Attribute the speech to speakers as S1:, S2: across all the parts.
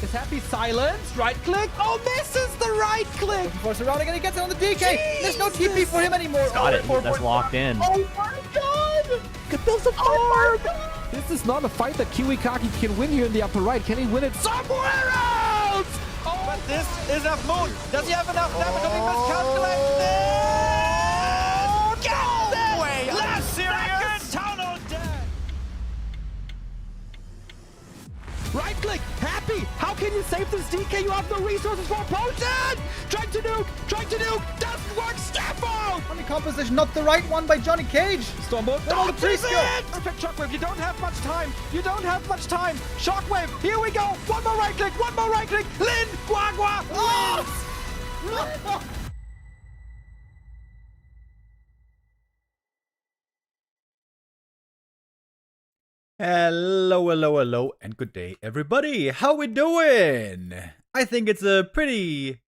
S1: Is Happy silenced? Right click. Oh, misses the right click.
S2: Looking for surrounding and he gets it on the DK. There's no TP for him anymore.
S3: Got it. That's locked in.
S1: Oh my god. Those are farm. This is not a fight that Kiwikaki can win here in the upper right. Can he win it somewhere else?
S4: Oh, but this is a moon. Does he have enough damage to be miscalculated? No way. Last serious. Tunnel dead.
S1: Right click. Happy. How can you save this DK? You have no resources for a potion. Trying to nuke. Doesn't work. Scaffold.
S2: Funny composition, not the right one by Johnny Cage.
S1: Stormbolt.
S2: Where all the priests go?
S1: Perfect shockwave. You don't have much time. Shockwave. Here we go. One more right click. Lin. Guagua. Oh!
S2: Hello, and good day, everybody. How we doing? I think it's a pretty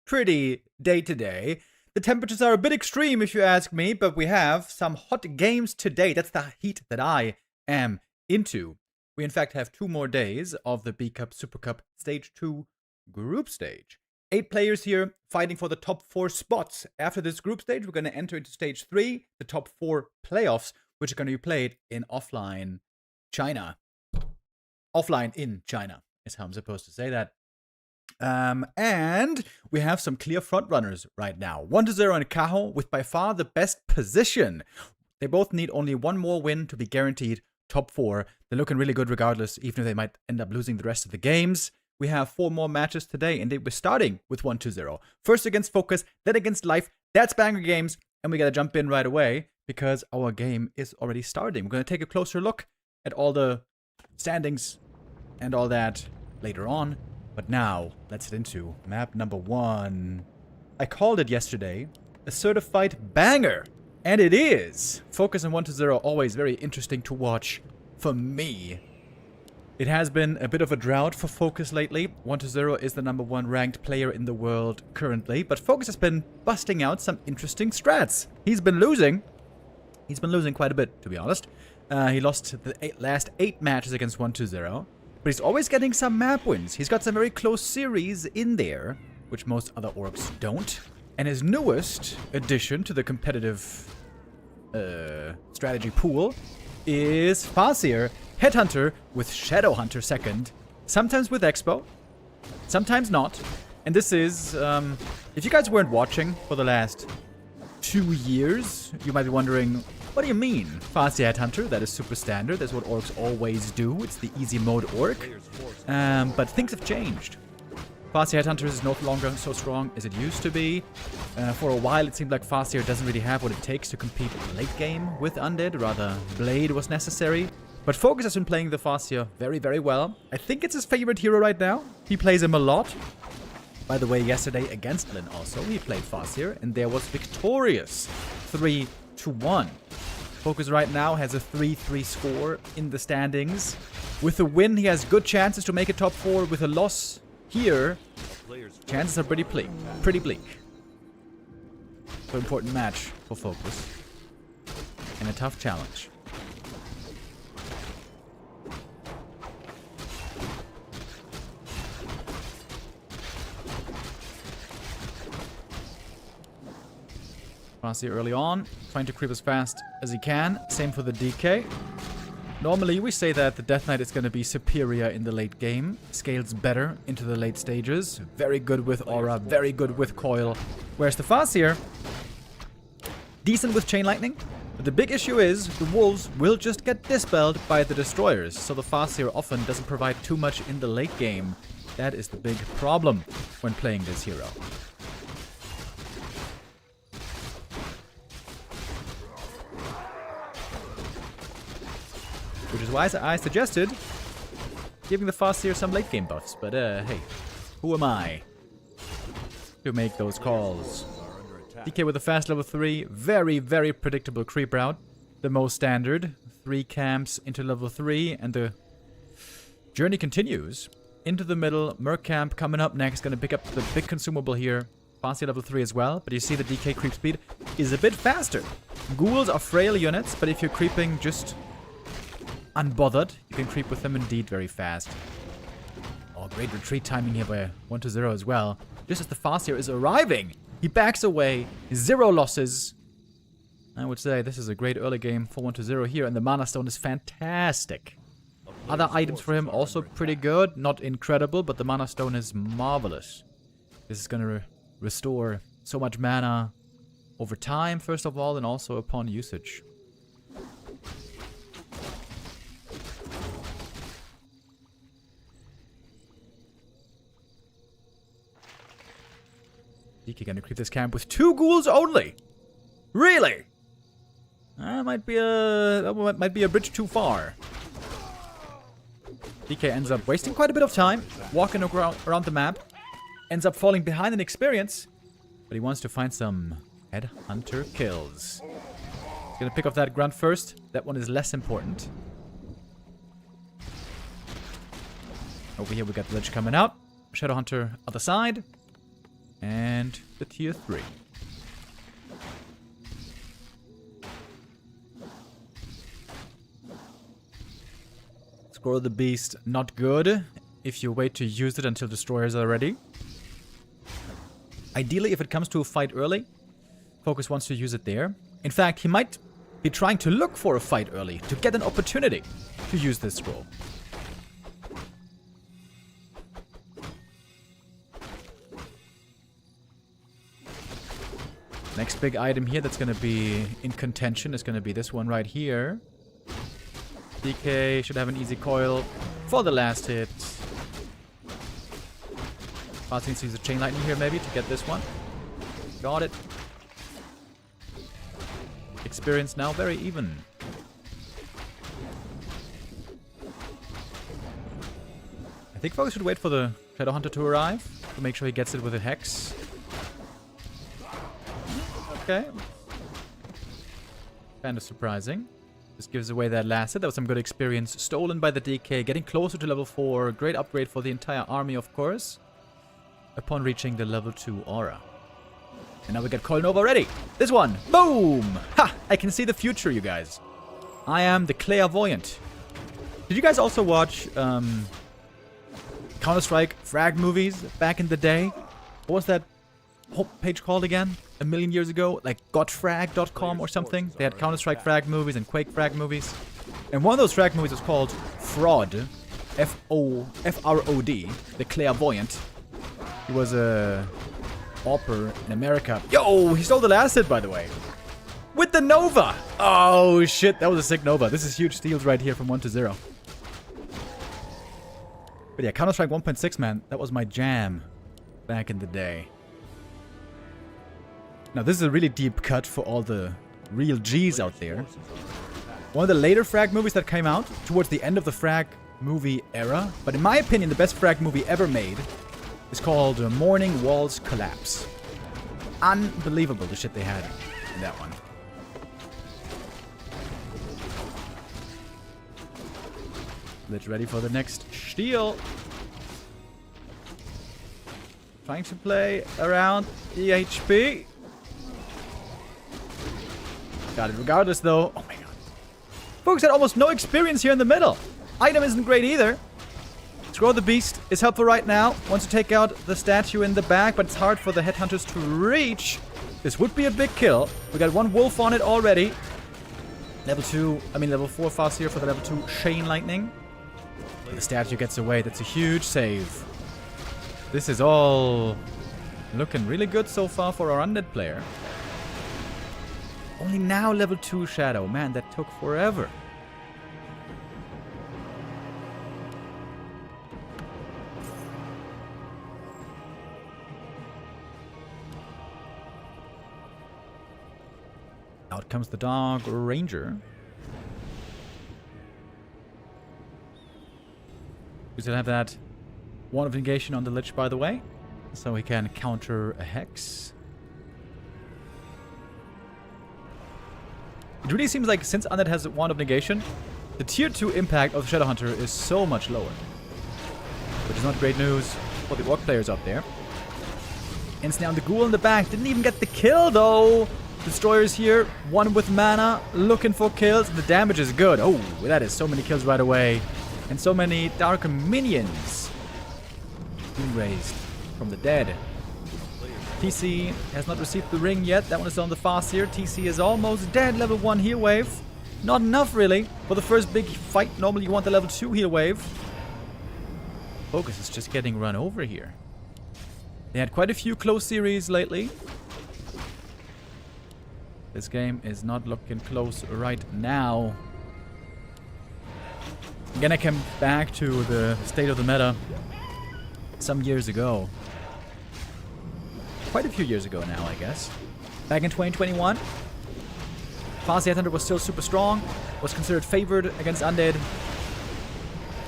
S2: day today. The temperatures are a bit extreme, if you ask me, but we have some hot games today. That's the heat that I am into. We, in fact, have 2 more days of the B Cup Super Cup Stage 2 group stage. 8 players here fighting for the top 4 spots. After this group stage, we're going to enter into Stage 3, the top 4 playoffs, which are going to be played in offline China. Offline in China is how I'm supposed to say that. And we have some clear frontrunners right now. 1-0 and Kaho with by far the best position. They both need only 1 more win to be guaranteed top 4. They're looking really good regardless, even if they might end up losing the rest of the games. We have 4 more matches today, and we're starting with 1-0. First against FoCuS, then against Life. That's banger games, and we gotta jump in right away because our game is already starting. We're gonna take a closer look at all the standings and all that later on. But now, let's head into map number 1. I called it yesterday a certified banger. And it is. FoCuS and 1-0 always very interesting to watch for me. It has been a bit of a drought for FoCuS lately. 1-0 is the number 1 ranked player in the world currently. But FoCuS has been busting out some interesting strats. He's been losing. He's been losing quite a bit, to be honest. He lost the last 8 matches against 1-0. But he's always getting some map wins. He's got some very close series in there, which most other orcs don't. And his newest addition to the competitive strategy pool is Farseer, Headhunter with Shadowhunter second. Sometimes with Expo, sometimes not. And this is, if you guys weren't watching for the last 2 years, you might be wondering, what do you mean? Farseer Headhunter, that is super standard. That's what orcs always do. It's the easy mode orc. But things have changed. Farseer Headhunter is no longer so strong as it used to be. For a while, it seemed like Farseer doesn't really have what it takes to compete late game with Undead. Rather, Blade was necessary. But FoCuS has been playing the Farseer very, very well. I think it's his favorite hero right now. He plays him a lot. By the way, yesterday against Lin also, he played Farseer, and there was victorious 3-1. FoCuS right now has a 3-3 score in the standings. With a win, he has good chances to make it top 4. With a loss here, chances are pretty bleak. So important match for FoCuS. And a tough challenge. Farseer early on, trying to creep as fast as he can. Same for the DK. Normally, we say that the Death Knight is going to be superior in the late game. Scales better into the late stages. Very good with Aura, very good with Coil. Whereas the Farseer, decent with Chain Lightning. But the big issue is, the Wolves will just get dispelled by the Destroyers. So the Farseer often doesn't provide too much in the late game. That is the big problem when playing this hero. Which is why I suggested giving the Farseer some late game buffs. But hey, who am I to make those calls? DK with a fast level 3. Very, very predictable creep route. The most standard. 3 camps into level 3. And the journey continues. Into the middle. Merc camp coming up next. Going to pick up the big consumable here. Farseer level 3 as well. But you see the DK creep speed is a bit faster. Ghouls are frail units. But if you're creeping just unbothered, you can creep with them indeed very fast. Oh, great retreat timing here by 1-0 as well. Just as the Farseer is arriving, he backs away, 0 losses. I would say this is a great early game for 1-0 here, and the Mana Stone is fantastic. Other items for him also pretty good, not incredible, but the Mana Stone is marvelous. This is going to restore so much mana over time, first of all, and also upon usage. DK gonna creep this camp with 2 ghouls only. Really? That might be a bridge too far. DK ends up wasting quite a bit of time walking around the map. Ends up falling behind in experience, but he wants to find some headhunter kills. He's gonna pick off that grunt first. That one is less important. Over here we got the Lich coming out. Shadowhunter other side. And the tier 3. Scroll of the Beast, not good if you wait to use it until destroyers are ready. Ideally, if it comes to a fight early, FoCuS wants to use it there. In fact, he might be trying to look for a fight early to get an opportunity to use this scroll. Next big item here that's going to be in contention is going to be this one right here. DK should have an easy coil for the last hit. Fast needs to use a Chain Lightning here maybe to get this one. Got it. Experience now very even. I think FoCuS should wait for the Shadowhunter to arrive to make sure he gets it with a Hex. Okay. Kind of surprising. Just gives away that last hit. That was some good experience. Stolen by the DK. Getting closer to level 4. Great upgrade for the entire army, of course. Upon reaching the level 2 aura. And now we got Coil Nova ready. This one. Boom! Ha! I can see the future, you guys. I am the clairvoyant. Did you guys also watch Counter-Strike frag movies back in the day? What was that page called again? A million years ago? Like gotfrag.com or something? They had Counter-Strike frag movies and Quake frag movies. And one of those frag movies was called Fraud. F-R-O-D. The Clairvoyant. He was a Opera in America. Yo! He stole the last hit, by the way. With the Nova! Oh, shit. That was a sick Nova. This is huge steals right here from 1-0. But yeah, Counter-Strike 1.6, man. That was my jam back in the day. Now, this is a really deep cut for all the real Gs out there. One of the later frag movies that came out towards the end of the frag movie era. But in my opinion, the best frag movie ever made is called Morning Walls Collapse. Unbelievable the shit they had in that one. Lich ready for the next steal. Trying to play around the HP. Got it regardless though. Oh my god. FoCuS had almost no experience here in the middle. Item isn't great either. Scroll the Beast is helpful right now. Wants to take out the statue in the back, but it's hard for the headhunters to reach. This would be a big kill. We got one wolf on it already. Level 4 fast here for the level 2 Chain Lightning. The statue gets away. That's a huge save. This is all looking really good so far for our undead player. Only now level 2 Shadow. Man, that took forever. Out comes the Dog Ranger. We still have that one of negation on the Lich, by the way, so he can counter a Hex. It really seems like since Undead has one of negation, the tier 2 impact of the Shadowhunter is so much lower. Which is not great news for the Orc players out there. Instantly on the Ghoul in the back. Didn't even get the kill though. Destroyers here, one with mana, looking for kills. The damage is good. Oh, that is so many kills right away. And so many Darker minions. being raised from the dead. TC has not received the ring yet. That one is on the fast here. TC is almost dead. Level 1 heal wave. Not enough, really. For the first big fight, normally you want the level 2 heal wave. FoCuS is just getting run over here. They had quite a few close series lately. This game is not looking close right now. Again, I came back to the state of the meta some years ago. Quite a few years ago now, I guess. Back in 2021. Fast Headhunter was still super strong. Was considered favored against Undead.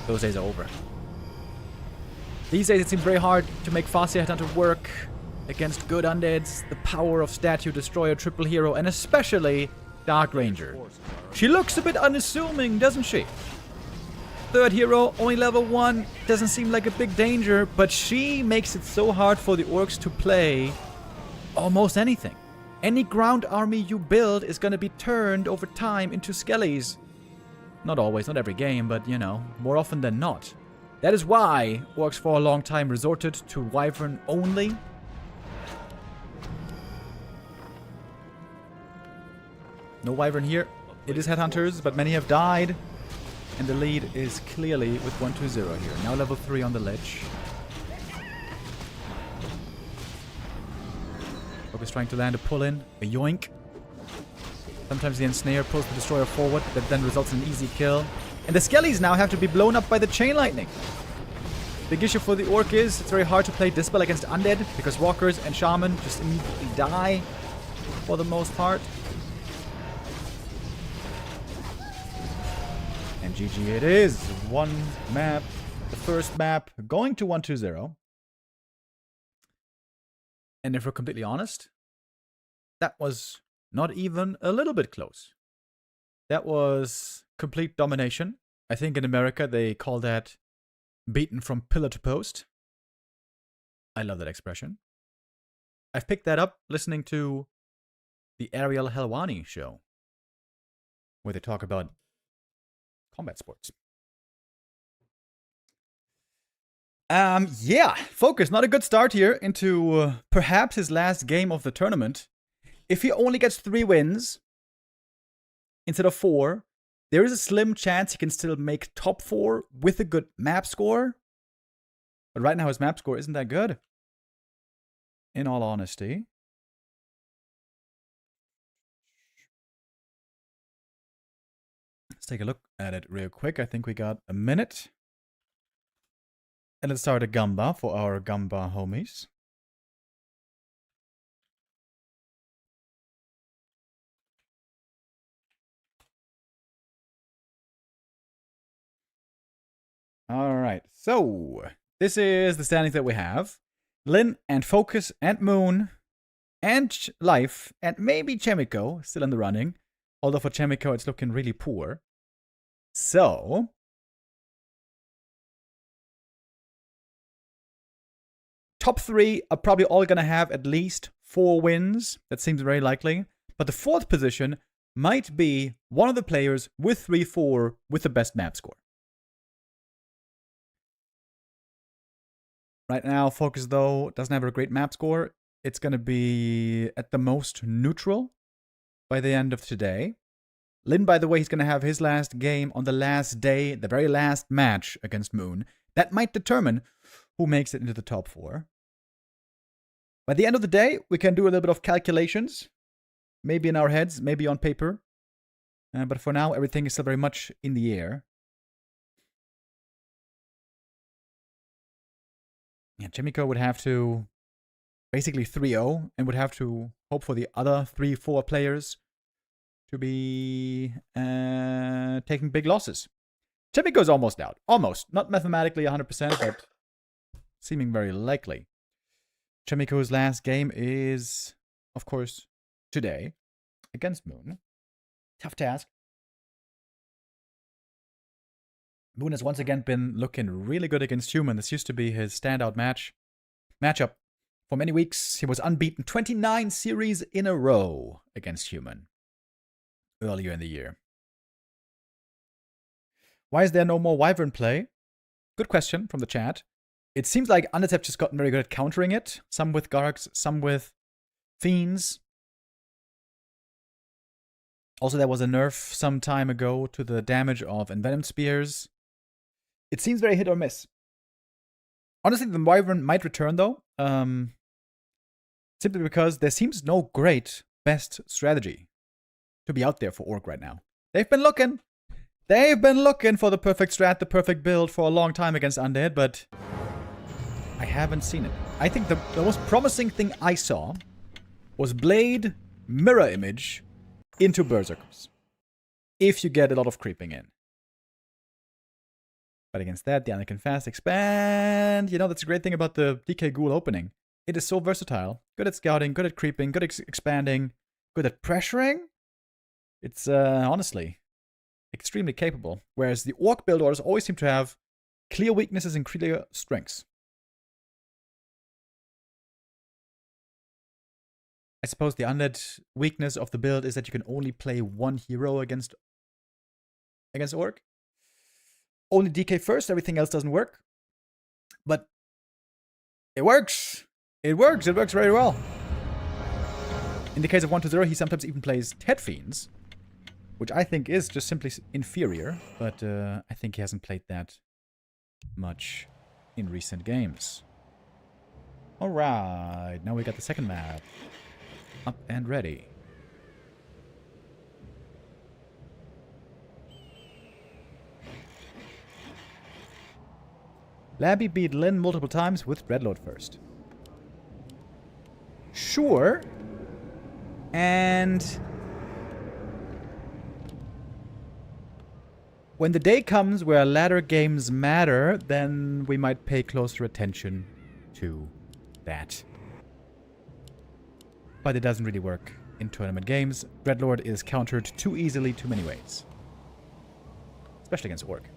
S2: Those days are over. These days it seems very hard to make Fast Headhunter work against good Undeads. The power of Statue, Destroyer, Triple Hero, and especially Dark Ranger. She looks a bit unassuming, doesn't she? Third hero, only level 1, doesn't seem like a big danger, but she makes it so hard for the orcs to play almost anything. Any ground army you build is gonna be turned over time into skellies. Not always, not every game, but you know, more often than not. That is why orcs for a long time resorted to Wyvern only. No Wyvern here. It is Headhunters, but many have died. And the lead is clearly with 1-2-0 here. Now level 3 on the ledge. FoCuS trying to land a pull-in, a yoink. Sometimes the ensnare pulls the destroyer forward, that then results in an easy kill. And the skellies now have to be blown up by the chain lightning. Big issue for the orc is it's very hard to play Dispel against undead because walkers and shaman just immediately die for the most part. And GG it is. One map, the first map, going to 1-2-0. And if we're completely honest, that was not even a little bit close. That was complete domination. I think in America they call that beaten from pillar to post. I love that expression. I've picked that up listening to the Ariel Helwani show, where they talk about combat sports. Yeah, FoCuS, not a good start here into perhaps his last game of the tournament. If he only gets 3 wins instead of 4, there is a slim chance he can still make top 4 with a good map score. But right now his map score isn't that good, in all honesty. Let's take a look at it real quick. I think we got a minute. And let's start a Gamba for our Gamba homies. Alright, so this is the standings that we have. Lin and FoCuS and Moon and Life and maybe Chaemiko still in the running. Although for Chaemiko it's looking really poor. So top 3 are probably all going to have at least 4 wins. That seems very likely. But the 4th position might be one of the players with 3-4 with the best map score. Right now, FoCuS, though, doesn't have a great map score. It's going to be at the most neutral by the end of today. Lin, by the way, he's going to have his last game on the last day, the very last match against Moon. That might determine who makes it into the top 4. By the end of the day, we can do a little bit of calculations. Maybe in our heads, maybe on paper. But for now, everything is still very much in the air. Yeah, Chaemiko would have to basically 3-0 and would have to hope for the other 3-4 players to be taking big losses. Chaemiko's almost out. Almost. Not mathematically 100%, but seeming very likely. Chaemiko's last game is, of course, today against Moon. Tough task. Moon has once again been looking really good against Human. This used to be his standout matchup. For many weeks, he was unbeaten 29 series in a row against Human earlier in the year. Why is there no more Wyvern play? Good question from the chat. It seems like Undeads have just gotten very good at countering it. Some with Gargs, some with Fiends. Also, there was a nerf some time ago to the damage of Envenomed Spears. It seems very hit or miss. Honestly, the Wyvern might return, though. Simply because there seems no great best strategy to be out there for Orc right now. They've been looking. They've been looking for the perfect strat, the perfect build for a long time against Undead, but I haven't seen it. I think the most promising thing I saw was Blade mirror image into Berserkers. If you get a lot of creeping in. But against that, the Undead can fast expand. You know, that's a great thing about the DK Ghoul opening. It is so versatile. Good at scouting, good at creeping, good at expanding, good at pressuring. It's, honestly, extremely capable. Whereas the Orc build orders always seem to have clear weaknesses and clear strengths. I suppose the Undead weakness of the build is that you can only play one hero against Orc. Only DK first, everything else doesn't work. But it works. It works. It works very well. In the case of 1-0, he sometimes even plays Ted Fiends, which I think is just simply inferior. But I think he hasn't played that much in recent games. Alright, now we got the second map. Up and ready. Labby beat Lin multiple times with Dreadlord first. Sure. And when the day comes where ladder games matter, then we might pay closer attention to that. But it doesn't really work in tournament games. Dreadlord is countered too easily too many ways. Especially against Orc.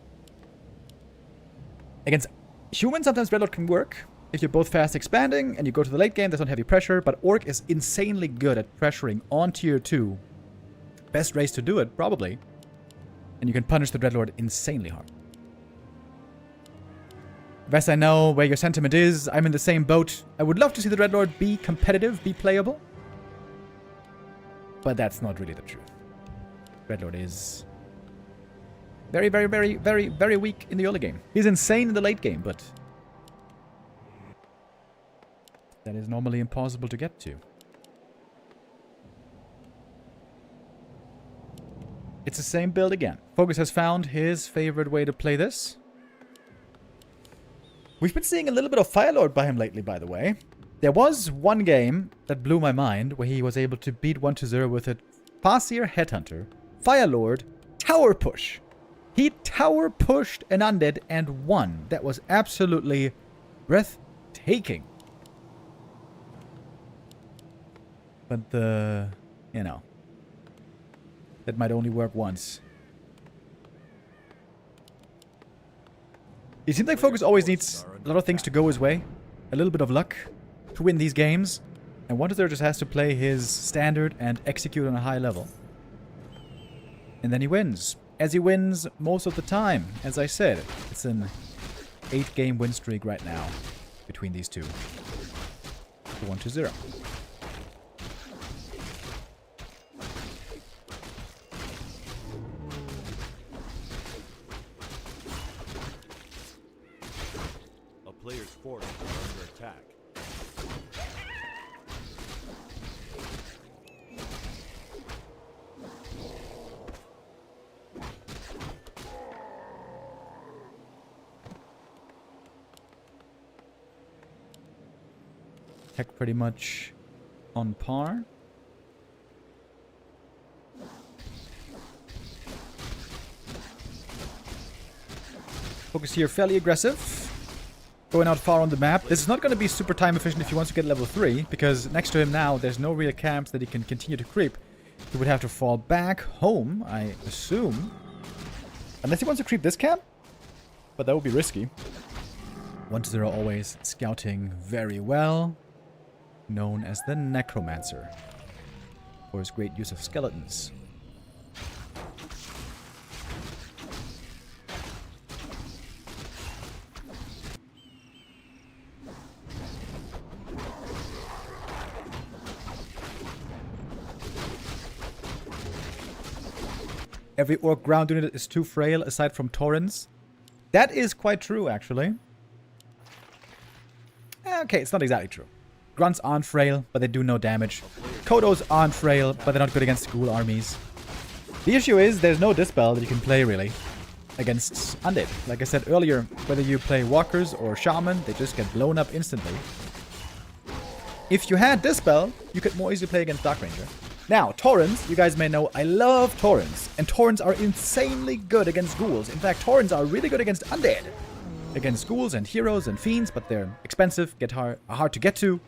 S2: Against humans, sometimes Dreadlord can work. If you're both fast expanding and you go to the late game, there's not heavy pressure. But Orc is insanely good at pressuring on tier 2. Best race to do it, probably. And you can punish the Dreadlord insanely hard. Vess, I know where your sentiment is. I'm in the same boat. I would love to see the Dreadlord be competitive, be playable. But that's not really the truth. Dreadlord is very, very, very, very, very weak in the early game. He's insane in the late game, but that is normally impossible to get to. It's the same build again. FoCuS has found his favorite way to play this. We've been seeing a little bit of Firelord by him lately, by the way. There was one game that blew my mind where he was able to beat 1-0 with a Farseer Headhunter, Firelord, Tower Push. He Tower Pushed an Undead and won. That was absolutely breathtaking. But you know, that might only work once. It seems like FoCuS always needs a lot of things to go his way. A little bit of luck to win these games. And 1-0 just has to play his standard and execute on a high level. And then he wins. As he wins most of the time. As I said, it's an 8-game win streak right now between these two. 1-0.
S3: Player's forces are under attack.
S2: Tech pretty much on par. FoCuS here fairly aggressive. Going out far on the map. This is not going to be super time efficient if he wants to get level 3, because next to him now, there's no real camps that he can continue to creep. He would have to fall back home, I assume. Unless he wants to creep this camp? But that would be risky. 1-0 always scouting very well. Known as the Necromancer. For his great use of skeletons. every orc ground unit is too frail aside from Taurens. That is quite true, actually. Okay, it's not exactly true. Grunts aren't frail, but they do no damage. Kodos aren't frail, but they're not good against ghoul armies. The issue is there's no Dispel that you can play, really, against Undead. Like I said earlier, whether you play Walkers or Shaman, they just get blown up instantly. If you had Dispel, you could more easily play against Dark Ranger. Now, Taurens, you guys may know, I love Taurens. And Taurens are insanely good against ghouls. In fact, Taurens are really good against Undead. Against ghouls and heroes and fiends, but they're expensive, hard to get to.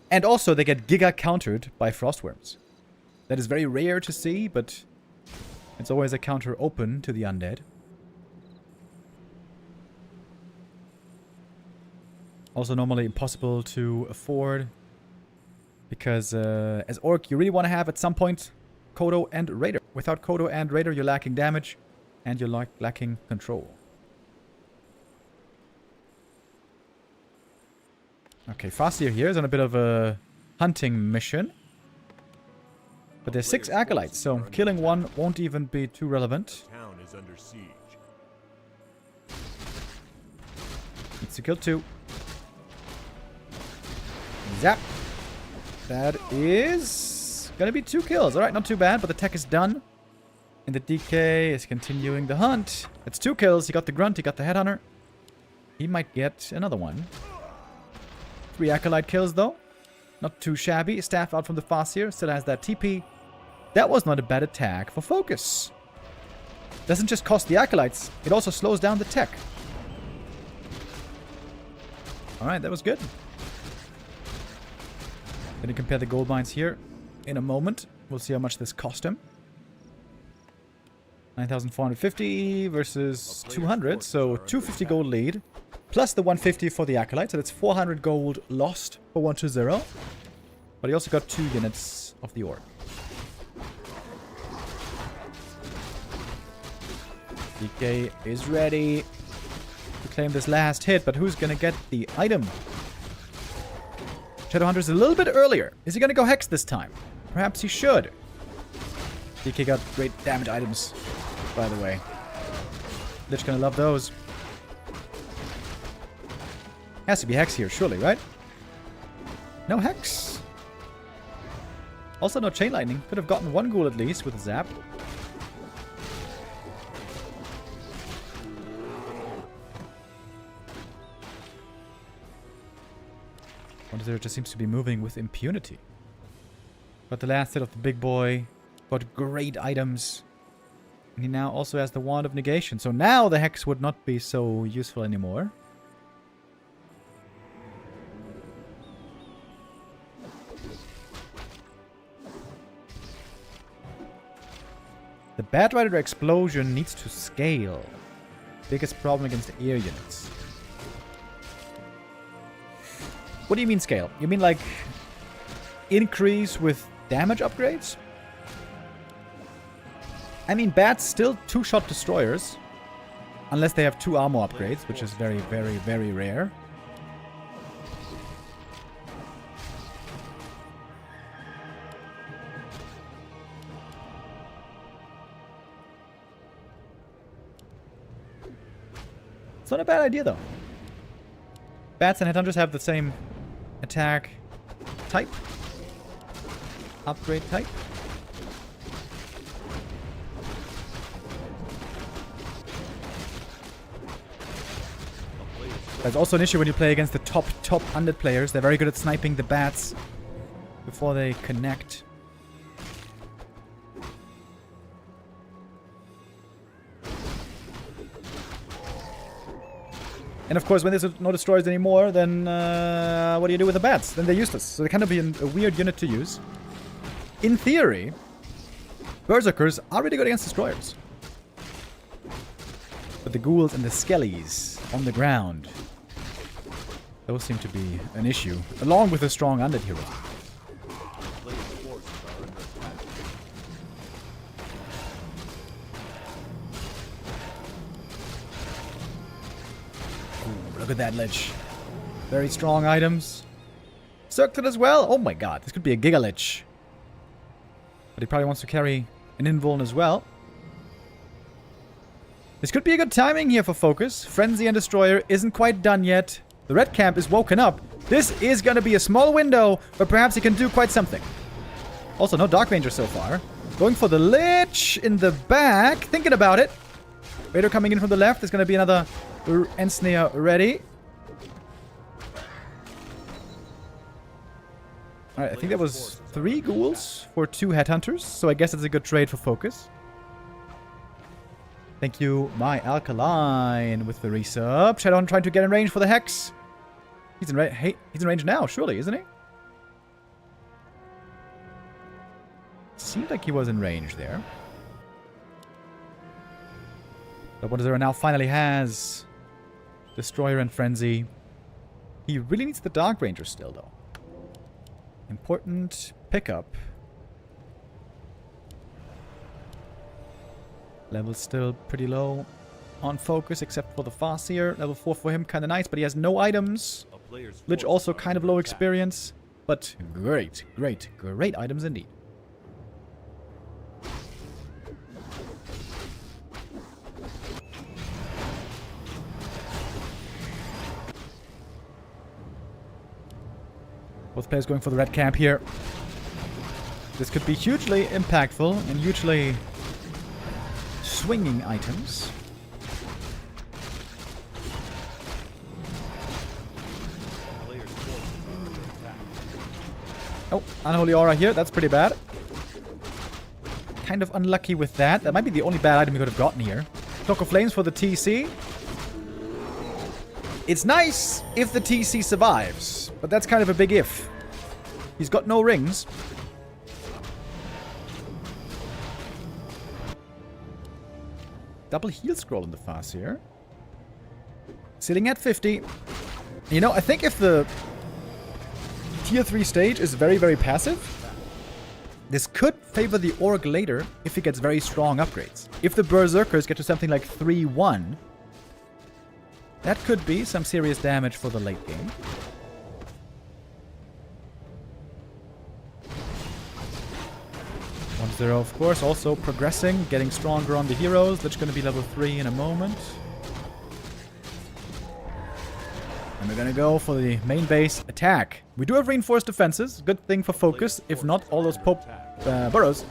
S2: And also, they get giga countered by Frostworms. That is very rare to see, but it's always a counter open to the Undead. Also normally impossible to afford. Because as Orc, you really want to have at some point Kodo and Raider. Without Kodo and Raider, you're lacking damage. And you're lacking control. Okay, Fasir here is on a bit of a hunting mission. But there's 6 Acolytes, so killing one won't even be too relevant.
S3: Town is under siege.
S2: Needs to kill 2. Zap. That is gonna be 2 kills. Alright, not too bad, but the tech is done. And the DK is continuing the hunt. That's 2 kills. He got the Grunt, he got the Headhunter. He might get another one. 3 Acolyte kills, though. Not too shabby. Staff out from the Fasir. Still has that TP. That was not a bad attack for FoCuS. Doesn't just cost the Acolytes. It also slows down the tech. Alright, that was good. Gonna compare the gold mines here in a moment. We'll see how much this cost him. 9,450 versus 200, so 250 gold lead. Plus the 150 for the Acolyte, so that's 400 gold lost for 120. But he also got 2 units of the Orc. DK is ready to claim this last hit, but who's gonna get the item? Shadowhunter's a little bit earlier. Is he gonna go Hex this time? Perhaps he should. DK got great damage items, by the way. Lich gonna love those. Has to be Hex here, surely, right? No Hex. Also no Chain Lightning. Could have gotten 1 ghoul at least with a Zap. Wonder just seems to be moving with impunity. Got the last hit of the big boy. Got great items. And he now also has the Wand of Negation. So now the Hex would not be so useful anymore. The Bat Rider Explosion needs to scale. Biggest problem against the air units. What do you mean scale? You mean like increase with damage upgrades? I mean, bats still 2-shot destroyers. Unless they have 2 armor upgrades, which is very, very, very rare. It's not a bad idea, though. Bats and Headhunters have the same attack type. Upgrade type. There's also an issue when you play against the top undead players. They're very good at sniping the bats before they connect. And of course, when there's no destroyers anymore, then what do you do with the bats? Then they're useless. So they kind of be a weird unit to use. In theory, Berserkers are really good against destroyers. But the ghouls and the skellies on the ground, those seem to be an issue, along with a strong undead hero. Look at that Lich. Very strong items. Circlet as well. Oh my god, this could be a Giga Lich. But he probably wants to carry an Invuln as well. This could be a good timing here for FoCuS. Frenzy and Destroyer isn't quite done yet. The red camp is woken up. This is going to be a small window, but perhaps he can do quite something. Also, no Dark Ranger so far. Going for the Lich in the back. Thinking about it. Raider coming in from the left. There's going to be another Ensnare ready. Alright, I think that was 3 ghouls for 2 headhunters. So I guess it's a good trade for FoCuS. Thank you, my Alkaline, with the resub. Shadowhunter trying to get in range for the Hex. He's in range now, surely, isn't he? Seemed like he was in range there. But what is there now finally has Destroyer and Frenzy. He really needs the Dark Ranger still, though. Important pickup. Level's still pretty low on FoCuS, except for the Farseer. Level 4 for him, kind of nice, but he has no items. Lich also kind of low experience, but great items indeed. Both players going for the red camp here. This could be hugely impactful and hugely swinging items. Oh, Unholy Aura here. That's pretty bad. Kind of unlucky with that. That might be the only bad item he could have gotten here. Cloak of Flames for the TC. It's nice if the TC survives, but that's kind of a big if. He's got no rings. Double heal scroll in the Farseer. Sitting at 50. You know, I think if the tier 3 stage is very passive, this could favor the Orc later if he gets very strong upgrades. If the Berserkers get to something like 3-1, that could be some serious damage for the late game. Zero, of course, also progressing, getting stronger on the heroes. That's going to be level 3 in a moment. And we're going to go for the main base attack. We do have reinforced defenses. Good thing for FoCuS. If not, all those burrows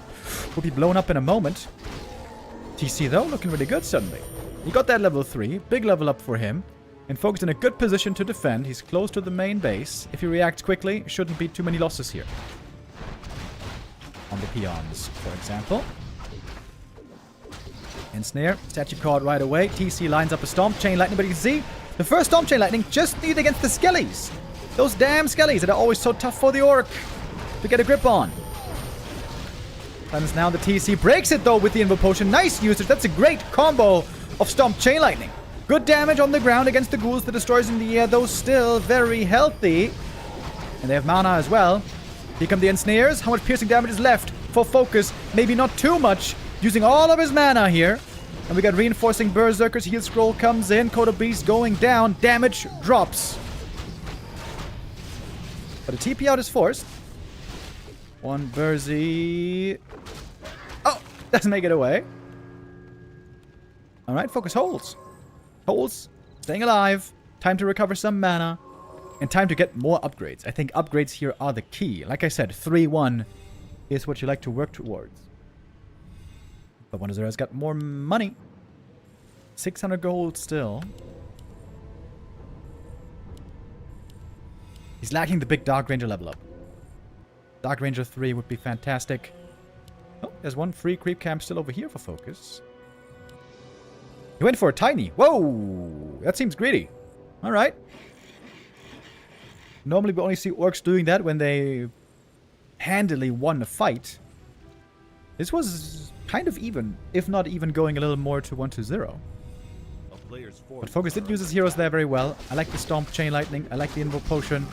S2: will be blown up in a moment. TC, though, looking really good suddenly. He got that level 3. Big level up for him. And FoCuS in a good position to defend. He's close to the main base. If he reacts quickly, shouldn't be too many losses here. On the peons, for example. Ensnare, statue card right away. TC lines up a Stomp Chain Lightning, but you can see the first Stomp Chain Lightning just needed against the Skellies. Those damn Skellies that are always so tough for the Orc to get a grip on. And now the TC breaks it though with the Invo Potion. Nice usage. That's a great combo of Stomp Chain Lightning. Good damage on the ground against the ghouls. The Destroyers in the air, though still very healthy. And they have mana as well. Here come the Ensnares. How much piercing damage is left for FoCuS? Maybe not too much. Using all of his mana here. And we got reinforcing Berserkers. Heal Scroll comes in. Code of Beast going down. Damage drops. But a TP out is forced. One Berzy. Oh! Doesn't make it away. Alright, FoCuS holds. Holds. Staying alive. Time to recover some mana. And time to get more upgrades. I think upgrades here are the key. Like I said, 3-1 is what you like to work towards. But one of has got more money. 600 gold still. He's lacking the big Dark Ranger level up. Dark Ranger 3 would be fantastic. Oh, there's one free creep camp still over here for FoCuS. He went for a tiny. Whoa! That seems greedy. Alright. Normally we only see orcs doing that when they handily won a fight. This was kind of even, if not even going a little more to 1-0. But FoCuS did use his heroes there very well. I like the Stomp Chain Lightning. I like the Invo Potion.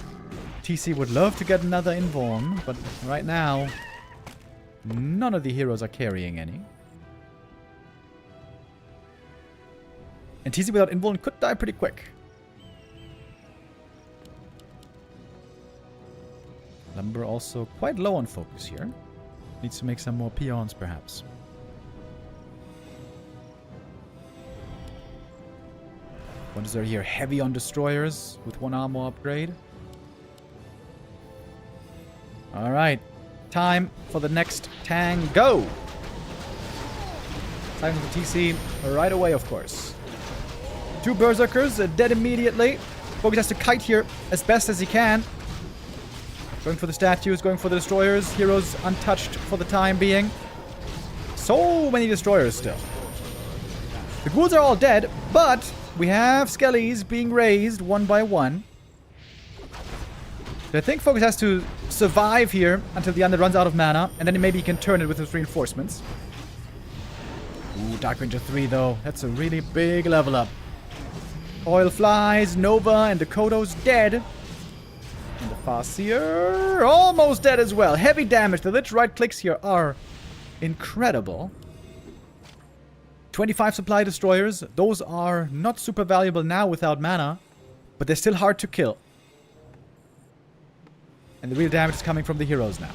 S2: TC would love to get another Invuln, but right now, none of the heroes are carrying any. And TC without Invuln could die pretty quick. Lumber also quite low on FoCuS here. Needs to make some more peons, perhaps. What is there here? Heavy on destroyers with 1 armor upgrade. Alright. Time for the next tango. Time for the TC right away, of course. 2 berserkers dead immediately. FoCuS has to kite here as best as he can. Going for the statues, going for the destroyers. Heroes untouched for the time being. So many destroyers still. The ghouls are all dead, but we have skellies being raised one by one. So I think FoCuS has to survive here until the undead runs out of mana, and then maybe he can turn it with his reinforcements. Ooh, Dark Ranger 3 though. That's a really big level up. Oil flies, Nova, and the Kodo's dead. And the Farseer almost dead as well. Heavy damage. The Lich right clicks here are incredible. 25 supply destroyers. Those are not super valuable now without mana, but they're still hard to kill. And the real damage is coming from the heroes now.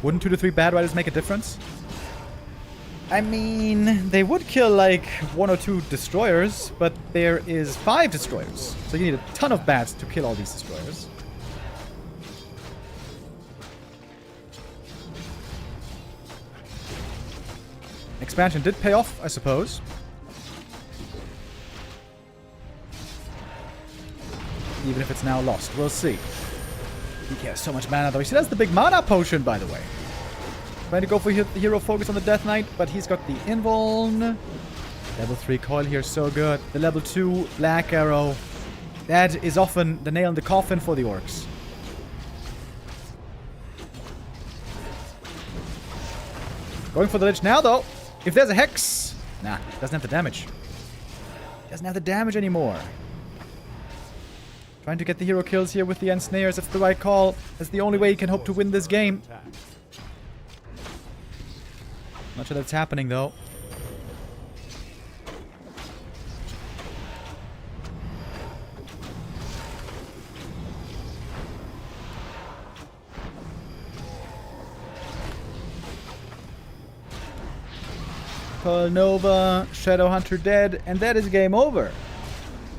S2: Wouldn't 2 to 3 bad riders make a difference? I mean, they would kill like 1 or 2 destroyers, but there is 5 destroyers. So you need a ton of bats to kill all these destroyers. Expansion did pay off, I suppose. Even if it's now lost. We'll see. He has so much mana though. He still has the big mana potion, by the way. Trying to go for hero focus on the Death Knight, but he's got the invuln. Level 3 coil here, so good. The level 2 black arrow. That is often the nail in the coffin for the orcs. Going for the Lich now though. If there's a Hex... Nah, doesn't have the damage. Doesn't have the damage anymore. Trying to get the hero kills here with the Ensnares. That's the right call. That's the only way you can hope to win this game. Not sure that's happening though. Call Nova, Shadowhunter dead, and that is game over.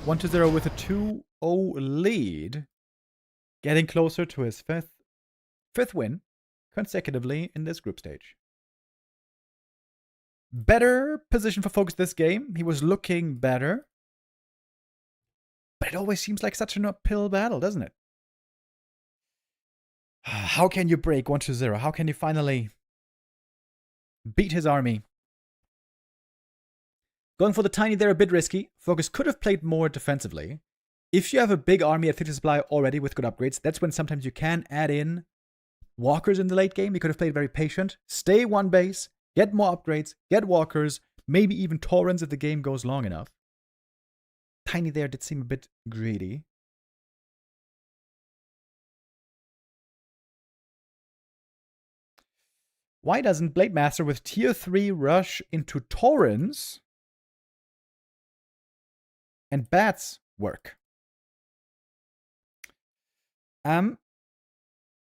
S2: 1-0 with a 2-0 lead. Getting closer to his fifth win consecutively in this group stage. Better position for FoCuS this game. He was looking better. But it always seems like such an uphill battle, doesn't it? How can you break 1-0? How can you finally beat his army? Going for the tiny there a bit risky. FoCuS could have played more defensively. If you have a big army at 50 supply already with good upgrades, that's when sometimes you can add in walkers in the late game. You could have played very patient. Stay one base, get more upgrades, get walkers, maybe even Taurens if the game goes long enough. Tiny there did seem a bit greedy. Why doesn't Blademaster with tier 3 rush into Taurens and bats work?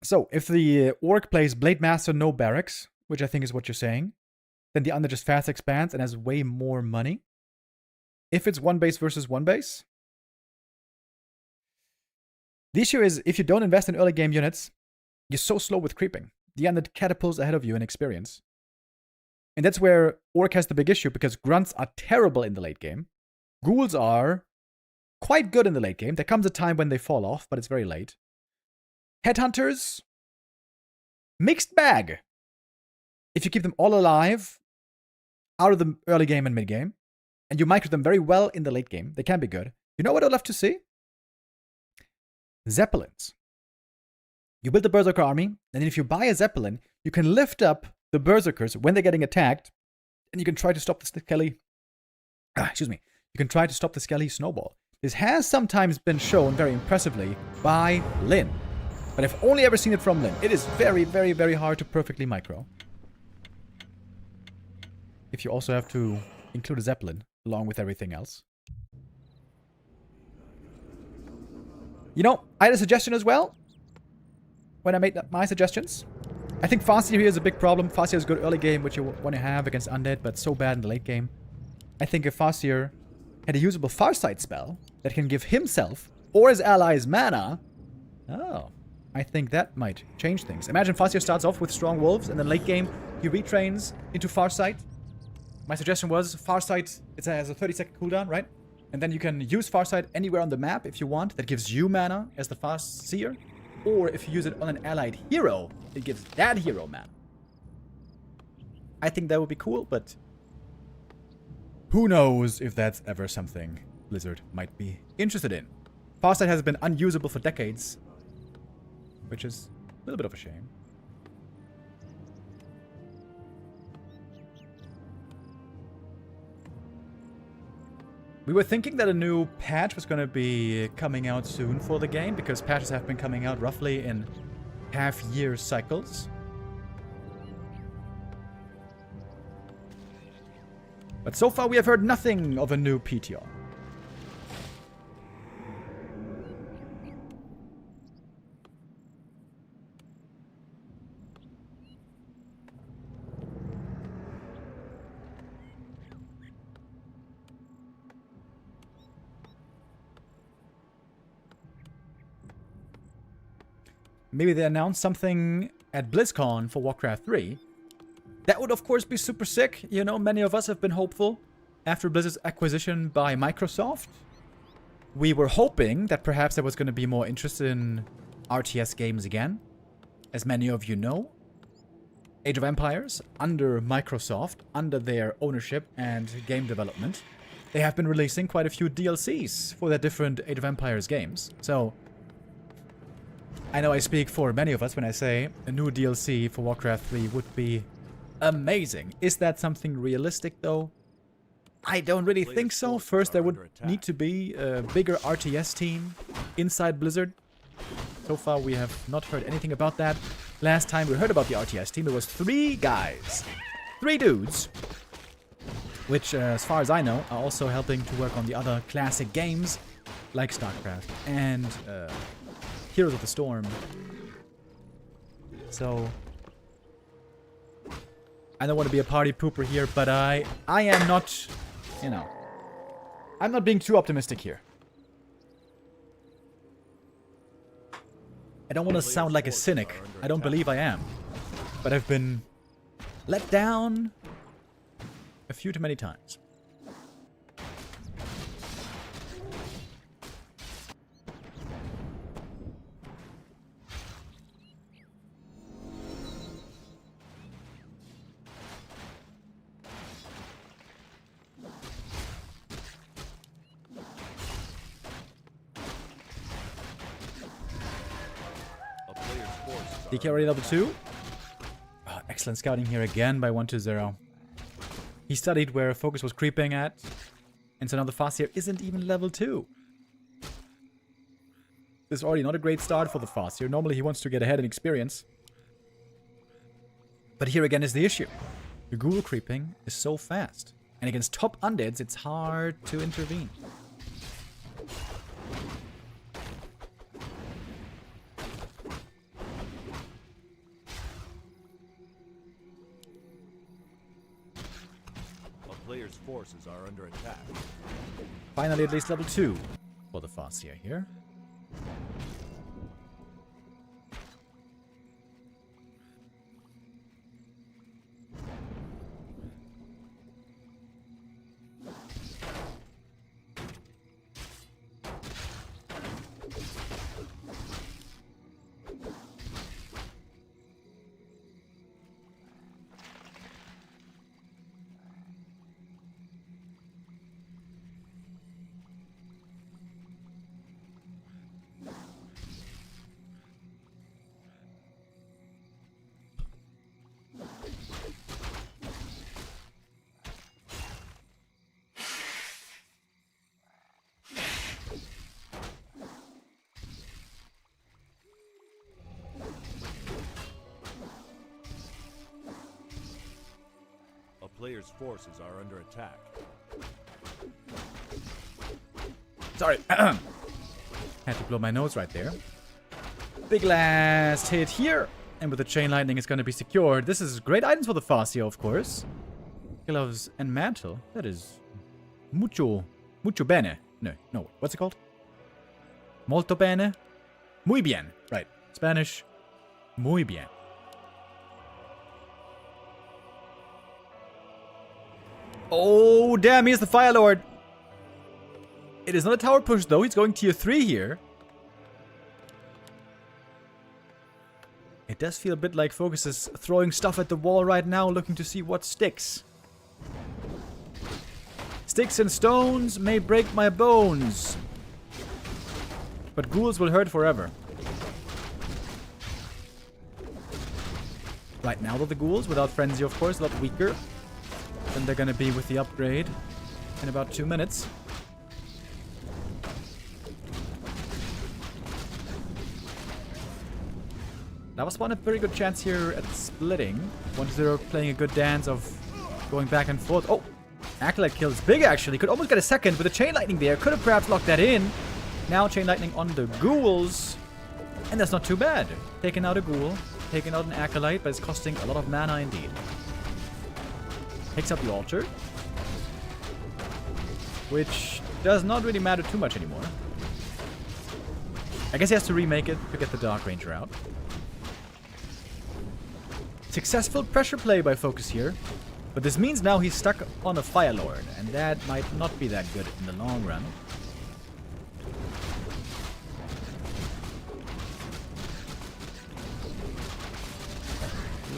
S2: So if the orc plays Blademaster no barracks, which I think is what you're saying, then the under just fast expands and has way more money. If it's one base versus one base, the issue is if you don't invest in early game units, you're so slow with creeping. The under catapults ahead of you in experience. And that's where orc has the big issue, because grunts are terrible in the late game. Ghouls are quite good in the late game. There comes a time when they fall off, but it's very late. Headhunters, mixed bag. If you keep them all alive out of the early game and mid game, and you micro them very well in the late game, they can be good. You know what I'd love to see? Zeppelins. You build a Berserker army, and then if you buy a Zeppelin, you can lift up the Berserkers when they're getting attacked, and you can try to stop the Skelly. You can try to stop the Skelly snowball. This has sometimes been shown very impressively by Lyn. But I've only ever seen it from Lyn. It is very, very, very hard to perfectly micro. If you also have to include a Zeppelin along with everything else. You know, I had a suggestion as well when I made my suggestions. I think Farseer here is a big problem. Farseer is a good early game, which you want to have against Undead, but so bad in the late game. I think if Farseer had a usable Farsight spell that can give himself or his allies mana, oh, I think that might change things. Imagine Farseer starts off with Strong Wolves, and then late game he retrains into Farsight. My suggestion was Farsight, it has a 30-second cooldown, right? And then you can use Farsight anywhere on the map if you want. That gives you mana as the Farseer. Or if you use it on an allied hero, it gives that hero mana. I think that would be cool, but who knows if that's ever something Blizzard might be interested in. Farsight has been unusable for decades, which is a little bit of a shame. We were thinking that a new patch was going to be coming out soon for the game, because patches have been coming out roughly in half-year cycles. But so far we have heard nothing of a new PTR. Maybe they announce something at BlizzCon for Warcraft 3. That would, of course, be super sick. You know, many of us have been hopeful after Blizzard's acquisition by Microsoft. We were hoping that perhaps there was going to be more interest in RTS games again. As many of you know, Age of Empires, under Microsoft, under their ownership and game development, they have been releasing quite a few DLCs for their different Age of Empires games. So I know I speak for many of us when I say a new DLC for Warcraft 3 would be amazing. Is that something realistic, though? I don't really think so. First, there would need to be a bigger RTS team inside Blizzard. So far, we have not heard anything about that. Last time we heard about the RTS team, it was 3 guys. 3 dudes. Which, as far as I know, are also helping to work on the other classic games, like StarCraft and Heroes of the Storm. So I don't want to be a party pooper here, but I am not, you know, I'm not being too optimistic here. I don't want to sound like a cynic. I don't believe I am. But I've been let down a few too many times. DK already level 2. Oh, excellent scouting here again by 1-0. He studied where FoCuS was creeping at. And so now the Farseer isn't even level 2. This is already not a great start for the Farseer. Normally he wants to get ahead in experience. But here again is the issue. The ghoul creeping is so fast. And against top undeads, it's hard to intervene.
S3: Players' forces are under attack.
S2: Finally, at least level 2 for the Farseer here.
S3: Players' forces are under attack.
S2: Sorry. Had to blow my nose right there. Big last hit here. And with the Chain Lightning, it's going to be secured. This is great items for the Fascio, of course. Gloves and Mantle. That is mucho bene. No, what's it called? Molto bene? Muy bien. Right. Spanish. Muy bien. Oh, damn, he's the Fire Lord. It is not a tower push, though. He's going tier 3 here. It does feel a bit like FoCuS is throwing stuff at the wall right now, looking to see what sticks. Sticks and stones may break my bones, but ghouls will hurt forever. Right now, though, the ghouls, without Frenzy, of course, a lot weaker than they're gonna be with the upgrade in about 2 minutes. That was one a very good chance here at splitting. 1-0 playing a good dance of going back and forth. Oh, Acolyte kill is big, actually. Could almost get a second with a Chain Lightning there. Could have perhaps locked that in. Now Chain Lightning on the ghouls. And that's not too bad. Taking out a ghoul, taking out an Acolyte, but it's costing a lot of mana indeed. Takes out the altar, which does not really matter too much anymore. I guess he has to remake it to get the Dark Ranger out. Successful pressure play by FoCuS here, but this means now he's stuck on a Fire Lord, and that might not be that good in the long run.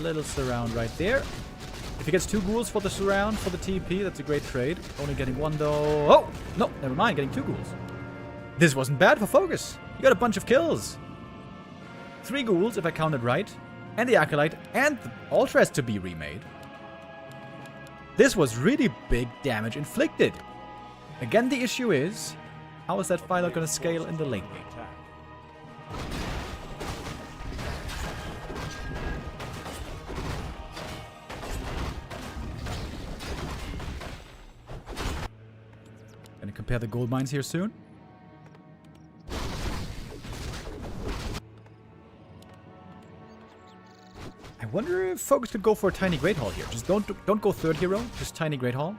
S2: Little surround right there. If he gets 2 ghouls for the surround, for the TP, that's a great trade. Only getting 1 though. Oh! No, never mind, getting 2 ghouls. This wasn't bad for FoCuS. He got a bunch of kills. 3 ghouls, if I counted right. And the Acolyte, and the altar has to be remade. This was really big damage inflicted. Again, the issue is, how is that Fire going to scale in the late game? Gonna compare the gold mines here soon. I wonder if FoCuS could go for a tiny Great Hall here. Just don't go third hero, just tiny Great Hall.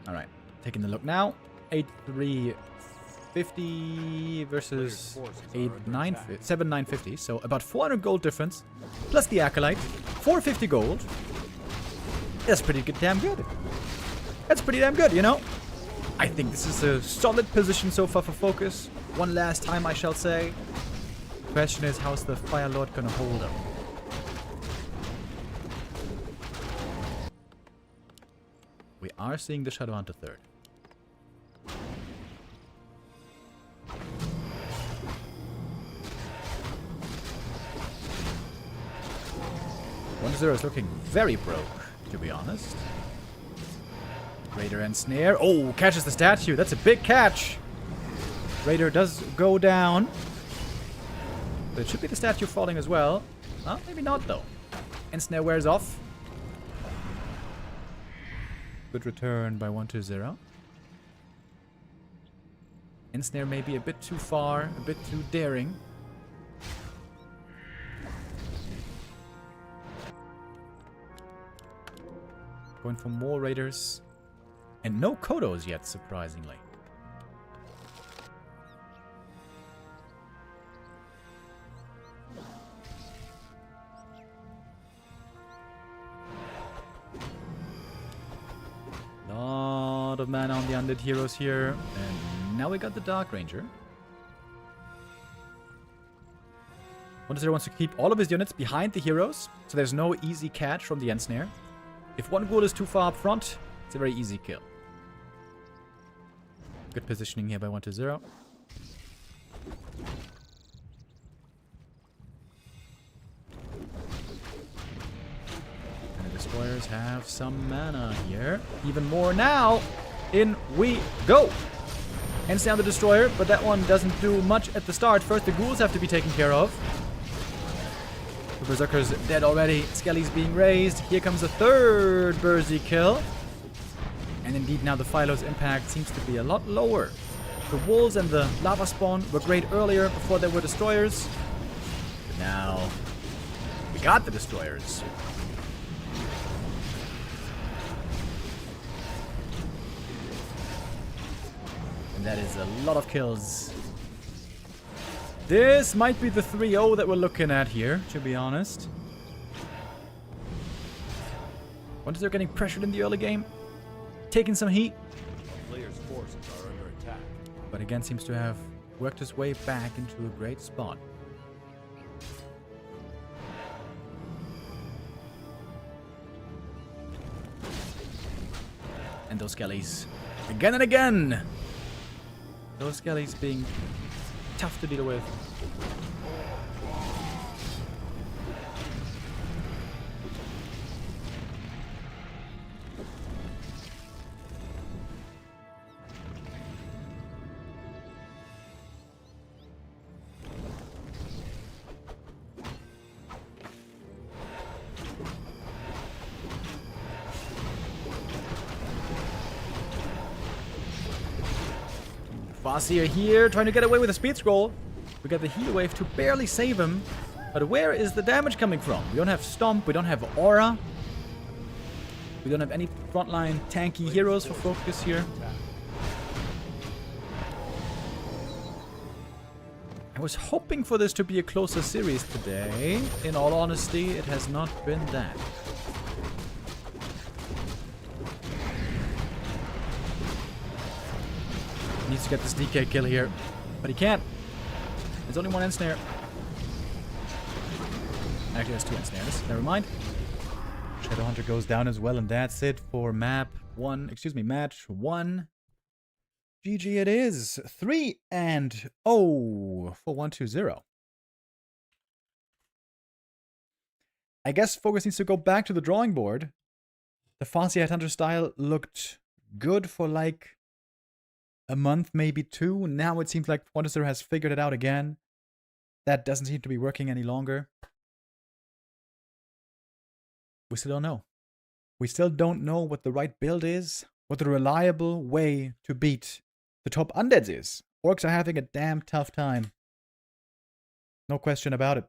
S2: Alright, taking a look now. 8,350 versus 7,950. So about 400 gold difference. Plus the Acolyte. 450 gold. That's pretty damn good. That's pretty damn good, you know? I think this is a solid position so far for FoCuS. One last time, I shall say. The question is, how's the Fire Lord gonna hold him? We are seeing the Shadow Hunter third. One-0 is looking very broke, to be honest. Raider and Snare. Oh, catches the statue. That's a big catch. Raider does go down. But it should be the statue falling as well. Well, maybe not, though. And Snare wears off. Good return by 1-0. Ensnare may be a bit too far, a bit too daring. Going for more Raiders. And no Kodos yet, surprisingly. Lot of mana on the undead heroes here. And now we got the Dark Ranger. 1-0 wants to keep all of his units behind the heroes, so there's no easy catch from the Ensnare. If one ghoul is too far up front, it's a very easy kill. Good positioning here by 1-0. And the destroyers have some mana here. Even more now. In we go. Hands down the destroyer, but that one doesn't do much at the start. First, the ghouls have to be taken care of. The Berserker's dead already. Skelly's being raised. Here comes a third Burzy kill. And indeed, now the Philo's impact seems to be a lot lower. The wolves and the lava spawn were great earlier before there were destroyers. But now, got the destroyers. And that is a lot of kills. This might be the 3-0 that we're looking at here, to be honest. Once they're getting pressured in the early game, taking some heat.
S3: Players' forces are under attack.
S2: But again, seems to have worked his way back into a great spot. And those skellies, again and again. Those skellies being tough to deal with. Farseer here, trying to get away with a speed scroll. We got the heal wave to barely save him. But where is the damage coming from? We don't have Stomp, we don't have Aura. We don't have any frontline tanky heroes for FoCuS here. I was hoping for this to be a closer series today. In all honesty, it has not been that. Needs to get this DK kill here, but he can't. There's only one ensnare. Actually, there's two ensnares. Never mind. Shadowhunter goes down as well, and that's it for match one. GG it is. 3-0 for 1-2-0. I guess FoCuS needs to go back to the drawing board. The Farseer Headhunter style looked good for like a month, maybe two. Now it seems like 1-0 has figured it out again. That doesn't seem to be working any longer. We still don't know. We still don't know what the right build is, what the reliable way to beat the top undeads is. Orcs are having a damn tough time. No question about it.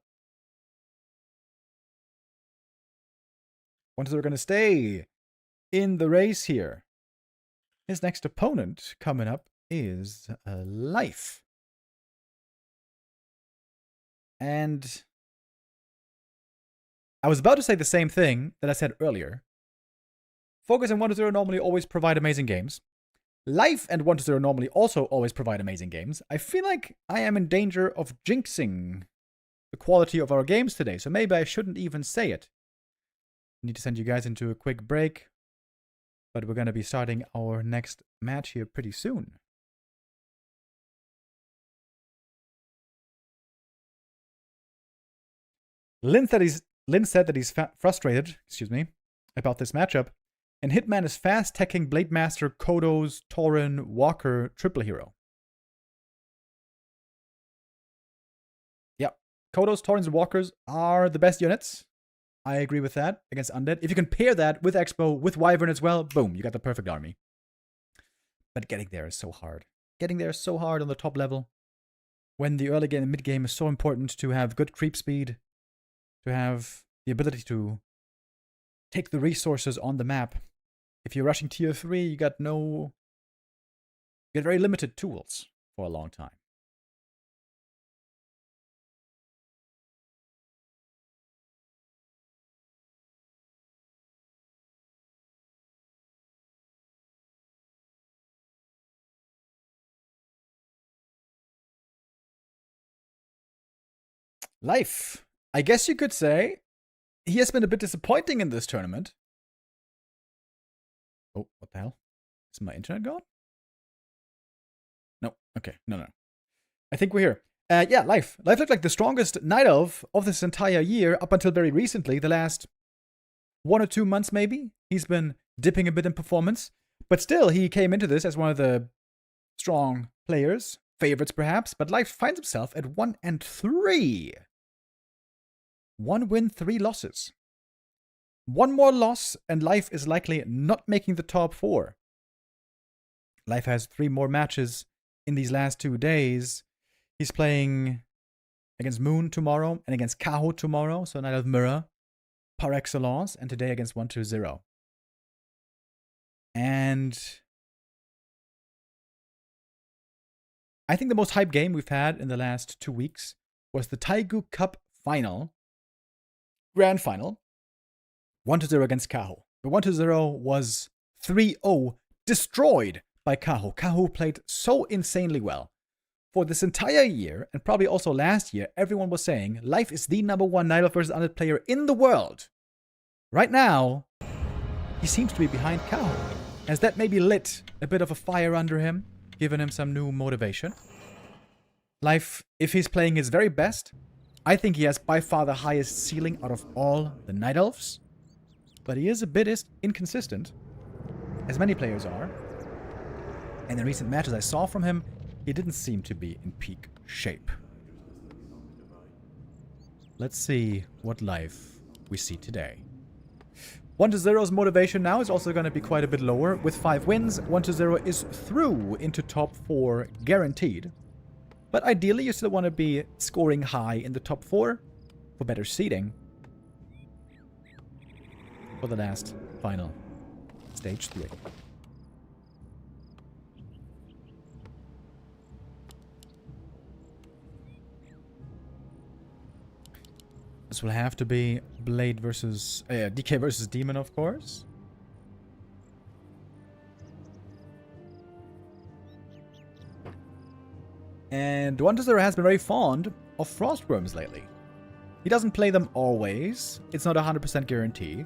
S2: 1-0 are going to stay in the race here. His next opponent coming up is Life. And I was about to say the same thing that I said earlier. FoCuS and 1-0 normally always provide amazing games. Life and 1-0 normally also always provide amazing games. I feel like I am in danger of jinxing the quality of our games today, so maybe I shouldn't even say it. I need to send you guys into a quick break, but we're going to be starting our next match here pretty soon. Lynn said that he's frustrated, about this matchup, and Hitman is fast-teching Blademaster, Kodos, Tauren, Walker, triple hero. Yeah, Kodos, Taurens, and Walkers are the best units. I agree with that against Undead. If you can pair that with Expo, with Wyvern as well, boom, you got the perfect army. But getting there is so hard. Getting there is so hard on the top level. When the early game and mid game is so important to have good creep speed, to have the ability to take the resources on the map. If you're rushing tier 3, you got very limited tools for a long time. Life. I guess you could say he has been a bit disappointing in this tournament. Oh, what the hell? Is my internet gone? No. Okay. No. I think we're here. Yeah, Life. Life looked like the strongest Night Elf of this entire year up until very recently. The last 1 or 2 months, maybe. He's been dipping a bit in performance. But still, he came into this as one of the strong players. Favorites, perhaps. But Life finds himself at 1-3. 1 win, 3 losses. One more loss, and Life is likely not making the top 4. Life has 3 more matches in these last 2 days. He's playing against Moon tomorrow and against Kaho tomorrow, so Night of Mirror. par excellence, and today against 1-2-0. And I think the most hype game we've had in the last 2 weeks was the Taigu Cup final, grand final, 1-0 against Kaho. The 1-0 was 3-0, destroyed by Kaho. Kaho played so insanely well. For this entire year, and probably also last year, everyone was saying, Life is the #1 Night Elf versus Undead player in the world. Right now, he seems to be behind Kaho, as that maybe lit a bit of a fire under him, giving him some new motivation. Life, if he's playing his very best, I think he has by far the highest ceiling out of all the Night Elves. But he is a bit inconsistent, as many players are. And in recent matches I saw from him, he didn't seem to be in peak shape. Let's see what Life we see today. 1-0's motivation now is also going to be quite a bit lower. With 5 wins, 1-0 is through into top 4 guaranteed. But ideally, you still want to be scoring high in the top 4 for better seeding for the last final, stage 3. This will have to be Blade versus DK versus Demon, of course. And 1-0 has been very fond of Frostworms lately. He doesn't play them always. It's not a 100% guarantee.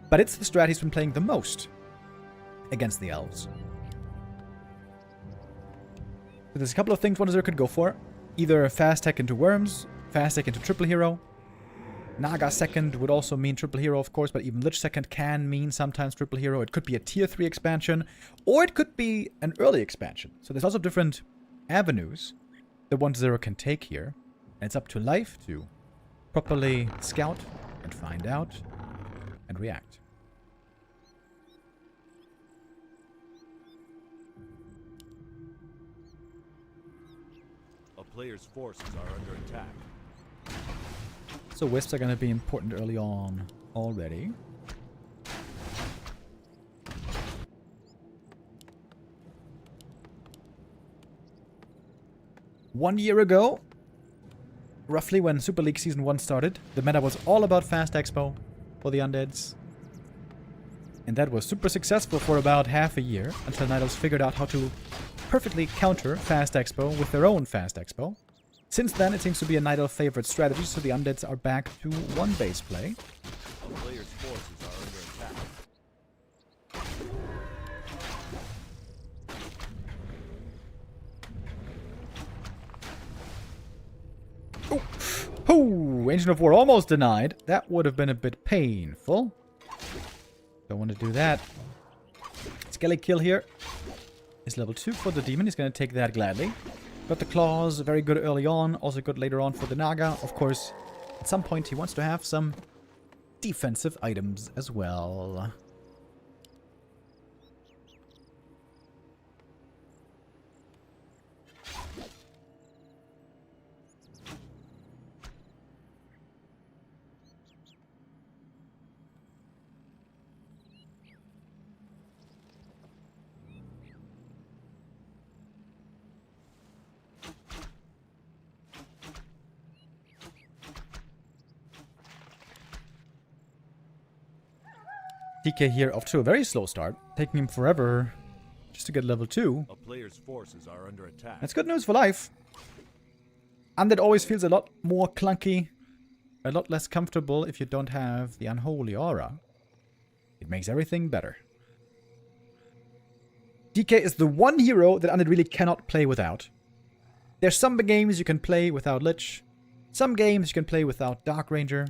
S2: But it's the strat he's been playing the most against the Elves. So there's a couple of things 1-0 could go for. Either fast tech into Worms, fast tech into Triple Hero. Naga second would also mean Triple Hero, of course, but even Lich second can mean sometimes Triple Hero. It could be a tier 3 expansion, or it could be an early expansion. So there's also different avenues that 1-0 can take here. And it's up to Life to properly scout and find out and react.
S3: A player's forces are under attack.
S2: So Wisps are going to be important early on already. One year ago, roughly when Super League Season 1 started, the meta was all about Fast Expo for the Undeads. And that was super successful for about half a year, until Night Elves figured out how to perfectly counter Fast Expo with their own Fast Expo. Since then, it seems to be a Night Elf favorite strategy, so the Undeads are back to one base play.
S3: A player's forces are under attack.
S2: Oh, Ancient of War almost denied. That would have been a bit painful. Don't want to do that. Skelly kill here is level 2 for the Demon. He's going to take that gladly. Got the Claws, very good early on. Also good later on for the Naga. Of course, at some point he wants to have some defensive items as well. DK here off to a very slow start, taking him forever just to get level 2.
S3: A player's forces are under attack.
S2: That's good news for Life. Undead always feels a lot more clunky, a lot less comfortable if you don't have the Unholy Aura. It makes everything better. DK is the one hero that Undead really cannot play without. There's some games you can play without Lich, some games you can play without Dark Ranger,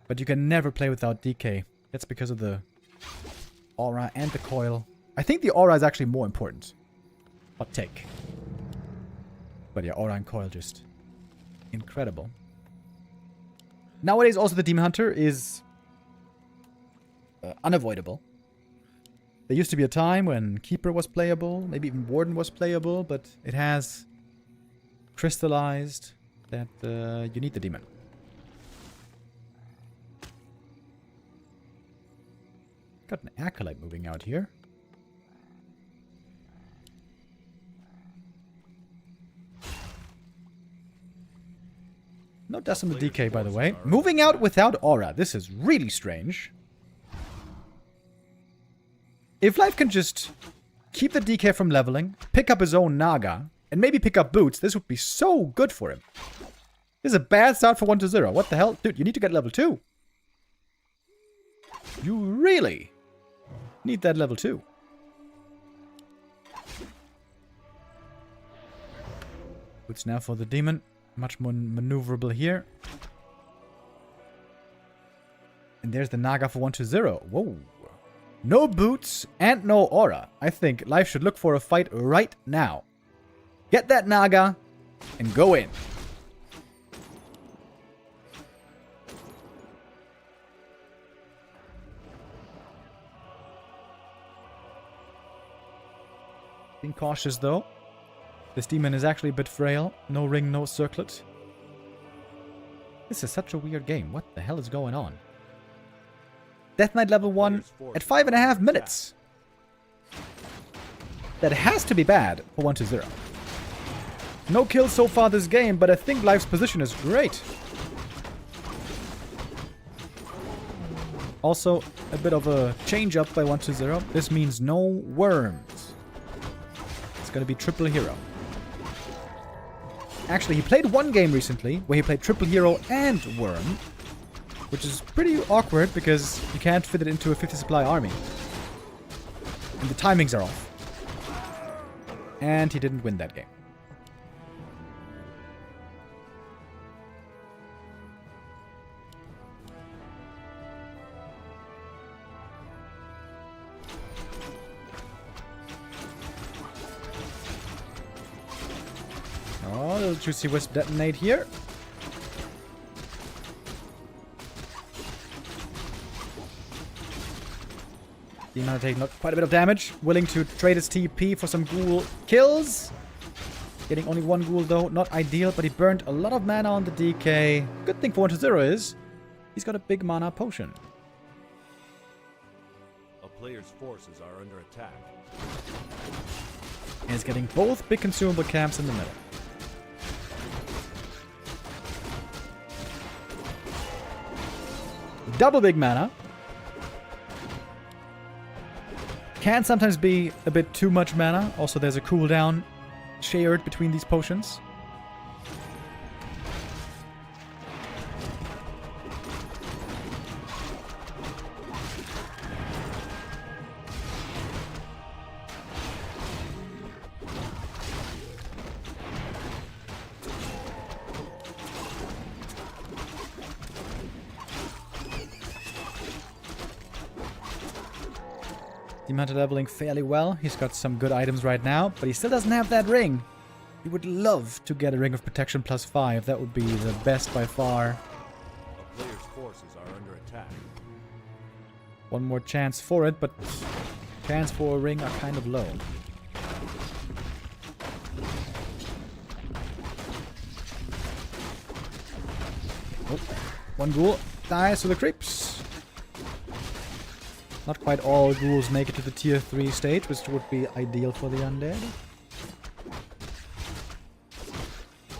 S2: but you can never play without DK. That's because of the aura and the coil. I think the aura is actually more important. Hot take. But yeah, aura and coil just incredible. Nowadays also the Demon Hunter is unavoidable. There used to be a time when Keeper was playable, maybe even Warden was playable, but it has crystallized that you need the Demon. Got an Acolyte moving out here. No dust on the DK, by the way. Moving out without aura. This is really strange. If Life can just keep the DK from leveling, pick up his own Naga, and maybe pick up boots, this would be so good for him. This is a bad start for 1-0. What the hell? Dude, you need to get level 2. You really need that level 2. Boots now for the demon. Much more maneuverable here. And there's the Naga for 1-0. Whoa. No boots and no aura. I think Life should look for a fight right now. Get that Naga and go in. Being cautious though. This demon is actually a bit frail. No ring, no circlet. This is such a weird game. What the hell is going on? Death Knight level 1 at 5.5 minutes. That has to be bad for 1-0. No kills so far this game, but I think Life's position is great. Also, a bit of a change up by 1-0. This means no worms. It's going to be triple hero. Actually, he played one game recently where he played triple hero and worm, which is pretty awkward because you can't fit it into a 50 supply army. And the timings are off. And he didn't win that game. Oh, little Juicy Wisp detonate here. Demon taking quite a bit of damage. Willing to trade his TP for some ghoul kills. Getting only one ghoul though. Not ideal, but he burned a lot of mana on the DK. Good thing for 1-0 is he's got a big mana potion.
S3: A player's forces are under attack.
S2: And he's getting both big consumable camps in the middle. Double big mana. Can sometimes be a bit too much mana. Also, there's a cooldown shared between these potions. Demon leveling fairly well. He's got some good items right now, but he still doesn't have that ring. He would love to get a ring of protection +5. That would be the best by far.
S3: A player's forces are under attack.
S2: One more chance for it, but chance for a ring are kind of low. Oh, one ghoul dies to the creeps. Not quite all ghouls make it to the tier 3 stage, which would be ideal for the undead.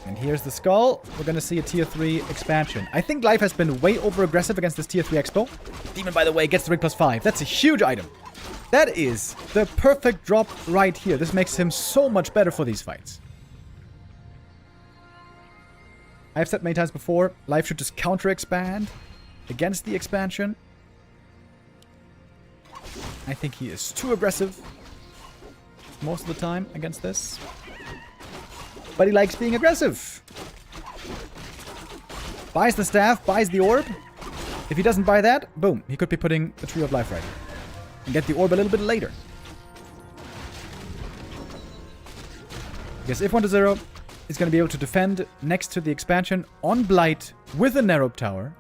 S2: And here's the skull. We're gonna see a tier 3 expansion. I think Life has been way over aggressive against this tier 3 expo. Demon, by the way, gets the ring +5. That's a huge item. That is the perfect drop right here. This makes him so much better for these fights. I've said many times before, Life should just counter expand against the expansion. I think he is too aggressive most of the time against this. But he likes being aggressive. Buys the staff, buys the orb. If he doesn't buy that, boom, he could be putting the Tree of Life right here. And get the orb a little bit later. Because if 1-0 is going to be able to defend next to the expansion on Blight with a Narrow Tower,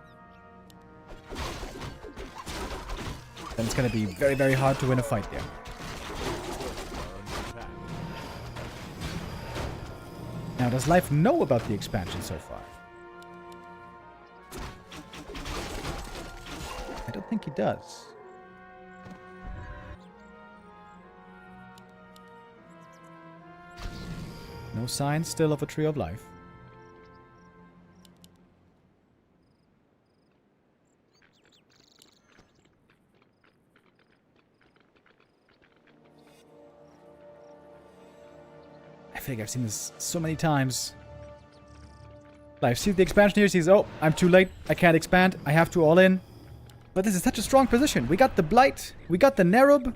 S2: then it's going to be very, very hard to win a fight there. Now, does Life know about the expansion so far? I don't think he does. No signs still of a Tree of Life. I feel like I've seen this so many times. Life sees the expansion here, sees, oh, I'm too late, I can't expand, I have to all in. But this is such a strong position. We got the Blight, we got the Nerub.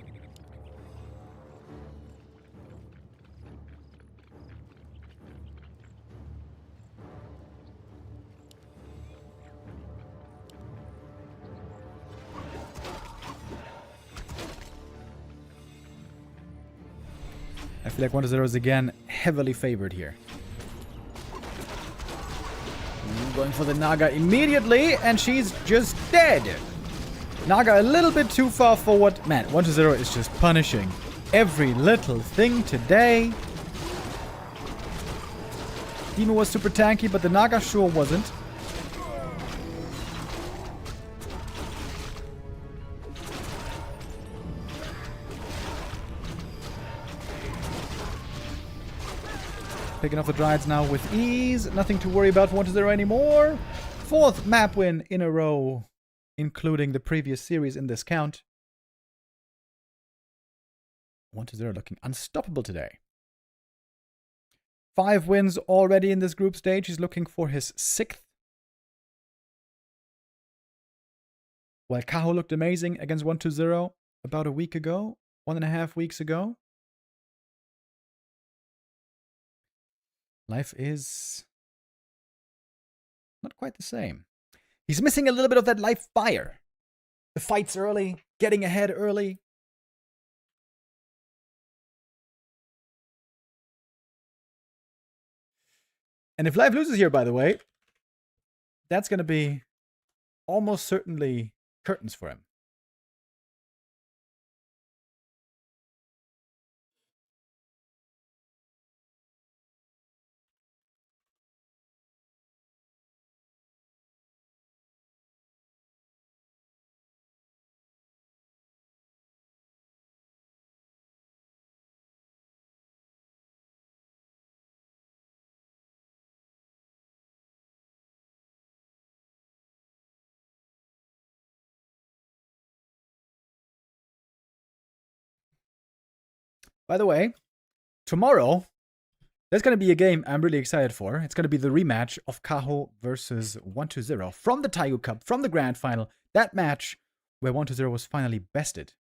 S2: I feel like 1-0 is again heavily favored here. Going for the Naga immediately, and she's just dead. Naga a little bit too far forward. Man, 1-0 is just punishing every little thing today. Demon was super tanky, but the Naga sure wasn't. Picking off the Dryads now with ease. Nothing to worry about for 1-0 anymore. 4th map win in a row, including the previous series in this count. 1-0 looking unstoppable today. 5 wins already in this group stage. He's looking for his 6th. While Kaho looked amazing against 1-0 about a week ago, 1.5 weeks ago. Life is not quite the same. He's missing a little bit of that life fire. The fights early, getting ahead early. And if Life loses here, by the way, that's going to be almost certainly curtains for him. By the way, tomorrow, there's going to be a game I'm really excited for. It's going to be the rematch of Kaho versus 1-0 from the Taigu Cup, from the Grand Final. That match where 1-0 was finally bested.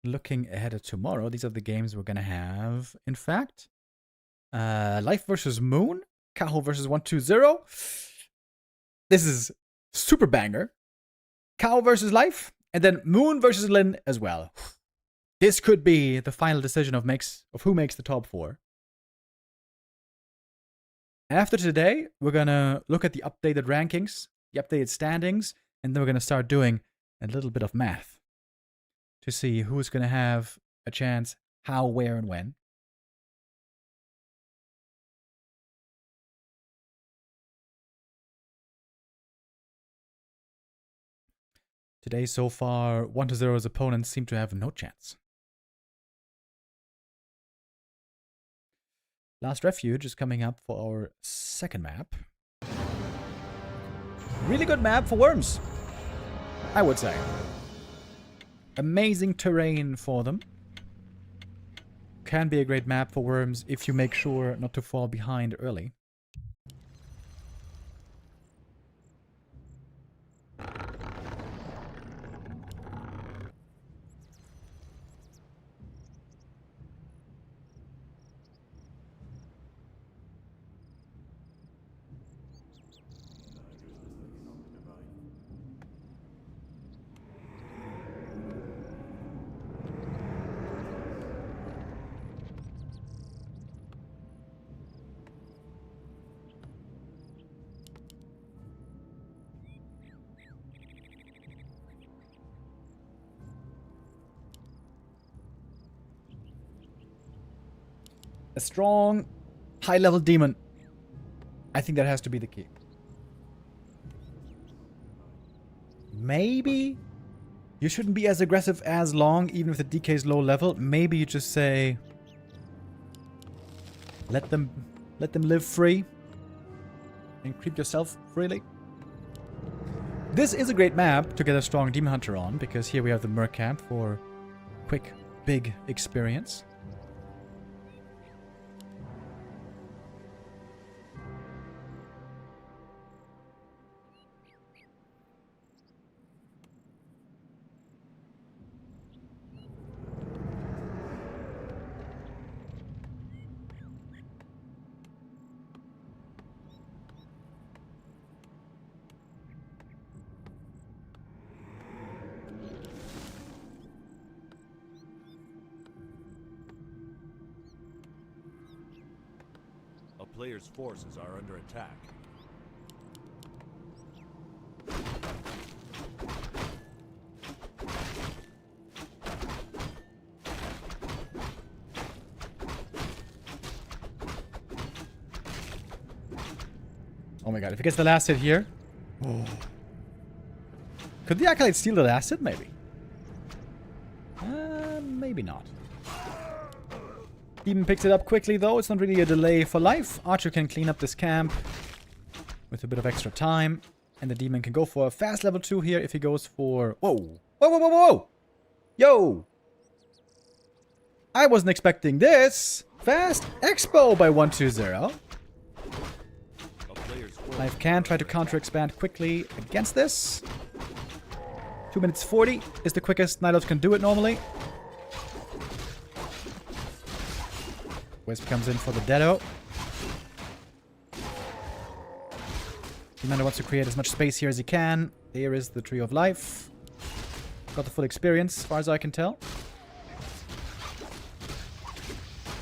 S2: Looking ahead at tomorrow, these are the games we're going to have, in fact. Life versus Moon, Kaho versus 1-0. This is super banger. Kaho versus Life. And then Moon versus Lin as well. This could be the final decision of who makes the top 4. After today, we're going to look at the updated rankings, the updated standings, and then we're going to start doing a little bit of math to see who's going to have a chance, how, where, and when. Today, so far, 1-0's opponents seem to have no chance. Last Refuge is coming up for our 2nd map. Really good map for Worms, I would say. Amazing terrain for them. Can be a great map for Worms if you make sure not to fall behind early. A strong, high-level demon. I think that has to be the key. Maybe you shouldn't be as aggressive as long, even if the DK is low level. Maybe you just say, Let them live free. And creep yourself freely. This is a great map to get a strong Demon Hunter on, because here we have the Merc Camp for quick, big experience.
S3: A player's forces are under attack.
S2: Oh my god, if he gets the last hit here. Oh. Could the Acolyte steal the last hit? Maybe. Maybe not. Demon picks it up quickly though. It's not really a delay for life. Archer can clean up this camp with a bit of extra time. And the Demon can go for a fast level 2 here if he goes for... Whoa! Whoa, whoa, whoa, whoa! Yo! I wasn't expecting this! Fast Expo by 120. Life can try to counter-expand quickly against this. 2 minutes 40 is the quickest Night Elves can do it normally. Wisp comes in for the Deado. Commander wants to create as much space here as he can. There is the Tree of Life. Got the full experience, as far as I can tell.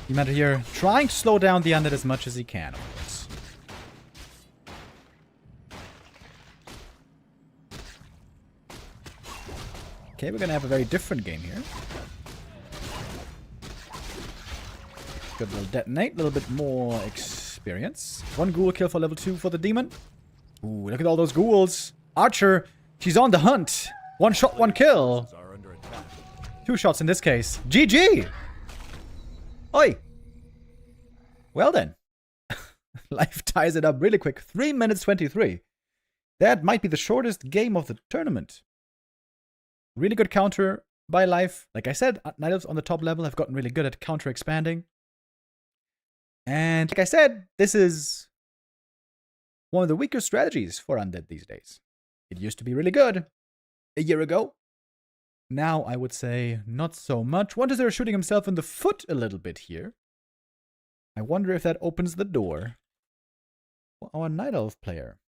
S2: Commander here trying to slow down the Undead as much as he can, of course. Okay, we're gonna have a very different game here. Good little detonate, a little bit more experience. 1 ghoul kill for level 2 for the Demon. Ooh, look at all those ghouls. Archer, she's on the hunt. 1 shot, 1 kill. 2 shots in this case. GG! Oi! Well then. Life ties it up really quick. 3 minutes 23. That might be the shortest game of the tournament. Really good counter by Life. Like I said, Night Elves on the top level have gotten really good at counter expanding. And like I said, this is one of the weaker strategies for Undead these days. It used to be really good a year ago. Now I would say not so much. 120 shooting himself in the foot a little bit here. I wonder if that opens the door for our Night Elf player.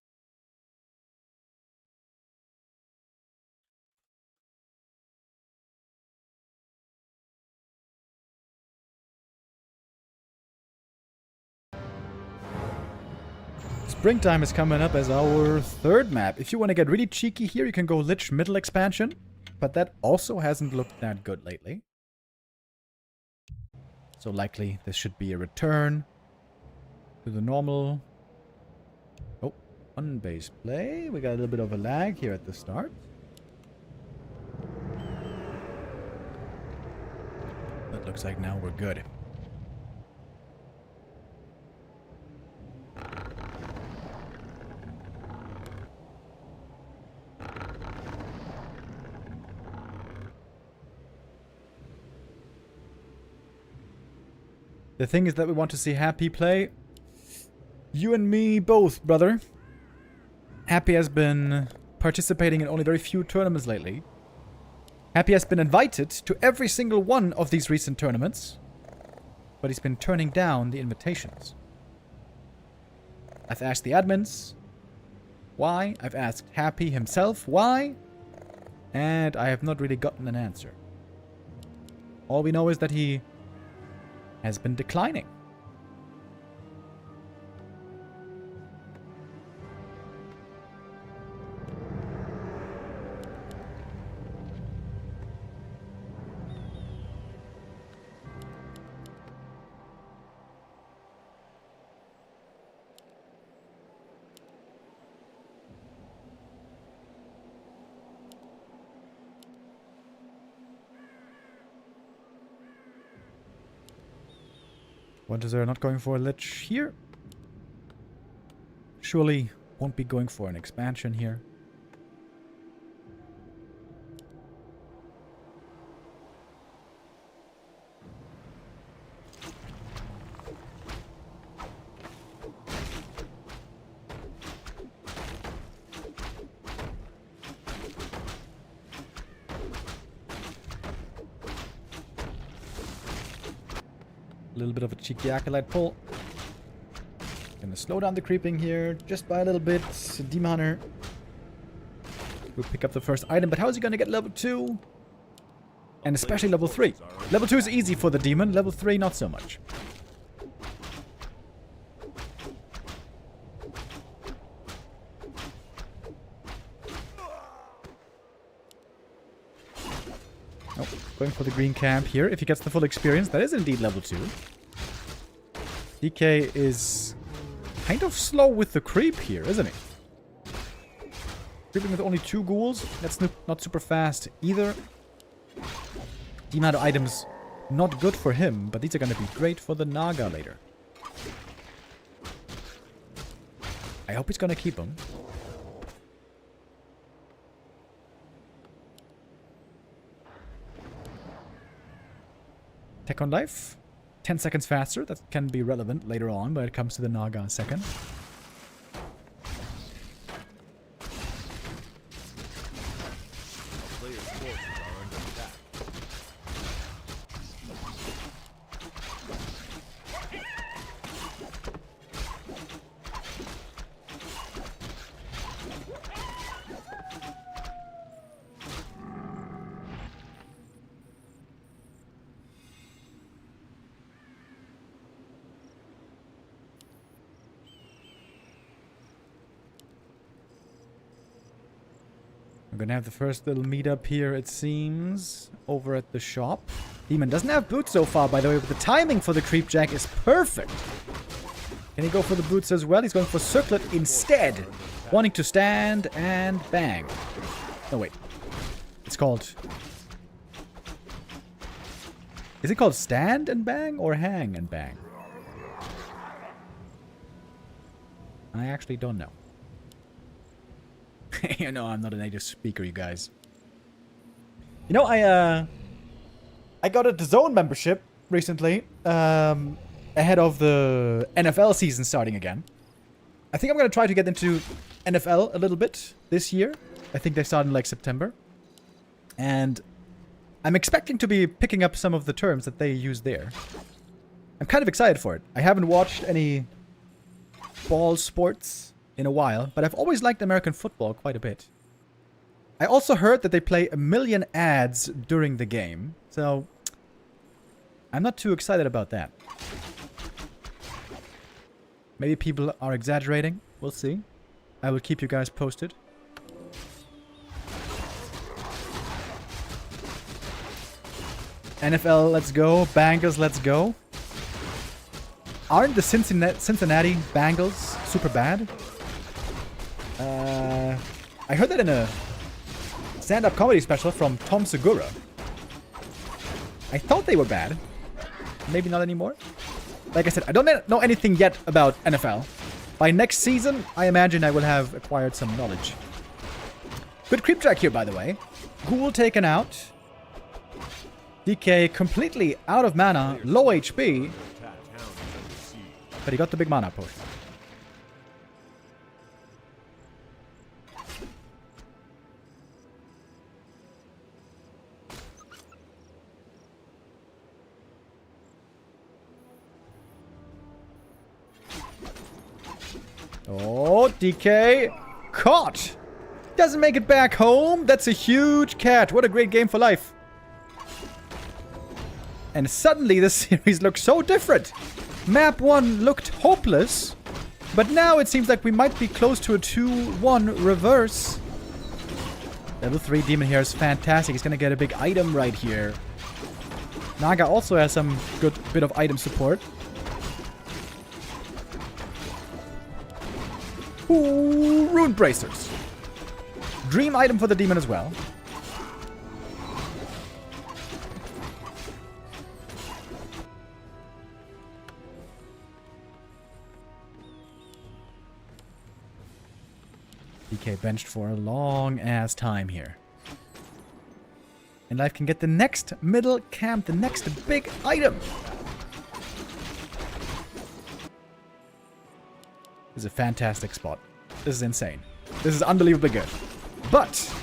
S2: Springtime is coming up as our 3rd map. If you want to get really cheeky here, you can go Lich Middle Expansion. But that also hasn't looked that good lately. So likely this should be a return to the normal... Oh, on-base play. We got a little bit of a lag here at the start. But looks like now we're good. The thing is that we want to see Happy play. You and me both, brother. Happy has been participating in only very few tournaments lately. Happy has been invited to every single one of these recent tournaments, but he's been turning down the invitations. I've asked the admins why. I've asked Happy himself why. And I have not really gotten an answer. All we know is that he has been declining. What is there not going for a lich here? Surely won't be going for an expansion here. A little bit of a cheeky acolyte pull. Gonna slow down the creeping here just by a little bit. Demon Hunter will pick up the first item, but how is he gonna get level 2? And especially level 3. Level 2 is easy for the demon, level 3 not so much. Oh, going for the green camp here. If he gets the full experience, that is indeed level 2. DK is kind of slow with the creep here, isn't he? Creeping with only 2 ghouls. That's not super fast either. The amount of items, not good for him, but these are going to be great for the Naga later. I hope he's going to keep them. Tech on life. 10 seconds faster. That can be relevant later on when it comes to the Naga second.
S3: Players' forces are under attack.
S2: We're gonna have the first little meetup here, it seems, over at the shop. Demon doesn't have boots so far, by the way, but the timing for the creep jack is perfect. Can he go for the boots as well? He's going for circlet instead, wanting to stand and bang. No, wait. It's called... Is it called stand and bang or hang and bang? I actually don't know. You know, I'm not a native speaker, you guys. You know, I got a DAZN membership recently, ahead of the NFL season starting again. I think I'm gonna try to get into NFL a little bit this year. I think they start in like September. And I'm expecting to be picking up some of the terms that they use there. I'm kind of excited for it. I haven't watched any ball sports in a while, but I've always liked American football quite a bit. I also heard that they play 1 million ads during the game, so I'm not too excited about that. Maybe people are exaggerating. We'll see. I will keep you guys posted. NFL, let's go. Bengals, let's go. Aren't the Cincinnati Bengals super bad? I heard that in a stand-up comedy special from Tom Segura. I thought they were bad. Maybe not anymore. Like I said, I don't know anything yet about NFL. By next season, I imagine I will have acquired some knowledge. Good creep track here, by the way. Ghoul taken out. DK completely out of mana, low HP. But he got the big mana push. Oh, DK caught. Doesn't make it back home. That's a huge cat. What a great game for life. And suddenly this series looks so different. Map 1 looked hopeless, but now it seems like we might be close to a 2-1 reverse. Level 3 Demon here is fantastic. He's gonna get a big item right here. Naga also has some good bit of item support. Ooh, Rune Bracers. Dream item for the Demon as well. DK benched for a long ass time here. And Life can get the next middle camp, the next big item. This is a fantastic spot. This is insane. This is unbelievably good. But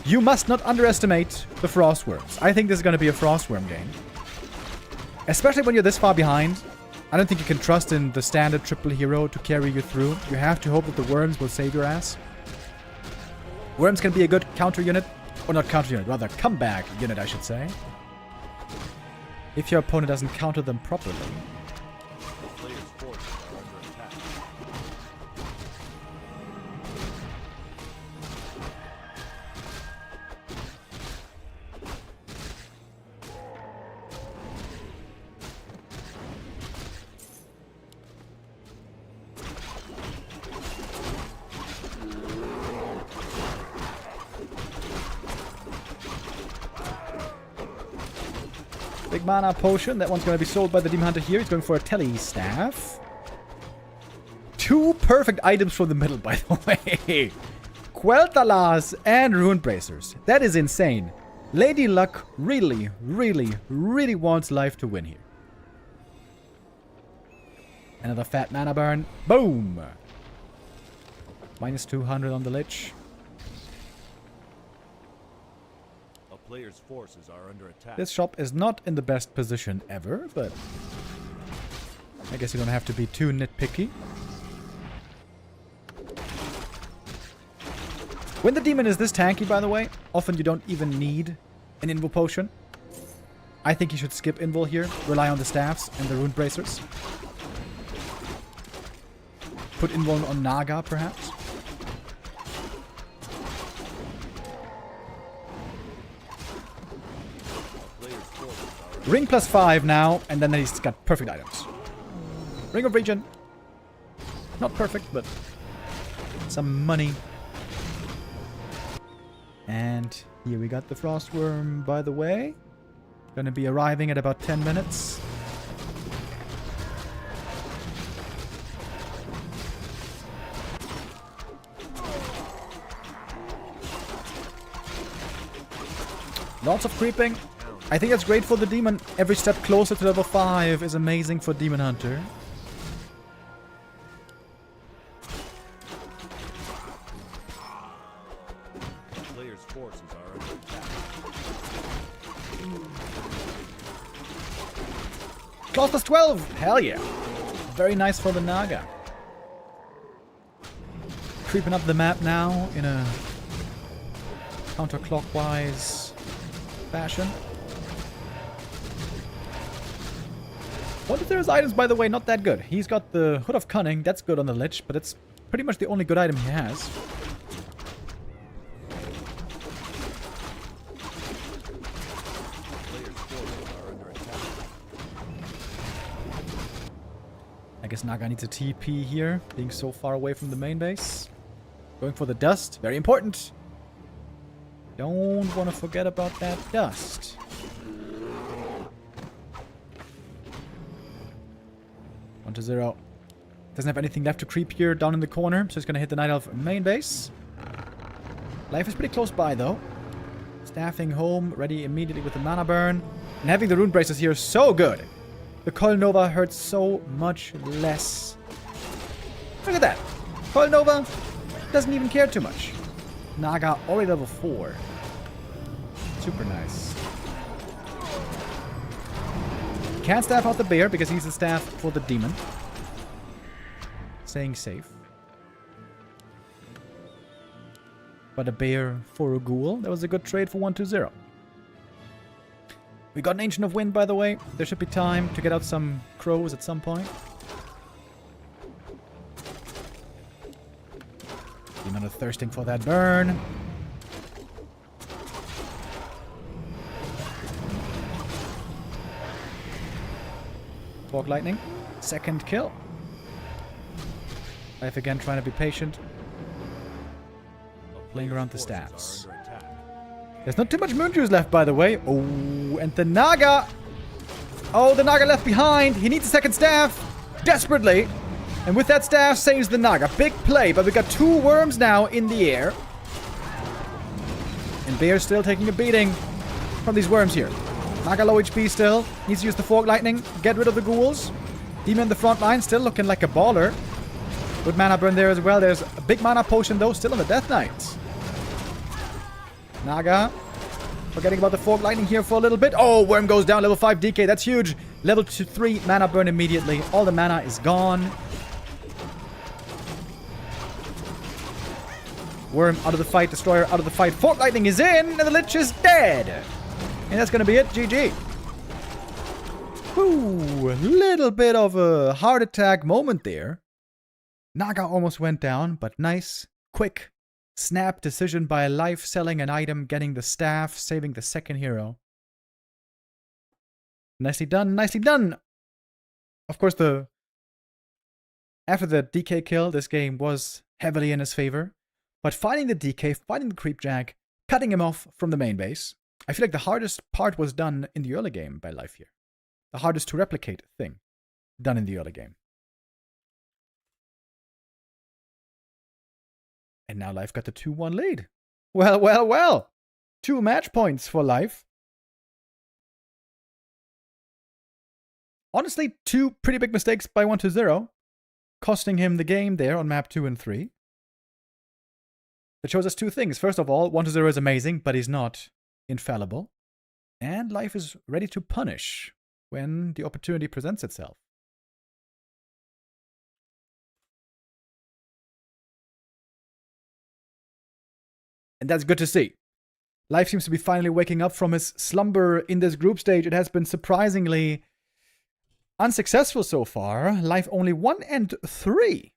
S2: you must not underestimate the Frostworms. I think this is going to be a Frostworm game. Especially when you're this far behind. I don't think you can trust in the standard triple hero to carry you through. You have to hope that the Worms will save your ass. Worms can be a good counter unit. Or not counter unit, rather comeback unit, I should say. If your opponent doesn't counter them properly.
S3: Players' forces are under attack.
S2: Big mana potion. That one's going to be sold by the Demon Hunter here. He's going for a Telly Staff. 2 perfect items from the middle, by the way. Quel'Thalas and Rune Bracers. That is insane. Lady Luck really, really, really wants Life to win here. Another fat mana burn. Boom! Minus 200 on the Lich.
S3: Players' forces are under attack.
S2: This shop is not in the best position ever, but I guess you don't have to be too nitpicky. When the demon is this tanky, by the way, often you don't even need an Invul potion. I think you should skip Invul here, rely on the staffs and the Rune Bracers. Put Invul on Naga, perhaps. Ring +5 now, and then he's got perfect items. Ring of Regen. Not perfect, but some money. And here we got the Frostworm, by the way. Gonna be arriving at about 10 minutes. Lots of creeping. I think that's great for the demon. Every step closer to level 5 is amazing for Demon Hunter.
S3: Players' forces are under attack.
S2: Claws +12! Hell yeah. Very nice for the Naga. Creeping up the map now in a counterclockwise fashion. One of their items, by the way, not that good. He's got the Hood of Cunning. That's good on the Lich, but it's pretty much the only good item he has. I guess Naga needs a TP here, being so far away from the main base. Going for the dust. Very important. Don't want to forget about that dust. 1-0. Doesn't have anything left to creep here down in the corner, so he's going to hit the Night Elf main base. Life is pretty close by, though. Staffing home, ready immediately with the mana burn. And having the Rune Bracers here is so good. The Coil Nova hurts so much less. Look at that. Coil Nova doesn't even care too much. Naga already level 4. Super nice. Can't staff out the bear because he's the staff for the demon. Staying safe. But a bear for a ghoul. That was a good trade for 1-2-0. We got an Ancient of Wind, by the way. There should be time to get out some crows at some point. Demon are thirsting for that burn. Fog Lightning. Second kill. Life again trying to be patient. Playing around the stats. There's not too much Moon Juice left, by the way. Oh, and the Naga. Oh, the Naga left behind. He needs a second staff. Desperately. And with that staff, saves the Naga. Big play, but we got 2 worms now in the air. And Bear's still taking a beating from these worms here. Naga low HP still. Needs to use the Fork Lightning. Get rid of the ghouls. Demon in the front line, still looking like a baller. Good mana burn there as well. There's a big mana potion, though, still on the Death Knight. Naga. Forgetting about the Fork Lightning here for a little bit. Oh, Worm goes down. Level 5 DK. That's huge. Level 3 mana burn immediately. All the mana is gone. Worm out of the fight. Destroyer out of the fight. Fork Lightning is in. And the Lich is dead. And that's going to be it. GG. Ooh, a little bit of a heart attack moment there. Naga almost went down, but nice, quick, snap decision by Life, selling an item, getting the staff, saving the second hero. Nicely done, nicely done. Of course, after the DK kill, this game was heavily in his favor. But fighting the DK, fighting the Creepjack, cutting him off from the main base, I feel like the hardest part was done in the early game by Life here. The hardest to replicate thing done in the early game. And now Life got the 2-1 lead. Well, well, well. 2 match points for Life. Honestly, 2 pretty big mistakes by 1-0, costing him the game there on map 2 and 3. That shows us 2 things. First of all, 1-0 is amazing, but he's not infallible. And Life is ready to punish when the opportunity presents itself. And that's good to see. Life seems to be finally waking up from his slumber in this group stage. It has been surprisingly unsuccessful so far. Life only 1 and 3.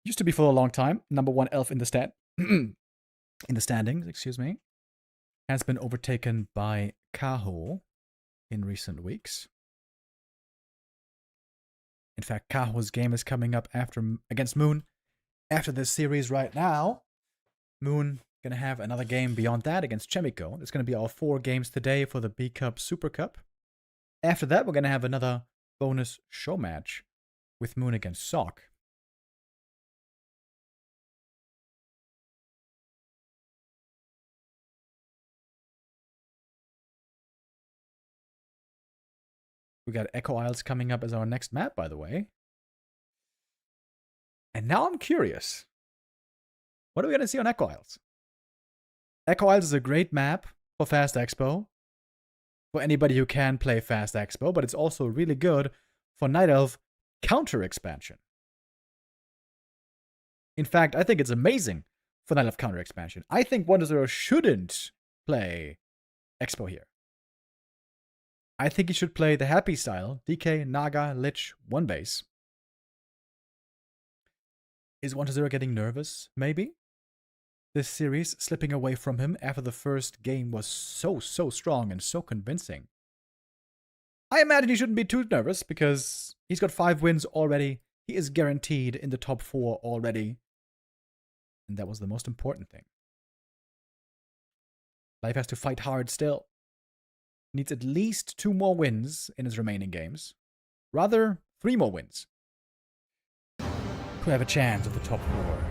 S2: Used to be for a long time. Number 1 elf in the in the standings, excuse me. Has been overtaken by Kaho in recent weeks. In fact, Kaho's game is coming up against Moon after this series right now. Moon gonna have another game beyond that against Chaemiko. It's gonna be our 4 games today for the B Cup Super Cup. After that, we're gonna have another bonus show match with Moon against Sock. We got Echo Isles coming up as our next map, by the way. And now I'm curious. What are we going to see on Echo Isles? Echo Isles is a great map for Fast Expo. For anybody who can play Fast Expo. But it's also really good for Night Elf counter expansion. In fact, I think it's amazing for Night Elf counter expansion. I think 1-0 shouldn't play Expo here. I think he should play the happy style. DK, Naga, Lich, 1 base. Is 1-0 getting nervous? Maybe? This series slipping away from him after the first game was so strong and so convincing. I imagine he shouldn't be too nervous because he's got 5 wins already. He is guaranteed in the top 4 already. And that was the most important thing. Life has to fight hard still. Needs at least 2 more wins in his remaining games. Rather, 3 more wins. To have a chance at the top 4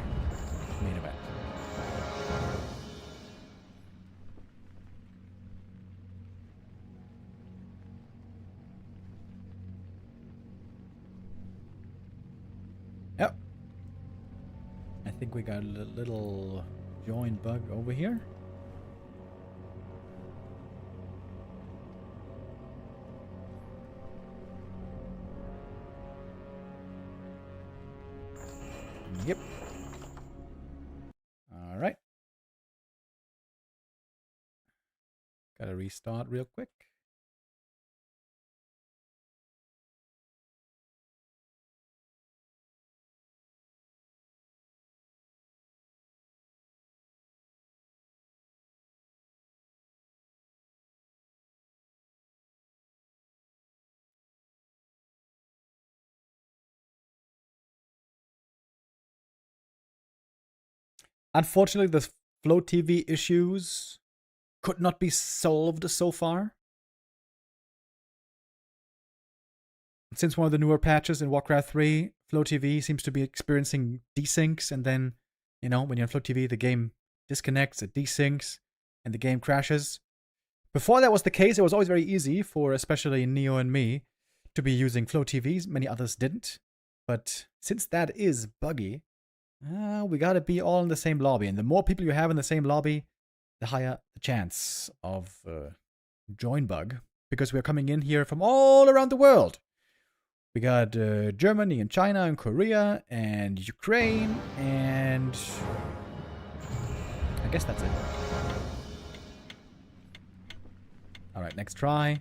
S2: main event. Yep. I think we got a little join bug over here. Yep. All right. Gotta restart real quick. Unfortunately, the Flow TV issues could not be solved so far. Since one of the newer patches in Warcraft 3, Flow TV seems to be experiencing desyncs, and then, you know, when you're on Flow TV, the game disconnects, it desyncs, and the game crashes. Before that was the case, it was always very easy for especially Neo and me to be using Flow TVs. Many others didn't. But since that is buggy, we gotta be all in the same lobby. And the more people you have in the same lobby, the higher the chance of join bug. Because we're coming in here from all around the world. We got Germany and China and Korea and Ukraine and I guess that's it. Alright, next try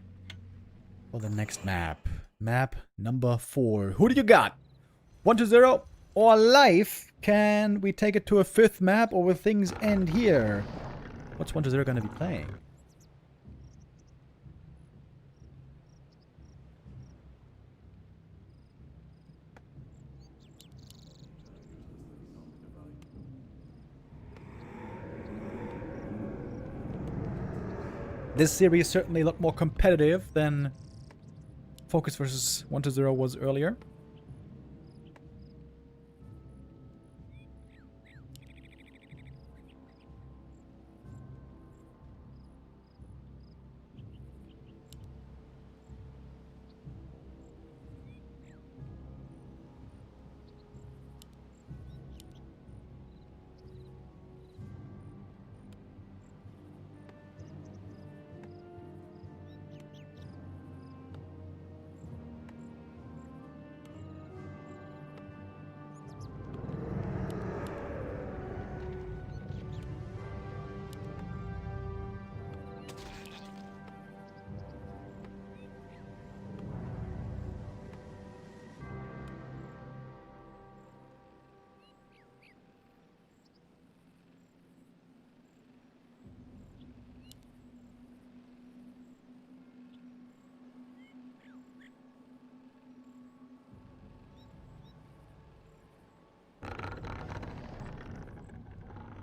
S2: for the next map. Map number 4. Who do you got? 1-0 or life? Can we take it to a 5th map or will things end here? What's 1-0 going to be playing? This series certainly a lot more competitive than FoCuS versus 1-0 was earlier.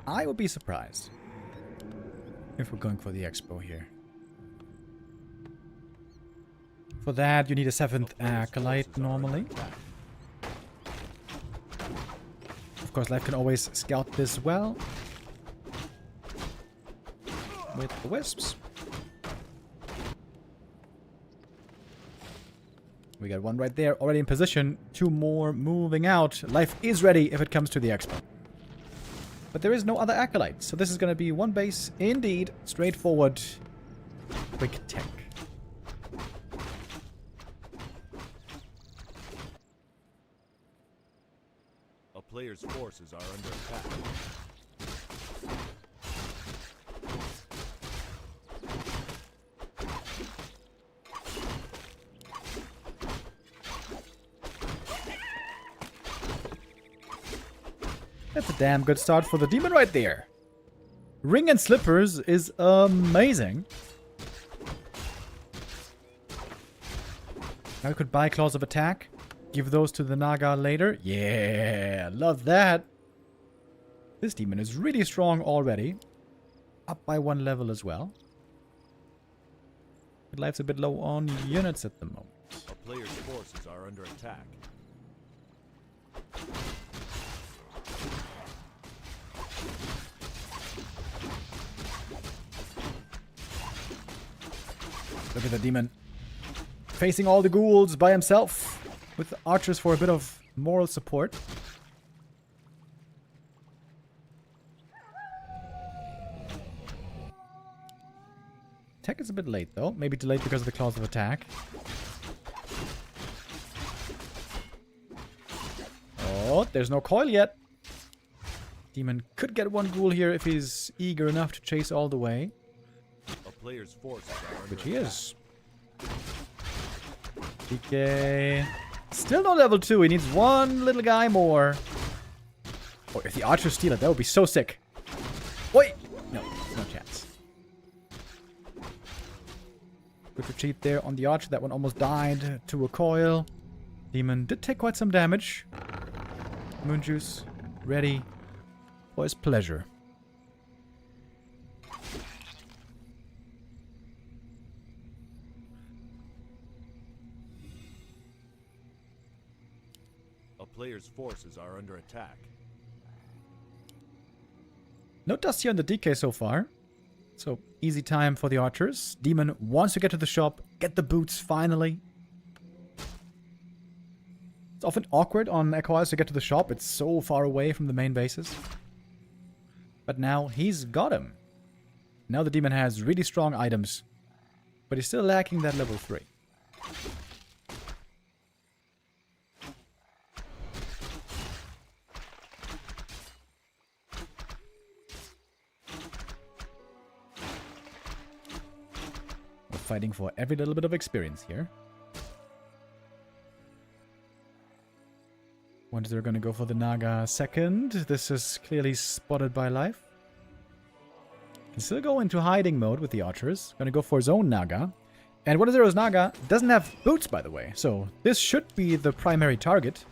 S2: I would be surprised if we're going for the expo here. For that, you need a 7th acolyte normally. Of course, Life can always scout this well with the wisps. We got one right there already in position. 2 more moving out. Life is ready if it comes to the expo. But there is no other acolyte, so this is going to be one base, indeed, straightforward, quick tech.
S3: A player's forces are under attack.
S2: That's a damn good start for the demon right there. Ring and Slippers is amazing. Now we could buy Claws of Attack. Give those to the Naga later. Yeah, love that. This demon is really strong already. Up by 1 level as well. But life's a bit low on units at the moment.
S3: A player's forces are under attack.
S2: Look at the demon. Facing all the ghouls by himself. With the archers for a bit of moral support. Tech is a bit late though. Maybe delayed because of the Claws of Attack. Oh, there's no coil yet. Demon could get 1 ghoul here if he's eager enough to chase all the way.
S3: A player's forces are under
S2: Which he
S3: attack.
S2: is. DK. Still no level 2. He needs 1 little guy more. Oh, if the archers steal it, that would be so sick. Wait! No, no chance. Good retreat there on the archer. That one almost died to a coil. Demon did take quite some damage. Moon Juice ready for his pleasure.
S3: player's forces are under attack.
S2: No dust here on the DK so far. So, easy time for the archers. Demon wants to get to the shop, get the boots finally. It's often awkward on Echo Isles to get to the shop. It's so far away from the main bases. But now he's got him. Now the demon has really strong items. But he's still lacking that level 3. We're fighting for every little bit of experience here. Wonder they're gonna go for the Naga second. This is clearly spotted by life. Can still go into hiding mode with the archers. Gonna go for his own Naga. And 1-0's Naga doesn't have boots, by the way. So this should be the primary target.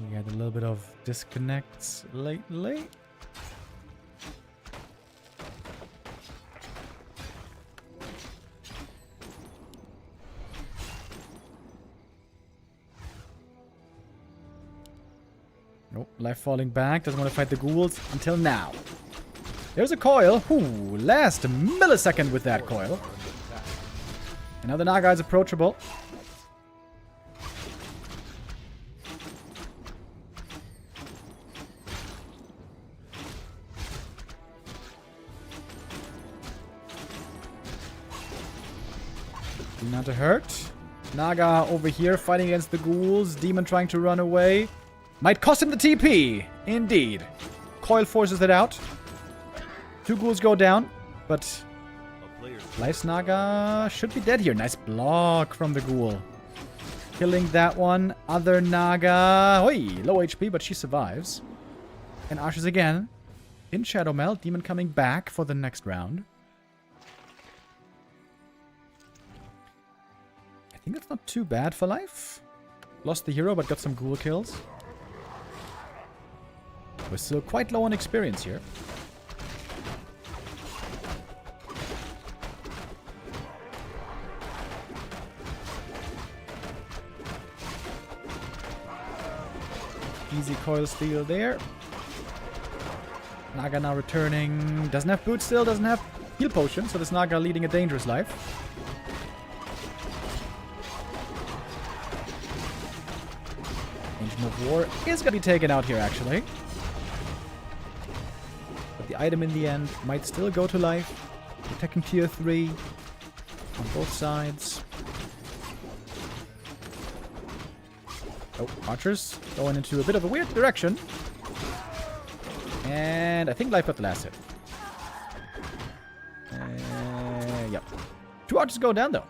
S2: We had a little bit of disconnects lately. Nope, life falling back. Doesn't want to fight the ghouls until now. There's a coil. Ooh, last millisecond with that coil. And now the Naga is approachable. Not to hurt. Naga over here fighting against the ghouls. Demon trying to run away. Might cost him the TP. Indeed. Coil forces it out. 2 ghouls go down. But Life's Naga should be dead here. Nice block from the ghoul. Killing that one. Other Naga. Oi, low HP, but she survives. And Archers again. In Shadow Meld. Demon coming back for the next round. I think that's not too bad for life. Lost the hero, but got some ghoul kills. We're still quite low on experience here. Easy coil steal there. Naga now returning. Doesn't have boots still, doesn't have heal potion, so this Naga leading a dangerous life. Engine of War is going to be taken out here, actually. But the item in the end might still go to life. Protecting tier 3 on both sides. Oh, archers going into a bit of a weird direction. And I think life got the last hit. Yep. 2 archers go down, though.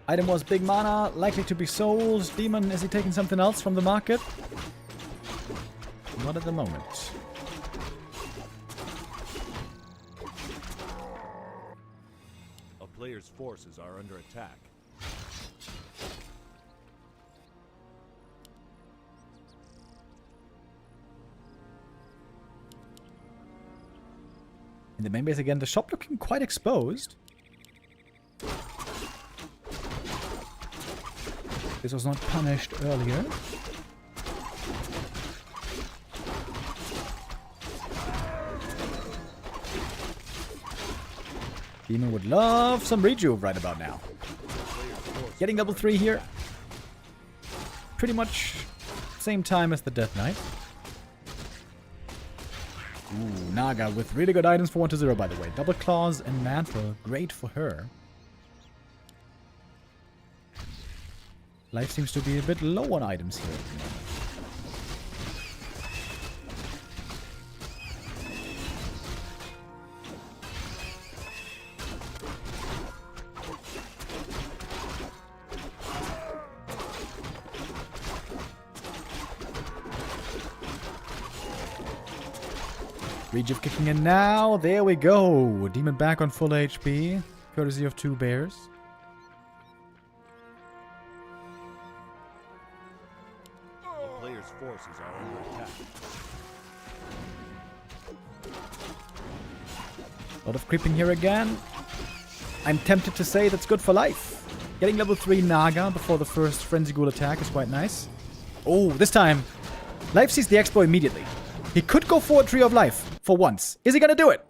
S2: Item was big mana, likely to be sold. Demon, is he taking something else from the market? Not at the moment.
S3: A player's forces are under attack.
S2: In the main base again, the shop looking quite exposed. This was not punished earlier. Demon would love some rejuve right about now. Getting level 3 here. Pretty much same time as the Death Knight. Ooh, Naga with really good items for 1-0, by the way. Double Claws and Mantle. Great for her. Life seems to be a bit low on items here. Rejuve kicking in now. There we go. Demon back on full HP. Courtesy of 2 bears.
S3: forces are under attack.
S2: A lot of creeping here again. I'm tempted to say that's good for life. Getting level 3 Naga before the first Frenzy Ghoul attack is quite nice. Oh, this time, Life sees the Expo immediately. He could go for a Tree of Life, for once. Is he gonna do it?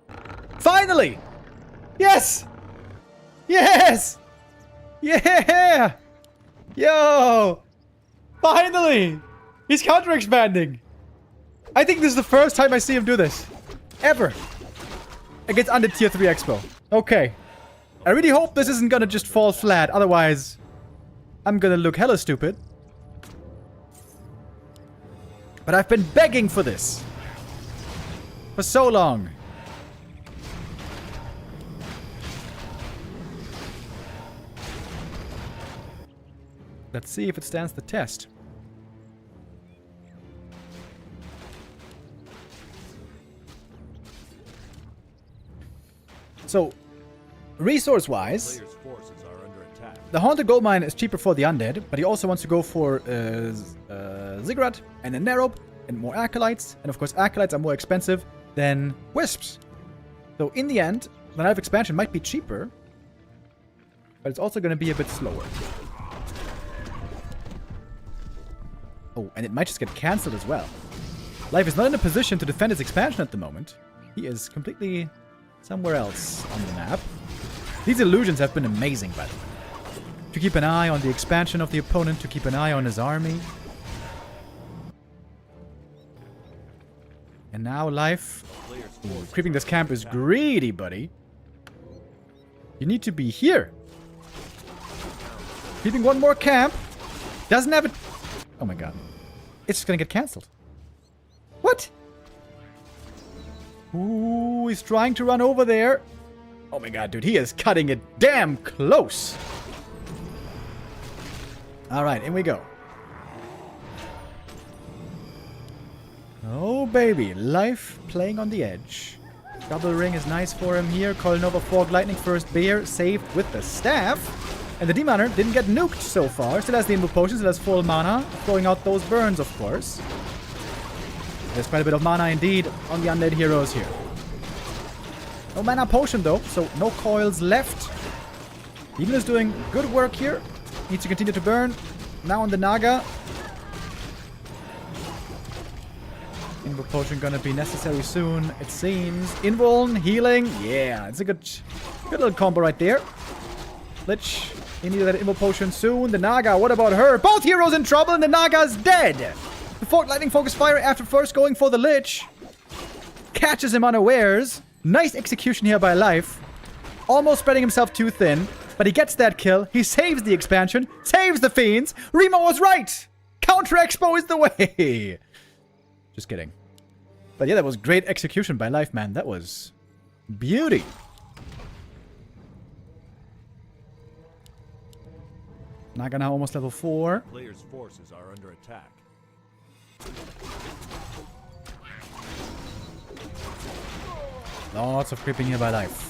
S2: Finally! Yes! Yes! Yeah! Yo! Finally! He's counter-expanding! I think this is the first time I see him do this. Ever. Against under tier 3 Expo. Okay. I really hope this isn't gonna just fall flat, otherwise I'm gonna look hella stupid. But I've been begging for this. For so long. Let's see if it stands the test. So, resource-wise,
S3: Players' forces are under attack.
S2: the Haunted Gold Mine is cheaper for the Undead, but he also wants to go for Ziggurat and a Nerob and more Acolytes. And of course, Acolytes are more expensive than Wisps. So in the end, the Knife expansion might be cheaper, but it's also going to be a bit slower. Oh, and it might just get cancelled as well. Life is not in a position to defend his expansion at the moment. He is completely somewhere else on the map. These illusions have been amazing, by the way. To keep an eye on the expansion of the opponent, to keep an eye on his army. And now Life... Ooh, creeping this camp is greedy, buddy. You need to be here. Keeping one more camp. Doesn't have it... Oh my god. It's just gonna get cancelled. What? Ooh, he's trying to run over there. Oh my god, dude, he is cutting it damn close. Alright, in we go. Oh baby, Life playing on the edge. Double ring is nice for him here. Colnova Fog Lightning First Bear saved with the staff. And the Demoner didn't get nuked so far. Still has the Invo Potion, still has full mana. Throwing out those burns, of course. There's quite a bit of mana indeed on the Undead Heroes here. No mana potion though, so no coils left. Demon is doing good work here. Needs to continue to burn. Now on the Naga. Invo Potion gonna be necessary soon, it seems. Invuln, healing. Yeah, it's a good little combo right there. Lich, he needed that Invo Potion soon. The Naga, what about her? Both heroes in trouble and the Naga's dead. The Fort Lightning Focus Fire after first going for the Lich. Catches him unawares. Nice execution here by Life. Almost spreading himself too thin. But he gets that kill. He saves the expansion. Saves the Fiends. Remo was right. Counter Expo is the way. Just kidding. But yeah, that was great execution by Life, man. That was beauty. Naga now almost level 4.
S3: Players' forces are under attack.
S2: Lots of creeping here by Life.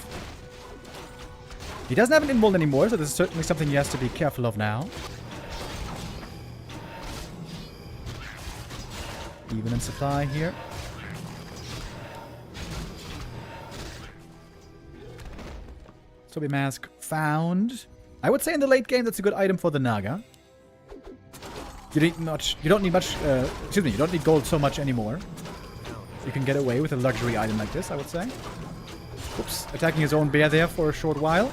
S2: He doesn't have an invuln anymore, so this is certainly something he has to be careful of now. Even in supply here. Sobi Mask found. I would say in the late game that's a good item for the Naga. You don't need gold so much anymore. You can get away with a luxury item like this, I would say. Oops, attacking his own bear there for a short while.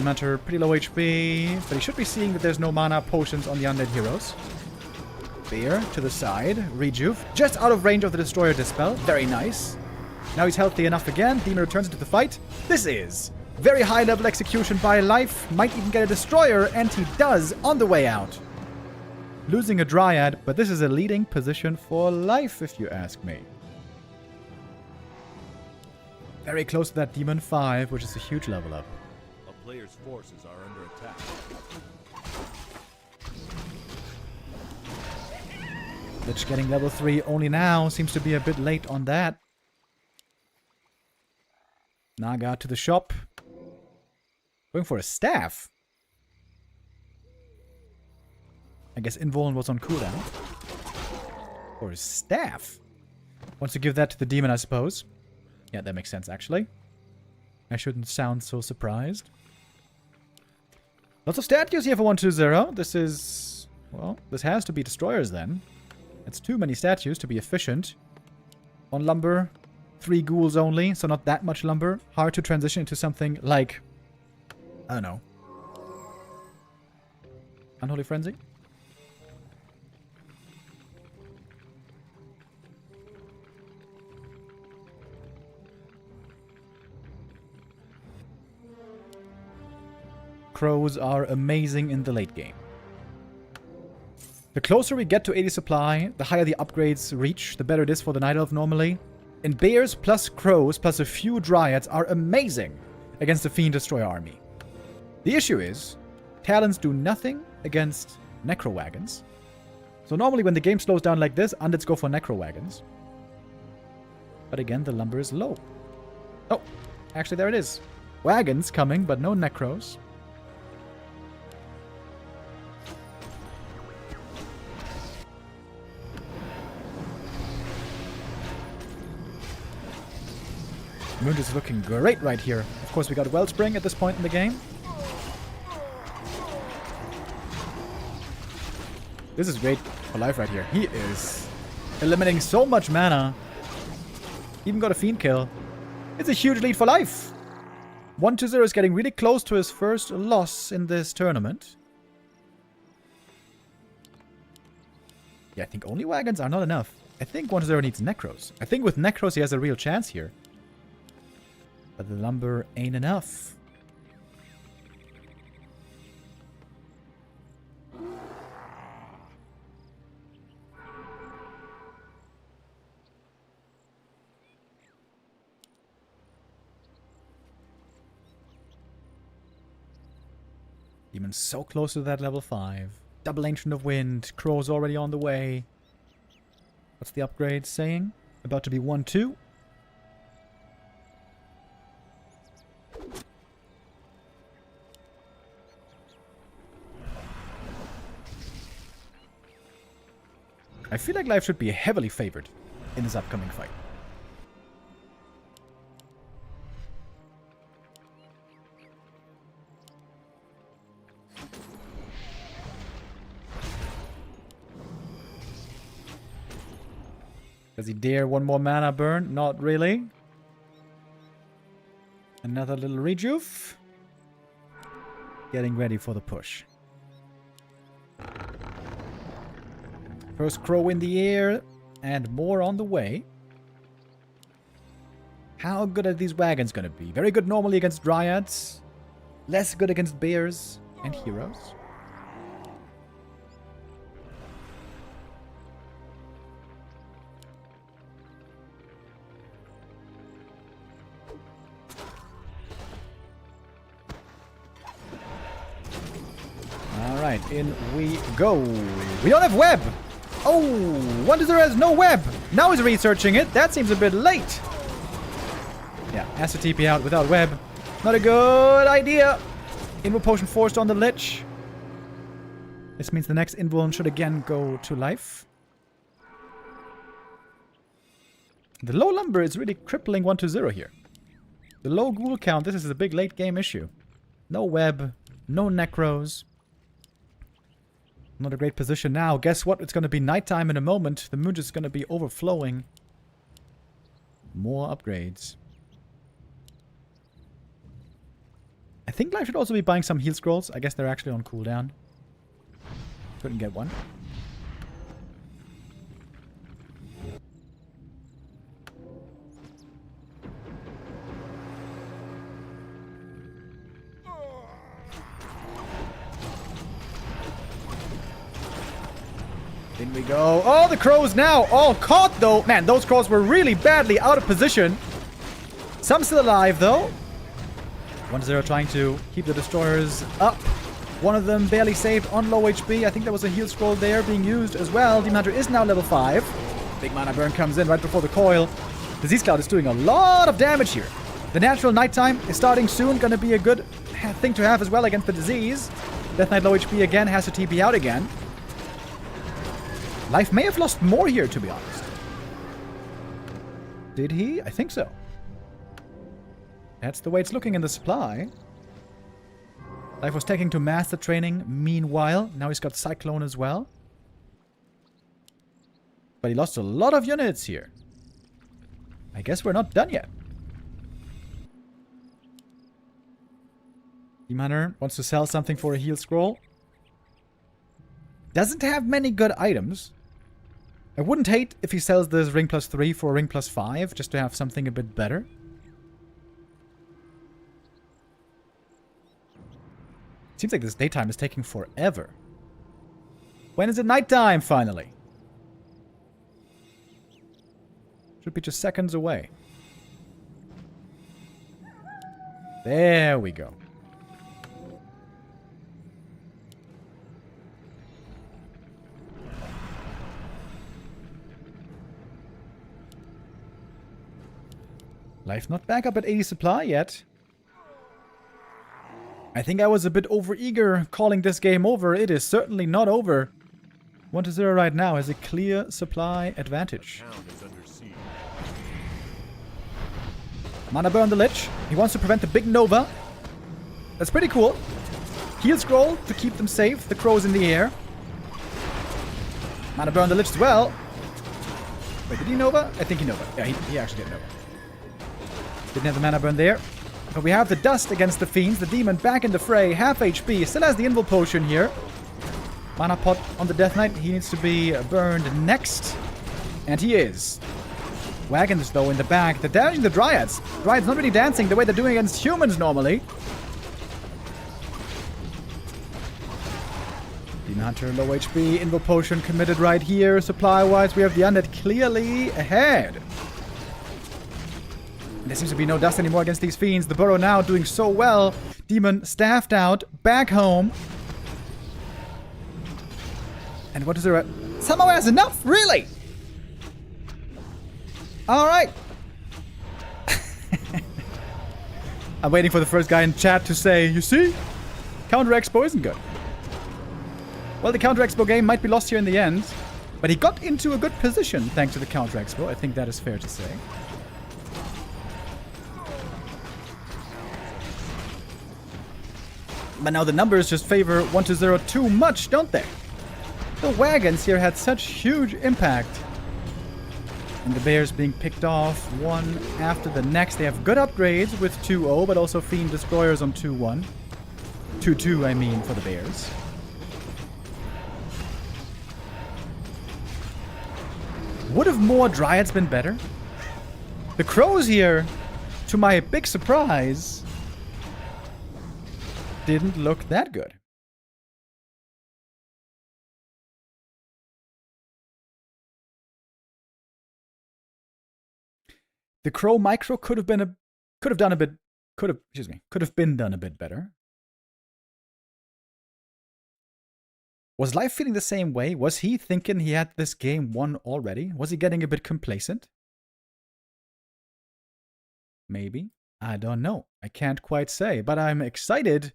S2: Matter pretty low HP, but he should be seeing that there's no mana potions on the undead heroes. Bear to the side, rejuve, just out of range of the Destroyer Dispel. Very nice. Now he's healthy enough again. Demon returns into the fight. This is very high level execution by Life. Might even get a Destroyer, and he does on the way out. Losing a Dryad, but this is a leading position for Life, if you ask me. Very close to that Demon 5, which is a huge level up.
S3: A player's forces are under attack.
S2: Lich getting level 3 only now. Seems to be a bit late on that. Naga to the shop. Going for a staff. I guess Invuln was on cooldown. Or his staff. Wants to give that to the demon, I suppose. Yeah, that makes sense, actually. I shouldn't sound so surprised. Lots of statues here for 120. This is... well, this has to be destroyers then. It's too many statues to be efficient. 1 lumber, 3 ghouls only, so not that much lumber. Hard to transition into something like... I don't know. Unholy Frenzy? Crows are amazing in the late game. The closer we get to 80 supply, the higher the upgrades reach, the better it is for the Night Elf normally. And bears plus crows plus a few dryads are amazing against the Fiend Destroyer army. The issue is, talents do nothing against necro wagons. So normally when the game slows down like this, undeads go for necro wagons. But again, the lumber is low. Oh, actually there it is. Wagons coming, but no necros. Moon is looking great right here. Of course, we got Wellspring at this point in the game. This is great for life right here. He is eliminating so much mana. Even got a Fiend kill. It's a huge lead for life. 120 is getting really close to his first loss in this tournament. Yeah, I think only wagons are not enough. I think 120 needs necros. I think with necros he has a real chance here. But the lumber ain't enough. Demon's so close to that level 5. Double Ancient of Wind. Crow's already on the way. What's the upgrade saying? About to be 1-2. I feel like life should be heavily favored in this upcoming fight. Does he dare one more mana burn? Not really. Another little rejuve. Getting ready for the push. First crow in the air, and more on the way. How good are these wagons going to be? Very good normally against dryads. Less good against bears and heroes. Alright, in we go. We don't have web! Oh, 120 has no web. Now he's researching it. That seems a bit late. Yeah, has to TP out without web. Not a good idea. Invul Potion forced on the Lich. This means the next Invul should again go to life. The low lumber is really crippling 120 here. The low ghoul count, this is a big late game issue. No web, no necros. Not a great position now. Guess what? It's going to be nighttime in a moment. The moon is going to be overflowing. More upgrades. I think life should also be buying some heal scrolls. I guess they're actually on cooldown. Couldn't get one. In we go. Oh, the crows now all caught though. Man, those crows were really badly out of position. Some still alive though. 1-0 trying to keep the destroyers up. One of them barely saved on low HP. I think there was a heal scroll there being used as well. Demon Hunter is now level 5. Big mana burn comes in right before the coil. Disease Cloud is doing a lot of damage here. The natural nighttime is starting soon. Gonna be a good thing to have as well against the disease. Death Knight low HP again has to TP out again. Life may have lost more here, to be honest. Did he? I think so. That's the way it's looking in the supply. Life was taking to master training. Meanwhile, now he's got Cyclone as well. But he lost a lot of units here. I guess we're not done yet. Team Hunter wants to sell something for a heal scroll. Doesn't have many good items. I wouldn't hate if he sells this ring +3 for a ring +5, just to have something a bit better. Seems like this daytime is taking forever. When is it nighttime, finally? Should be just seconds away. There we go. Life not back up at 80 supply yet. I think I was a bit overeager calling this game over. It is certainly not over. 1-0 right now has a clear supply advantage. Mana burn the Lich. He wants to prevent the big Nova. That's pretty cool. Heal scroll to keep them safe. The crow's in the air. Mana burn the Lich as well. Wait, did he Nova? I think he Nova. Yeah, he actually did Nova. Didn't have the mana burn there. But we have the Dust against the Fiends. The Demon back in the fray. Half HP. Still has the Invul Potion here. Mana pot on the Death Knight. He needs to be burned next. And he is. Wagons, though, in the back. They're damaging the Dryads. Dryads not really dancing the way they're doing against humans normally. Demon Hunter, low HP. Invul Potion committed right here. Supply-wise, we have the Undead clearly ahead. There seems to be no dust anymore against these Fiends. The Burrow now doing so well. Demon staffed out. Back home. And what is there? Somehow has enough? Really? Alright. I'm waiting for the first guy in chat to say, you see? Counter Expo isn't good. Well, the Counter Expo game might be lost here in the end. But he got into a good position thanks to the Counter Expo. I think that is fair to say. But now the numbers just favor 1-0 too much, don't they? The wagons here had such huge impact. And the Bears being picked off one after the next. They have good upgrades with 2-0, but also Fiend Destroyers on 2-1. 2-2, I mean, for the Bears. Would have more Dryads been better? The Crows here, to my big surprise, didn't look that good. The Crow micro could have been done a bit better. Was Life feeling the same way? Was he thinking he had this game won already? Was he getting a bit complacent? Maybe. I don't know. I can't quite say, but I'm excited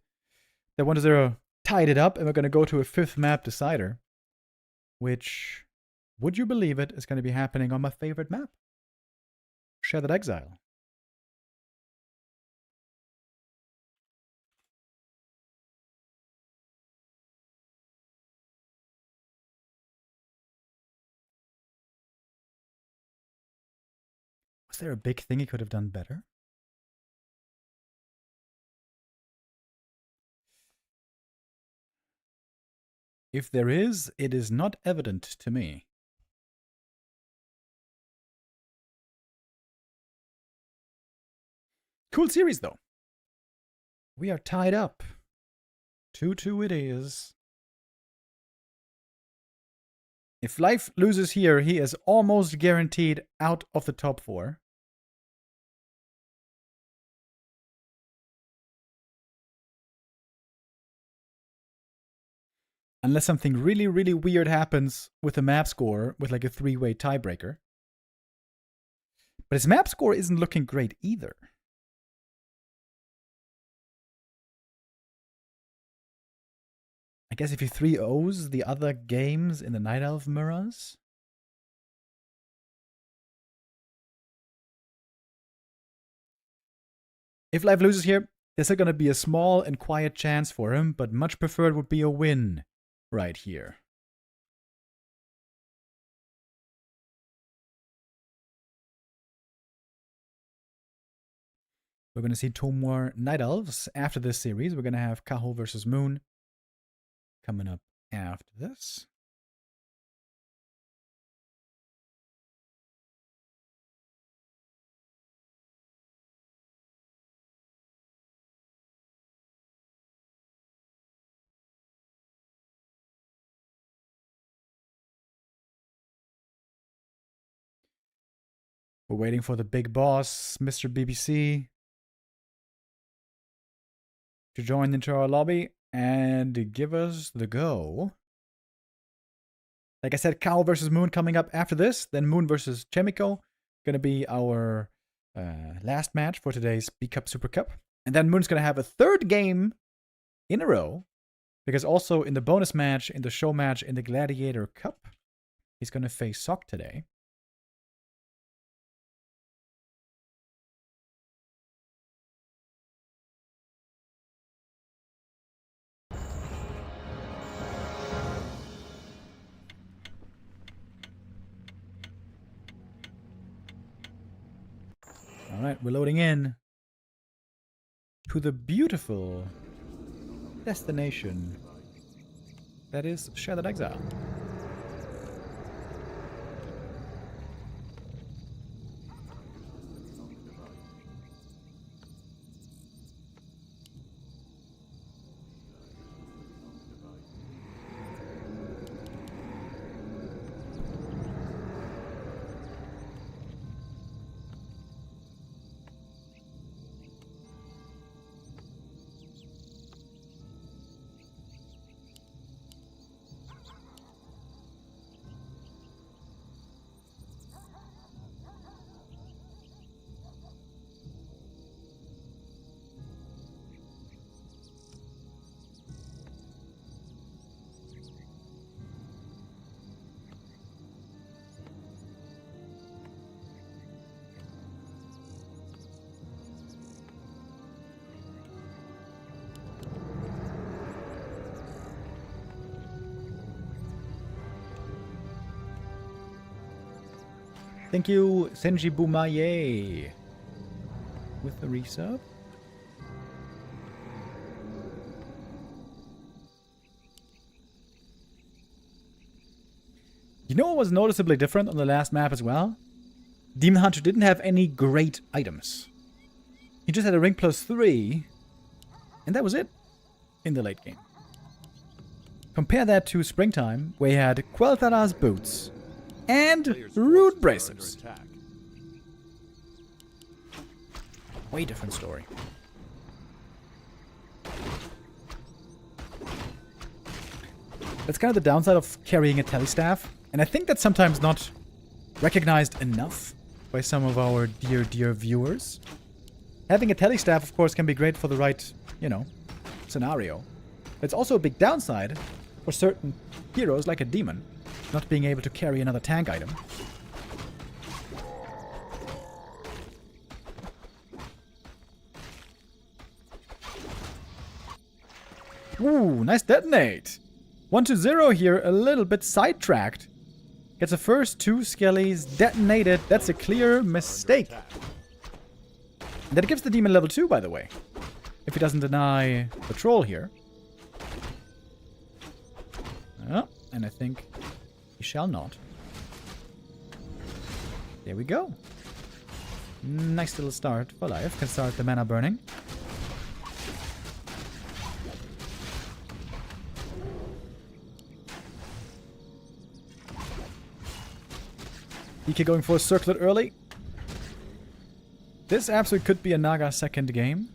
S2: that 1-0 tied it up, and we're going to go to a 5th map decider, which, would you believe it, is going to be happening on my favorite map, Shattered Exile. Was there a big thing he could have done better? If there is, it is not evident to me. Cool series, though. We are tied up. 2-2 it is. If Life loses here, he is almost guaranteed out of the top 4. Unless something really, really weird happens with the map score with like a 3-way tiebreaker. But his map score isn't looking great either. I guess if he 3-0s the other games in the Night Elf mirrors. If Life loses here, there's still going to be a small and quiet chance for him, but much preferred would be a win right here. We're going to see 2 more Night Elves after this series. We're going to have Kaho versus Moon coming up after this. We're waiting for the big boss, Mr. BBC, to join into our lobby and give us the go. Like I said, Kaho versus Moon coming up after this. Then Moon versus Chaemiko. Going to be our last match for today's B-Cup Super Cup. And then Moon's going to have a 3rd game in a row. Because also in the bonus match, in the show match, in the Gladiator Cup, he's going to face Sok today. Alright, we're loading in to the beautiful destination that is Shattered Exile. Thank you, Senji Bumaye, with the resub. You know what was noticeably different on the last map as well? Demon Hunter didn't have any great items. He just had a ring +3, and that was it in the late game. Compare that to Springtime, where he had Quel'Thara's boots and Root Bracers. Way different story. That's kind of the downside of carrying a telestaff, and I think that's sometimes not recognized enough by some of our dear viewers. Having a telestaff, of course, can be great for the right, scenario. But it's also a big downside for certain heroes, like a demon, not being able to carry another tank item. Ooh, nice detonate! 1-0 here, a little bit sidetracked. Gets the first 2 skellies detonated. That's a clear mistake. And that gives the demon level 2, by the way. If he doesn't deny the troll here. Oh, and I think he shall not. There we go. Nice little start for life. Can start the mana burning. DK going for a circlet early. This absolutely could be a Naga second game.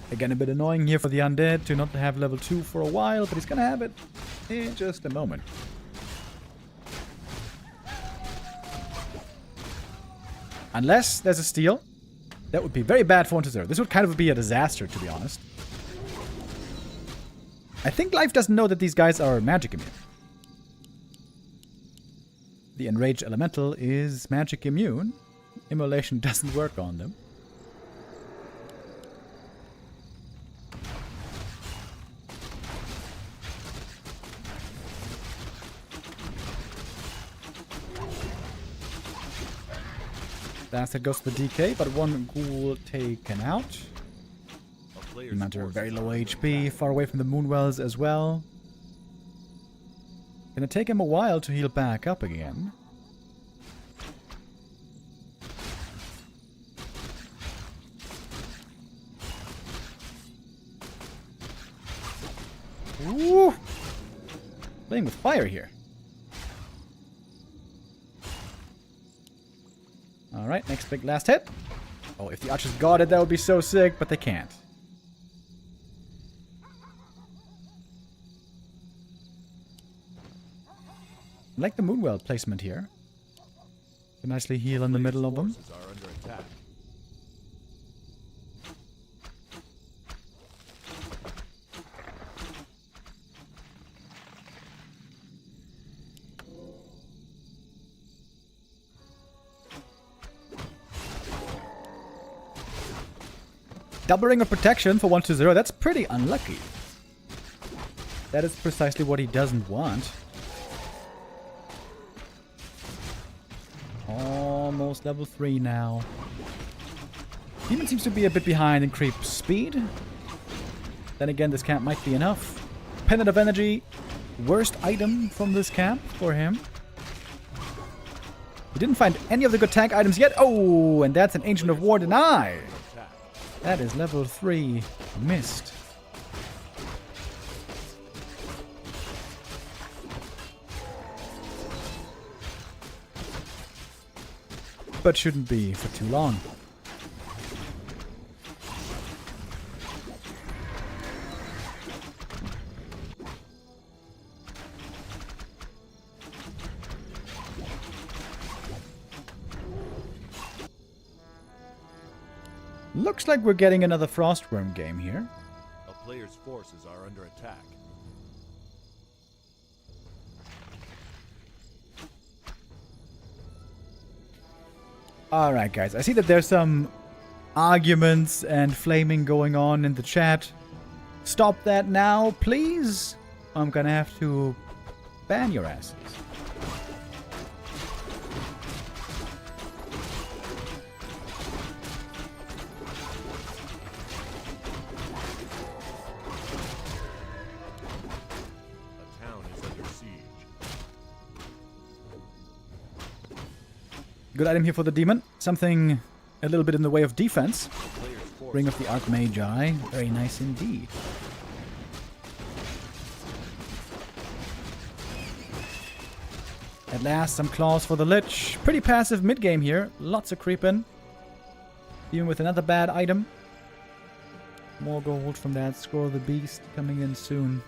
S2: Again, a bit annoying here for the undead to not have level 2 for a while, but he's gonna have it in just a moment. Unless there's a steal. That would be very bad for 1-0. This would kind of be a disaster, to be honest. I think Life doesn't know that these guys are magic immune. The Enraged Elemental is magic immune. Immolation doesn't work on them. Bastard goes to the DK, but one ghoul taken out. Commander very low HP, far away from the Moonwells as well. Gonna take him a while to heal back up again. Ooh! Playing with fire here. Alright, next big last hit. Oh, if the archers got it, that would be so sick, but they can't. I like the Moonwell placement here. Can nicely heal in the middle of them. Double ring of protection for 1-0. That's pretty unlucky. That is precisely what he doesn't want. Almost level 3 now. Demon seems to be a bit behind in creep speed. Then again, this camp might be enough. Pendant of Energy. Worst item from this camp for him. He didn't find any of the good tank items yet. Oh, and that's an Ancient of War deny. That is level 3 missed. But shouldn't be for too long. Looks like we're getting another Frostworm game here.
S3: A player's forces are under attack.
S2: Alright guys, I see that there's some arguments and flaming going on in the chat. Stop that now, please. I'm gonna have to ban your asses. Good item here for the demon. Something a little bit in the way of defense. Ring of the Archmagi. Very nice indeed. At last, some claws for the Lich. Pretty passive mid-game here. Lots of creeping. Even with another bad item. More gold from that. Scroll of the Beast coming in soon.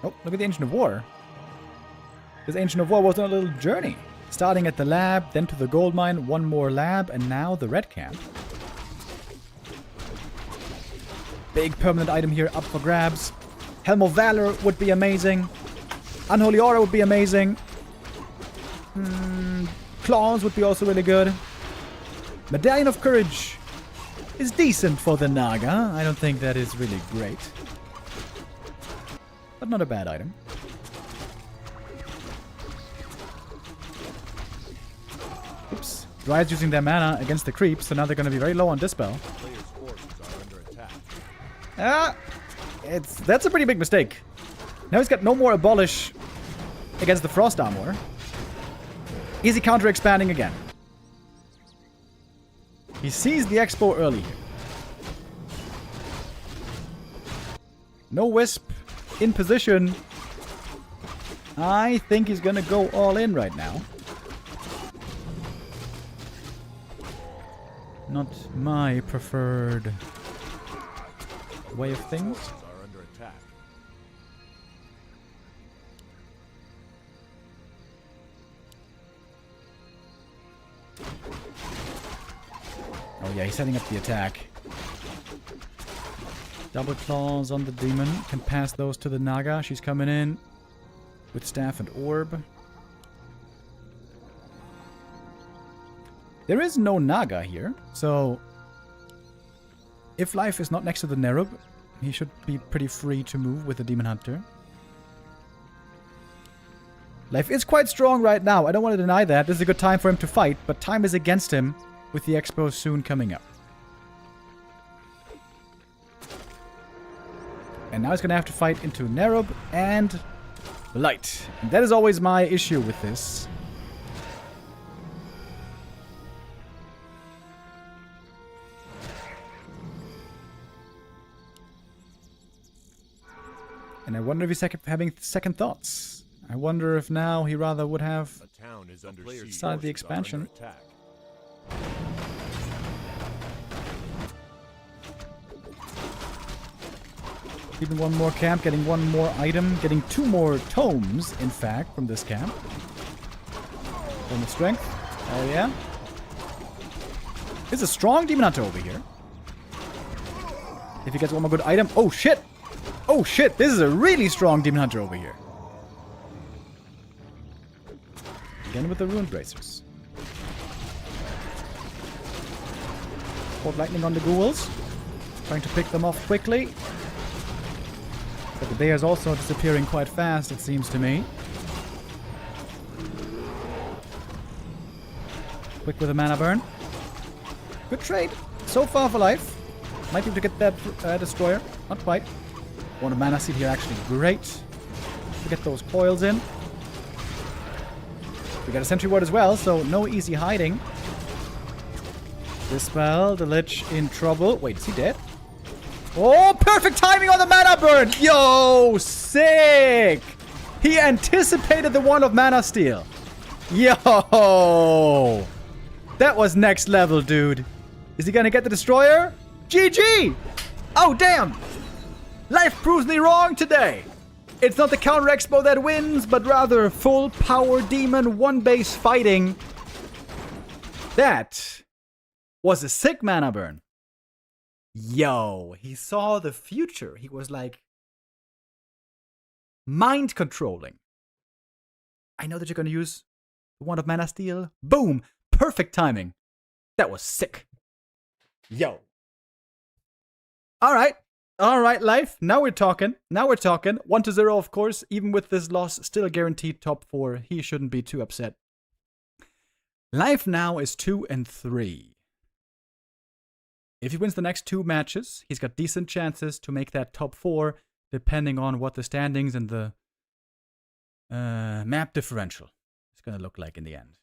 S2: Oh, look at the Ancient of War. This Ancient of War was on a little journey. Starting at the lab, then to the gold mine, one more lab, and now the red camp. Big permanent item here up for grabs. Helm of Valor would be amazing. Unholy Aura would be amazing. Claws would be also really good. Medallion of Courage is decent for the Naga. I don't think that is really great. But not a bad item. Oops. Dryad's using their mana against the creeps, so now they're going to be very low on Dispel. Ah! That's a pretty big mistake. Now he's got no more Abolish against the Frost Armor. Easy counter expanding again. He sees the Expo early here. No Wisp. In position. I think he's gonna go all in right now. Not my preferred way of things.
S3: Are under attack.
S2: Oh yeah, he's setting up the attack. Double claws on the demon. Can pass those to the Naga. She's coming in with staff and orb. There is no Naga here, so if Life is not next to the Nerub, he should be pretty free to move with the Demon Hunter. Life is quite strong right now. I don't want to deny that. This is a good time for him to fight, but time is against him with the Expo soon coming up. And now he's going to have to fight into Nerub and Light. And that is always my issue with this. And I wonder if he's having second thoughts. I wonder if now he rather would have
S3: A town is under siege.
S2: started the
S3: Forces are under
S2: expansion.
S3: attack.
S2: Even one more camp, getting one more item, getting 2 more tomes, in fact, from this camp. Tome of Strength. Oh yeah. This is a strong Demon Hunter over here. If he gets one more good item. Oh shit! Oh shit, this is a really strong Demon Hunter over here. Again with the Ruined Bracers. Cold Lightning on the ghouls. Trying to pick them off quickly. But the bear is also disappearing quite fast, it seems to me. Quick with a mana burn. Good trade. So far for Life. Might be able to get that destroyer. Not quite. Want a mana seed here, actually. Great. To get those coils in. We got a sentry ward as well, so no easy hiding. Dispel, the Lich in trouble. Wait, is he dead? Oh, perfect timing on the mana burn! Yo, sick! He anticipated the one of mana steal. Yo! That was next level, dude. Is he gonna get the destroyer? GG! Oh, damn! Life proves me wrong today. It's not the counter expo that wins, but rather full power demon one base fighting. That was a sick mana burn. Yo, he saw the future. He was like mind controlling. I know that you're going to use the one of mana steal. Boom! Perfect timing. That was sick. Yo. All right, Life. Now we're talking. 1-0, of course. Even with this loss, still guaranteed top 4. He shouldn't be too upset. Life now is 2-3. If he wins the next 2 matches, he's got decent chances to make that top 4, depending on what the standings and the map differential is going to look like in the end.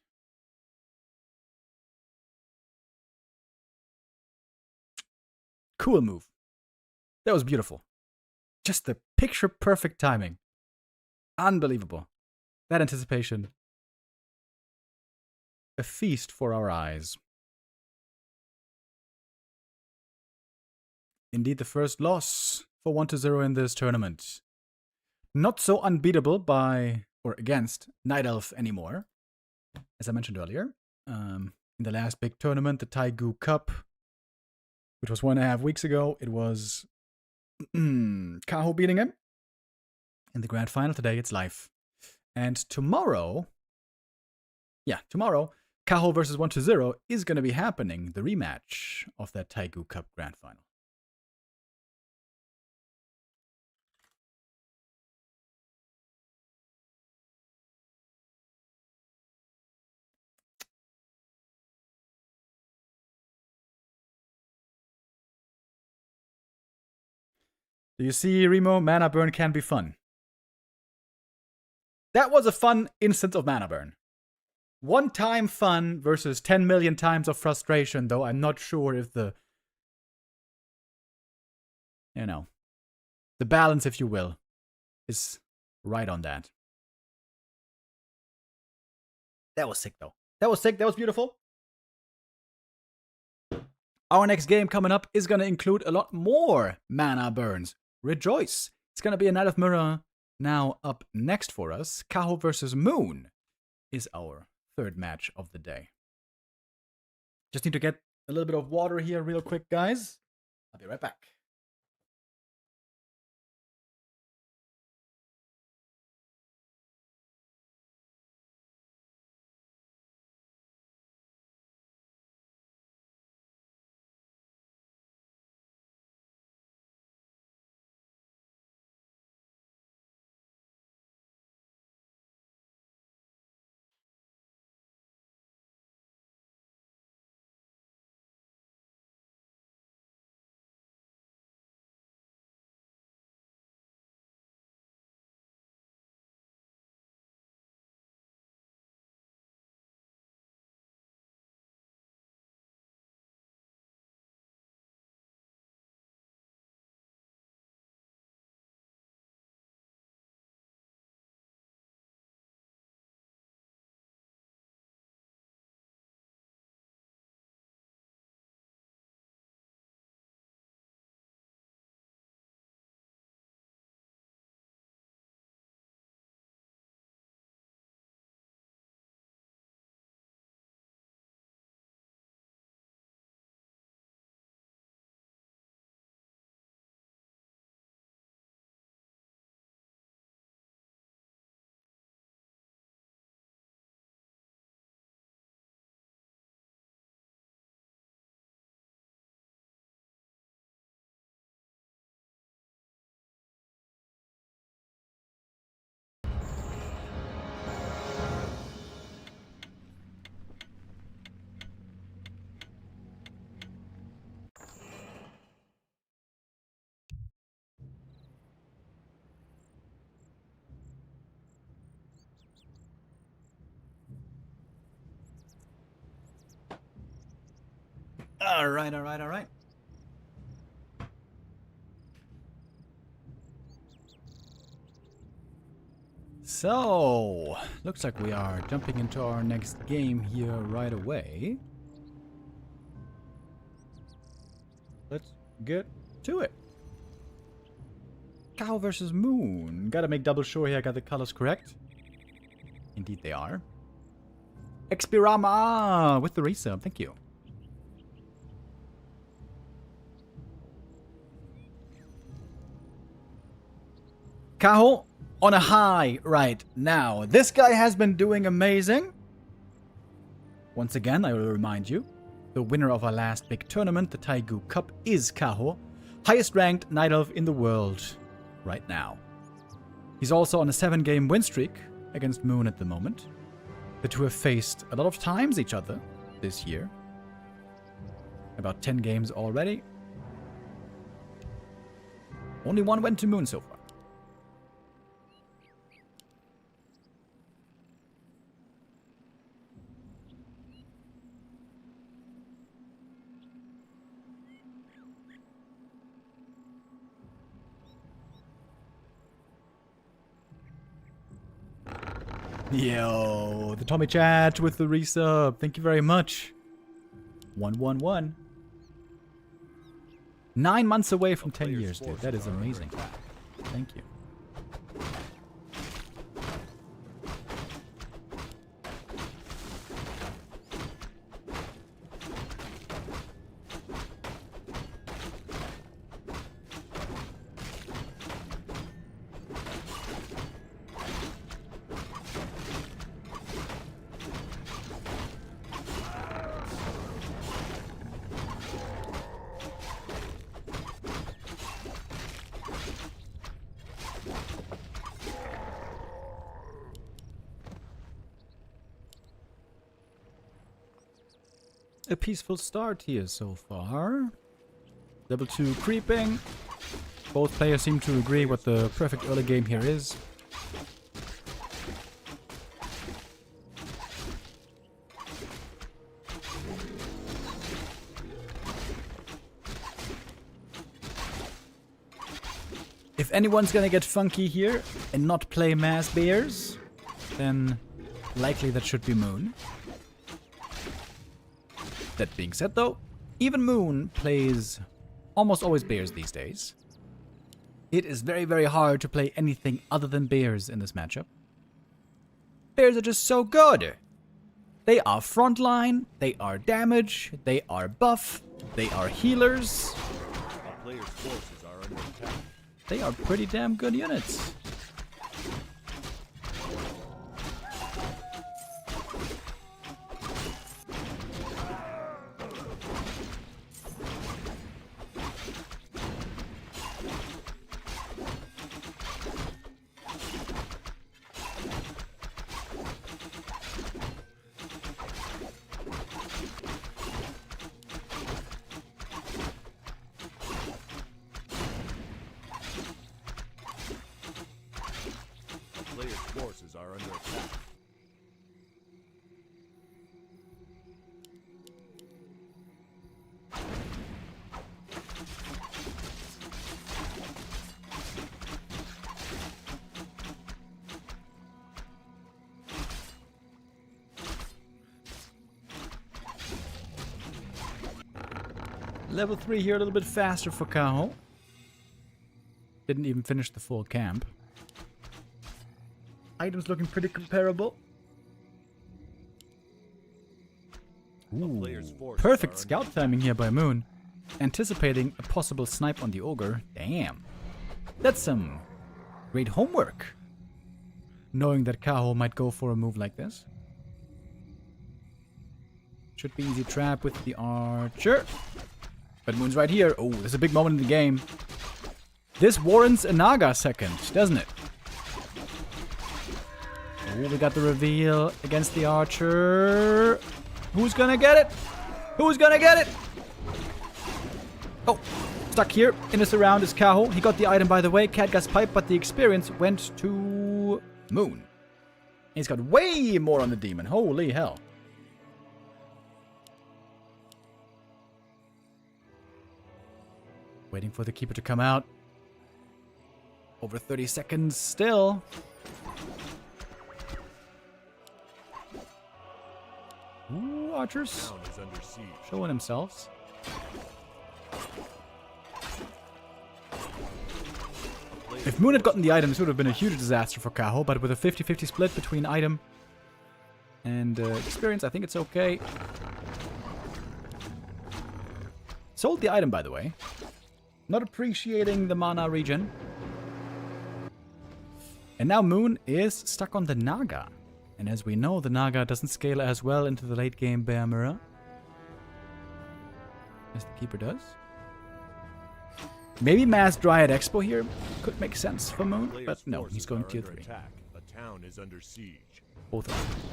S2: Cool move. That was beautiful. Just the picture-perfect timing. Unbelievable. That anticipation. A feast for our eyes. Indeed, the first loss for 1-0 in this tournament. Not so unbeatable by, or against, Night Elf anymore. As I mentioned earlier. In the last big tournament, the Taigu Cup, which was 1.5 weeks ago, it was Kaho beating him. In the grand final today, it's Life. And tomorrow, Kaho versus 1-0 is going to be happening, the rematch of that Taigu Cup grand final. Do you see, Remo? Mana burn can be fun. That was a fun instance of mana burn. 1 time fun versus 10 million times of frustration, though I'm not sure if the balance, if you will, is right on that. That was sick, though. That was sick. That was beautiful. Our next game coming up is going to include a lot more mana burns. Rejoice! It's going to be a Knight of Mirror. Now up next for us, Kaho versus Moon is our third match of the day. Just need to get a little bit of water here real quick, guys. I'll be right back. All right. So, looks like we are jumping into our next game here right away. Let's get to it. Kaho versus Moon. Gotta make double sure here I got the colors correct. Indeed they are. Expirama with the resub. Thank you. Kaho on a high right now. This guy has been doing amazing. Once again, I will remind you, the winner of our last big tournament, the Taigu Cup, is Kaho, highest ranked Night Elf in the world right now. He's also on a 7-game win streak against Moon at the moment. The two have faced a lot of times each other this year. About 10 games already. Only one went to Moon so far. Yo, the Tommy Chat with the resub. Thank you very much. 111. 9 months away from 10 years, dude. That is amazing. Thank you. A peaceful start here so far. Level 2 creeping. Both players seem to agree what the perfect early game here is. If anyone's gonna get funky here and not play mass bears, then likely that should be Moon. That being said though, even Moon plays almost always bears these days. It is very, very hard to play anything other than bears in this matchup. Bears are just so good. They are frontline, they are damage, they are buff, they are healers.
S3: A player's forces are under attack.
S2: They are pretty damn good units.
S3: Player's forces are under attack.
S2: Level 3 here, a little bit faster for Kaho. Didn't even finish the full camp. Items looking pretty comparable. Ooh, perfect scout timing here by Moon. Anticipating a possible snipe on the ogre. Damn. That's some great homework. Knowing that Kaho might go for a move like this. Should be easy trap with the archer. But Moon's right here. Oh, there's a big moment in the game. This warrants a Naga second, doesn't it? Oh, we got the reveal against the archer. Who's gonna get it? Who's gonna get it? Oh, stuck here in the surround is Kaho. He got the item, by the way, Catgas Pipe, but the experience went to Moon. He's got way more on the demon. Holy hell. Waiting for the keeper to come out. Over 30 seconds still. Ooh, archers.
S3: Town is under siege.
S2: Showing themselves. If Moon had gotten the item, this would have been a huge disaster for Kaho, but with a 50-50 split between item and experience, I think it's okay. Sold the item, by the way. Not appreciating the mana regen. And now Moon is stuck on the Naga. And as we know, the Naga doesn't scale as well into the late game Bear Mirror as the Keeper does. Maybe Mass Dryad Expo here could make sense for Moon, but no, he's going tier 3.
S3: Attack. A town is under siege.
S2: Both of them.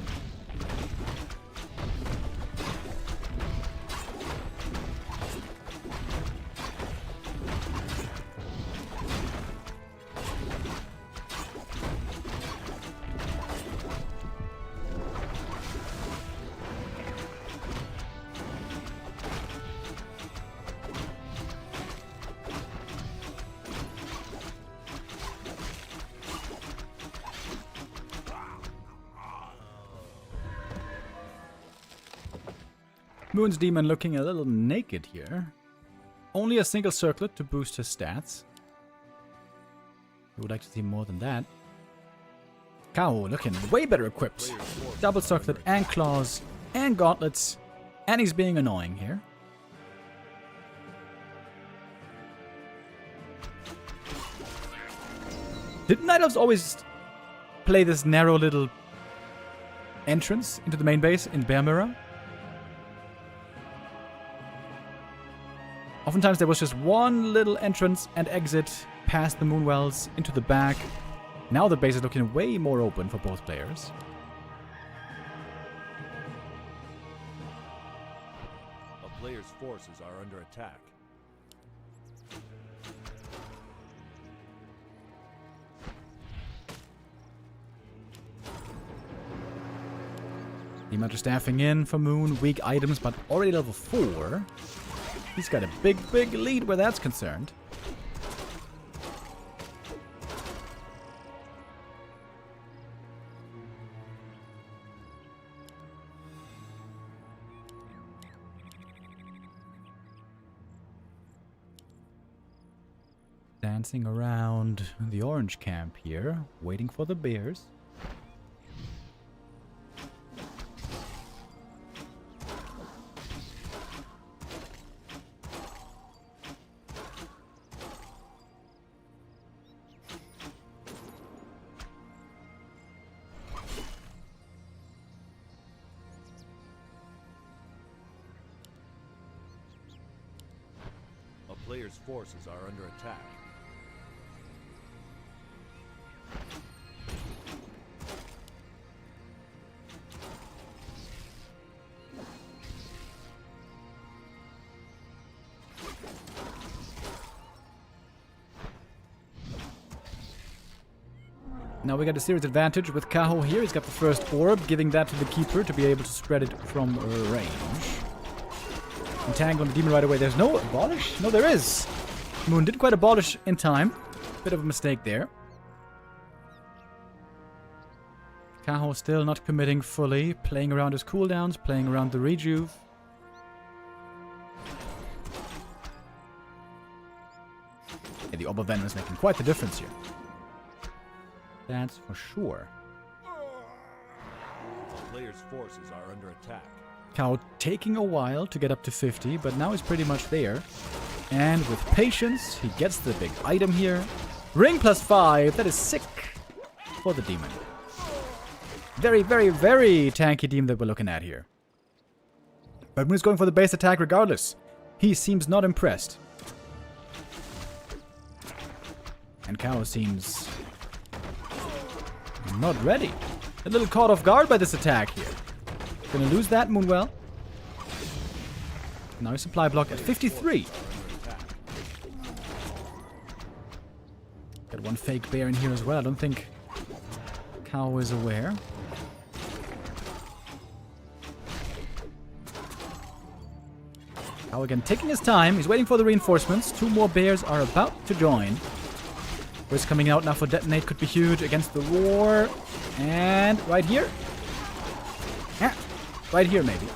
S2: Moon's Demon looking a little naked here. Only a single circlet to boost his stats. We would like to see more than that. Kaho looking way better equipped. Double circlet and claws and gauntlets. And he's being annoying here. Did Night Elves always play this narrow little entrance into the main base in Bear Mirror? Oftentimes there was just one little entrance and exit past the Moonwells into the back. Now the base is looking way more open for both players.
S3: A player's forces are under attack.
S2: The amount of staffing in for Moon, weak items, but already level 4. He's got a big, big lead where that's concerned. dancing around the orange camp here, waiting for the bears.
S3: A player's forces are under attack.
S2: Now we got a serious advantage with Kaho here. He's got the first orb, giving that to the keeper to be able to spread it from range. Entangle on the demon right away. There's no abolish? No, there is. Moon did quite abolish in time. Bit of a mistake there. Kaho still not committing fully. Playing around his cooldowns, playing around the rejuve. Yeah, the Orb of Venom is making quite the difference here. That's for sure.
S3: A player's forces are under attack.
S2: Kaho taking a while to get up to 50, but now he's pretty much there. And with patience, he gets the big item here. Ring +5, that is sick for the demon. Very, very, very tanky demon that we're looking at here. But Moon is going for the base attack regardless. He seems not impressed. And Kaho seems not ready. A little caught off guard by this attack here. Gonna lose that, Moonwell. Now his supply block at 53. Got one fake bear in here as well. I don't think Kaho is aware. Kaho again taking his time. He's waiting for the reinforcements. 2 more bears are about to join. Where's coming out now for detonate could be huge against the roar. And right here. Yeah. Right here, maybe.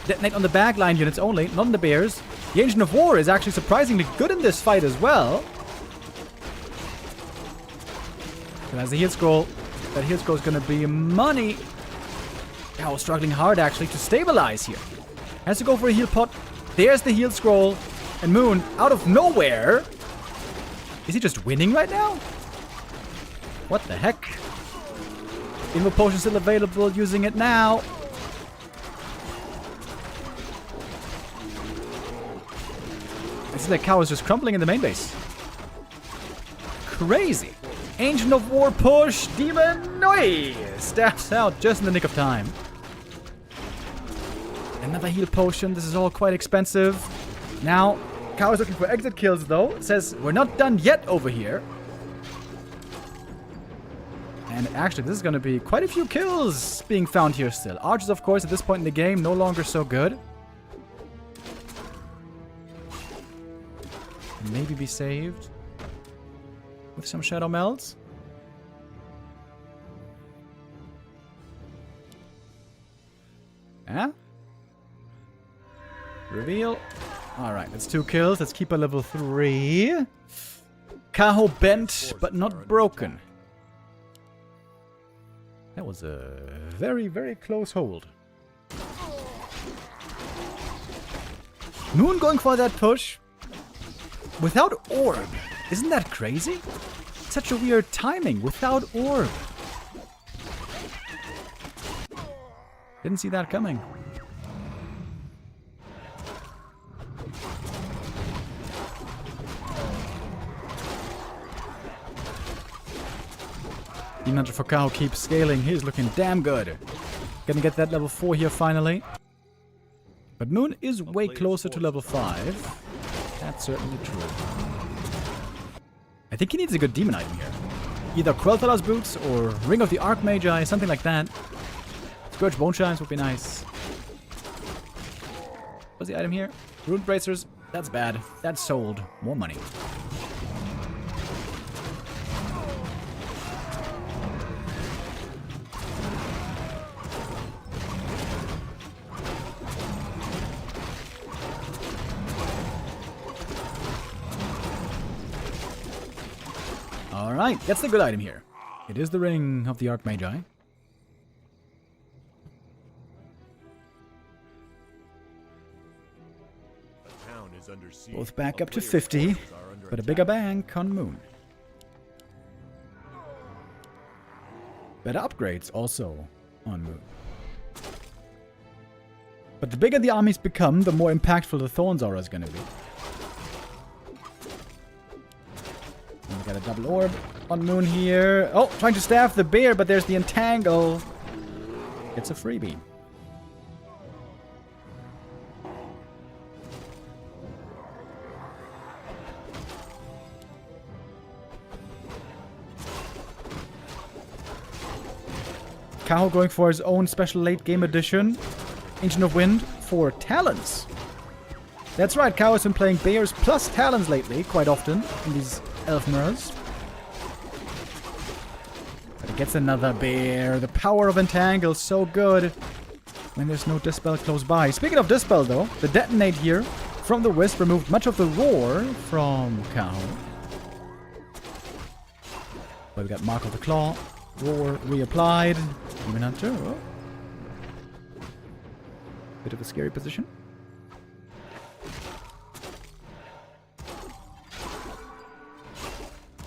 S2: Detonate on the backline units only, not on the bears. The Ancient of War is actually surprisingly good in this fight as well. But as the heal scroll, that heal scroll is going to be money. Kaho struggling hard actually to stabilize here. Has to go for a heal pot. There's the heal scroll. And Moon, out of nowhere. Is he just winning right now? What the heck? Invo potion still available, using it now. I see that Kaho is just crumbling in the main base. Crazy. Ancient of War push. Demon Noi stabs out just in the nick of time. Another heal potion. This is all quite expensive. Now, Kaho is looking for exit kills though. Says, we're not done yet over here. And actually, this is going to be quite a few kills being found here still. Archers, of course, at this point in the game, no longer so good. Maybe be saved with some shadow melds. Yeah? Reveal. Alright, that's 2 kills. Let's keep a level 3. Kaho bent, but not broken. That was a very, very close hold. Moon going for that push. Without orb. Isn't that crazy? Such a weird timing. Without orb. Didn't see that coming. Demon Hunter for Kaho keeps scaling. He's looking damn good. Gonna get that level 4 here finally. But Moon is way closer to level 5. That's certainly true. I think he needs a good demon item here. Either Quel'Thala's Boots or Ring of the Archmagi, something like that. Scourge Boneshines would be nice. What's the item here? Rune Bracers. That's bad. That's sold. More money. Alright, that's the good item here. It is the Ring of the Archmagi. Both back up to 50, but a bigger bank on Moon. Better upgrades also on Moon. But the bigger the armies become, the more impactful the Thorns aura is going to be. And we got a double orb on Moon here. Oh, trying to staff the bear, but there's the entangle. It's a freebie. Kaho going for his own special late game edition. Ancient of Wind for Talons. That's right, Kaho has been playing Bears plus Talons lately, quite often, in these Elf mirrors. But he gets another bear. The power of Entangle, so good when there's no Dispel close by. Speaking of Dispel, though, the Detonate here from the Wisp removed much of the Roar from Kaho. But we got Mark of the Claw. Roar reapplied. Demon Hunter. Oh. Bit of a scary position.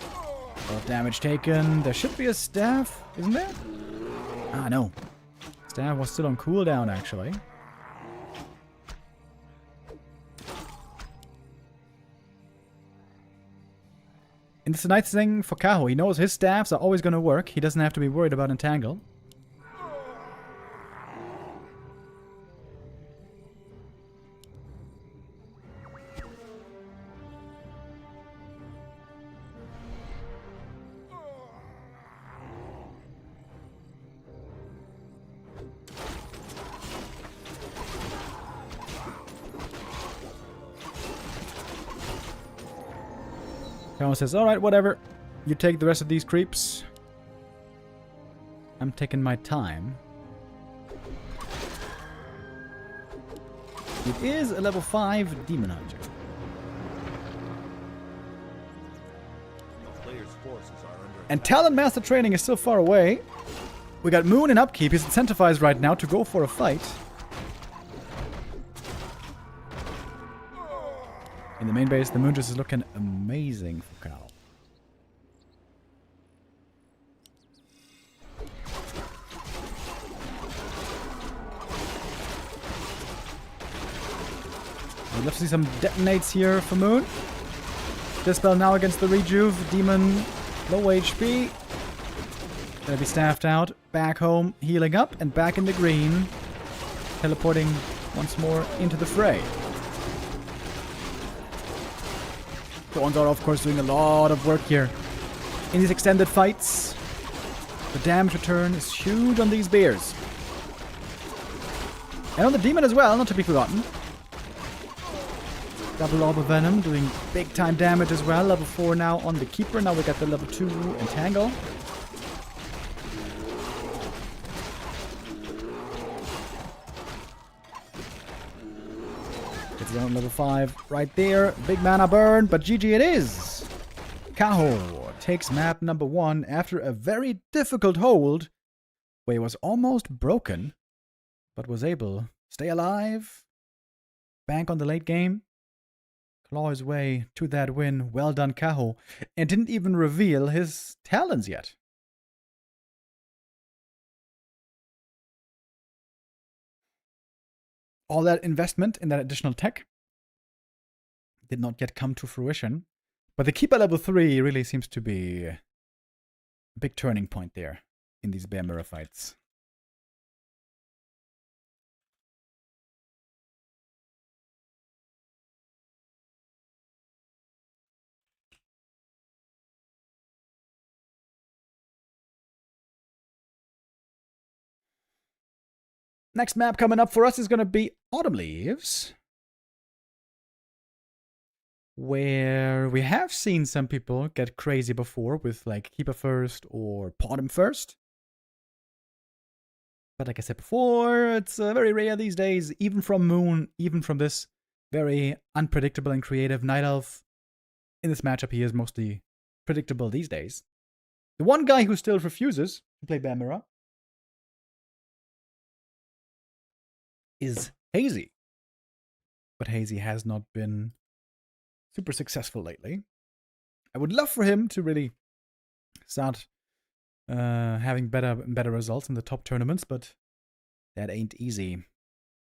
S2: A lot of damage taken. There should be a staff, isn't there? Ah, no. Staff was still on cooldown, actually. And it's a nice thing for Kaho. He knows his staffs are always going to work. He doesn't have to be worried about Entangle. Kaho says, alright, whatever. You take the rest of these creeps. I'm taking my time. It is a level 5 Demon Hunter. And Talon Master Training is still far away. We got Moon in upkeep. He's incentivized right now to go for a fight. In the main base, the Moon just is looking amazing for Kaho. We'd love to see some detonates here for Moon. Dispel now against the Rejuve. Demon, low HP. Gonna be staffed out. Back home, healing up, and back in the green. Teleporting once more into the fray. Thorns are, of course, doing a lot of work here in these extended fights. The damage return is huge on these bears. And on the demon as well, not to be forgotten. Double Orb of Venom doing big time damage as well. Level 4 now on the Keeper. Now we got the level 2 Entangle. It's on level 5 right there. Big mana burn, but GG it is. Kaho takes map number 1 after a very difficult hold where he was almost broken, but was able to stay alive, bank on the late game, claw his way to that win. Well done, Kaho. And didn't even reveal his talents yet. All that investment in that additional tech did not yet come to fruition. But the Keeper level 3 really seems to be a big turning point there in these Bear Mirror fights. Next map coming up for us is going to be Autumn Leaves, where we have seen some people get crazy before with like Keeper first or Autumn first. But like I said before, it's very rare these days, even from Moon, even from this very unpredictable and creative Night Elf. In this matchup, he is mostly predictable these days. The one guy who still refuses to play Bamira is Hazy. But Hazy has not been super successful lately. I would love for him to really start having better results in the top tournaments, but that ain't easy.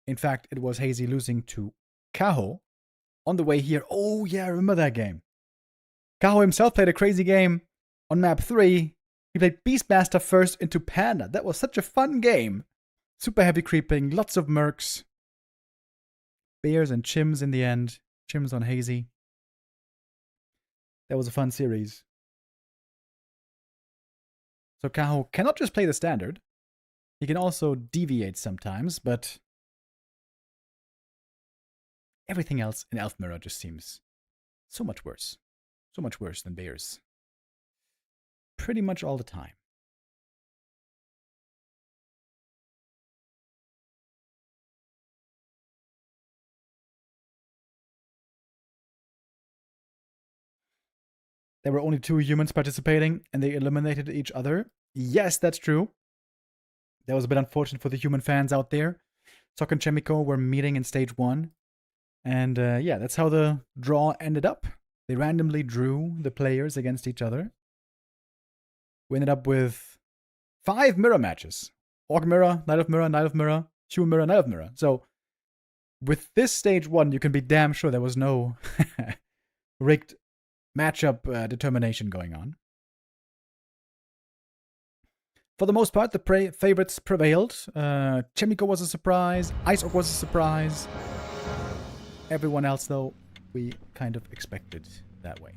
S2: In fact, it was Hazy losing to Kaho on the way here. Oh yeah, I remember that game. Kaho himself played a crazy game on map 3. He played Beastmaster first into Panda. That was such a fun game. Super heavy creeping, lots of mercs. Bears and Chims in the end. Chims on Hazy. That was a fun series. So Kaho cannot just play the standard. He can also deviate sometimes, but everything else in Elf Mirror just seems so much worse. So much worse than Bears. Pretty much all the time. There were only 2 humans participating, and they eliminated each other. Yes, that's true. That was a bit unfortunate for the human fans out there. Sok and Chaemiko were meeting in stage 1. And yeah, that's how the draw ended up. They randomly drew the players against each other. We ended up with 5 mirror matches. Orc Mirror, Knight of Mirror, Knight of Mirror, Human Mirror, Knight of Mirror. So, with this stage 1, you can be damn sure there was no rigged matchup determination going on. For the most part, the favorites prevailed. Chaemiko was a surprise. Ice Orc was a surprise. Everyone else, though, we kind of expected that way.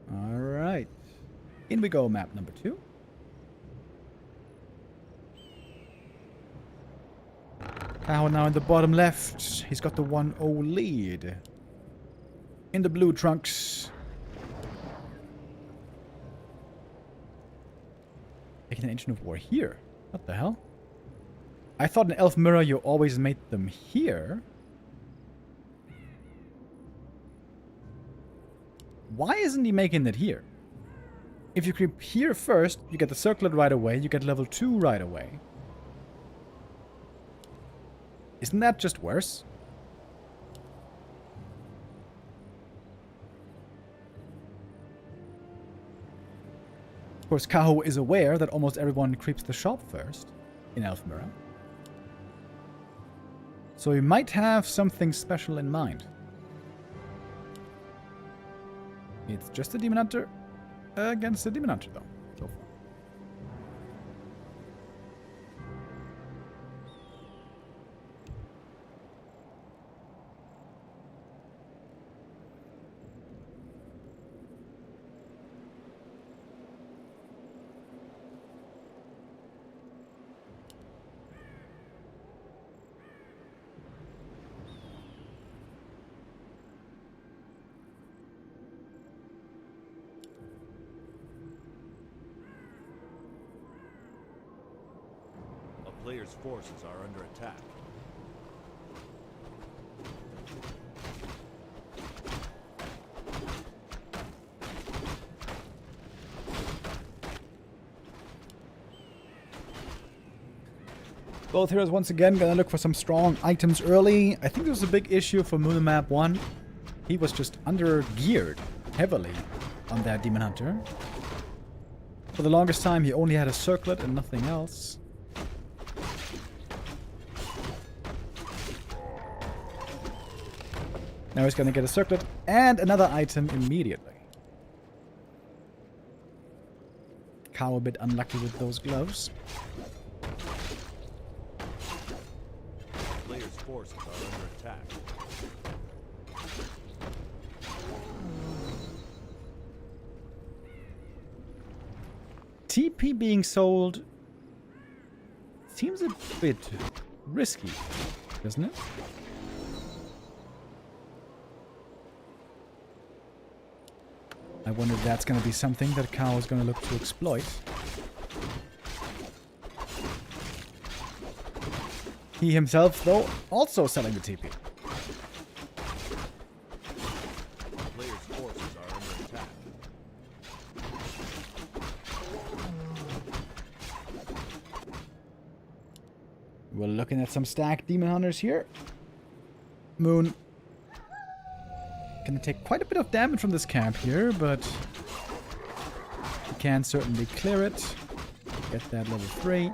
S2: Alright. In we go, map number 2. Kaho now in the bottom left. He's got the 1-0 lead. In the blue trunks. Making an Ancient of War here. What the hell? I thought in Elf Mirror you always made them here. Why isn't he making it here? If you creep here first, you get the circlet right away, you get level 2 right away. Isn't that just worse? Of course, Kaho is aware that almost everyone creeps the shop first in Elf Mirror. So he might have something special in mind. It's just a Demon Hunter against a Demon Hunter, though, so far.
S3: Players' forces are under attack.
S2: Both heroes once again gonna look for some strong items early. I think this was a big issue for Moon Map 1. He was just under-geared heavily on that Demon Hunter. For the longest time he only had a circlet and nothing else. Now he's gonna get a circlet and another item immediately. Kaho a bit unlucky with those gloves.
S3: Players' forces are under attack.
S2: TP being sold seems a bit risky, doesn't it? I wonder if that's going to be something that Kaho is going to look to exploit. He himself, though, also selling the TP.
S3: Players' forces are under attack.
S2: We're looking at some stacked Demon Hunters here. Moon gonna take quite a bit of damage from this camp here, but he can certainly clear it. Get that level 3.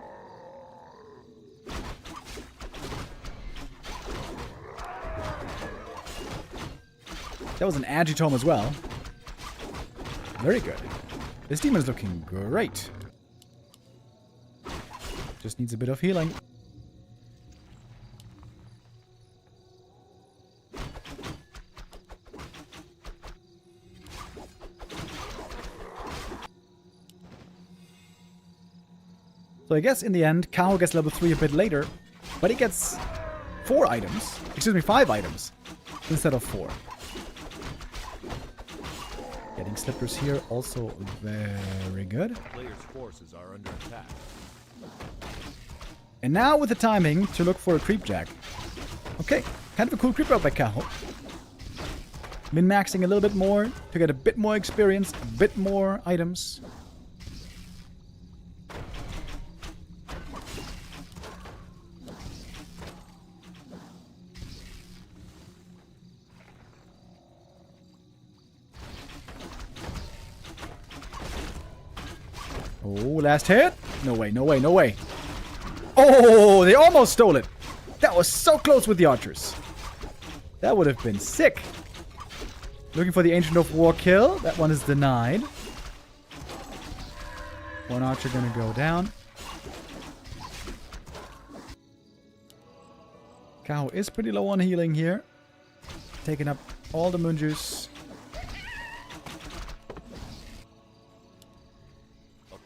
S2: That was an Agitome as well. Very good. This demon is looking great. Just needs a bit of healing. So I guess in the end, Kaho gets level 3 a bit later, but he gets 4 items. Excuse me, 5 items instead of 4. Getting slippers here, also very good.
S3: Players' forces are under attack.
S2: And now with the timing to look for a creep jack. Okay, kind of a cool creep route by Kaho. Min-maxing a little bit more to get a bit more experience, a bit more items. Oh, last hit. No way, no way, no way. Oh, they almost stole it. That was so close with the archers. That would have been sick. Looking for the Ancient of War kill. That one is denied. One archer gonna go down. Kaho is pretty low on healing here. Taking up all the moon juice.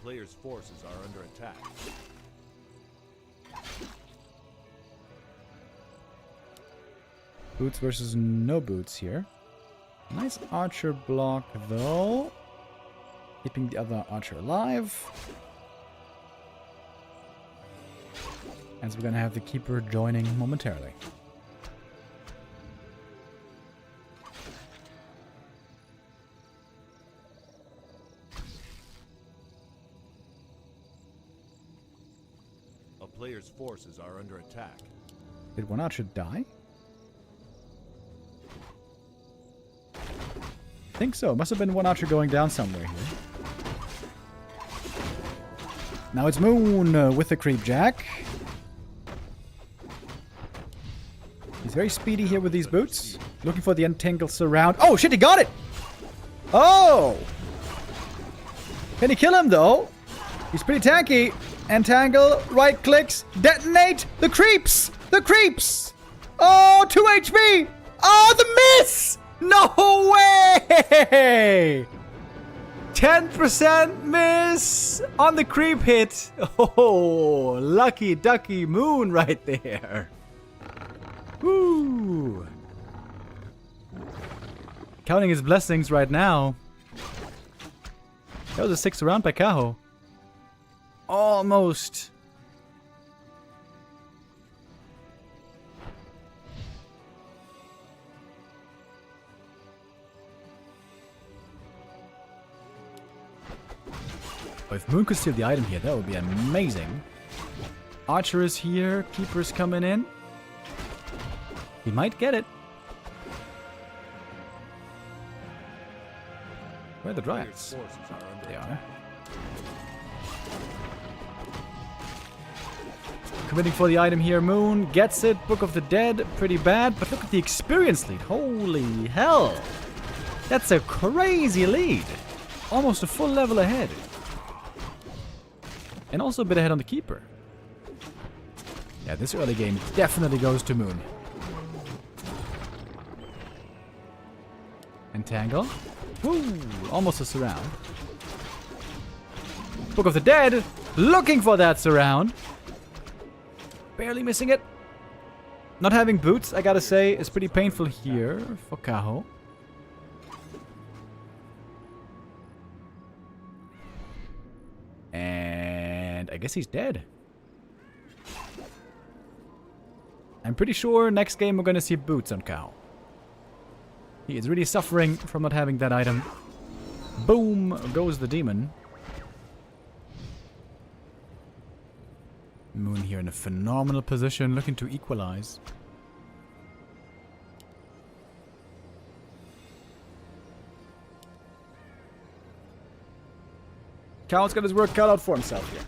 S3: Players' forces are under attack.
S2: Boots versus no boots here. Nice archer block though. Keeping the other archer alive. As we're gonna have the keeper joining momentarily.
S3: Players' forces are under attack.
S2: Did one archer die? I think so. Must have been one archer going down somewhere here. Now it's Moon with the creep jack. He's very speedy here with these boots. Looking for the entangled surround. Oh shit, he got it! Oh! Can he kill him though? He's pretty tanky. Entangle, right clicks, detonate, the creeps! The creeps! Oh, 2 HP! Oh, the miss! No way! 10% miss on the creep hit. Oh, lucky ducky Moon right there. Woo! Counting his blessings right now. That was a 6th round by Kaho. Almost. Oh, if Moon could steal the item here, that would be amazing. Archer is here. Keeper's coming in. He might get it. Where are the dryads? They are. Committing for the item here, Moon gets it. Book of the Dead, pretty bad, but look at the experience lead. Holy hell. That's a crazy lead. Almost a full level ahead. And also a bit ahead on the keeper. Yeah, this early game definitely goes to Moon. Entangle. Woo! Almost a surround. Book of the Dead, looking for that surround. Barely missing it. Not having boots, I gotta say, is pretty painful here for Kaho. And I guess he's dead. I'm pretty sure next game we're gonna see boots on Kaho. He is really suffering from not having that item. Boom goes the demon. Moon here in a phenomenal position, looking to equalize. Kaho's got his work cut out for himself here.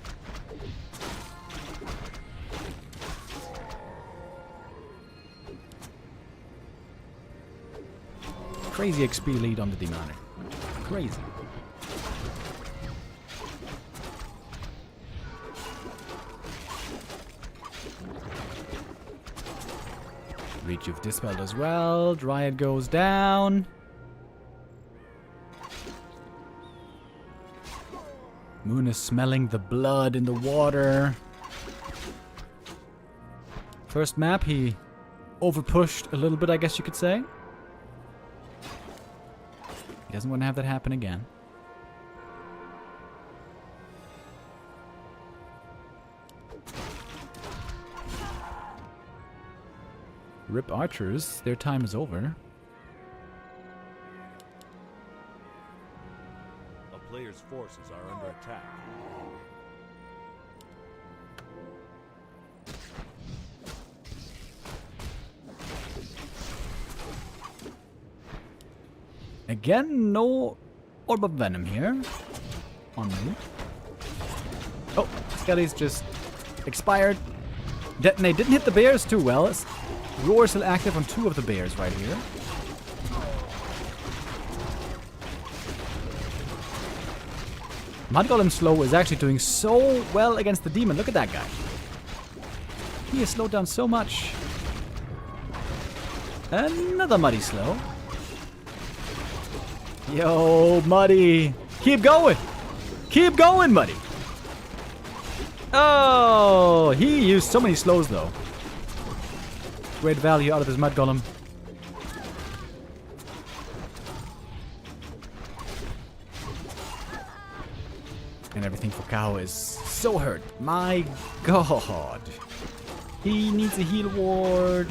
S2: Crazy XP lead on the Demoner. Crazy. Reach of dispelled as well. Dryad goes down. Moon is smelling the blood in the water. First map, he overpushed a little bit, I guess you could say. He doesn't want to have that happen again. Rip archers, their time is over.
S3: A player's forces are under attack.
S2: Again, no Orb of Venom here. On me. Oh, Skelly's just expired. Detonate didn't hit the bears too well. Roar is still active on 2 of the bears right here. Mud Golem Slow is actually doing so well against the demon. Look at that guy. He is slowed down so much. Another Muddy Slow. Yo, Muddy. Keep going. Keep going, Muddy. Oh, he used so many slows, though. Great value out of his Mud Golem. And everything for Kaho is so hurt. My god. He needs a heal ward.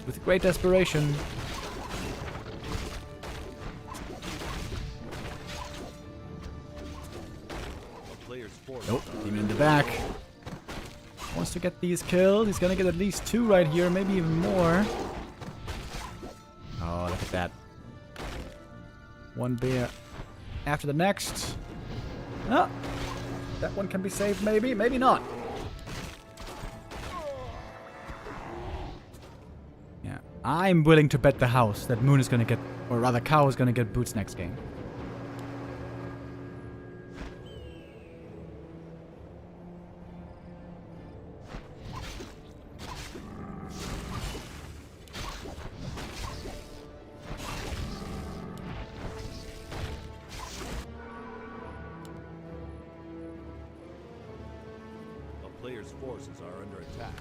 S2: With great desperation. Nope, demon in the back. Wants to get these killed. He's gonna get at least 2 right here, maybe even more. Oh, look at that. One bear after the next. Oh, that one can be saved maybe, maybe not. Yeah, I'm willing to bet the house that Moon is gonna get, or rather Kaho is gonna get boots next game.
S3: Players' forces are under attack.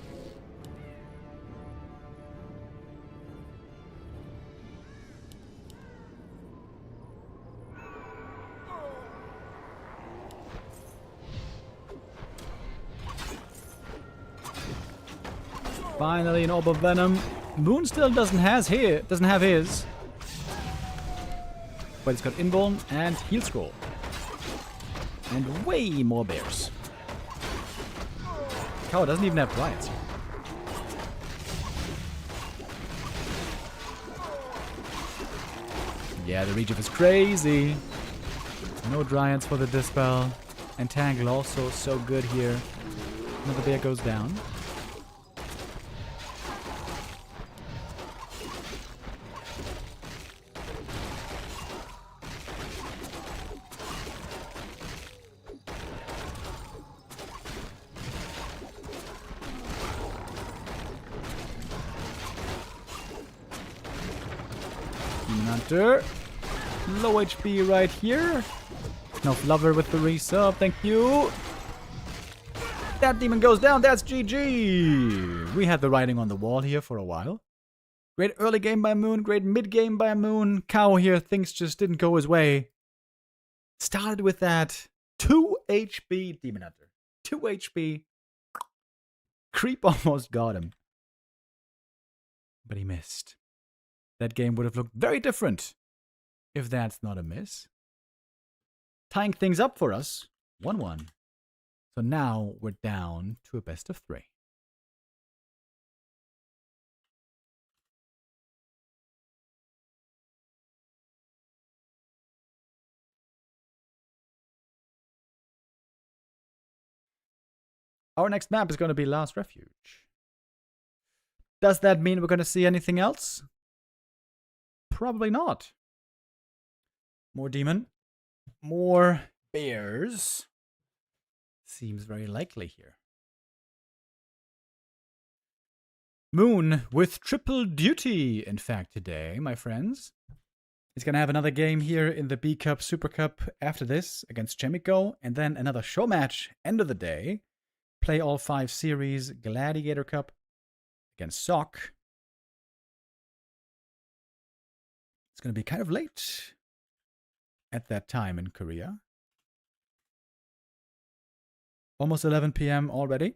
S2: Finally, an Orb of Venom. Moon still doesn't have his. But it's got Invuln and Heal Scroll. And way more bears. Kaho doesn't even have Dryads. Yeah, the Reach is crazy. No Dryads for the Dispel. Entangle also so good here. Another bear goes down. Hunter. Low HP right here. No Lover with the resub, thank you. That demon goes down, that's GG. We had the writing on the wall here for a while. Great early game by Moon, great mid game by Moon. Kaho here, things just didn't go his way. Started with that 2 HP Demon Hunter. 2 HP. Creep almost got him. But he missed. That game would have looked very different if that's not a miss. Tying things up for us, 1-1. So now we're down to a best of 3. Our next map is going to be Last Refuge. Does that mean we're going to see anything else? Probably not. More demon. More bears. Seems very likely here. Moon with triple duty, in fact, today, my friends. He's going to have another game here in the B Cup, Super Cup after this against Chaemiko, and then another show match, end of the day. Play all 5 series, Gladiator Cup against Sok. It's going to be kind of late at that time in Korea. Almost 11 p.m. already.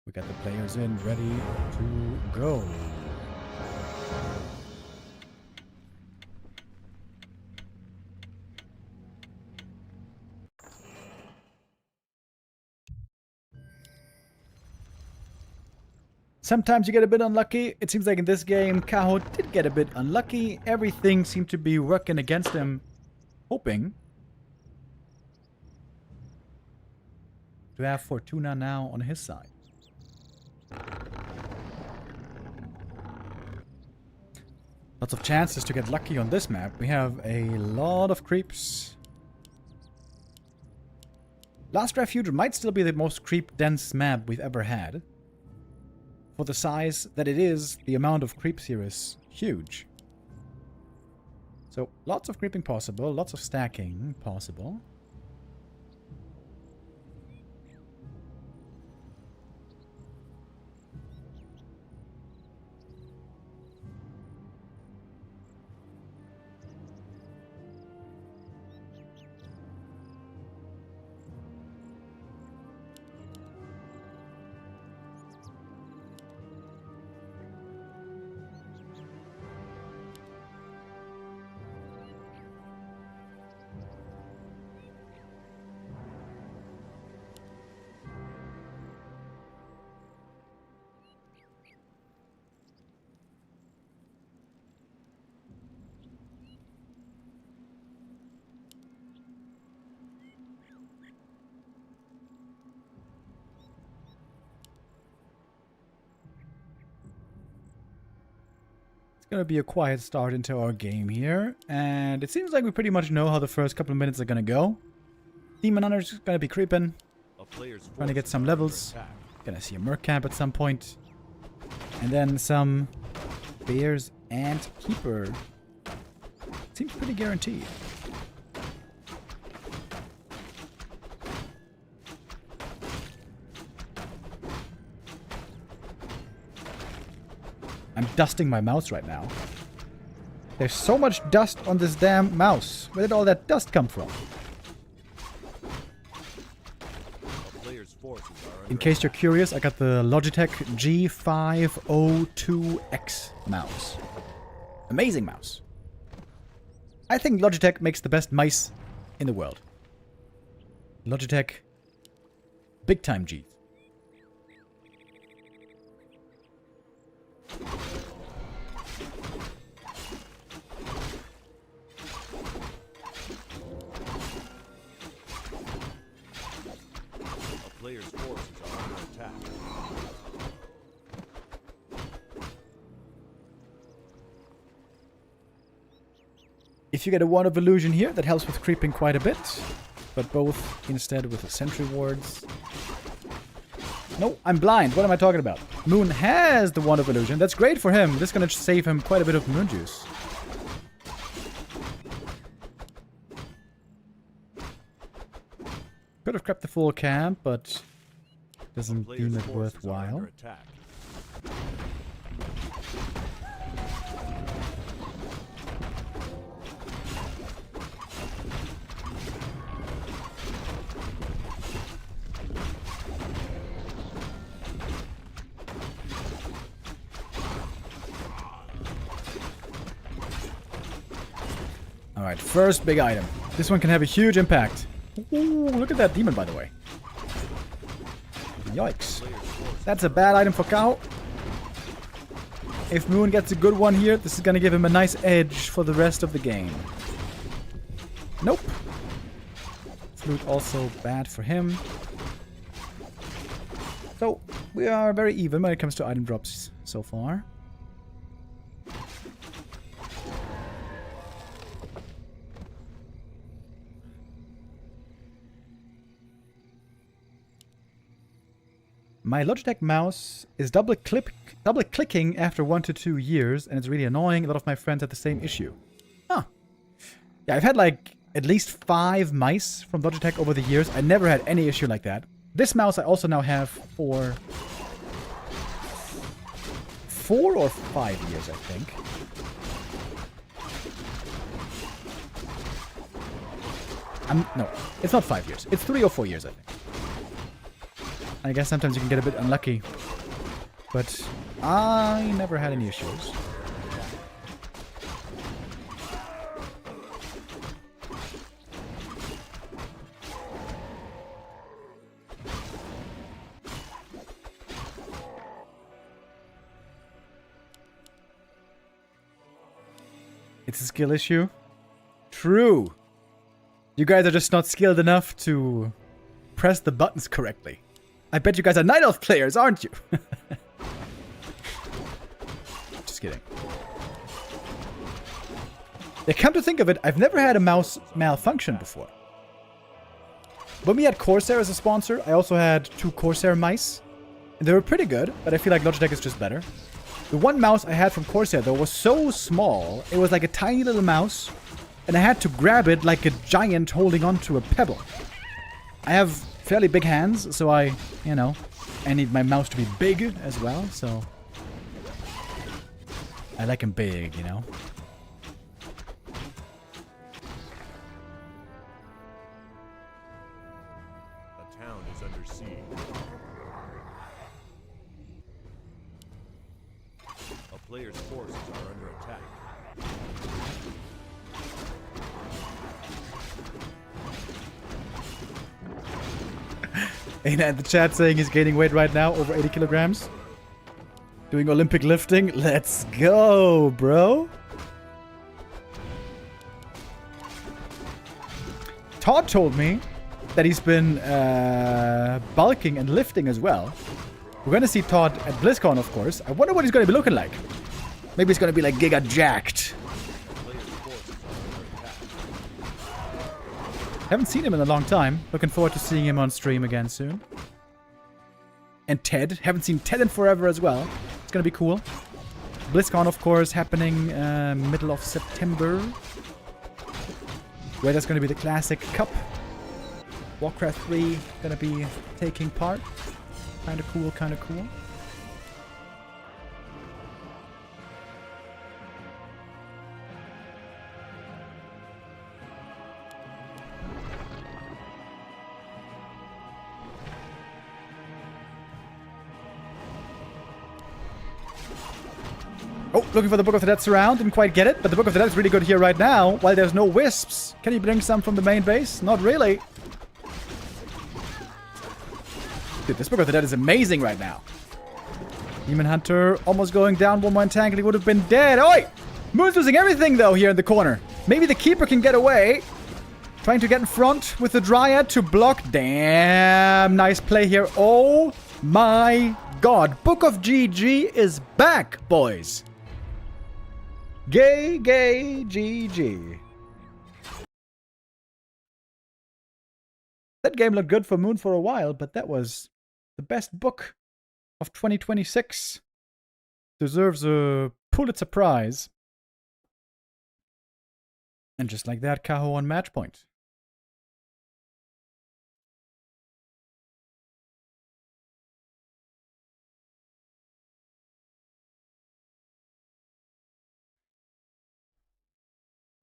S2: We got the players in, ready to go. Sometimes you get a bit unlucky. It seems like in this game, Kaho did get a bit unlucky. Everything seemed to be working against him, hoping to have Fortuna now on his side. Lots of chances to get lucky on this map. We have a lot of creeps. Last Refuge might still be the most creep-dense map we've ever had. For the size that it is, the amount of creeps here is huge. So, lots of creeping possible, lots of stacking possible. Gonna be a quiet start into our game here, and it seems like we pretty much know how the first couple of minutes are gonna go. Demon Hunter's gonna be creeping, trying to get some levels. Gonna see a Merc camp at some point, and then some Bears and Keeper. Seems pretty guaranteed. I'm dusting my mouse right now. There's so much dust on this damn mouse. Where did all that dust come from? In case you're curious, I got the Logitech G502X mouse. Amazing mouse. I think Logitech makes the best mice in the world. Logitech, big time G.
S3: Player's forces are under attack.
S1: If you get a Wand of Illusion here, that helps with creeping quite a bit. But both instead with the sentry wards. No, I'm blind. What am I talking about? Moon has the Wand of Illusion. That's great for him. This is going to save him quite a bit of moon juice. Could have crept the full camp, but doesn't deem it worthwhile. Alright, first big item. This one can have a huge impact. Ooh, look at that demon, by the way. Yikes. That's a bad item for Kaho. If Moon gets a good one here, this is gonna give him a nice edge for the rest of the game. Nope. Flute also bad for him. So, we are very even when it comes to item drops so far. My Logitech mouse is double clicking after 1 to 2 years, and it's really annoying. A lot of my friends have the same issue. Huh. Yeah, I've had like at least 5 mice from Logitech over the years. I never had any issue like that. This mouse I also now have for 4 or 5 years, I think. No, it's not 5 years. It's 3 or 4 years, I think. I guess sometimes you can get a bit unlucky. But I never had any issues. It's a skill issue. True. You guys are just not skilled enough to press the buttons correctly. I bet you guys are Night Elf players, aren't you? Just kidding. Yeah, come to think of it, I've never had a mouse malfunction before. When we had Corsair as a sponsor, I also had 2 Corsair mice. And they were pretty good, but I feel like Logitech is just better. The one mouse I had from Corsair, though, was so small, it was like a tiny little mouse, and I had to grab it like a giant holding onto a pebble. I have fairly big hands, so I need my mouse to be big as well, so I like him big, you know.
S3: A town is under siege. A player's forces are under attack.
S1: Ain't at the chat saying he's gaining weight right now, over 80 kilograms. Doing Olympic lifting. Let's go, bro. Todd told me that he's been bulking and lifting as well. We're going to see Todd at BlizzCon, of course. I wonder what he's going to be looking like. Maybe he's going to be like giga jacked. Haven't seen him in a long time. Looking forward to seeing him on stream again soon. And Ted. Haven't seen Ted in forever as well. It's gonna be cool. BlizzCon, of course, happening middle of September. Where there's gonna be the Classic Cup. Warcraft 3 gonna be taking part. Kinda cool, kinda cool. Oh, looking for the Book of the Dead Surround. Didn't quite get it, but the Book of the Dead is really good here right now. While there's no wisps. Can you bring some from the main base? Not really. Dude, this Book of the Dead is amazing right now. Demon Hunter almost going down one more tank and he would have been dead. Oi! Moon's losing everything, though, here in the corner. Maybe the Keeper can get away. Trying to get in front with the Dryad to block. Damn, nice play here. Oh my god. Book of GG is back, boys. Gay, GG. That game looked good for Moon for a while, but that was the best book of 2026. Deserves a Pulitzer Prize. And just like that, Kaho on match point.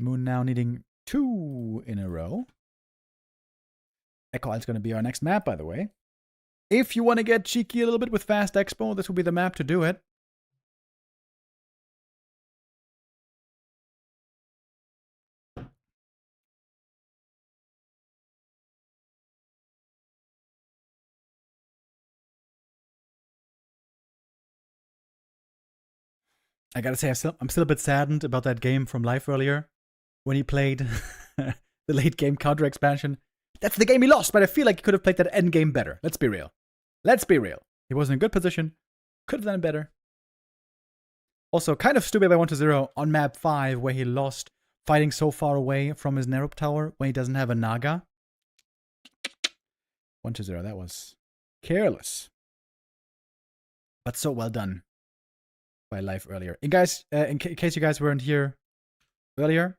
S1: Moon now needing 2 in a row. Echo Isle's going to be our next map, by the way. If you want to get cheeky a little bit with Fast Expo, this will be the map to do it. I gotta say, I'm still a bit saddened about that game from Life earlier when he played the late game counter expansion. That's the game he lost, but I feel like he could have played that end game better. Let's be real. Let's be real. He was in a good position. Could have done it better. Also, kind of stupid by 1-0 on map 5 where he lost fighting so far away from his Nerup tower when he doesn't have a Naga. 1-0, that was careless. But so well done by Life earlier. And guys, in case you guys weren't here earlier,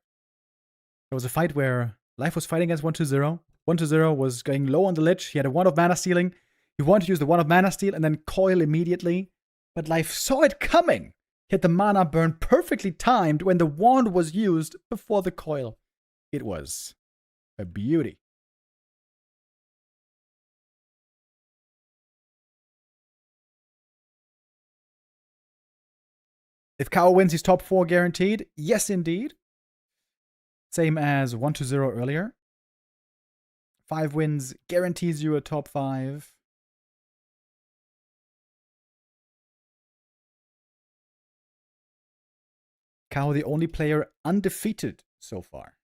S1: there was a fight where Life was fighting against 1-0. 1-0 was going low on the lich. He had a 1 of mana stealing. He wanted to use the 1 of mana steal and then coil immediately. But Life saw it coming. He had the mana burn perfectly timed when the wand was used before the coil. It was a beauty. If Kaho wins, he's top 4 guaranteed. Yes, indeed. Same as 1-0 earlier. 5 wins guarantees you a top 5. Kaho, the only player undefeated so far.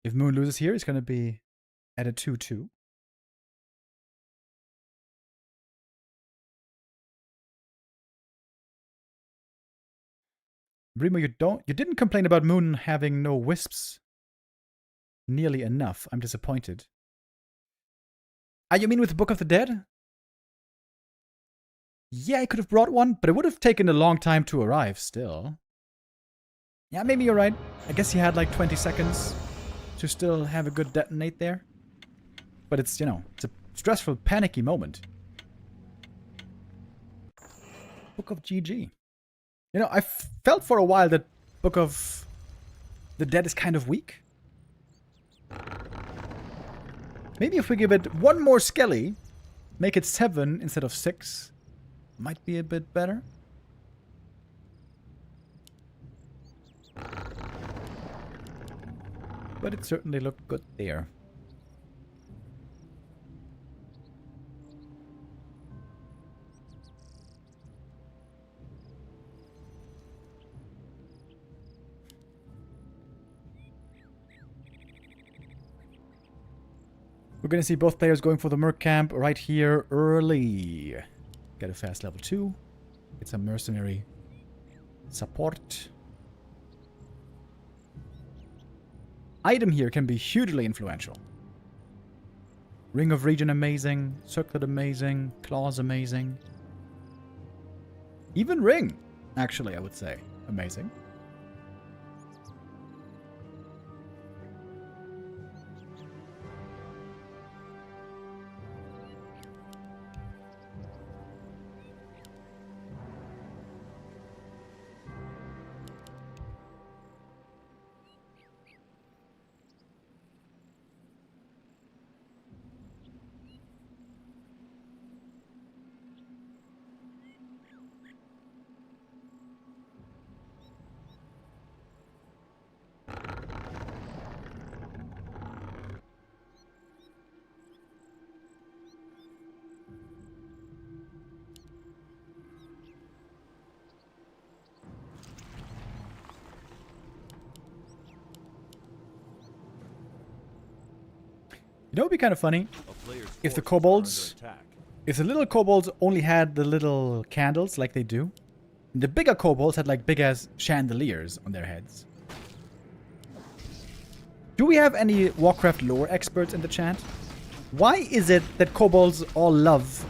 S1: If Moon loses here, it's going to be at a 2-2. Remo, you didn't complain about Moon having no wisps nearly enough. I'm disappointed. Ah, you mean with the Book of the Dead? Yeah, I could have brought one, but it would have taken a long time to arrive still. Yeah, maybe you're right. I guess he had like 20 seconds to still have a good detonate there. But it's, you know, it's a stressful, panicky moment. Book of GG. You know, I felt for a while that Book of the Dead is kind of weak. Maybe if we give it one more Skelly, make it 7 instead of 6, might be a bit better. But it certainly looked good there. We're going to see both players going for the Merc camp right here early. Get a fast level 2. Get some mercenary support. Item here can be hugely influential. Ring of Regen amazing. Circlet amazing. Claws amazing. Even Ring, actually, I would say. Amazing. You know, it would be kind of funny if the kobolds, if the little kobolds only had the little candles like they do. The bigger kobolds had like big ass chandeliers on their heads. Do we have any Warcraft lore experts in the chat? Why is it that kobolds all love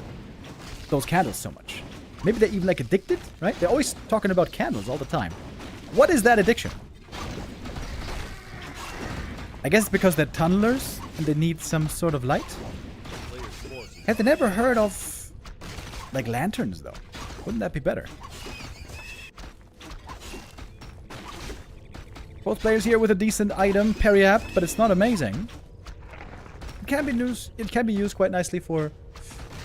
S1: those candles so much? Maybe they're even like addicted, right? They're always talking about candles all the time. What is that addiction? I guess it's because they're tunnelers and they need some sort of light. Have they never heard of like lanterns though? Wouldn't that be better? Both players here with a decent item, Periapt, but it's not amazing. It can be used quite nicely for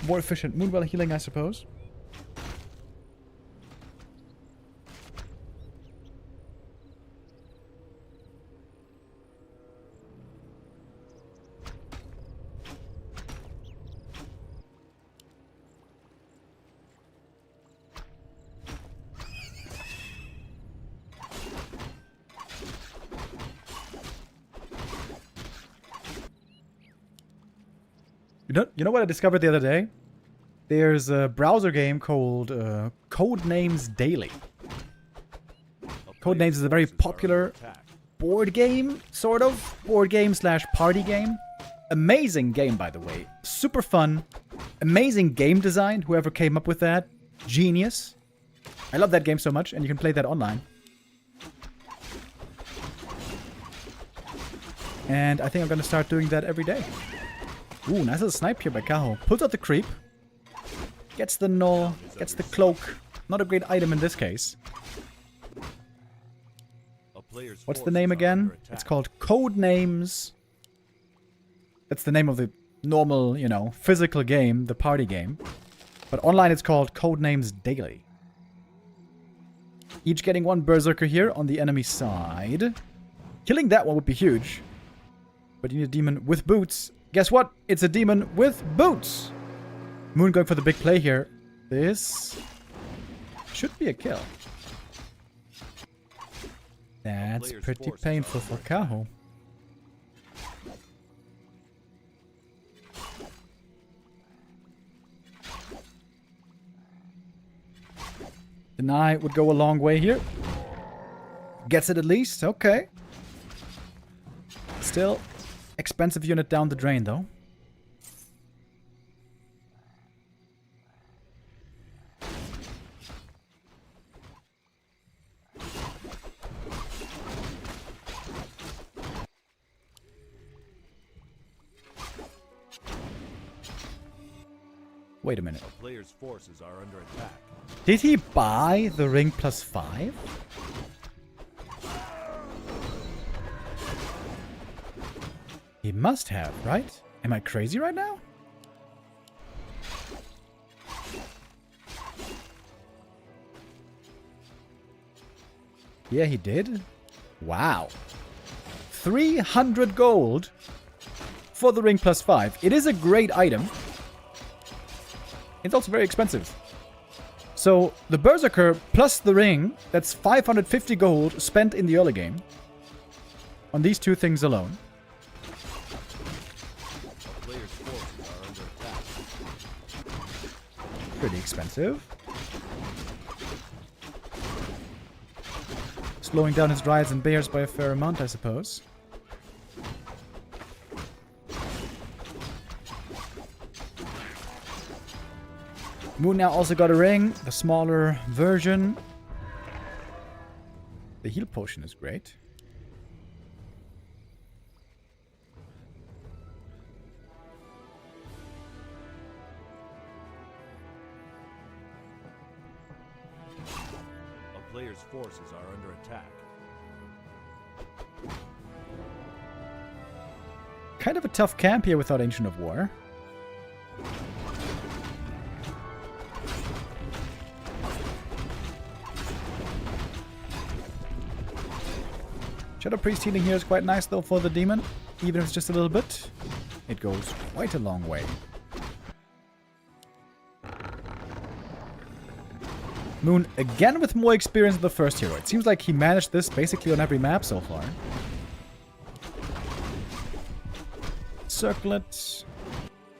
S1: more efficient Moonwell healing, I suppose. know what I discovered the other day? There's a browser game called Codenames Daily. Codenames is a very popular board game, sort of. Board game / party game. Amazing game, by the way. Super fun. Amazing game design. Whoever came up with that. Genius. I love that game so much, and you can play that online. And I think I'm going to start doing that every day. Ooh, nice little snipe here by Kaho. Pulls out the creep. Gets the null. Gets the cloak. Not a great item in this case. What's the name again? It's called Codenames. That's the name of the normal, you know, physical game, the party game. But online it's called Codenames Daily. Each getting one Berserker here on the enemy side. Killing that one would be huge. But you need a demon with boots. Guess what? It's a demon with boots. Moon going for the big play here. This should be a kill. That's pretty painful for Kaho. Deny would go a long way here. Gets it at least. Okay. Still, expensive unit down the drain, though. Wait a minute.
S3: A player's forces are under attack.
S1: Did he buy the ring +5? He must have, right? Am I crazy right now? Yeah, he did. Wow. 300 gold for the ring +5. It is a great item. It's also very expensive. So, the Berserker plus the ring, that's 550 gold spent in the early game. On these two things alone.
S3: Players' forces are under attack.
S1: Pretty expensive. Slowing down his Dryads and Bears by a fair amount, I suppose. Moon now also got a ring, the smaller version. The heal potion is great.
S3: A player's forces are under attack.
S1: Kind of a tough camp here without Ancient of War. Shadow Priest healing here is quite nice though for the demon. Even if it's just a little bit, it goes quite a long way. Moon again with more experience than the first hero. It seems like he managed this basically on every map so far. Circlet.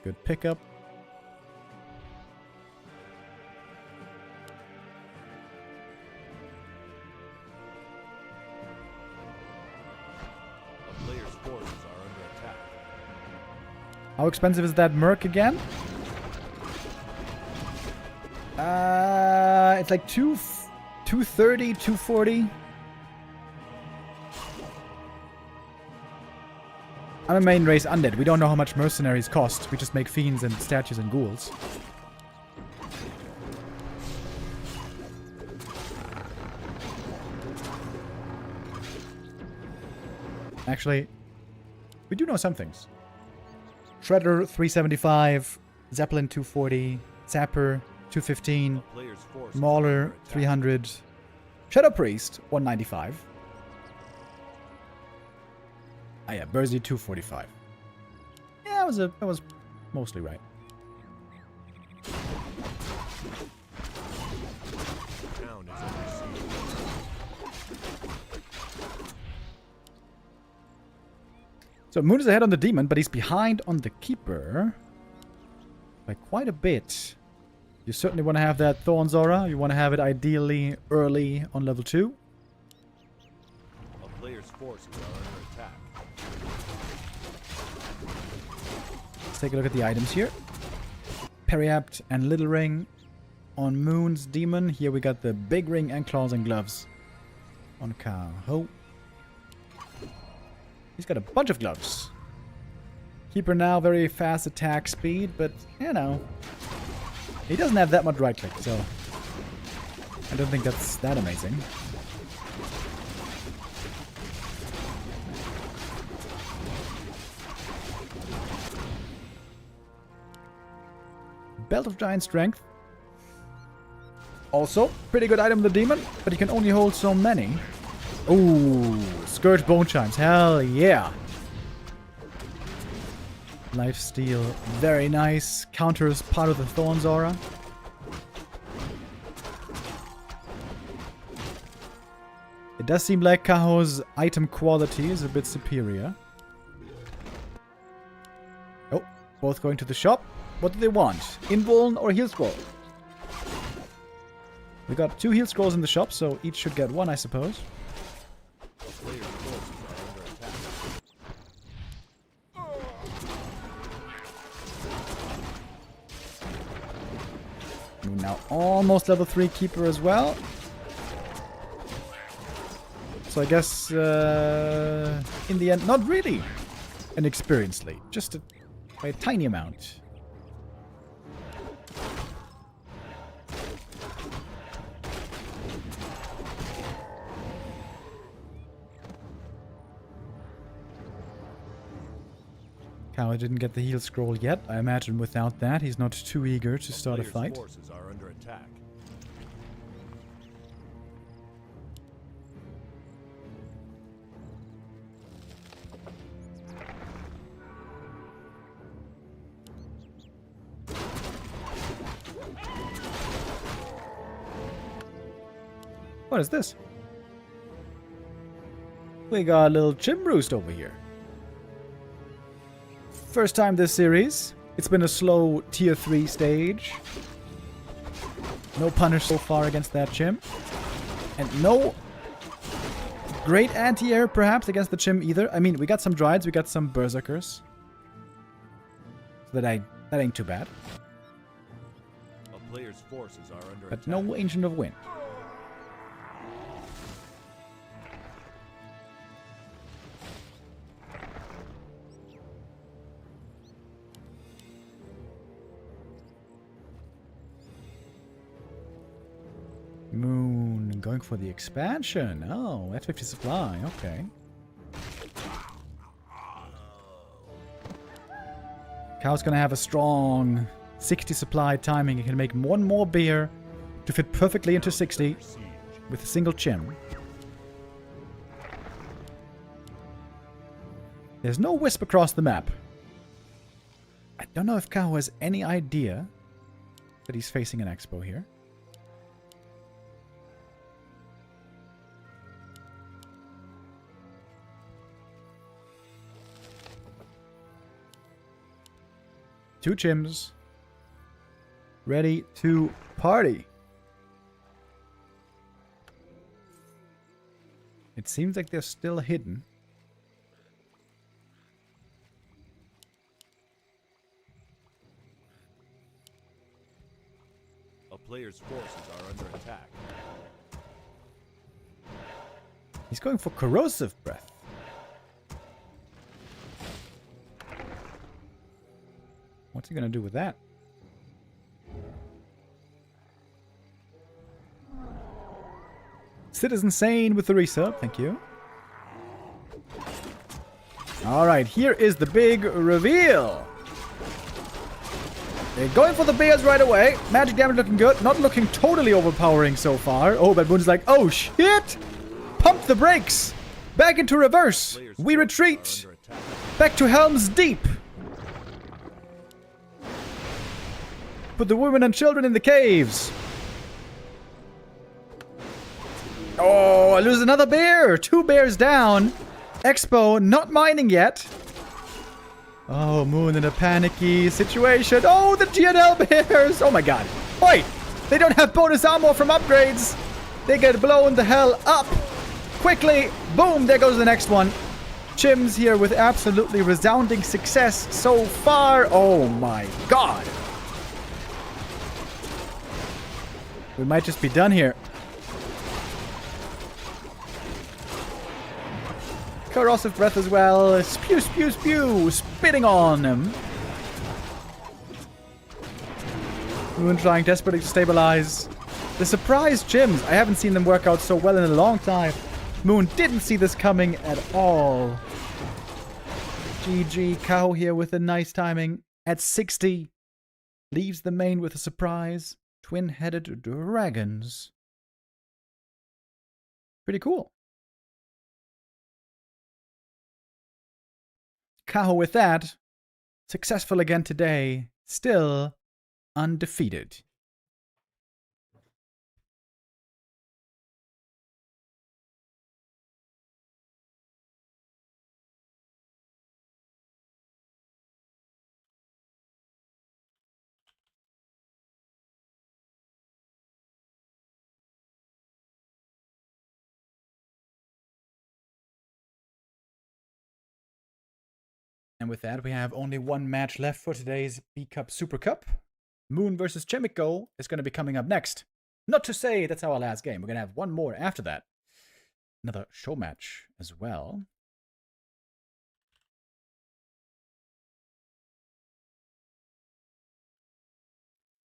S1: Good pickup. How expensive is that Merc again? It's like 230, 240. I'm a main race undead. We don't know how much mercenaries cost. We just make fiends and statues and ghouls. Actually, we do know some things. Shredder 375, Zeppelin 240, Zapper 215, Mauler 300, Shadow Priest 195. Ah yeah, Bursey 245. Yeah, that was mostly right. So Moon is ahead on the demon, but he's behind on the keeper. by quite a bit. You certainly want to have that Thorns Aura. You want to have it ideally early on level 2.
S3: A player's forces are under attack.
S1: Let's take a look at the items here. Periapt and Little Ring on Moon's Demon. Here we got the Big Ring and Claws and Gloves on Kaho. He's got a bunch of gloves. Keeper now, very fast attack speed, but, you know, he doesn't have that much right click, so I don't think that's that amazing. Belt of Giant Strength. Also, pretty good item, the Demon, but you can only hold so many. Ooh, Scourge Bone Chimes, hell yeah. Lifesteal, very nice. Counters part of the Thorns Aura. It does seem like Kaho's item quality is a bit superior. Oh, both going to the shop. What do they want? Invuln or Heal Scroll? We got 2 Heal Scrolls in the shop, so each should get 1, I suppose.
S3: A player's forces are under attack.
S1: Now almost level 3 Keeper as well. So I guess in the end, not really an experience lead, just by a tiny amount. Kaho didn't get the heal scroll yet. I imagine without that, he's not too eager to start a fight.
S3: Forces are under attack.
S1: What is this? We got a little Chimroost over here. First time this series. It's been a slow tier 3 stage. No punish so far against that Chim. And no great anti-air perhaps against the Chim either. I mean, we got some Dryads, we got some Berserkers. So that ain't too bad.
S3: A player's forces are under
S1: But
S3: attack.
S1: no Ancient of Wind. Moon going for the expansion. Oh, at 50 supply. Okay. Kaho's gonna have a strong 60 supply timing. He can make one more beer to fit perfectly into 60 with a single Chim. There's no wisp across the map. I don't know if Kaho has any idea that he's facing an Expo here. Two Chims. Ready to party. It seems like they're still hidden.
S3: A player's forces are under attack.
S1: He's going for Corrosive Breath. What's he gonna do with that? Citizen Sane with the resub, thank you. Alright, here is the big reveal. They're going for the bears right away. Magic damage looking good. Not looking totally overpowering so far. Oh, but Moon's like, oh shit! Pump the brakes! Back into reverse! We retreat! Back to Helm's Deep! Put the women and children in the caves! Oh, I lose another bear! 2 bears down! Expo not mining yet. Oh, Moon in a panicky situation. Oh, the GNL Bears! Oh my god. Oi! They don't have bonus ammo from upgrades! They get blown the hell up! Quickly! Boom! There goes the next one. Chims here with absolutely resounding success so far. Oh my god. We might just be done here. Corrosive breath as well. Spew, spew, spew. Spitting on him. Moon trying desperately to stabilize. The surprise Chims. I haven't seen them work out so well in a long time. Moon didn't see this coming at all. GG. Kaho here with a nice timing. At 60. Leaves the main with a surprise. Twin-headed dragons. Pretty cool. Kaho with that. Successful again today. Still undefeated. And with that, we have only one match left for today's B-Cup Super Cup. Moon versus Chaemiko is going to be coming up next. Not to say that's our last game. We're going to have one more after that. Another show match as well.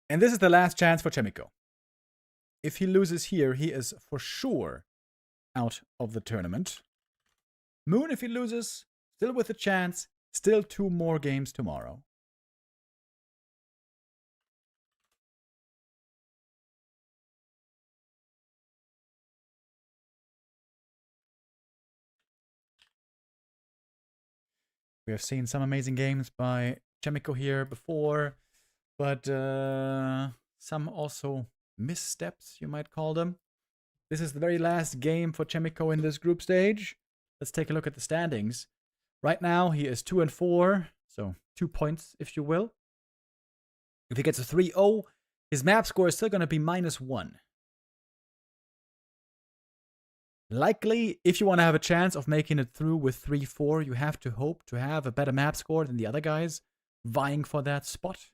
S1: And this is the last chance for Chaemiko. If he loses here, he is for sure out of the tournament. Moon, if he loses, still with a chance. Still 2 more games tomorrow. We have seen some amazing games by Chaemiko here before, but some also missteps, you might call them. This is the very last game for Chaemiko in this group stage. Let's take a look at the standings. Right now, he is 2-4, so 2 points, if you will. If he gets a 3-0, his map score is still going to be -1. Likely, if you want to have a chance of making it through with 3-4, you have to hope to have a better map score than the other guys vying for that spot.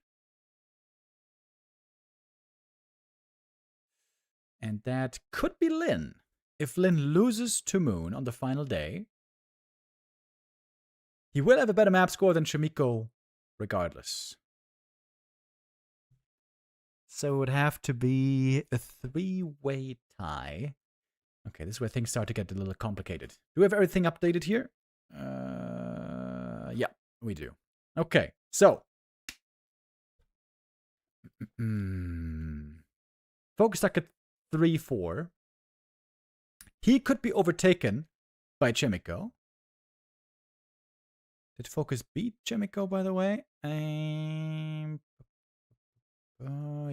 S1: And that could be Lin. If Lin loses to Moon on the final day, he will have a better map score than Chaemiko regardless. So it would have to be a 3-way tie. Okay, this is where things start to get a little complicated. Do we have everything updated here? Yeah, we do. Okay, so. FoCuS stuck at 3-4. He could be overtaken by Chaemiko. Did FoCuS beat Chaemiko, by the way?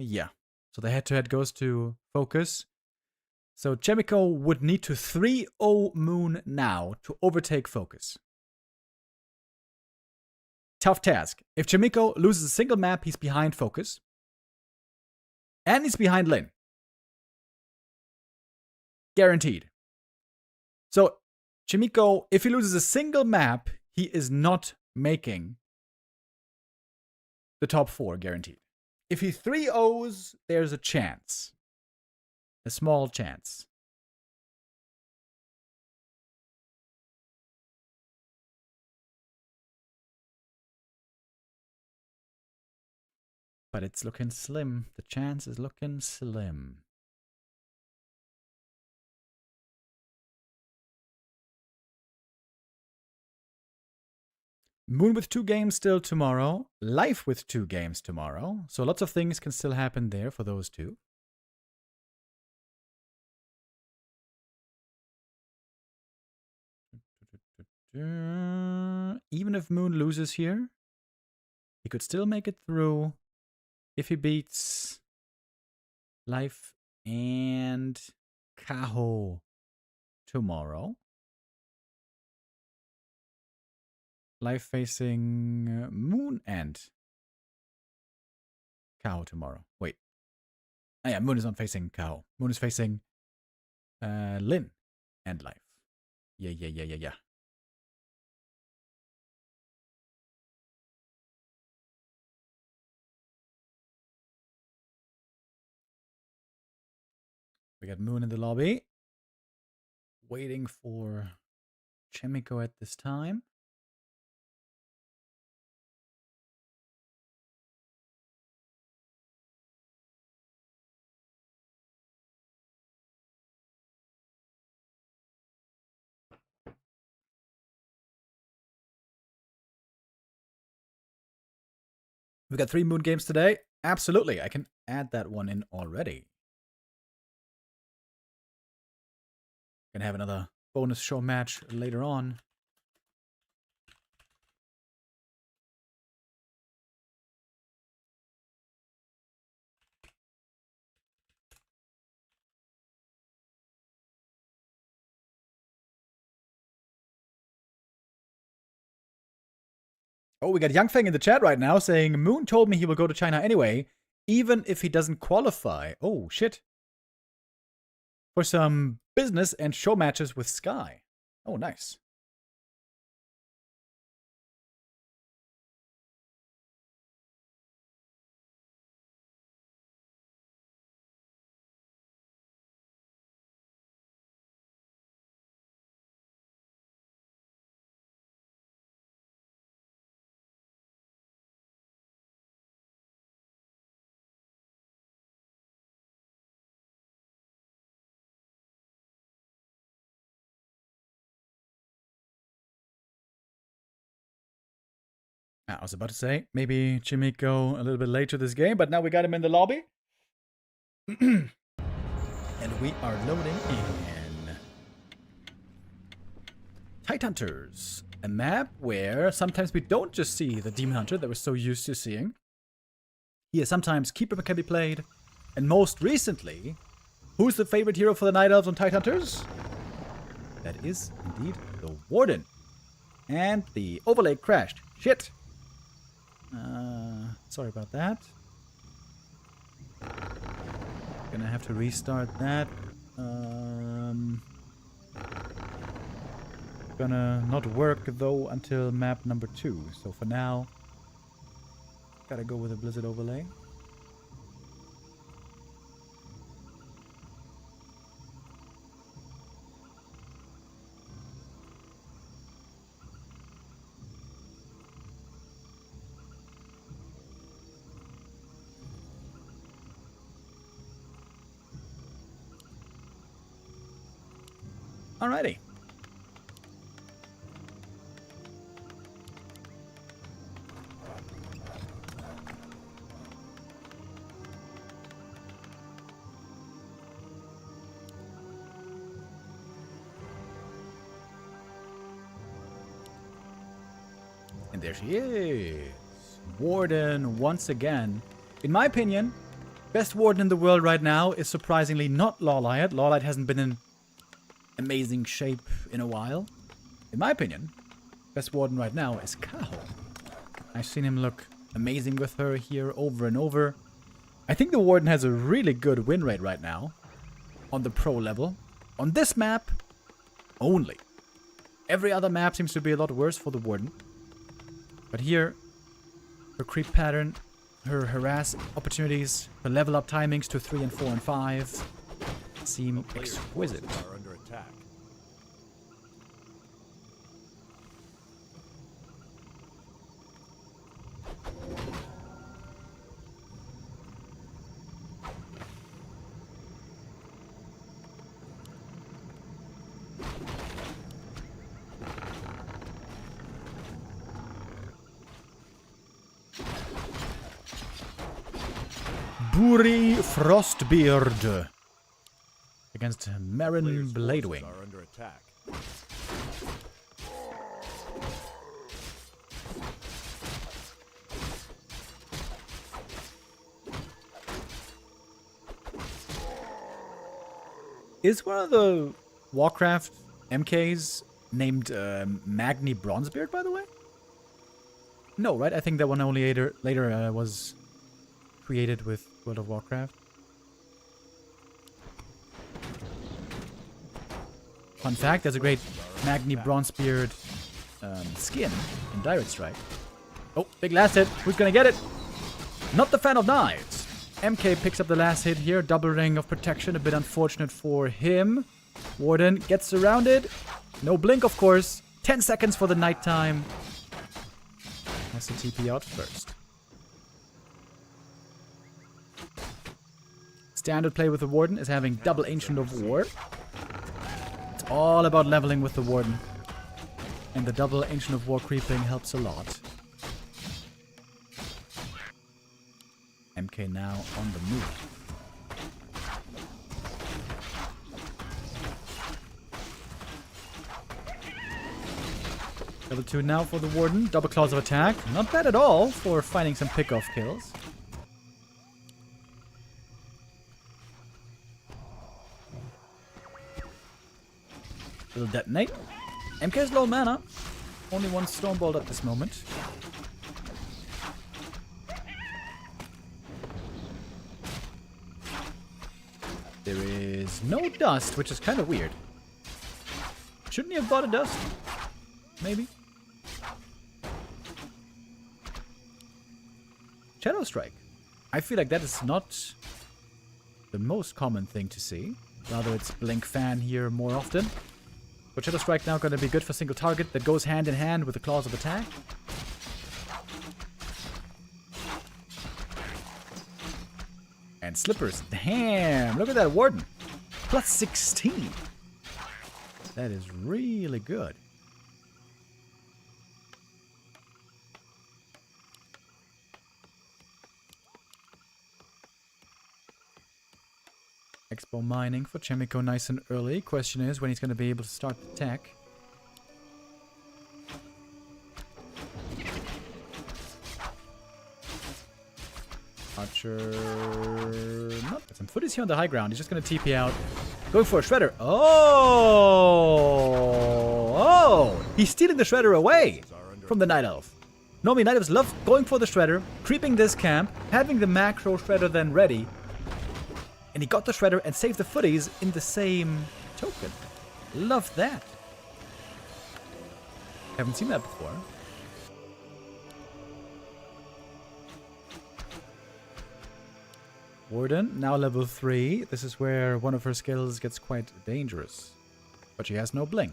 S1: Yeah. So the head-to-head goes to FoCuS. So Chaemiko would need to 3-0 Moon now to overtake FoCuS. Tough task. If Chaemiko loses a single map, he's behind FoCuS. And he's behind Lin. Guaranteed. So Chaemiko, if he loses a single map, he is not making the top 4, guaranteed. If he 3-0s, there's a chance. A small chance. But it's looking slim. The chance is looking slim. Moon with 2 games still tomorrow. Life with 2 games tomorrow. So lots of things can still happen there for those 2. Even if Moon loses here, he could still make it through if he beats Life and Kaho tomorrow. Live facing Moon and Kaho tomorrow. Wait. Oh, yeah, Moon is not facing Kaho. Moon is facing Lin and Live. Yeah. We got Moon in the lobby. Waiting for Chaemiko at this time. We've got 3 Moon games today. Absolutely, I can add that one in already. Gonna have another bonus show match later on. Oh, we got Yangfeng in the chat right now saying, Moon told me he will go to China anyway, even if he doesn't qualify. Oh, shit. For some business and show matches with Sky. Oh, nice. I was about to say, maybe Chaemiko a little bit late to this game, but now we got him in the lobby. And we are loading in Tidehunters, a map where sometimes we don't just see the Demon Hunter that we're so used to seeing. Here, sometimes Keeper can be played, and most recently, who's the favorite hero for the Night Elves on Tidehunters? That is indeed the Warden. And the overlay crashed. Shit. Sorry about that. Gonna have to restart that. Gonna not work though until map number 2. So for now, gotta go with a Blizzard overlay. Alrighty. And there she is. Warden once again. In my opinion, best Warden in the world right now is surprisingly not Lawlight. Lawlight hasn't been in amazing shape in a while. In my opinion, best Warden right now is Kaho. I've seen him look amazing with her here over and over. I think the Warden has a really good win rate right now on the pro level. On this map, only. Every other map seems to be a lot worse for the Warden. But here, her creep pattern, her harass opportunities, her level up timings to 3 and 4 and 5 seem exquisite.
S3: Are under attack.
S1: Buri Frostbeard against Marin Bladewing.
S3: Are under attack.
S1: Is one of the Warcraft MKs named Magni Bronzebeard, by the way? No, right? I think that one only later was created with World of Warcraft. Fun fact, there's a great Magni Bronzebeard skin in Direct Strike. Oh, big last hit. Who's gonna get it? Not the fan of knives. MK picks up the last hit here. Double ring of protection. A bit unfortunate for him. Warden gets surrounded. No blink, of course. 10 seconds for the nighttime. Has to TP out first. Standard play with the Warden is having double Ancient of War. It's all about leveling with the Warden. And the double Ancient of War creeping helps a lot. MK now on the move. Level 2 now for the Warden. Double claws of attack. Not bad at all for finding some pick-off kills. Little detonate. MK's low mana. Only one Stormbolt at this moment. There is no dust, which is kind of weird. Shouldn't he have bought a dust? Maybe. Shadow Strike. I feel like that is not the most common thing to see. Rather, it's Blink Fan here more often. But Shadow Strike now going to be good for single target that goes hand in hand with the claws of attack. And Slippers. Damn! Look at that Warden. Plus 16. That is really good. Expo mining for Chaemiko nice and early. Question is when he's going to be able to start the attack. Archer... Nope. Got some footies here on the high ground. He's just going to TP out. Going for a Shredder. Oh! Oh! He's stealing the Shredder away from the Night Elf. Normally Night Elves love going for the Shredder, creeping this camp, having the macro Shredder then ready. And he got the Shredder and saved the footies in the same token. Love that. Haven't seen that before. Warden, now level 3. This is where one of her skills gets quite dangerous. But she has no blink.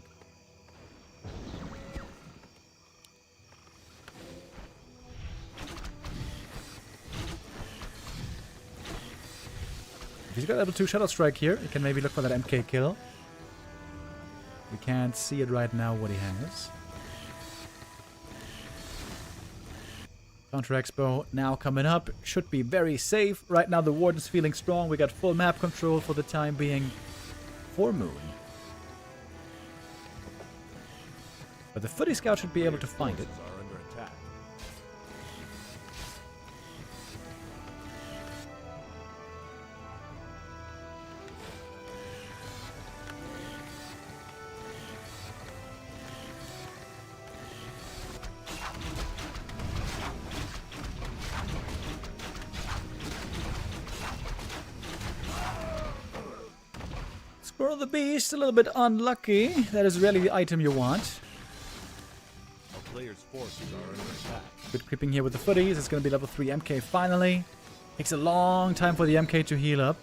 S1: If he's got level 2 Shadow Strike here, he can maybe look for that MK kill. We can't see it right now what he has. Counter Expo now coming up. Should be very safe. Right now the Warden's feeling strong. We got full map control for the time being for Moon. But the Footy Scout should be able to find it. Squirrel the Beast, a little bit unlucky. That is really the item you want.
S3: A player's forces are under attack.
S1: Good creeping here with the footies. It's going to be level 3 MK finally. Takes a long time for the MK to heal up.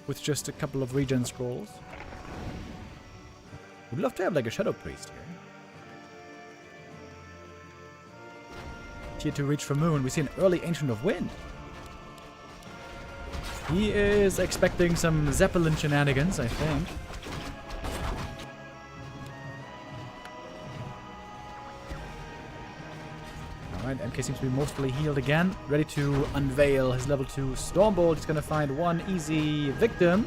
S1: With just a couple of regen scrolls. Would love to have like a Shadow Priest here. Tier 2 reach for Moon. We see an early Ancient of Wind. He is expecting some Zeppelin shenanigans, I think. Alright, MK seems to be mostly healed again. Ready to unveil his level 2 Stormbolt. He's gonna find one easy victim.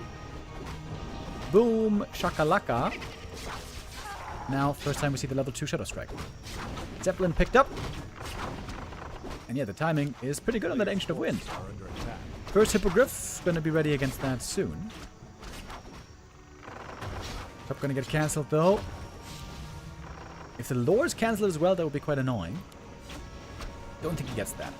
S1: Boom, shakalaka. Now, first time we see the level 2 Shadow Strike. Zeppelin picked up. And yeah, the timing is pretty good on that Ancient of Wind. First Hippogriff, gonna be ready against that soon. Top gonna get cancelled though. If the lures cancel as well, that would be quite annoying. Don't think he gets that.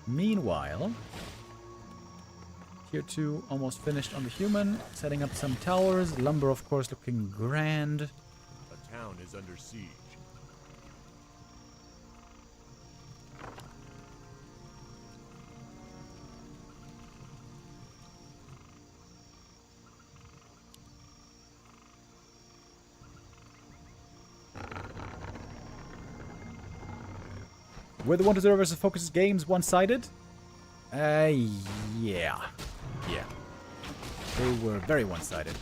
S1: Meanwhile, tier 2 almost finished on the human. Setting up some towers. Lumber, of course, looking grand.
S3: A town is under siege.
S1: Were the 1-0 versus FoCuS games one-sided? Yeah. Yeah. They were very one-sided.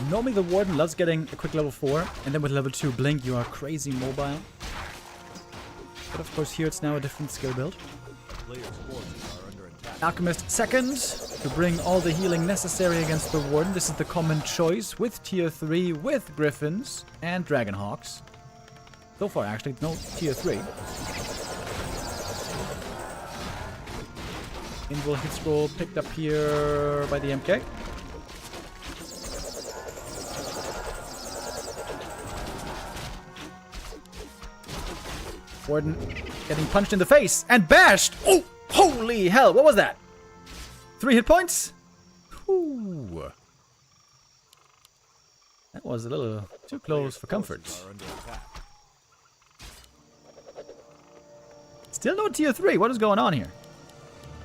S1: Normally the Warden loves getting a quick level 4, and then with level 2 Blink you are crazy mobile. But of course here it's now a different skill build.
S3: Players' forces are under attack.
S1: Alchemist second, to bring all the healing necessary against the Warden. This is the common choice with tier 3, with Griffins and Dragonhawks. So far actually, no tier 3. Invul hit scroll picked up here by the MK. Warden getting punched in the face and bashed. Oh, holy hell. What was that? 3 hit points? Ooh. That was a little too close for comfort.
S3: Are under attack.
S1: Still no tier 3. What is going on here?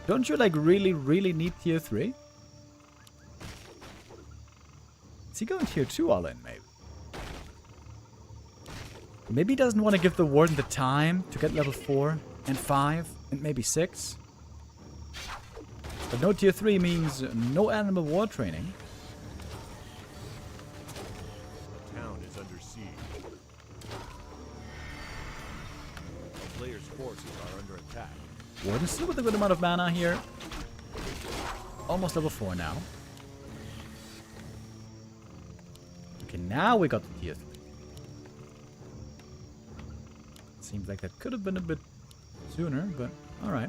S1: Don't you like really need tier 3? Is he going tier 2 all in maybe? Maybe he doesn't want to give the Warden the time to get level 4 and 5 and maybe 6. But no tier 3 means no animal war training.
S3: The town is under siege. A player's forces are under attack.
S1: Warden still with a good amount of mana here. Almost level 4 now. Okay, now we got the tier 3. Seems like that could have been a bit sooner, but alright.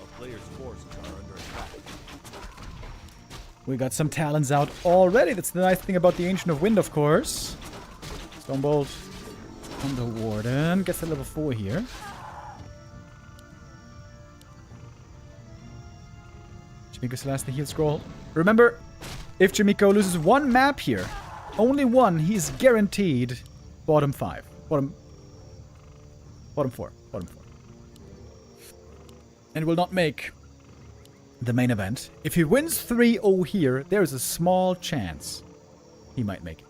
S3: A player's forces are under attack.
S1: We got some talents out already. That's the nice thing about the Ancient of Wind, of course. Stonebolt on the Warden. Gets to level 4 here. Chaemiko still has the heal scroll. Remember, if Chaemiko loses one map here, only one, he's guaranteed bottom 5. Bottom 4. And will not make the main event. If he wins 3-0 here, there is a small chance he might make it.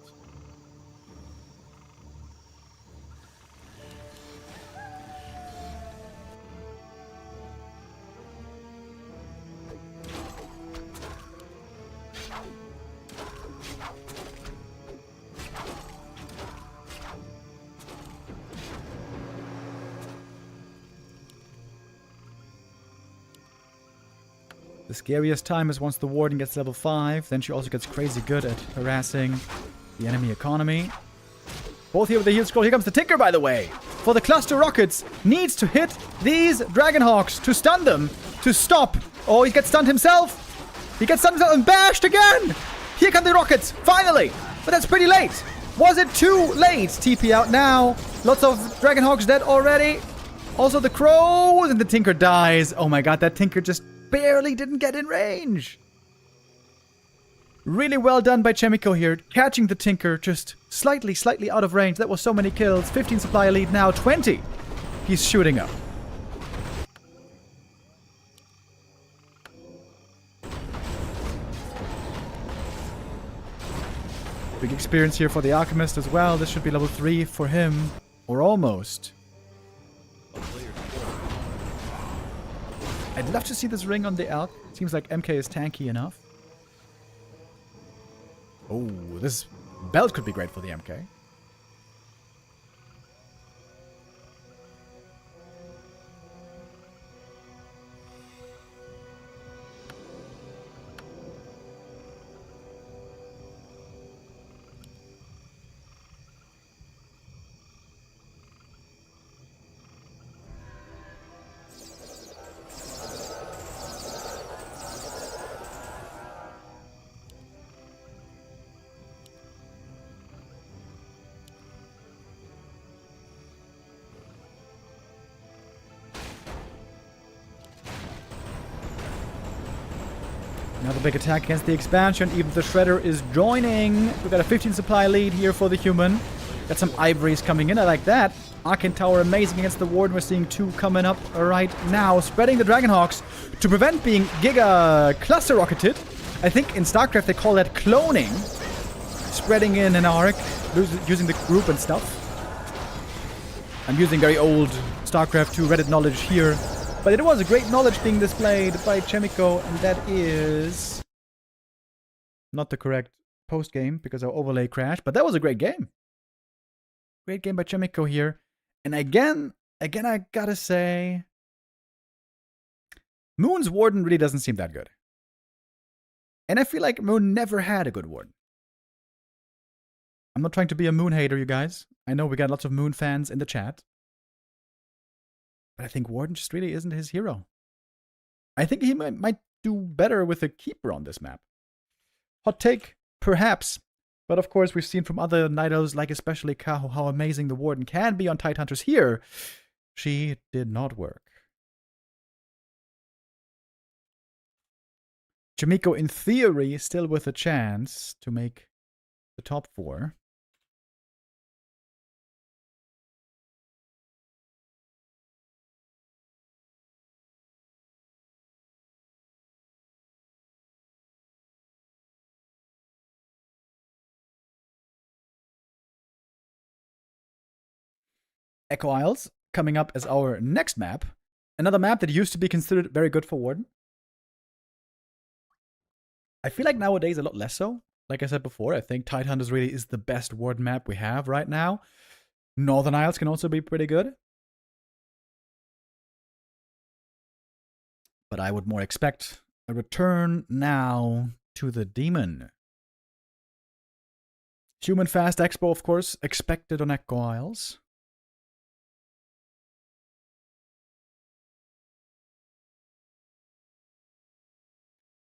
S1: The scariest time is once the Warden gets level 5. Then she also gets crazy good at harassing the enemy economy. Both here with the heal scroll. Here comes the Tinker, by the way. For the cluster rockets. Needs to hit these Dragonhawks to stun them. To stop. Oh, he gets stunned himself. He gets stunned himself and bashed again. Here come the rockets. Finally. But that's pretty late. Was it too late? TP out now. Lots of Dragonhawks dead already. Also the crows. And the Tinker dies. Oh my god, that Tinker just barely didn't get in range. Really well done by Chaemiko here, catching the Tinker just slightly out of range. That was so many kills. 15 supply lead now, 20. He's shooting up. Big experience here for the Alchemist as well. This should be level 3 for him, or almost. I'd love to see this ring on the Alch. Seems like MK is tanky enough. Oh, this Belt could be great for the MK. Another big attack against the expansion. Even the Shredder is joining. We've got a 15 supply lead here for the human. Got some Ivories coming in. I like that. Arcane Tower amazing against the Warden. We're seeing 2 coming up right now. Spreading the Dragonhawks to prevent being Giga Cluster Rocketed. I think in StarCraft they call that cloning. Spreading in an arc. Using the group and stuff. I'm using very old StarCraft 2 Reddit knowledge here. But it was a great knowledge being displayed by Chaemiko, and that is not the correct post-game because our overlay crashed, but that was a great game. Great game by Chaemiko here. And again, I gotta say, Moon's Warden really doesn't seem that good. And I feel like Moon never had a good Warden. I'm not trying to be a Moon hater, you guys. I know we got lots of Moon fans in the chat. But I think Warden just really isn't his hero. I think he might do better with a Keeper on this map. Hot take, perhaps. But of course, we've seen from other Nidos, like especially Kaho, how amazing the Warden can be on Tidehunters here. She did not work. Chaemiko, in theory, still with a chance to make the top 4. Echo Isles coming up as our next map. Another map that used to be considered very good for Warden. I feel like nowadays a lot less so. Like I said before, I think Tidehunters really is the best Warden map we have right now. Northern Isles can also be pretty good. But I would more expect a return now to the Demon. Human Fast Expo, of course, expected on Echo Isles.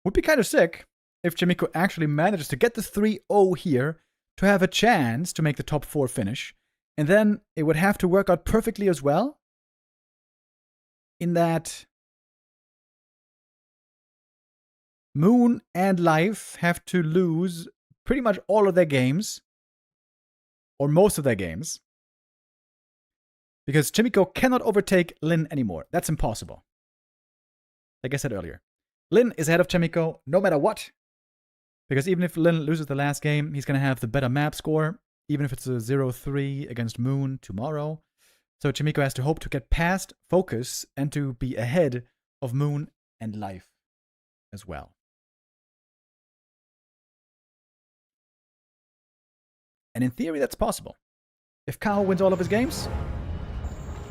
S1: Would be kind of sick if Chaemiko actually manages to get the 3-0 here to have a chance to make the top 4 finish. And then it would have to work out perfectly as well. In that Moon and Life have to lose pretty much all of their games. Or most of their games. Because Chaemiko cannot overtake Lin anymore. That's impossible. Like I said earlier. Lin is ahead of Chaemiko no matter what. Because even if Lin loses the last game, he's going to have the better map score. Even if it's a 0-3 against Moon tomorrow. So Chaemiko has to hope to get past FoCuS and to be ahead of Moon and Life as well. And in theory, that's possible. If Kaho wins all of his games,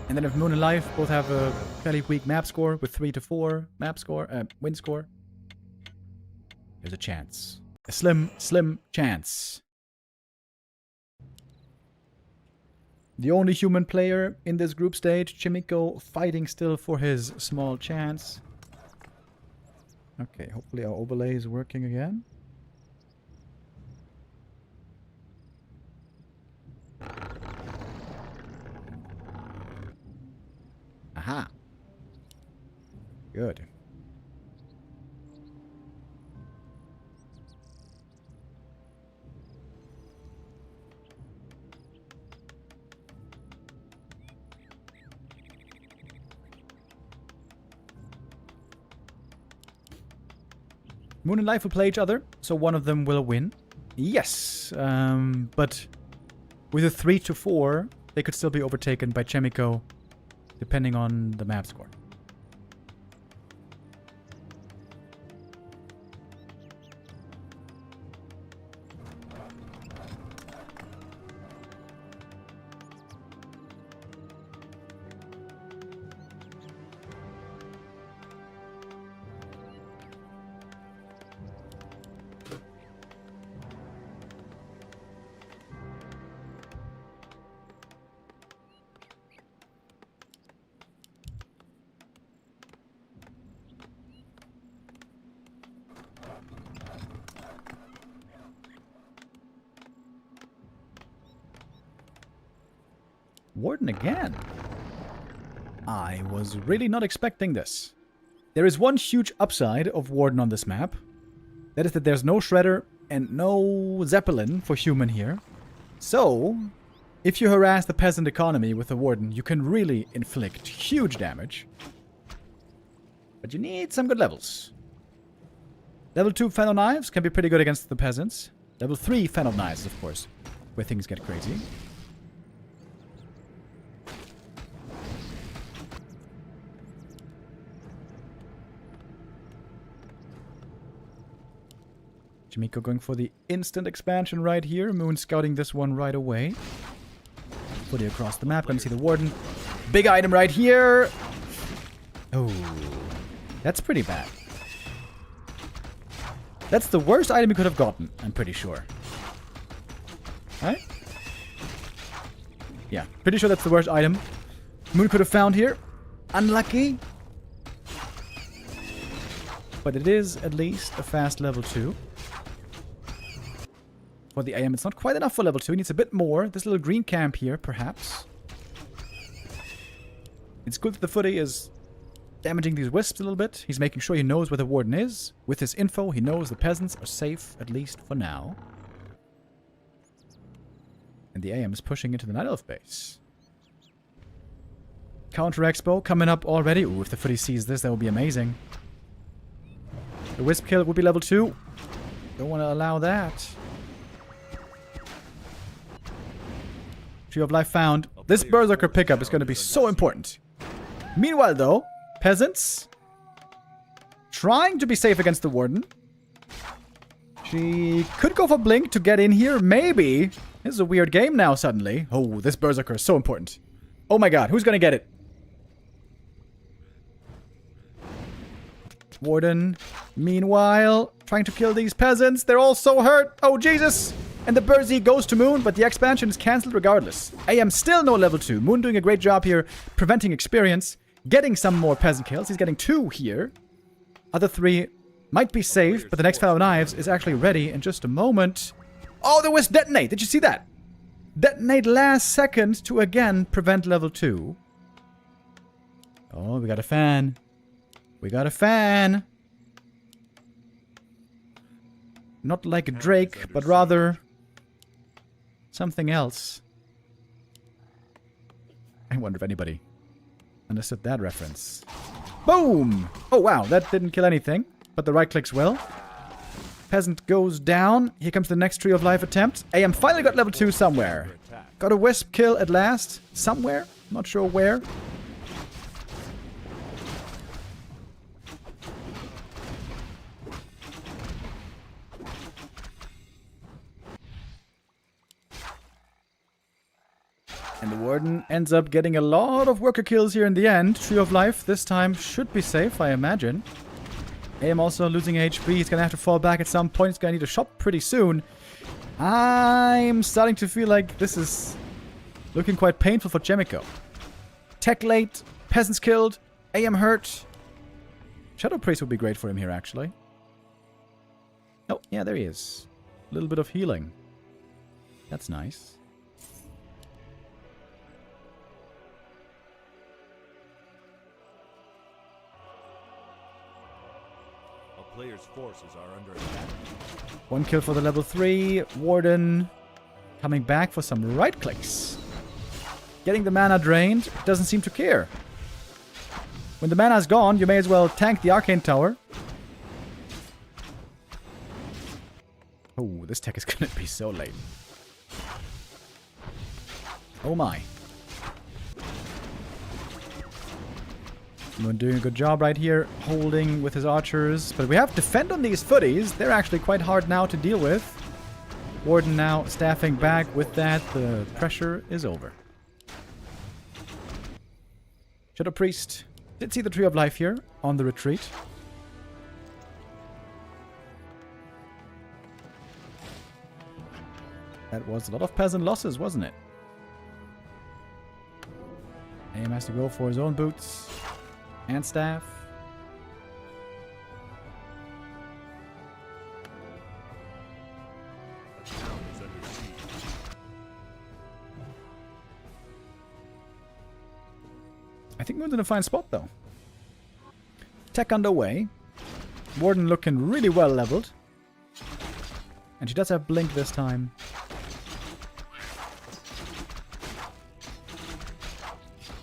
S1: and then if Moon and Life both have a fairly weak map score with 3-4 map score, win score, there's a chance. A slim, slim chance. The only human player in this group stage, Chaemiko, fighting still for his small chance. Okay, hopefully our overlay is working again. Aha. Good. Moon and Life will play each other, so one of them will win. Yes, but with a 3-4, they could still be overtaken by Chaemiko, depending on the map score. Warden again. I was really not expecting this. There is one huge upside of Warden on this map. That is that there's no Shredder and no Zeppelin for human here. So, if you harass the peasant economy with the Warden, you can really inflict huge damage. But you need some good levels. Level 2 Fan of Knives can be pretty good against the peasants. Level 3 Fan of Knives, of course, where things get crazy. Chaemiko going for the instant expansion right here. Moon scouting this one right away. Fully across the map. Gonna see the Warden. Big item right here. Oh, that's pretty bad. That's the worst item he could have gotten, I'm pretty sure. Right? Yeah, pretty sure that's the worst item Moon could have found here. Unlucky. But it is at least a fast level 2. For the AM, it's not quite enough for level 2. He needs a bit more. This little green camp here, perhaps. It's good that the footy is damaging these wisps a little bit. He's making sure he knows where the Warden is. With his info, he knows the peasants are safe, at least for now. And the AM is pushing into the Night Elf base. Counter Expo coming up already. Ooh, if the footy sees this, that would be amazing. The wisp kill would be level 2. Don't want to allow that. Tree of Life found. This Berserker pickup is going to be so important. Meanwhile, though, peasants trying to be safe against the Warden. She could go for Blink to get in here. Maybe. This is a weird game now, suddenly. Oh, this Berserker is so important. Oh my god, who's going to get it? Warden, meanwhile, trying to kill these peasants. They're all so hurt. Oh, Jesus. And the Berserker goes to Moon, but the expansion is cancelled regardless. AM still no level 2. Moon doing a great job here, preventing experience, getting some more peasant kills. He's getting 2 here. Other 3 might be safe, but the next Fan of Knives is actually ready in just a moment. Oh, there was Detonate. Did you see that? Detonate last second to again prevent level 2. Oh, we got a fan. We got a fan. Not like a Drake, but rather something else. I wonder if anybody understood that reference. Boom! Oh, wow, that didn't kill anything, but the right clicks will. Peasant goes down. Here comes the next Tree of Life attempt. AM finally got level 2 somewhere. Got a Wisp kill at last. Somewhere. Not sure where. And the Warden ends up getting a lot of worker kills here in the end. Tree of Life this time should be safe, I imagine. AM also losing HP. He's going to have to fall back at some point. He's going to need to shop pretty soon. I'm starting to feel like this is looking quite painful for Chaemiko. Tech late. Peasants killed. AM hurt. Shadow Priest would be great for him here, actually. Oh, yeah, there he is. A little bit of healing. That's nice.
S3: Players' forces are under attack.
S1: 1 kill for the level 3. Warden coming back for some right clicks. Getting the mana drained. Doesn't seem to care. When the mana's gone, you may as well tank the Arcane Tower. Oh, this tech is going to be so late. Oh my. Moon doing a good job right here, holding with his archers. But we have defend on these footies. They're actually quite hard now to deal with. Warden now staffing back. With that, the pressure is over. Shadow Priest did see the Tree of Life here on the retreat. That was a lot of peasant losses, wasn't it? AM has to go for his own boots. And staff. I think Moon's in a fine spot, though. Tech underway. Warden looking really well leveled. And she does have Blink this time.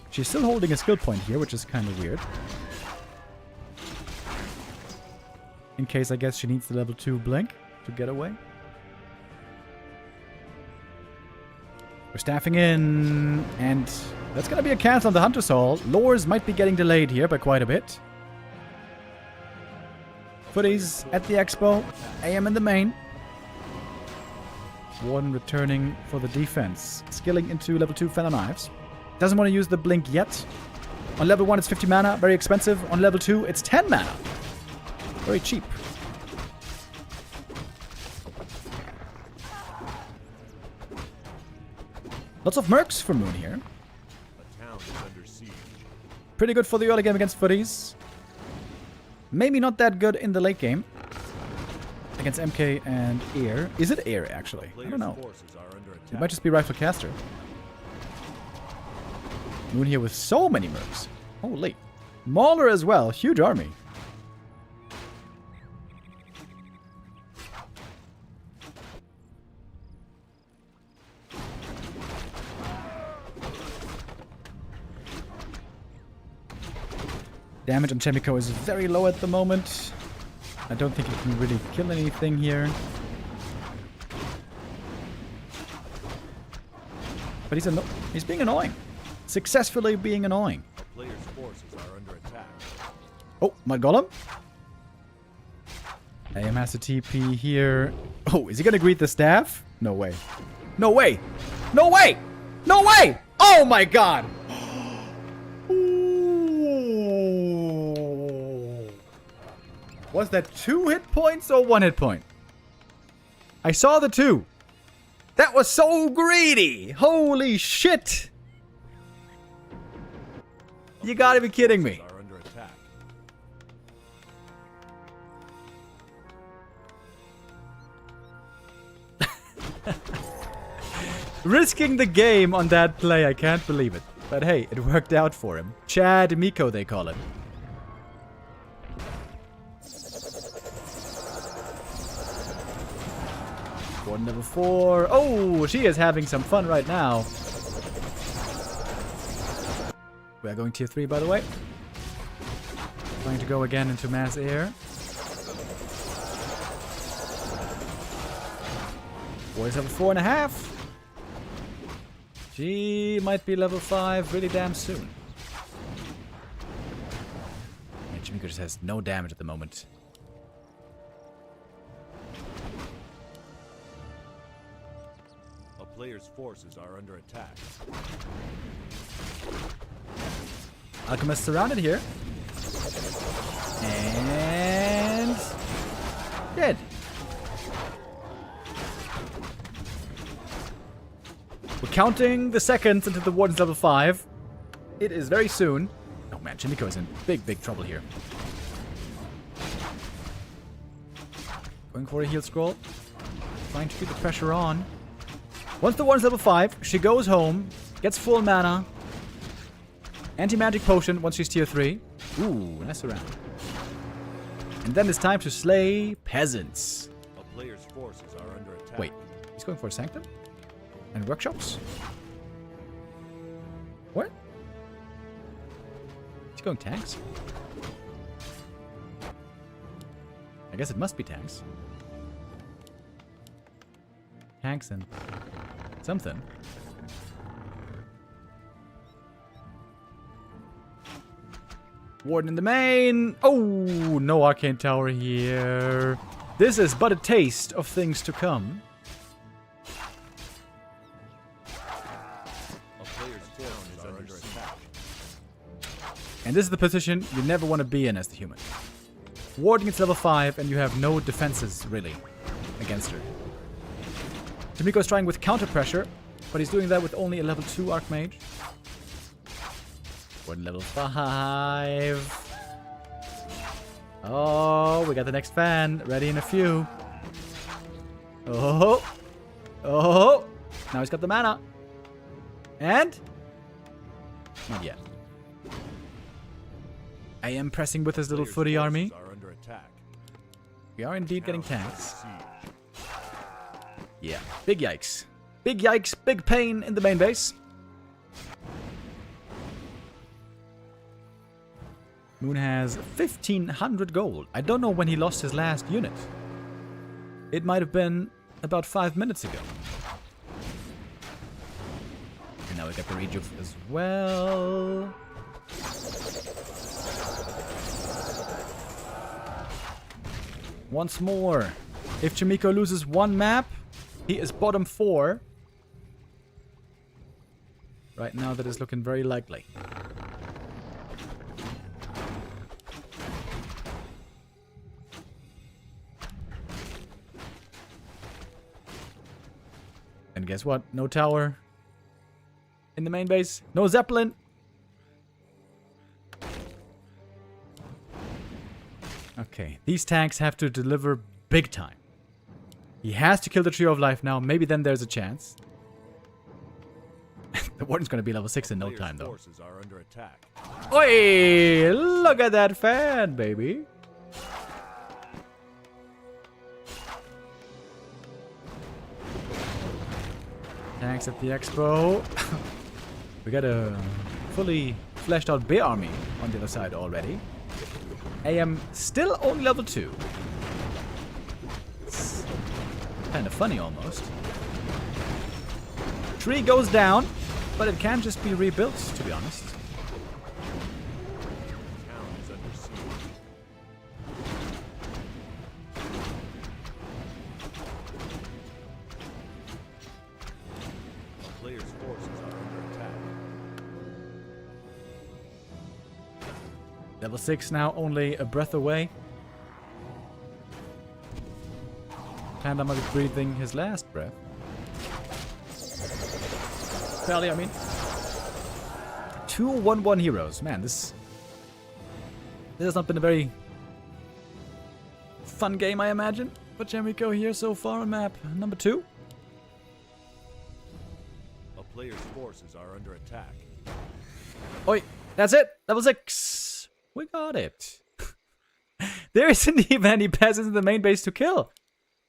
S1: She's still holding a skill point here, which is kind of weird. In case, I guess, she needs the level 2 Blink to get away. We're staffing in, and that's going to be a cancel on the Hunter's Hall. Lures might be getting delayed here by quite a bit. Footies at the expo. AM in the main. Warden returning for the defense. Skilling into level 2 Fenner Knives. Doesn't want to use the Blink yet. On level 1 it's 50 mana, very expensive. On level 2 it's 10 mana. Very cheap. Lots of mercs for Moon here.
S3: A town is under siege.
S1: Pretty good for the early game against footies. Maybe not that good in the late game. Against MK and eer. Is it eer, actually? I don't know.
S3: Forces are under
S1: It
S3: attack.
S1: might just be Rifle Caster. Moon here with so many mercs. Holy. Mauler as well. Huge army. Damage on Chaemiko is very low at the moment. I don't think he can really kill anything here. But he's being annoying. Successfully being annoying.
S3: A player's forces are under attack.
S1: Oh, Mud Golem. AM has a TP here. Oh, is he gonna greet the staff? No way. No way! No way! No way! Oh my god! Was that 2 hit points or 1 hit point? I saw the 2. That was so greedy! Holy shit! You gotta be kidding me.
S3: Are under attack.
S1: Risking the game on that play, I can't believe it. But hey, it worked out for him. Chaemiko, they call him. Warden level 4. Oh, she is having some fun right now. We are going tier 3, by the way. Trying to go again into mass air. Warrior's level 4.5. She might be level 5 really damn soon. And Chaemiko just has no damage at the moment.
S3: A player's forces are under attack.
S1: Alchemist surrounded here. And dead. We're counting the seconds until the Warden's level 5. It is very soon. Oh man, Chaemiko is in big, big trouble here. Going for a heal scroll. Trying to keep the pressure on. Once the Warden's level 5, she goes home, gets full mana. Anti-magic potion once she's tier 3. Ooh, nice round. And then it's time to slay peasants.
S3: A player's forces are under attack.
S1: Wait, he's going for a sanctum? And workshops? What? He's going tanks? I guess it must be tanks. Tanks and something. Warden in the main. Oh, no arcane tower here. This is but a taste of things to come.
S3: A player's forces are under attack.
S1: And this is the position you never want to be in as the human. Warden gets level 5 and you have no defenses, really, against her. Chaemiko is trying with counter pressure, but he's doing that with only a level 2 Archmage. Warden level 5. Oh, we got the next fan ready in a few. Oh. Oh. Now he's got the mana. And? Not yet. I am pressing with his little
S3: Players'
S1: footy army.
S3: forces are under attack.
S1: We are indeed getting
S3: Town is
S1: tanks.
S3: under siege.
S1: Yeah, big yikes. Big yikes, big pain in the main base. Moon has 1,500 gold. I don't know when he lost his last unit. It might have been about 5 minutes ago. And now we got the rejuve as well. Once more. If Chaemiko loses one map, he is bottom 4. Right now that is looking very likely. And guess what? No tower in the main base. No Zeppelin. Okay, these tanks have to deliver big time. He has to kill the Trio of Life now. Maybe then there's a chance. The Warden's going to be level 6 in no
S3: Players'
S1: time, though.
S3: forces are under attack.
S1: Oi! Look at that fan, baby. Tanks at the expo. We got a fully fleshed out bear army on the other side already. AM still only level 2. It's kind of funny almost. Tree goes down, but it can just be rebuilt, to be honest.
S3: Town is under siege. A player's forces are under attack.
S1: Level 6 now, only a breath away. Panda might be breathing his last breath. Pally, I mean. 2 1-1 heroes. Man, this has not been a very fun game, I imagine. But Chaemiko here so far on map number 2.
S3: A player's forces are under attack.
S1: Oi, that's it. Level 6. We got it. There isn't even any peasants in the main base to kill.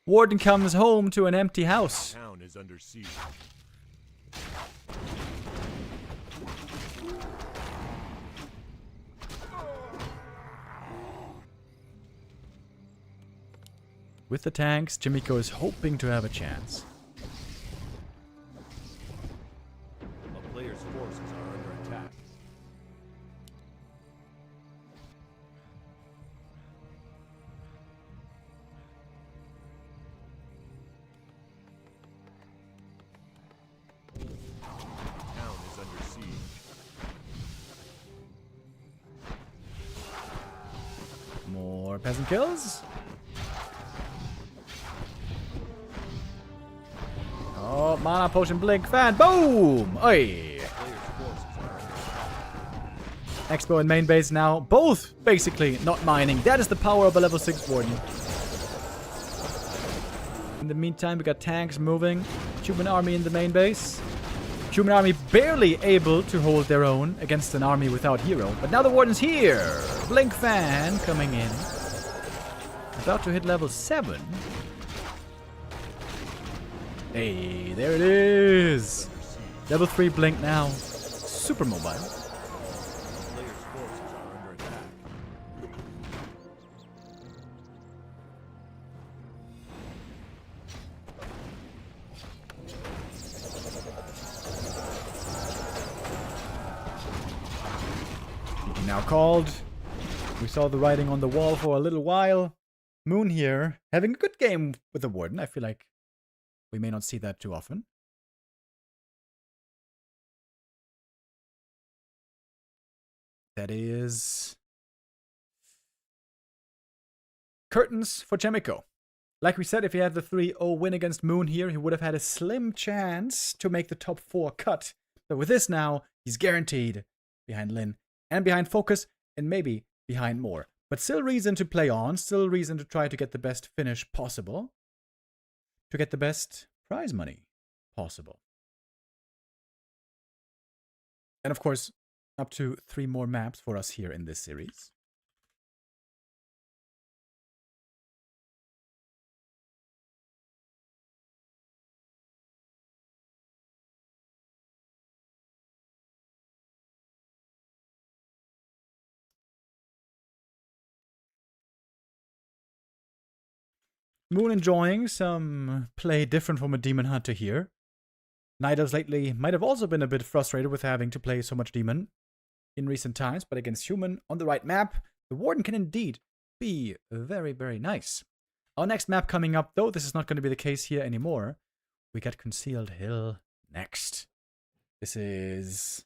S1: Warden comes home to an empty house.
S3: Town is under siege.
S1: With the tanks, Chaemiko is hoping to have a chance.
S3: A player's forces are under attack. Town is under siege.
S1: More peasant kills. Oh, mana potion blink fan. Boom! Oi!
S3: Player's forces are under attack.
S1: Expo and main base now, both basically not mining. That is the power of a level 6 warden. In the meantime, we got tanks moving. Human army in the main base. Human army barely able to hold their own against an army without hero. But now the warden's here. Blink fan coming in. About to hit level 7. Hey, there it is. Level 3 blink now. Super mobile.
S3: Player's forces are under attack.
S1: Now called. We saw the writing on the wall for a little while. Moon here, having a good game with the Warden. I feel like we may not see that too often. That is curtains for Chaemiko. Like we said, if he had the 3-0 win against Moon here, he would have had a slim chance to make the top 4 cut. But with this now, he's guaranteed behind Lin and behind FoCuS and maybe behind more. But still reason to play on, still reason to try to get the best finish possible. To get the best prize money possible. And of course, up to 3 more maps for us here in this series. Moon enjoying some play different from a Demon Hunter here. Nidals lately might have also been a bit frustrated with having to play so much Demon in recent times, but against Human on the right map, the Warden can indeed be very, very nice. Our next map coming up, though, this is not going to be the case here anymore. We got Concealed Hill next. This is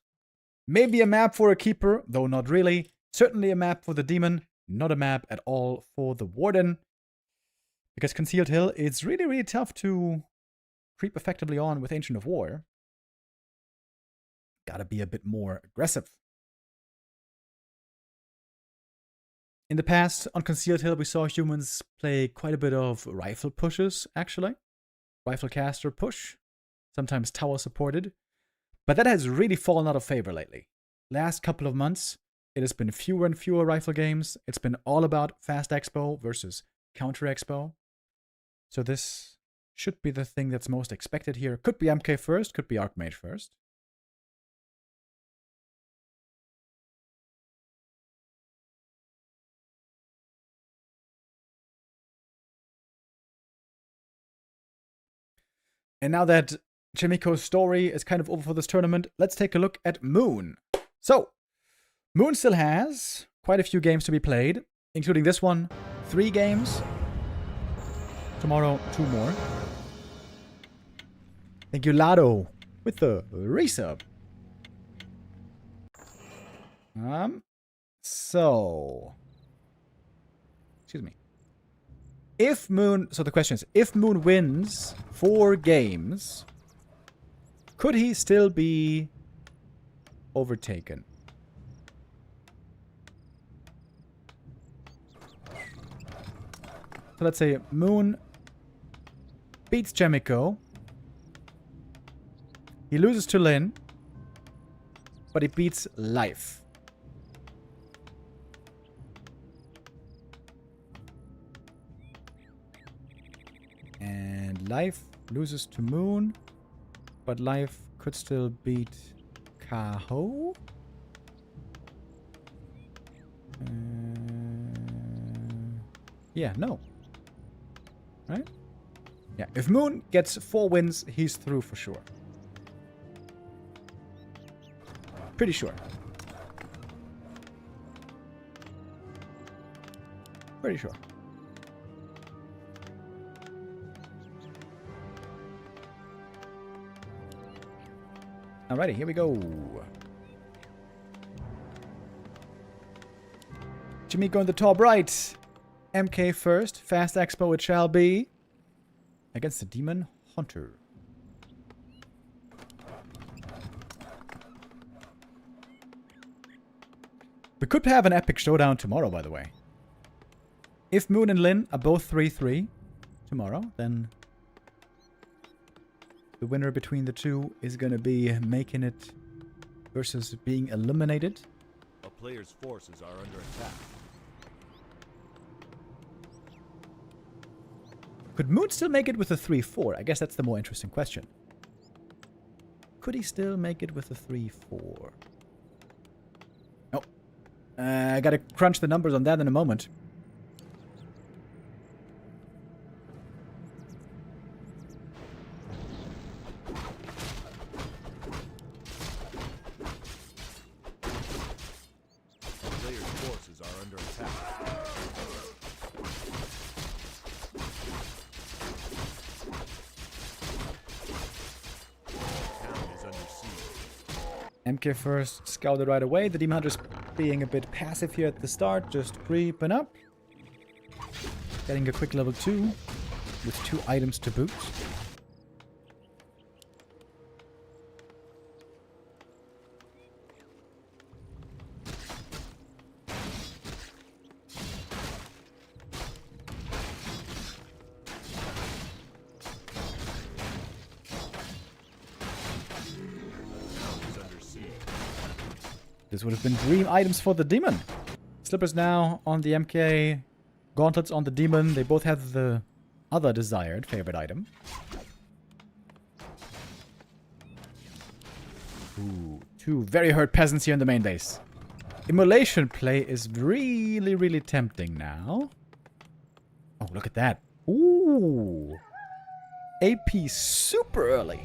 S1: maybe a map for a Keeper, though not really. Certainly a map for the Demon, not a map at all for the Warden. Because Concealed Hill, it's really, really tough to creep effectively on with Ancient of War. Gotta be a bit more aggressive. In the past, on Concealed Hill, we saw humans play quite a bit of rifle pushes, actually. Rifle caster push, sometimes tower supported. But that has really fallen out of favor lately. Last couple of months, it has been fewer and fewer rifle games. It's been all about fast expo versus counter expo. So this should be the thing that's most expected here. Could be MK first, could be Archmage first. And now that Chaemiko's story is kind of over for this tournament, let's take a look at Moon. So, Moon still has quite a few games to be played, including this one, 3 games. Tomorrow, 2 more. Thank you, Lado, with the resub. So, excuse me. If Moon, so the question is, if Moon wins 4 games, could he still be overtaken? So let's say Moon beats Chaemiko. He loses to Lin, but he beats Life. And Life loses to Moon, but Life could still beat Kaho. Yeah, no. Right? Yeah, if Moon gets 4 wins, he's through for sure. Pretty sure. Pretty sure. Alrighty, here we go. Chaemiko in the top right. MK first. Fast Expo it shall be. Against the Demon Hunter. We could have an epic showdown tomorrow, by the way. If Moon and Lin are both 3-3 tomorrow, then the winner between the two is going to be making it versus being eliminated.
S3: A player's forces are under attack.
S1: Could Moon still make it with a 3-4? I guess that's the more interesting question. Could he still make it with a 3-4? Nope. I gotta crunch the numbers on that in a moment. MK first scouted right away. The Demon Hunter's being a bit passive here at the start, just creeping up. Getting a quick level 2 with 2 items to boot. This would have been dream items for the Demon. Slippers now on the MK. Gauntlets on the Demon. They both have the other desired favorite item. Ooh, 2 very hurt peasants here in the main base. Immolation play is really, really tempting now. Oh, look at that. Ooh. AP super early.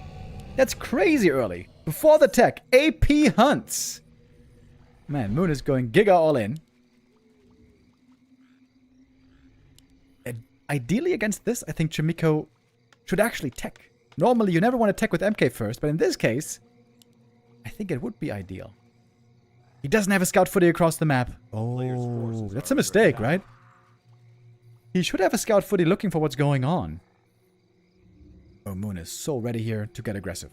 S1: That's crazy early. Before the tech, AP hunts. Man, Moon is going giga all in. And ideally against this, I think Chaemiko should actually tech. Normally, you never want to tech with MK first, but in this case, I think it would be ideal. He doesn't have a scout footy across the map. Oh, that's a mistake, right? He should have a scout footy looking for what's going on. Oh, Moon is so ready here to get aggressive.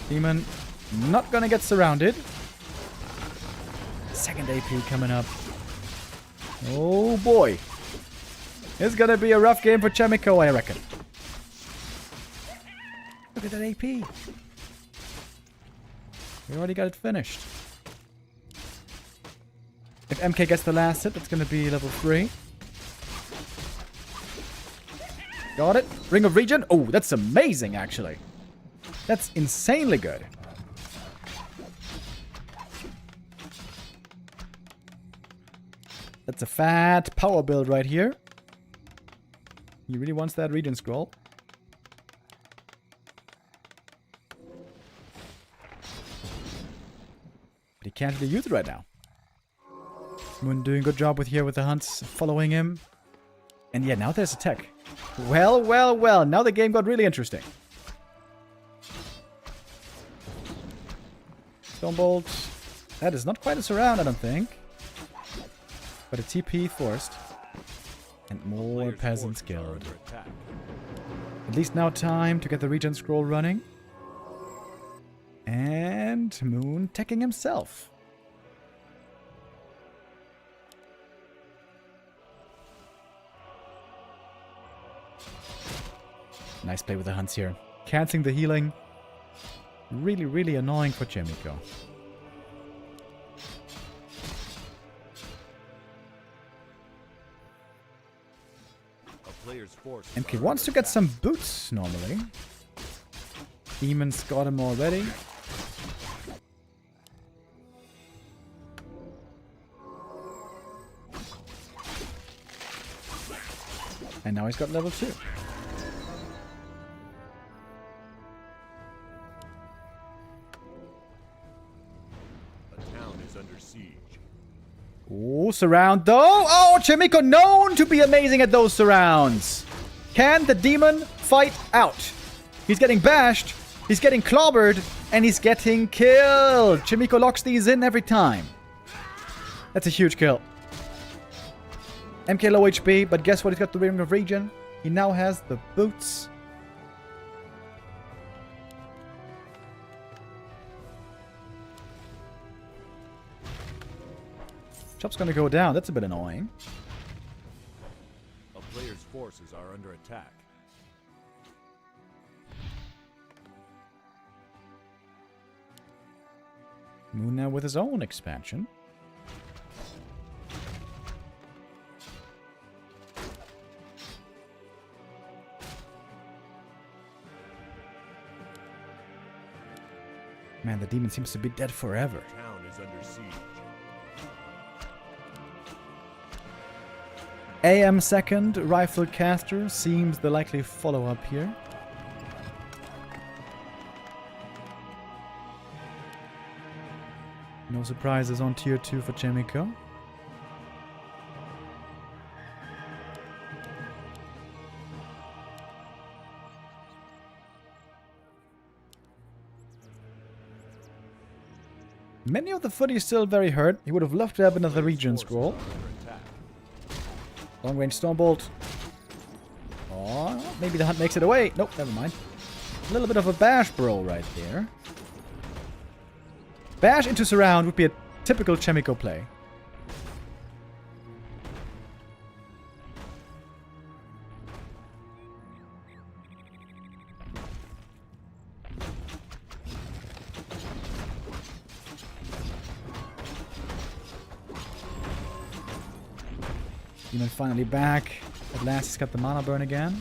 S1: Demon not gonna get surrounded. Second AP coming up. Oh boy. It's gonna be a rough game for Chaemiko, I reckon. Look at that AP. We already got it finished. If MK gets the last hit, it's gonna be level 3. Got it. Ring of Regen. Oh, that's amazing, actually. That's insanely good. That's a fat power build right here. He really wants that Regen scroll. But he can't really use it right now. Moon doing a good job with the hunts, following him. And yeah, now there's a tech. Well, well, well. Now the game got really interesting. Stonebolt. That is not quite a surround, I don't think. But a TP forced. And more peasants killed. At least now time to get the Regen scroll running. And Moon teching himself. Nice play with the hunts here. Canceling the healing. Really, really annoying for Chaemiko. MK wants to get some boots normally. Demon's got him already. And now he's got level 2. Oh, surround though. Oh, Chaemiko known to be amazing at those surrounds. Can the demon fight out? He's getting bashed. He's getting clobbered. And he's getting killed. Chaemiko locks these in every time. That's a huge kill. MK low HP, but guess what? He's got the Ring of Regen. He now has the boots. Chop's gonna go down. That's a bit annoying.
S3: A player's forces are under attack.
S1: Moon now with his own expansion. Man, the demon seems to be dead forever.
S3: The town is under siege.
S1: AM second, Rifle Caster seems the likely follow-up here. No surprises on tier 2 for Chaemiko. Many of the footies still very hurt. He would have loved to have another Regen scroll. Long range Stormbolt. Oh, maybe the hunt makes it away. Nope, never mind. A little bit of a bash bro right there. Bash into surround would be a typical Chaemiko play. Demon finally back. At last he's got the mana burn again.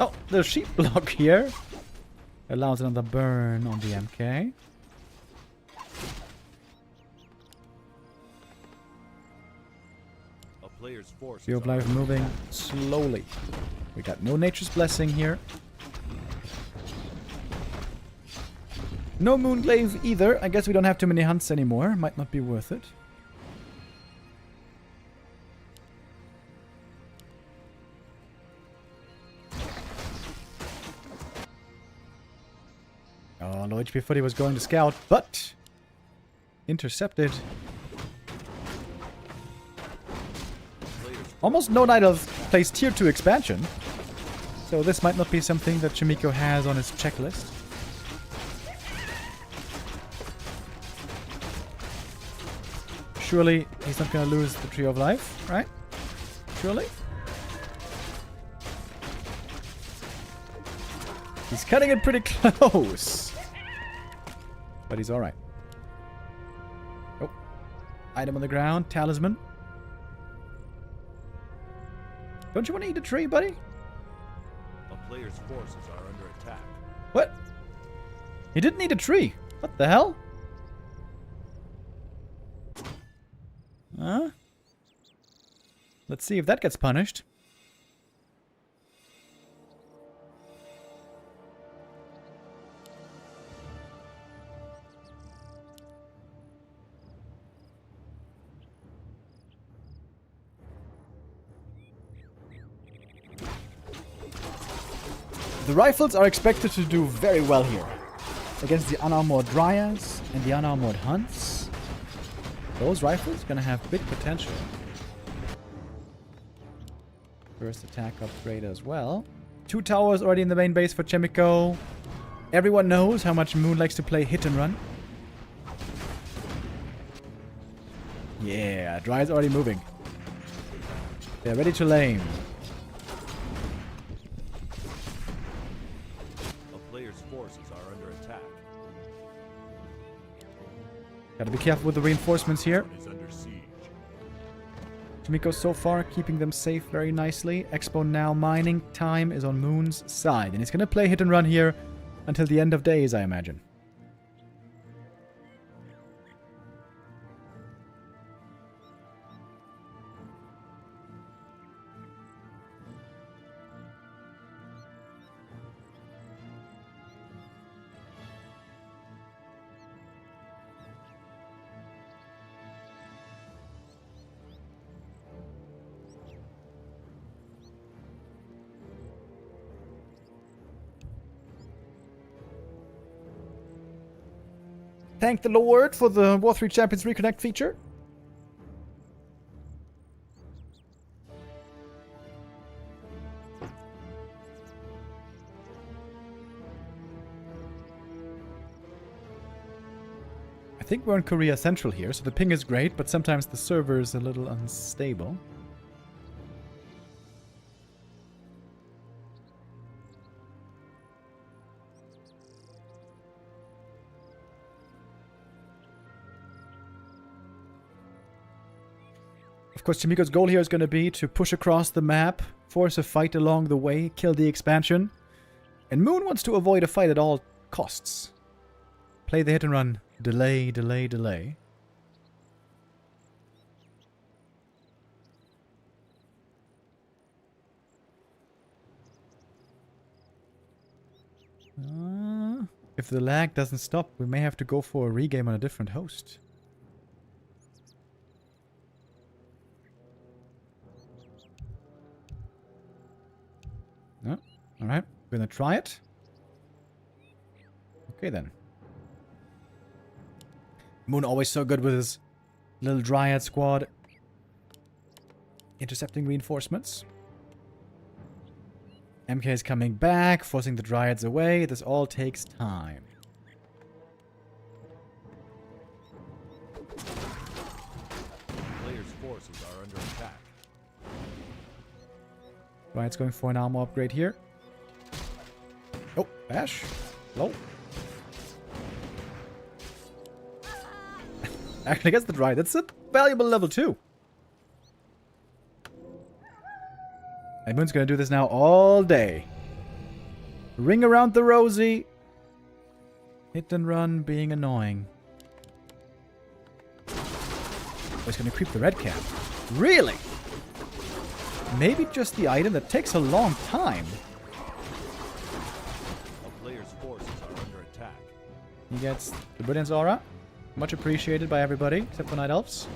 S1: Oh, the sheep block here. Allows another burn on the MK.
S3: player's force
S1: Tree
S3: is
S1: of Life
S3: under
S1: moving
S3: attack.
S1: slowly. We got no Nature's Blessing here. No Moonglaive either. I guess we don't have too many hunts anymore. Might not be worth it. Oh, low HP Footy was going to scout, but intercepted. Almost no Night Elf plays tier 2 expansion. So this might not be something that Chaemiko has on his checklist. Surely he's not going to lose the Tree of Life, right? Surely? He's cutting it pretty close. But he's alright. Oh. Item on the ground. Talisman. Don't you want to eat a tree, buddy?
S3: A player's forces are under attack.
S1: What? He didn't eat a tree. What the hell? Huh? Let's see if that gets punished. The rifles are expected to do very well here against the unarmored Dryads and the unarmored Hunts. Those rifles gonna have big potential. First attack upgrade as well. 2 towers already in the main base for Chaemiko. Everyone knows how much Moon likes to play hit and run. Yeah, Dryad's already moving. They're ready to lane.
S3: A player's forces are under attack.
S1: Gotta be careful with the reinforcements here.
S3: Is under siege.
S1: Chaemiko so far keeping them safe very nicely. Expo now mining time is on Moon's side. And he's gonna play hit and run here until the end of days, I imagine. Thank the Lord for the War 3 Champions Reconnect feature. I think we're in Korea Central here, so the ping is great, but sometimes the server is a little unstable. Of course, Chaemiko's goal here is going to be to push across the map, force a fight along the way, kill the expansion. And Moon wants to avoid a fight at all costs. Play the hit and run. Delay, delay, delay. If the lag doesn't stop, we may have to go for a regame on a different host. No? Alright, we're gonna try it. Okay then. Moon always so good with his little Dryad squad. Intercepting reinforcements. MK is coming back, forcing the Dryads away. This all takes time.
S3: Player's forces are under attack.
S1: Dryad's going for an armor upgrade here. Oh, bash. Low. Actually gets the Dryad. That's a valuable level 2. And Moon's gonna do this now all day. Ring around the rosy. Hit and run being annoying. Oh, he's gonna creep the red cap. Really? maybe just the item that takes a long time.
S3: A player's forces are under attack.
S1: He gets the Brilliance Aura. Much appreciated by everybody, except for Night Elves.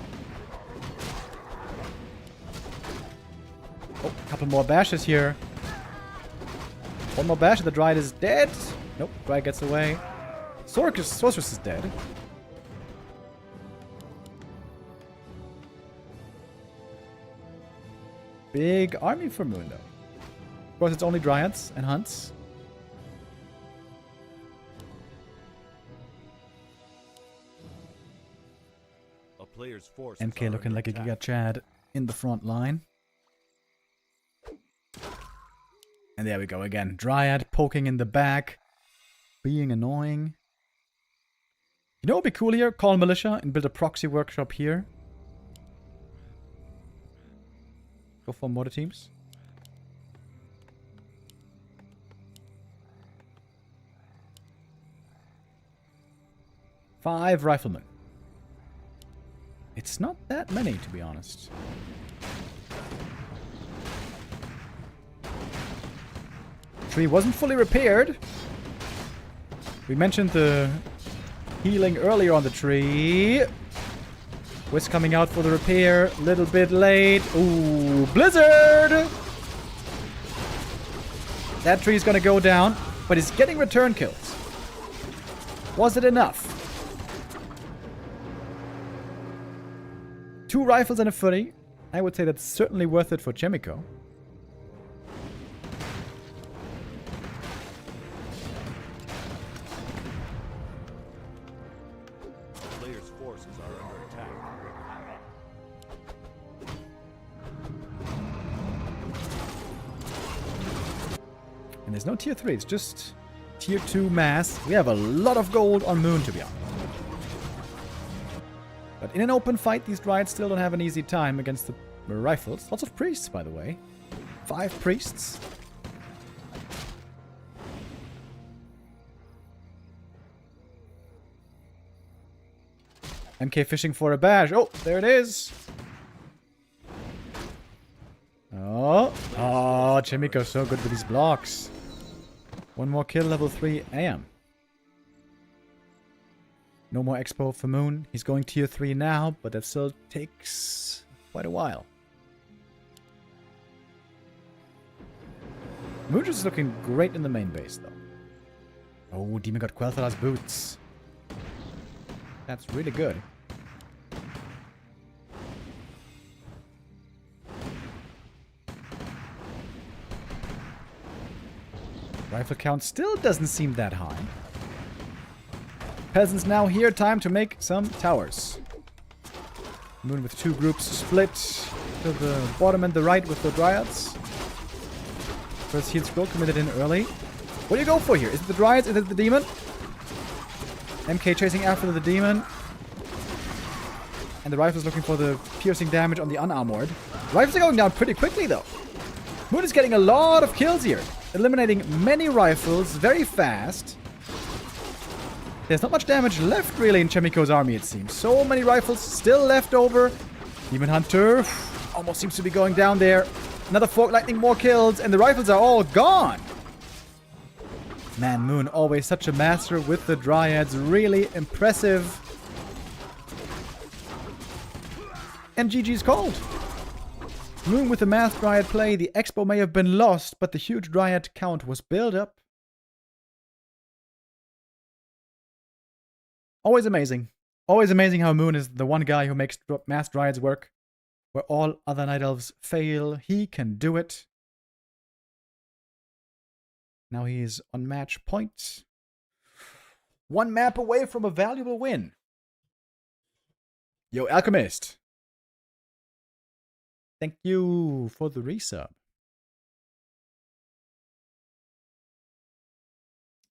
S1: Oh, a couple more bashes here. One more bash, the Dryad is dead. Nope, Dryad gets away. Sorceress is dead. Big army for Moon, though. Of course, it's only Dryads and Hunts.
S3: A player's forces
S1: MK
S3: are
S1: looking
S3: under
S1: like a
S3: attack.
S1: Giga Chad in the front line. And there we go again. Dryad poking in the back. Being annoying. You know what would be cool here? Call Militia and build a proxy workshop here. Go for mortar teams. Five riflemen. It's not that many, to be honest. Tree wasn't fully repaired. We mentioned the healing earlier on the tree. Wisp coming out for the repair. Little bit late. Ooh, Blizzard! That tree's gonna go down, but he's getting return kills. Was it enough? 2 rifles and a footy. I would say that's certainly worth it for Chaemiko.
S3: Player's forces are under attack.
S1: And there's no tier 3, it's just tier 2 mass. We have a lot of gold on Moon, to be honest. But in an open fight, these Dryads still don't have an easy time against the rifles. Lots of priests, by the way. 5 priests. MK fishing for a bash. Oh, there it is. Oh, Chaemiko's so good with these blocks. One more kill, level 3 AM. No more expo for Moon. He's going tier 3 now, but that still takes quite a while. Moon is looking great in the main base, though. Oh, Demon got Quel'Thuz's boots. That's really good. Rifle count still doesn't seem that high. Peasants now here, time to make some towers. Moon with 2 groups split to the bottom and the right with the Dryads. First heal scroll committed in early. What do you go for here? Is it the Dryads? Is it the Demon? MK chasing after the Demon. And the Rifle's looking for the piercing damage on the unarmored. Rifles are going down pretty quickly though. Moon is getting a lot of kills here. Eliminating many rifles very fast. There's not much damage left, really, in Chaemiko's army, it seems. So many rifles still left over. Demon Hunter almost seems to be going down there. Another Fork Lightning, more kills, and the rifles are all gone. Man, Moon, always such a master with the Dryads. Really impressive. And GG's called. Moon with the Math Dryad play. The expo may have been lost, but the huge Dryad count was built up. Always amazing. Always amazing how Moon is the one guy who makes Mass Dryads work. Where all other Night Elves fail, he can do it. Now he is on match point. 1 map away from a valuable win. Yo, Alchemist. Thank you for the resub.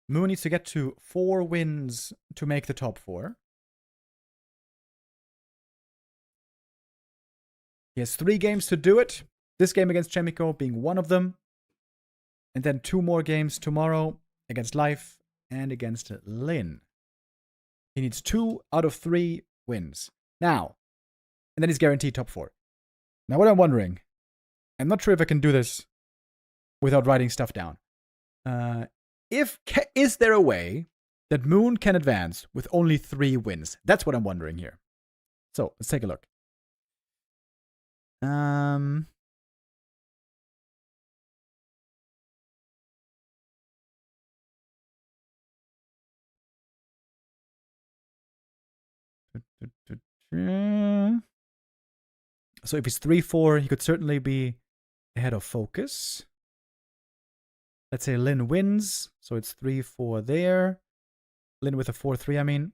S1: Moon needs to get to 4 wins to make the top 4. He has 3 games to do it. This game against Chaemiko being one of them. And then 2 more games tomorrow against Life and against Lin. He needs 2 out of 3 wins. Now, and then he's guaranteed top 4. Now what I'm wondering, I'm not sure if I can do this without writing stuff down. Is there a way that Moon can advance with only 3 wins? That's what I'm wondering here. So let's take a look. So if he's 3-4, he could certainly be ahead of FoCuS. Let's say Lin wins, so it's 3-4 there. Lin with a 4-3, I mean.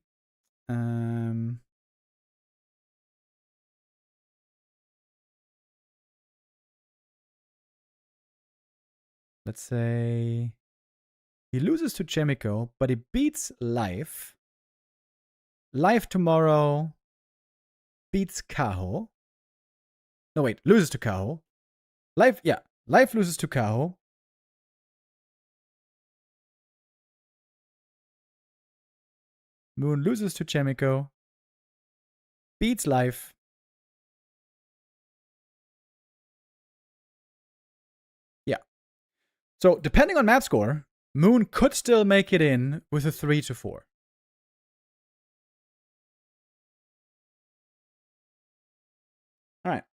S1: Let's say he loses to Chaemiko, but he beats Life. Life tomorrow beats Kaho. No, wait, loses to Kaho. Life loses to Kaho. Moon loses to Chaemiko. Beats Life. Yeah. So, depending on map score, Moon could still make it in with a 3-4. All right.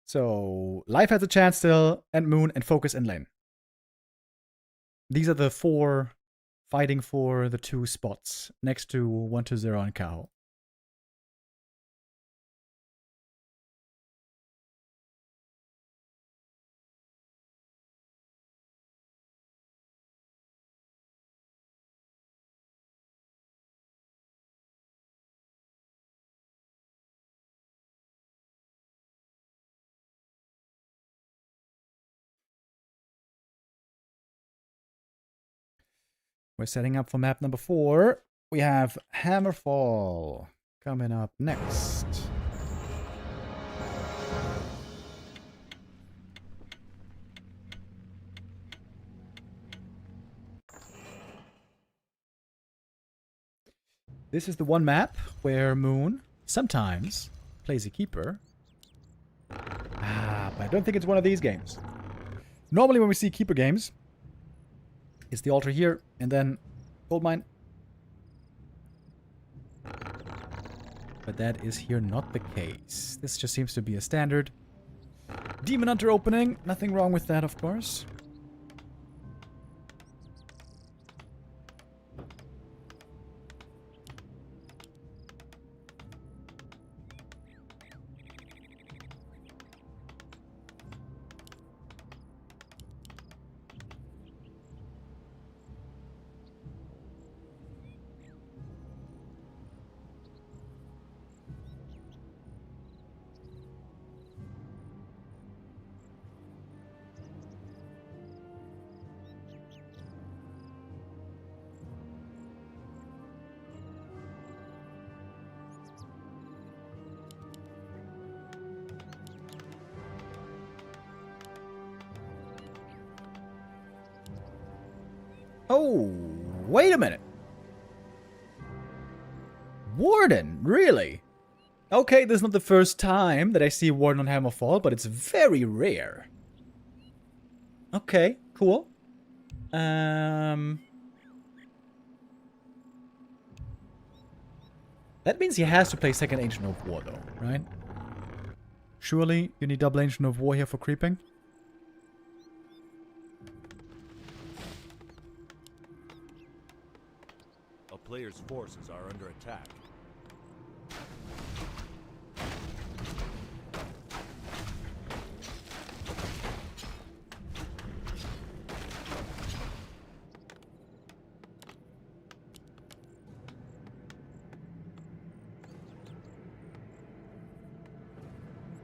S1: So, Life has a chance still, and Moon, and FoCuS, and Lane. These are the 4 fighting for the 2 spots next to 1-0 and Kaho. We're setting up for map number 4. We have Hammerfall coming up next. This is the one map where Moon sometimes plays a keeper. But I don't think it's one of these games. Normally when we see keeper games, it's the altar here, and then gold mine. But that is here not the case. This just seems to be a standard Demon Hunter opening. Nothing wrong with that, of course. Oh, wait a minute. Warden, really? Okay, this is not the first time that I see Warden on Hammerfall, but it's very rare. Okay, cool. That means he has to play second Ancient of War, though, right? Surely you need double Ancient of War here for creeping?
S3: A player's forces are under attack.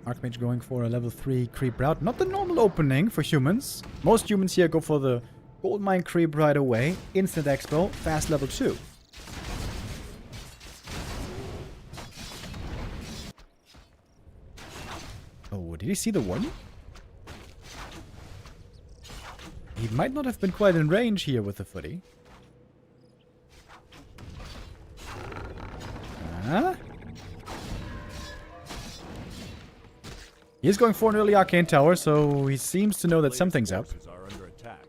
S1: Archmage going for a level 3 creep route. Not the normal opening for humans. Most humans here go for the gold mine creep right away. Instant expo, fast level 2. Oh, did he see the warden? He might not have been quite in range here with the footy. He's going for an early arcane tower, so he seems to know that something's up.
S3: Forces are under attack.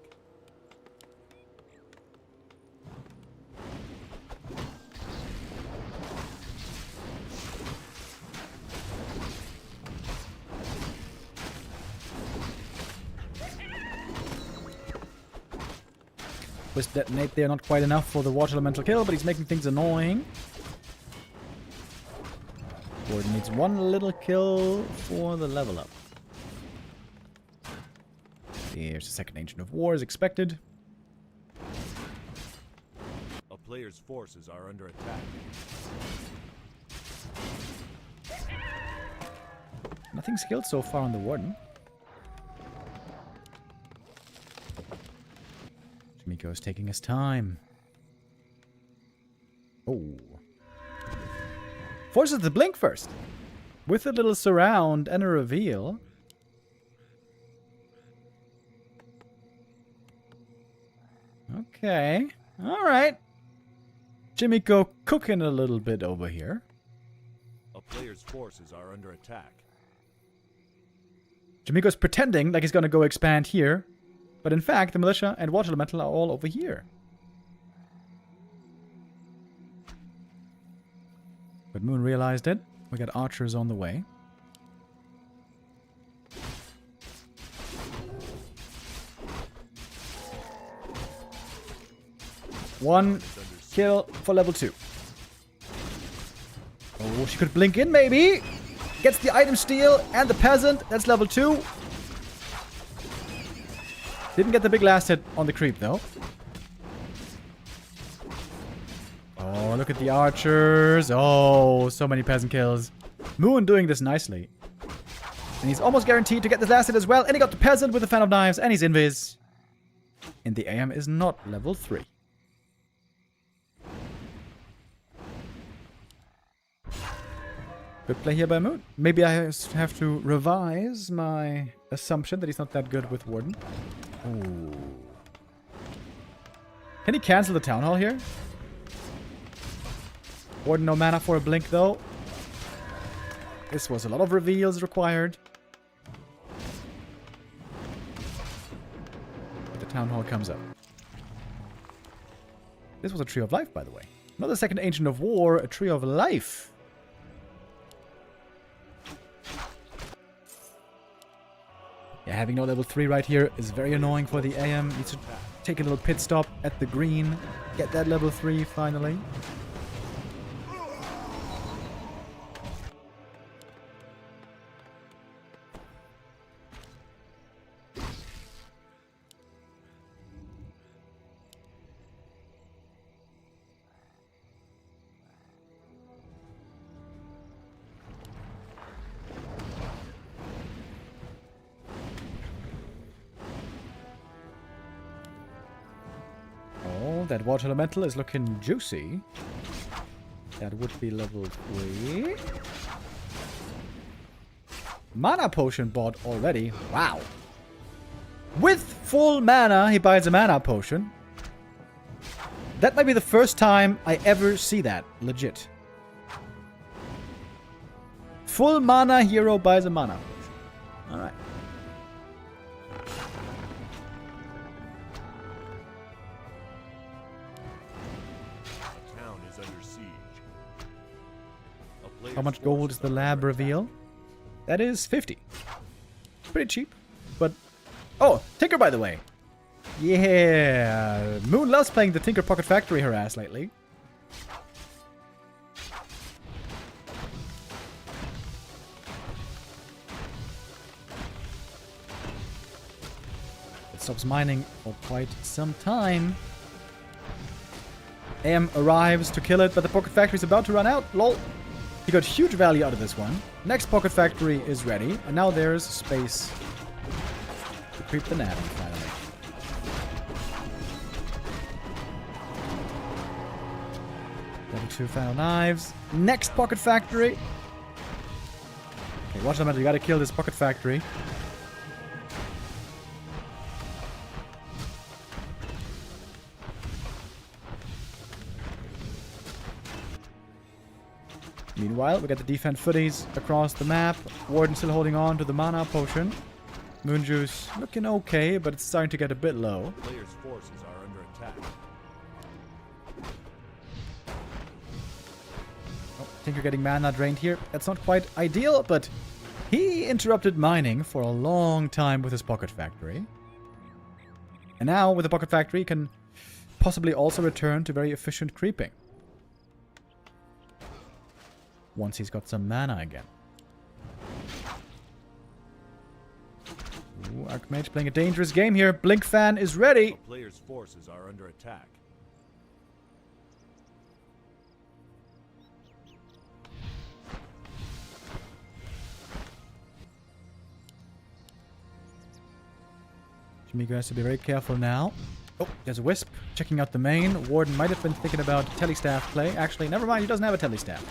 S1: With detonate there, not quite enough for the water elemental kill, but he's making things annoying. Warden needs one little kill for the level up. Here's the second Ancient of War as expected.
S3: A player's forces are under attack.
S1: Nothing skilled so far on the Warden. Chaemiko is taking his time. Oh. Forces the blink first. With a little surround and a reveal. Okay. Alright. Chaemiko cooking a little bit over here.
S3: A player's forces are under attack.
S1: Chaemiko's pretending like he's gonna go expand here. But in fact, the militia and water elemental are all over here. But Moon realized it. We got archers on the way. One kill for level 2. Oh, she could blink in maybe. Gets the item steal and the peasant. That's level 2. Didn't get the big last hit on the creep though. Oh, look at the archers. Oh, so many peasant kills. Moon doing this nicely. And he's almost guaranteed to get this last hit as well. And he got the peasant with the fan of knives. And he's invis. And the AM is not level 3. Good play here by Moon. Maybe I have to revise my assumption that he's not that good with Warden. Ooh. Can he cancel the Town Hall here? Warden no mana for a blink though. This was a lot of reveals required. But the Town Hall comes up. This was a Tree of Life, by the way. Not a second Ancient of War, a Tree of Life. Yeah, having no level 3 right here is very annoying for the AM. Needs to take a little pit stop at the green. Get that level 3 finally. That water elemental is looking juicy. That would be level 3. Mana potion bought already. Wow. With full mana, he buys a mana potion. That might be the first time I ever see that. Legit. Full mana hero buys a mana potion. Alright. How much gold is the lab reveal? That is 50. Pretty cheap, but... Oh, Tinker, by the way. Yeah. Moon loves playing the Tinker Pocket Factory harass lately. It stops mining for quite some time. AM arrives to kill it, but the Pocket Factory is about to run out. Lol. He got huge value out of this one. Next Pocket Factory is ready. And now there's space to creep the Navi finally. Level 2 final knives. Next Pocket Factory. Okay, watch the matter. You gotta kill this Pocket Factory. Meanwhile, we got the defense footies across the map. Warden still holding on to the mana potion. Moon Juice looking okay, but it's starting to get a bit low.
S3: Players' forces are under attack.
S1: Oh, Tinker getting mana drained here. That's not quite ideal, but he interrupted mining for a long time with his Pocket Factory. And now, with the Pocket Factory, he can possibly also return to very efficient creeping. Once he's got some mana again. Ooh, Archmage playing a dangerous game here. Blink Fan is ready.
S3: A player's forces are under attack.
S1: Chaemiko has to be very careful now. Oh, there's a Wisp. Checking out the main. Warden might have been thinking about Telestaff play. Actually, never mind. He doesn't have a Telestaff.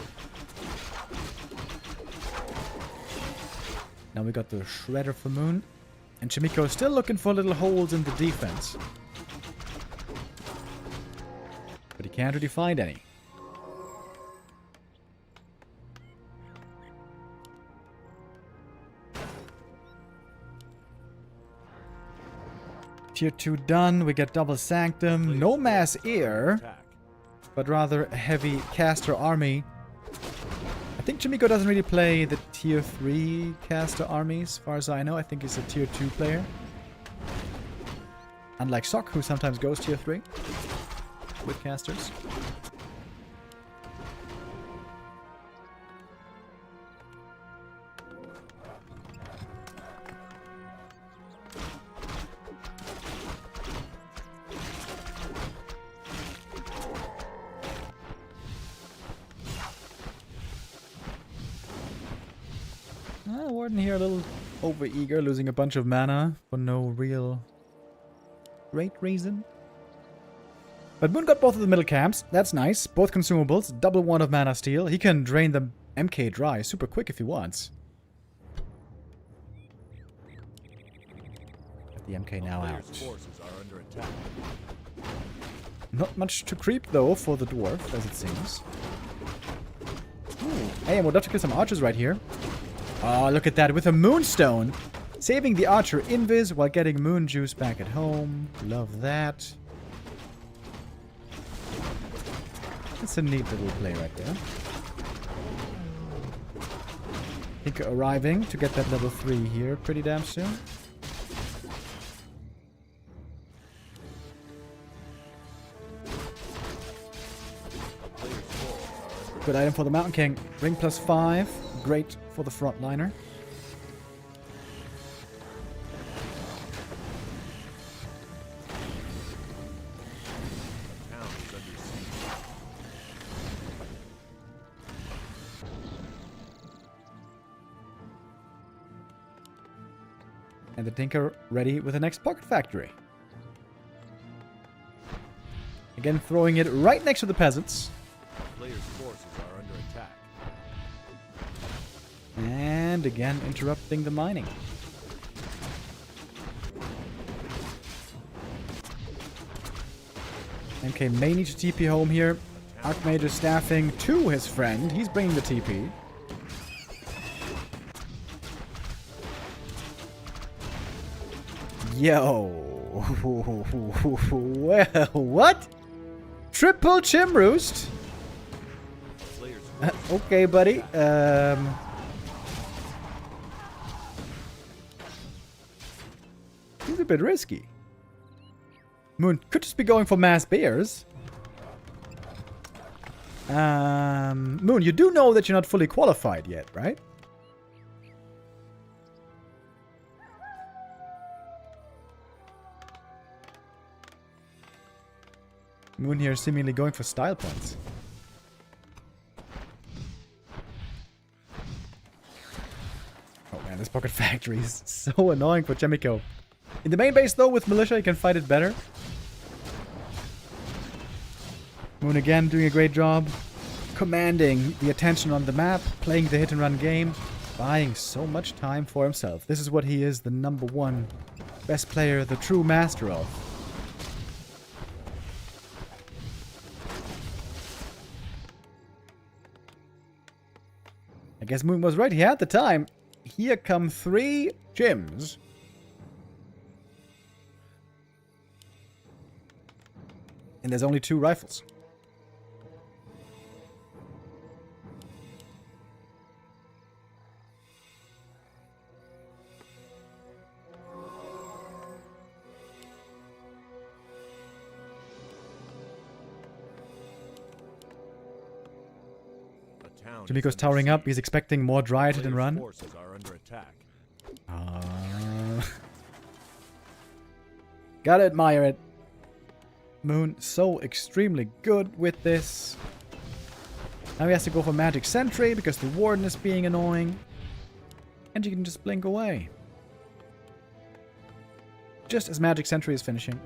S1: Now we got the Shredder for Moon. And Chaemiko is still looking for little holes in the defense. But he can't really find any. Tier 2 done. We get double Sanctum. No mass ear, but rather a heavy caster army. I think Chaemiko doesn't really play the tier 3 caster army, as far as I know. I think he's a tier 2 player. Unlike Sok, who sometimes goes tier 3 with casters. Warden here a little over-eager, losing a bunch of mana for no real great reason. But Moon got both of the middle camps. That's nice. Both consumables. Double one of mana steal. He can drain the MK dry super quick if he wants. Get the MK now out.
S3: Forces are under attack.
S1: Not much to creep though for the dwarf, as it seems. Ooh. Hey, and we'll have to kill some archers right here. Oh, look at that, with a Moonstone. Saving the archer invis while getting Moon Juice back at home. Love that. That's a neat little play right there. Tinker arriving to get that level 3 here pretty damn soon. Good item for the Mountain King. Ring +5. Great for the frontliner. And the Tinker ready with the next Pocket Factory. Again, throwing it right next to the peasants.
S3: Players' forces are under attack.
S1: And again, interrupting the mining. MK may need to TP home here. Archmage is staffing to his friend. He's bringing the TP. Yo. Well, what? Triple Chimroost? Okay, buddy. He's a bit risky. Moon could just be going for mass bears. Moon, you do know that you're not fully qualified yet, right? Moon here seemingly going for style points. Oh man, this Pocket Factory is so annoying for Chaemiko. In the main base though, with Militia, you can fight it better. Moon again doing a great job. Commanding the attention on the map, playing the hit and run game, buying so much time for himself. This is what he is, the #1 best player, the true master of. guess Moon was right. He had the time. Here come 3 gyms. And there's only 2 rifles. Chaemiko's towering up. He's expecting more dry to run.
S3: Forces are under attack.
S1: Gotta admire it. Moon, so extremely good with this. Now he has to go for Magic Sentry because the Warden is being annoying. And you can just blink away. Just as Magic Sentry is finishing.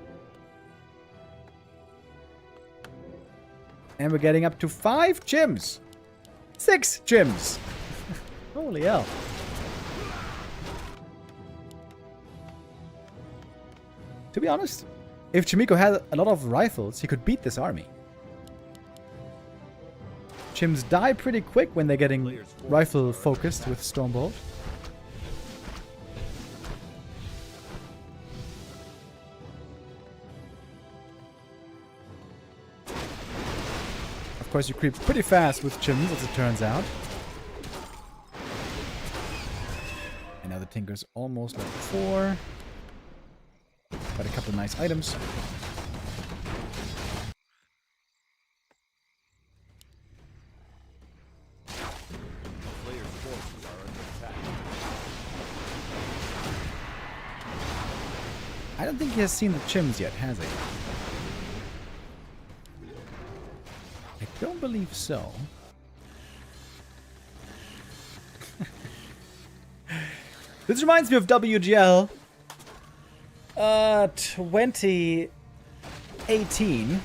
S1: And we're getting up to 5 gyms. 6 gyms. Holy hell. To be honest, if Chaemiko had a lot of rifles, he could beat this army. Gyms die pretty quick when they're getting rifle focused with Stormbolt. Of course, you creep pretty fast with gyms, as it turns out. And now the Tinker's almost level 4. Got a couple of nice items.
S3: Players' forces are under attack.
S1: I don't think he has seen the gyms yet, has he? I don't believe so. This reminds me of WGL 2018,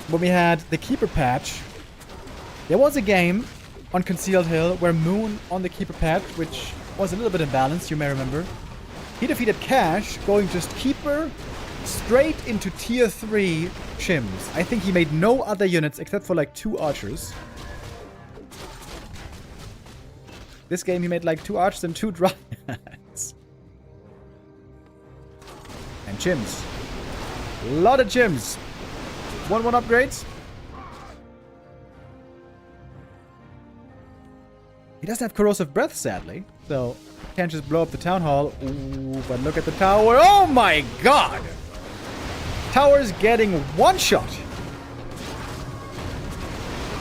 S1: when we had the Keeper patch. There was a game on Concealed Hill where Moon on the Keeper patch, which was a little bit imbalanced, you may remember. He defeated Cash, going just Keeper straight into tier 3 Chims. I think he made no other units except for like 2 archers. This game he made like 2 archers and 2 dryads. And Chims. A lot of Chims. 1-1 upgrades. He doesn't have Corrosive Breath, sadly. So, can't just blow up the Town Hall. Ooh, but look at the tower. Oh my god! Tower's getting one shot.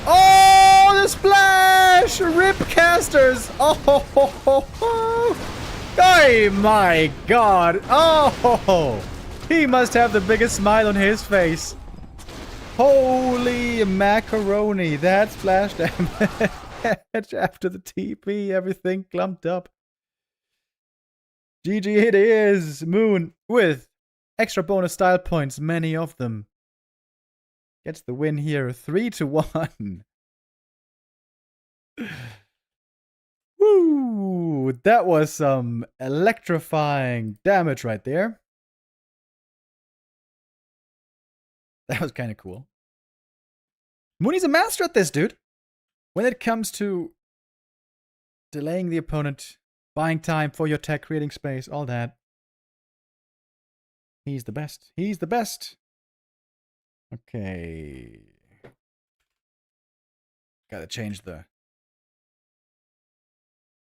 S1: Oh, the splash! Rip casters! Oh, ho, ho, ho, ho. Oh my god! Oh, he must have the biggest smile on his face. Holy macaroni! That splash damage after the TP, everything clumped up. GG it is, Moon, with extra bonus style points, many of them. Gets the win here, 3-1. Woo! That was some electrifying damage right there. That was kind of cool. Mooney's a master at this, dude. When it comes to delaying the opponent, buying time for your tech, creating space, all that. He's the best. He's the best. Okay. Gotta change the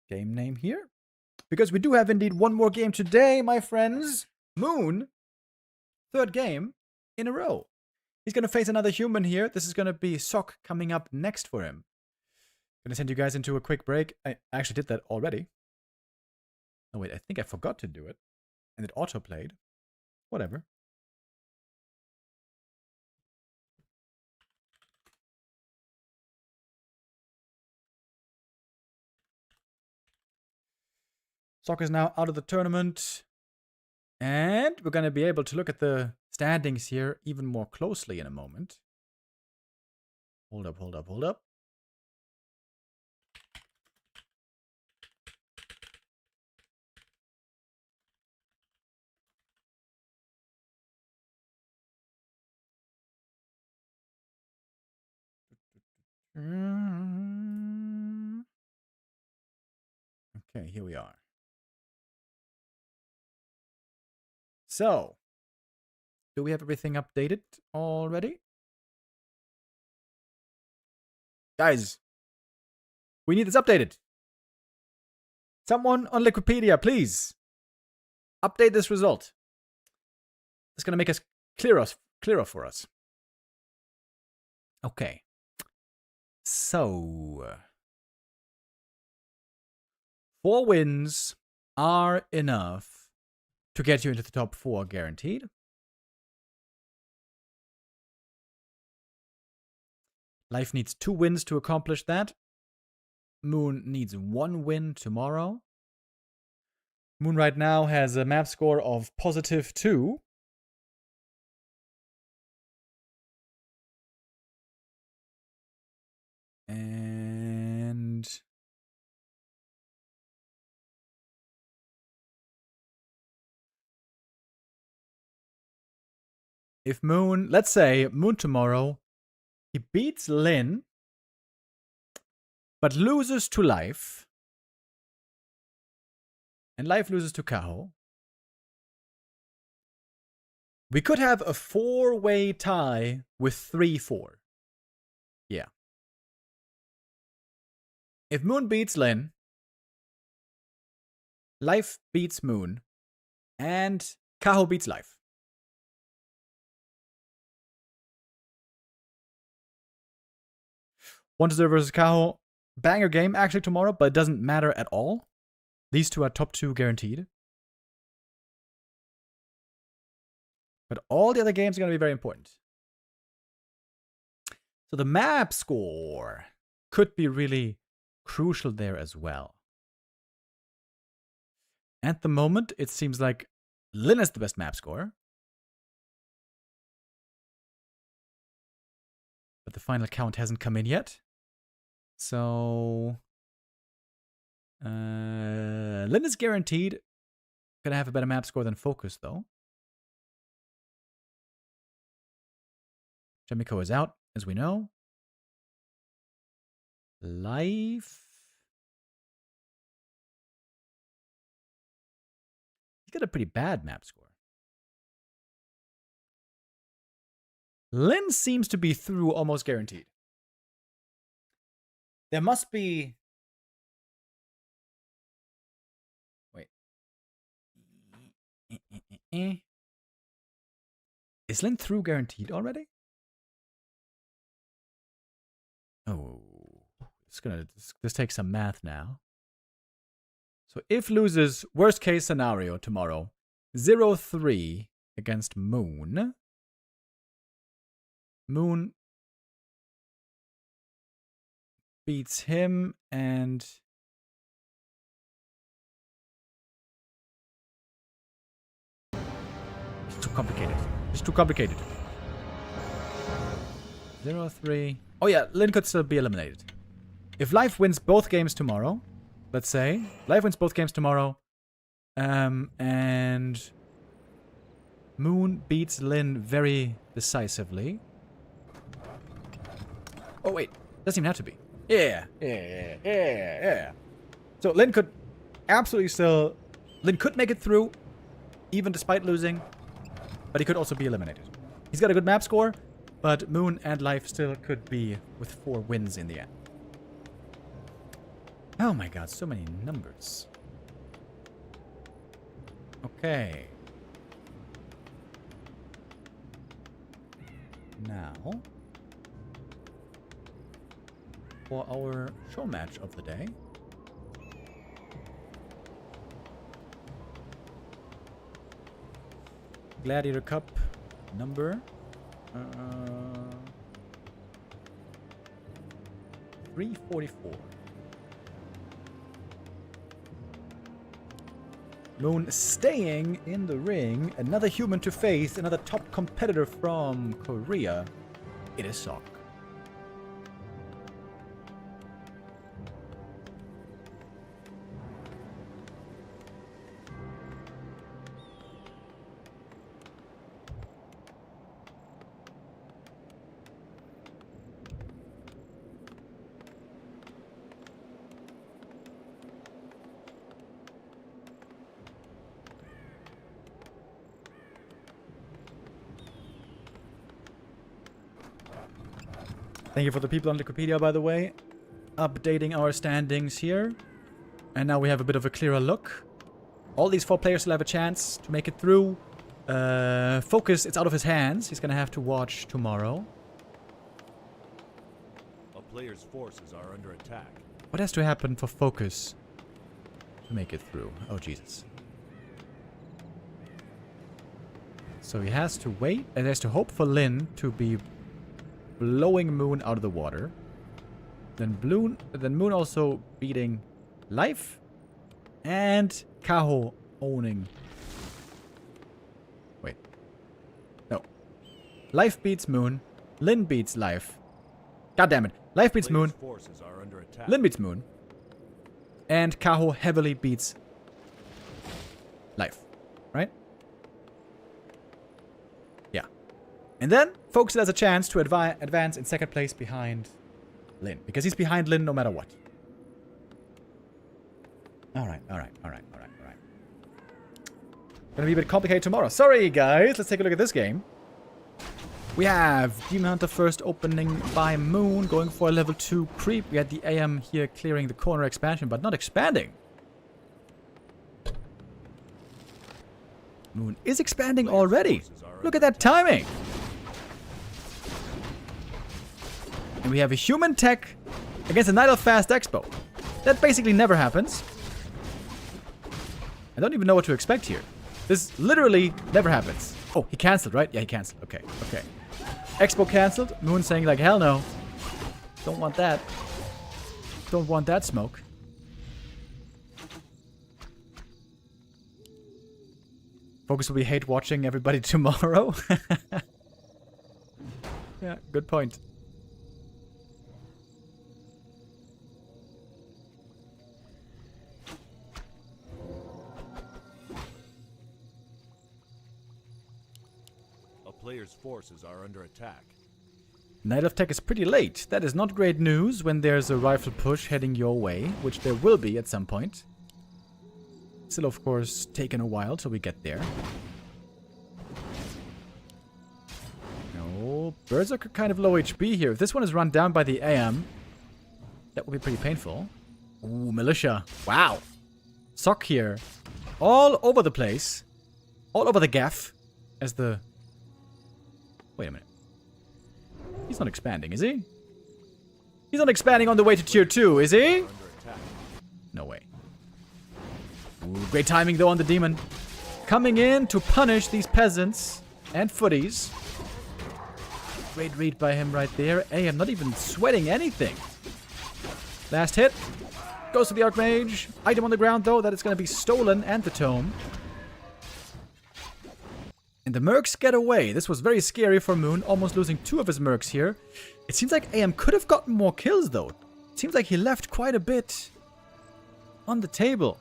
S1: game name here. Because we do have indeed one more game today, my friends. Moon. 3rd game in a row. He's gonna face another human here. This is gonna be Sok coming up next for him. Gonna send you guys into a quick break. I actually did that already. Oh wait, I think I forgot to do it. And it auto-played. Whatever. Sok is now out of the tournament. And we're going to be able to look at the standings here even more closely in a moment. Hold up, hold up, hold up. Okay, here we are. So, do we have everything updated already? Guys, we need this updated. Someone on Wikipedia, please update this result. It's going to make us clearer for us. Okay. So, 4 wins are enough to get you into the top 4 guaranteed. Life needs 2 wins to accomplish that. Moon needs 1 win tomorrow. Moon right now has a map score of +2. And if Moon, let's say Moon tomorrow, he beats Lin, but loses to Life, and Life loses to Kaho, we could have a 4-way tie with 3-4. Yeah. If Moon beats Lin, Life beats Moon, and Kaho beats Life. One Deserve versus Kaho, banger game actually tomorrow, but it doesn't matter at all. These two are top 2 guaranteed. But all the other games are going to be very important. So the map score could be really crucial there as well. At the moment, it seems like Lin is the best map score. But the final count hasn't come in yet. So Lin is guaranteed. Gonna have a better map score than FoCuS though. Chaemiko is out, as we know. Life. He's got a pretty bad map score. Lin seems to be through almost guaranteed. There must be... Wait. Is Lin through guaranteed already? Oh, this takes some math now. So if loses, worst case scenario tomorrow, 0-3 against Moon. Moon beats him and it's too complicated. It's too complicated. 0-3. Oh yeah, Lin could still be eliminated. If Life wins both games tomorrow, let's say, Life wins both games tomorrow, and Moon beats Lin very decisively. Oh wait, doesn't even have to be. Yeah. So Lin could absolutely still... Lin could make it through, even despite losing, but he could also be eliminated. He's got a good map score, but Moon and Life still could be with 4 wins in the end. Oh my god, so many numbers. Okay. Now, for our show match of the day. Gladiator Cup number 344. Moon staying in the ring. Another human to face. Another top competitor from Korea. It is Sok. Thank you for the people on Wikipedia, by the way. Updating our standings here. And now we have a bit of a clearer look. All these 4 players will have a chance to make it through. FoCuS, it's out of his hands. He's going to have to watch tomorrow.
S3: A player's forces are under attack.
S1: What has to happen for FoCuS to make it through? Oh, Jesus. So he has to wait and has to hope for Lin to be blowing Moon out of the water. Then Moon also beating Life. And Kaho owning. Wait. No. Life beats Moon. Lin beats Life. God damn it. Life beats Moon.
S3: Forces are under attack.
S1: Lin beats Moon. And Kaho heavily beats Life. Right? Yeah. And then FoCuS has a chance to advance in second place behind Lin. Because he's behind Lin no matter what. Alright. Gonna be a bit complicated tomorrow. Sorry, guys. Let's take a look at this game. We have Demon Hunter first opening by Moon, going for a level 2 creep. We had the AM here clearing the corner expansion, but not expanding. Moon is expanding already. Look at that timing. And we have a human tech against a Night Elf Fast Expo. That basically never happens. I don't even know what to expect here. This literally never happens. Oh, he cancelled, right? Yeah, he cancelled. Okay. Expo cancelled. Moon saying like, hell no. Don't want that. Don't want that smoke. FoCuS will be hate watching everybody tomorrow. Yeah, good point.
S3: Players' forces are under attack.
S1: Night of Tech is pretty late. That is not great news when there's a rifle push heading your way, which there will be at some point. Still, of course, taking a while till we get there. No, Berserker kind of low HP here. If this one is run down by the AM, that will be pretty painful. Ooh, Militia. Wow. Sock here. All over the place. All over the gaff. As the... Wait a minute. He's not expanding, is he? He's not expanding on the way to tier 2, is he? No way. Ooh, great timing though on the demon. Coming in to punish these peasants and footies. Great read by him right there. AM not even sweating anything. Last hit. Goes to the Archmage. Item on the ground though that is going to be stolen, and the tome. And the mercs get away. This was very scary for Moon, almost losing 2 of his mercs here. It seems like AM could have gotten more kills, though. It seems like he left quite a bit on the table.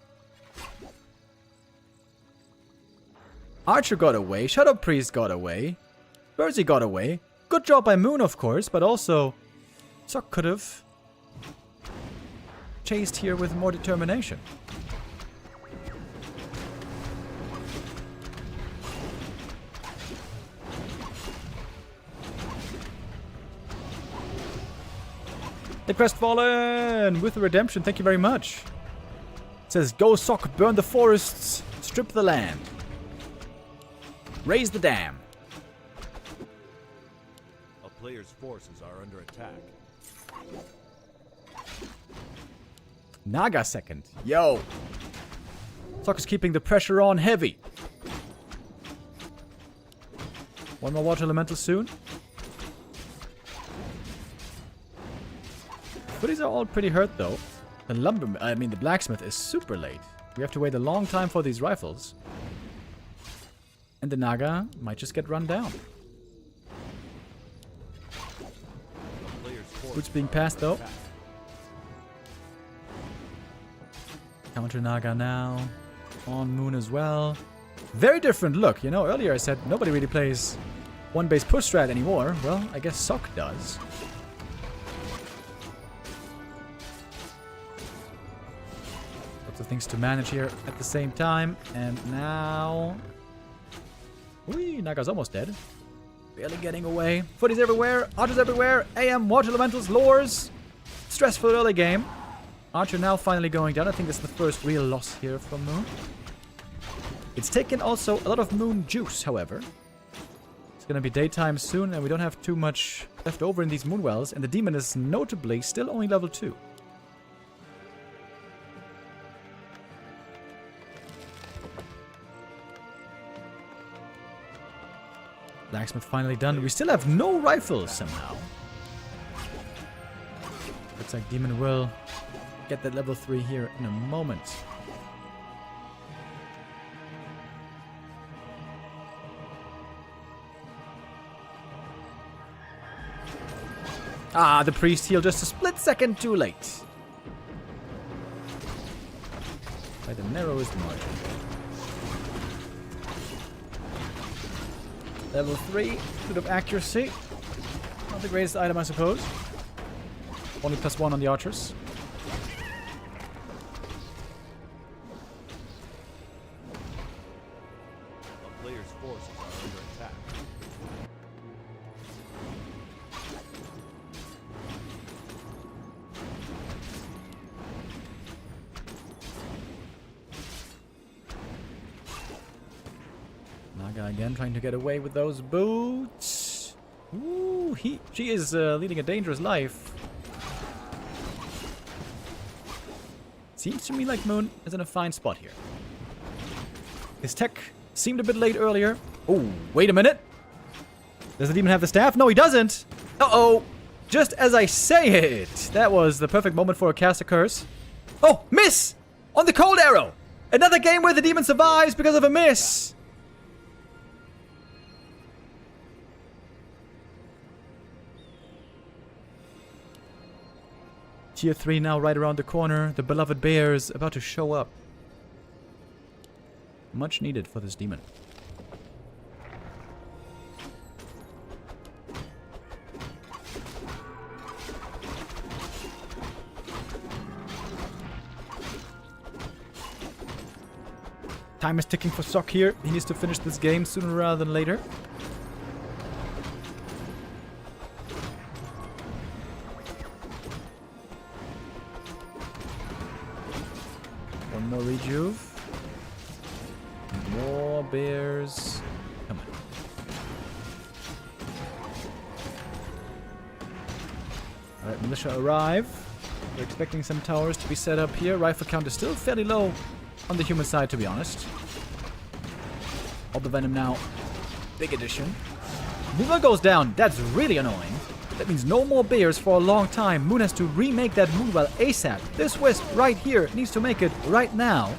S1: Archer got away. Shadow Priest got away. Berzy got away. Good job by Moon, of course, but also Sock could have chased here with more determination. The Crestfallen with the redemption, thank you very much. It says, go Sock, burn the forests, strip the land. Raise the dam.
S3: A player's forces are under attack.
S1: Naga second. Yo. Sock is keeping the pressure on heavy. One more water elemental soon. Footies are all pretty hurt though. The blacksmith is super late. We have to wait a long time for these rifles. And the Naga might just get run down. Boots being passed though. Counter Naga now. On Moon as well. Very different look. You know, earlier I said nobody really plays one base push strat anymore. Well, I guess Sock does. Lots of things to manage here at the same time. And now... Whee, Naga's almost dead. Barely getting away. Footies everywhere. Archers everywhere. AM, Water Elementals, Lures. Stressful early game. Archer now finally going down. I think this is the first real loss here from Moon. It's taken also a lot of Moon juice, however. It's going to be daytime soon, and we don't have too much left over in these Moon Wells. And the demon is notably still only level 2. Blacksmith finally done. We still have no rifles somehow. Looks like Demon will get that level 3 here in a moment. Ah, the priest healed just a split second too late. By the narrowest margin. Level 3, bit of accuracy. Not the greatest item, I suppose. Only +1 on the archers.
S3: A player's forces are under attack.
S1: Naga again trying to get away with those boots. Ooh, she is leading a dangerous life. Seems to me like Moon is in a fine spot here. His tech seemed a bit late earlier. Oh, wait a minute. Does the demon have the staff? No, he doesn't. Uh-oh. Just as I say it. That was the perfect moment for a cast a curse. Oh, miss! On the cold arrow. Another game where the demon survives because of a miss. Tier 3 now right around the corner. The beloved bears about to show up. Much needed for this demon. Time is ticking for Sok here. He needs to finish this game sooner rather than later. One more rejuve. More bears. Come on. Alright, militia arrive. We're expecting some towers to be set up here. Rifle count is still fairly low on the human side, to be honest. All the venom now. Big addition. Moonwell goes down. That's really annoying. That means no more bears for a long time. Moon has to remake that Moonwell ASAP. This Wisp right here needs to make it right now.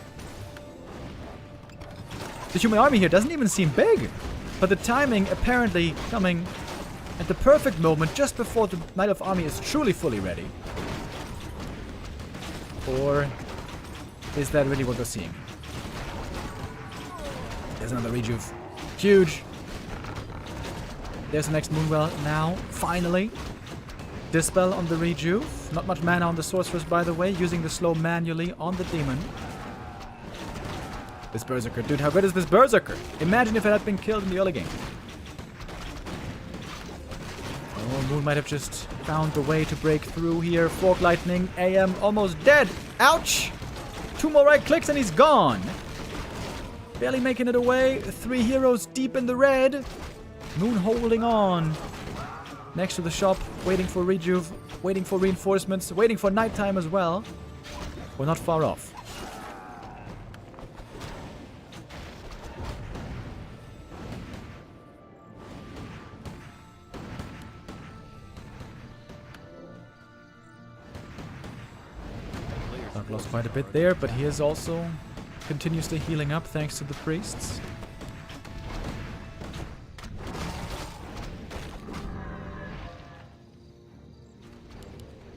S1: The human army here doesn't even seem big. But the timing apparently coming at the perfect moment just before the Knight of Army is truly fully ready. Or is that really what we're seeing? There's another rejuve. Huge. There's the next Moonwell now, finally. Dispel on the rejuve. Not much mana on the sorceress, by the way, using the slow manually on the demon. This Berserker. Dude, how good is this Berserker? Imagine if it had been killed in the early game. Oh, Moon might have just found the way to break through here. Fork Lightning. AM almost dead. Ouch! 2 more right clicks and he's gone. Barely making it away. 3 heroes deep in the red. Moon holding on. Next to the shop, waiting for rejuve, waiting for reinforcements, waiting for nighttime as well. We're not far off. I've lost quite a bit there, but he is also continuously healing up thanks to the priests.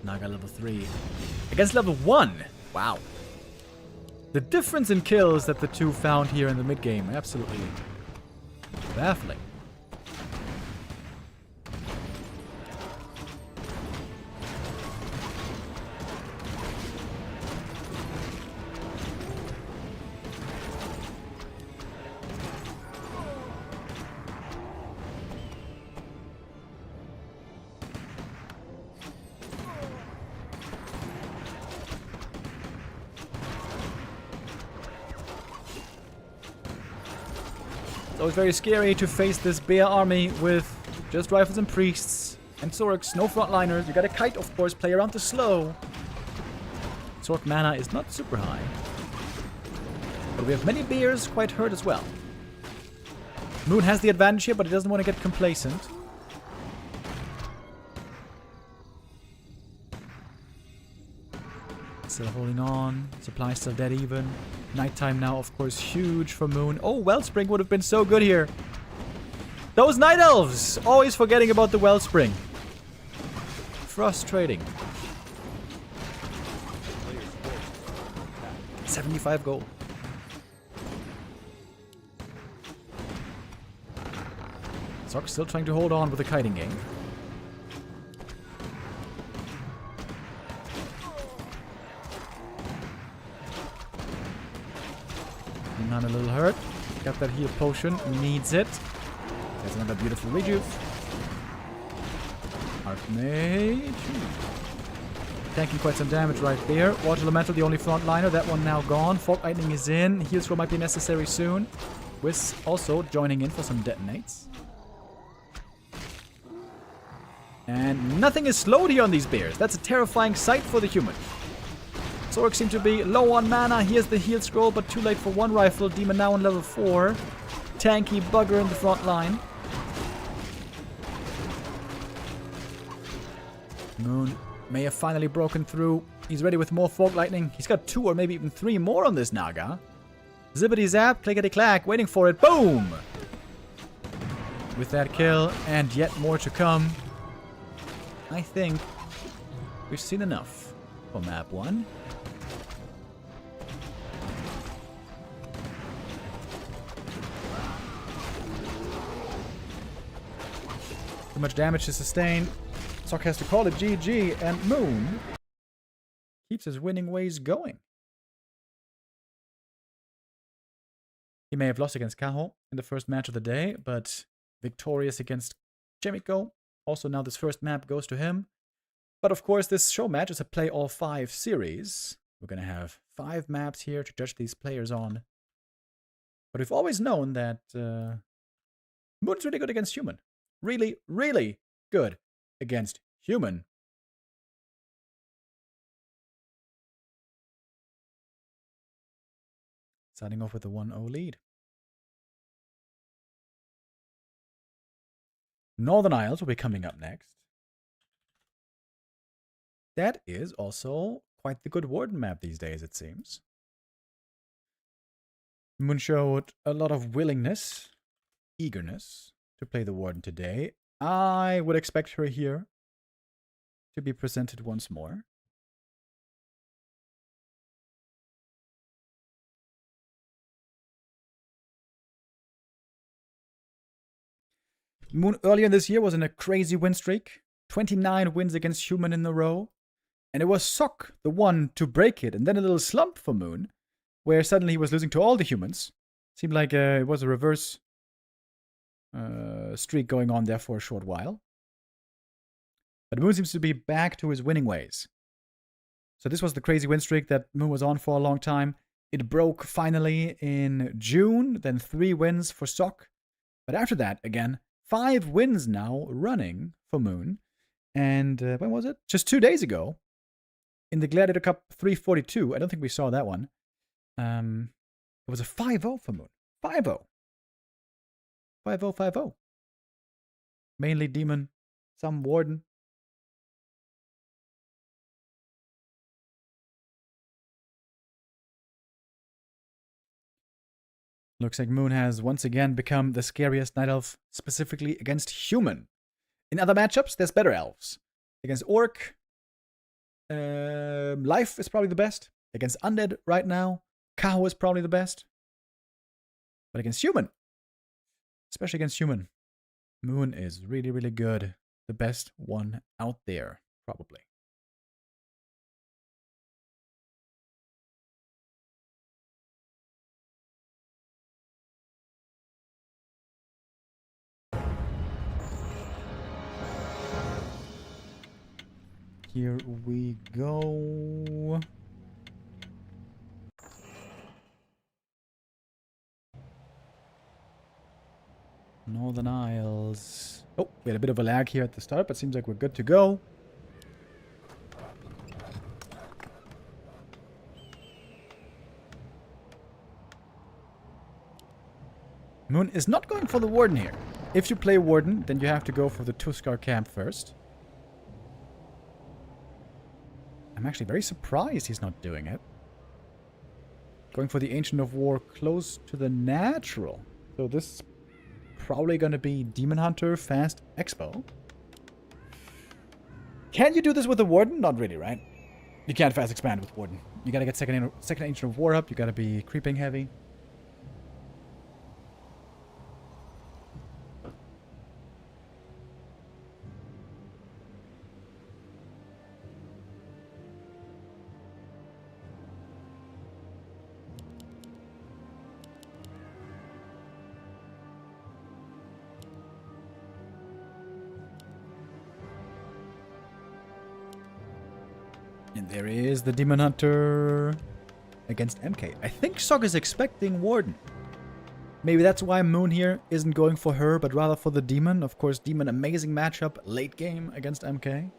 S1: Naga level 3. Against level 1! Wow. The difference in kills that the two found here in the mid-game, absolutely baffling. always very scary to face this bear army with just rifles and priests. And Zorks, no frontliners. You got a kite, of course, play around the slow. Zork mana is not super high. But we have many bears quite hurt as well. Moon has the advantage here, but he doesn't want to get complacent. Still holding on. Supply still dead even. Nighttime now, of course, huge for Moon. Oh, Wellspring would have been so good here. Those Night Elves! Always forgetting about the Wellspring. Frustrating. 75 gold. Zoc still trying to hold on with the kiting game. Not a little hurt. Got that heal potion. Needs it. There's another beautiful rejuve. Archmage. Tanking quite some damage right there. Water Elemental, the only frontliner. That one now gone. Fog Lightning is in. Heal Scroll might be necessary soon. Whis also joining in for some detonates. And nothing is slowed here on these bears. That's a terrifying sight for the human. Zork seem to be low on mana. Here's the heal scroll, but too late for one rifle. Demon now on level 4. Tanky bugger in the front line. Moon may have finally broken through. He's ready with more Fog Lightning. He's got 2 or maybe even 3 more on this Naga. Zippity zap, clickety clack, waiting for it. Boom! With that kill, and yet more to come. I think we've seen enough for map 1. Too much damage to sustain. Zoc has to call it GG, and Moon keeps his winning ways going. He may have lost against Kaho in the first match of the day, but victorious against Chaemiko. Also now this first map goes to him. But of course this show match is a play all 5 series. We're going to have 5 maps here to judge these players on. But we've always known that Moon's really good against human. Really, really good against human. Starting off with a 1-0 lead. Northern Isles will be coming up next. That is also quite the good Warden map these days, it seems. Moon showed a lot of willingness, eagerness to play the Warden today. I would expect her here to be presented once more. Moon earlier this year was in a crazy win streak. 29 wins against human in a row. And it was Zoc, the one to break it. And then a little slump for Moon, where suddenly he was losing to all the humans. Seemed like it was a reverse streak going on there for a short while. But Moon seems to be back to his winning ways. So this was the crazy win streak that Moon was on for a long time. It broke finally in June, then 3 wins for Zoc. But after that, again, 5 wins now running for Moon. And when was it? Just 2 days ago. In the Gladiator Cup 342. I don't think we saw that one. It was a 5-0 for Moon. 5-0. 5-0, 5-0. Mainly Demon, some Warden. Looks like Moon has once again become the scariest Night Elf, specifically against human. In other matchups, there's better elves. Against Orc, Life is probably the best. Against Undead right now, Kaho is probably the best. But against human, especially against human, Moon is really, really good. The best one out there, probably. Here we go. Northern Isles. Oh, we had a bit of a lag here at the start, but seems like we're good to go. Moon is not going for the Warden here. If you play Warden, then you have to go for the Tuskar camp first. I'm actually very surprised he's not doing it. Going for the Ancient of War close to the natural. So this is probably going to be Demon Hunter Fast Expo. Can you do this with the Warden? Not really, right? You can't fast expand with Warden. You gotta get second Ancient of War up. You gotta be creeping heavy. And there is the Demon Hunter against MK. I think Sok is expecting Warden. Maybe that's why Moon here isn't going for her, but rather for the Demon. Of course, Demon, amazing matchup, late game against MK.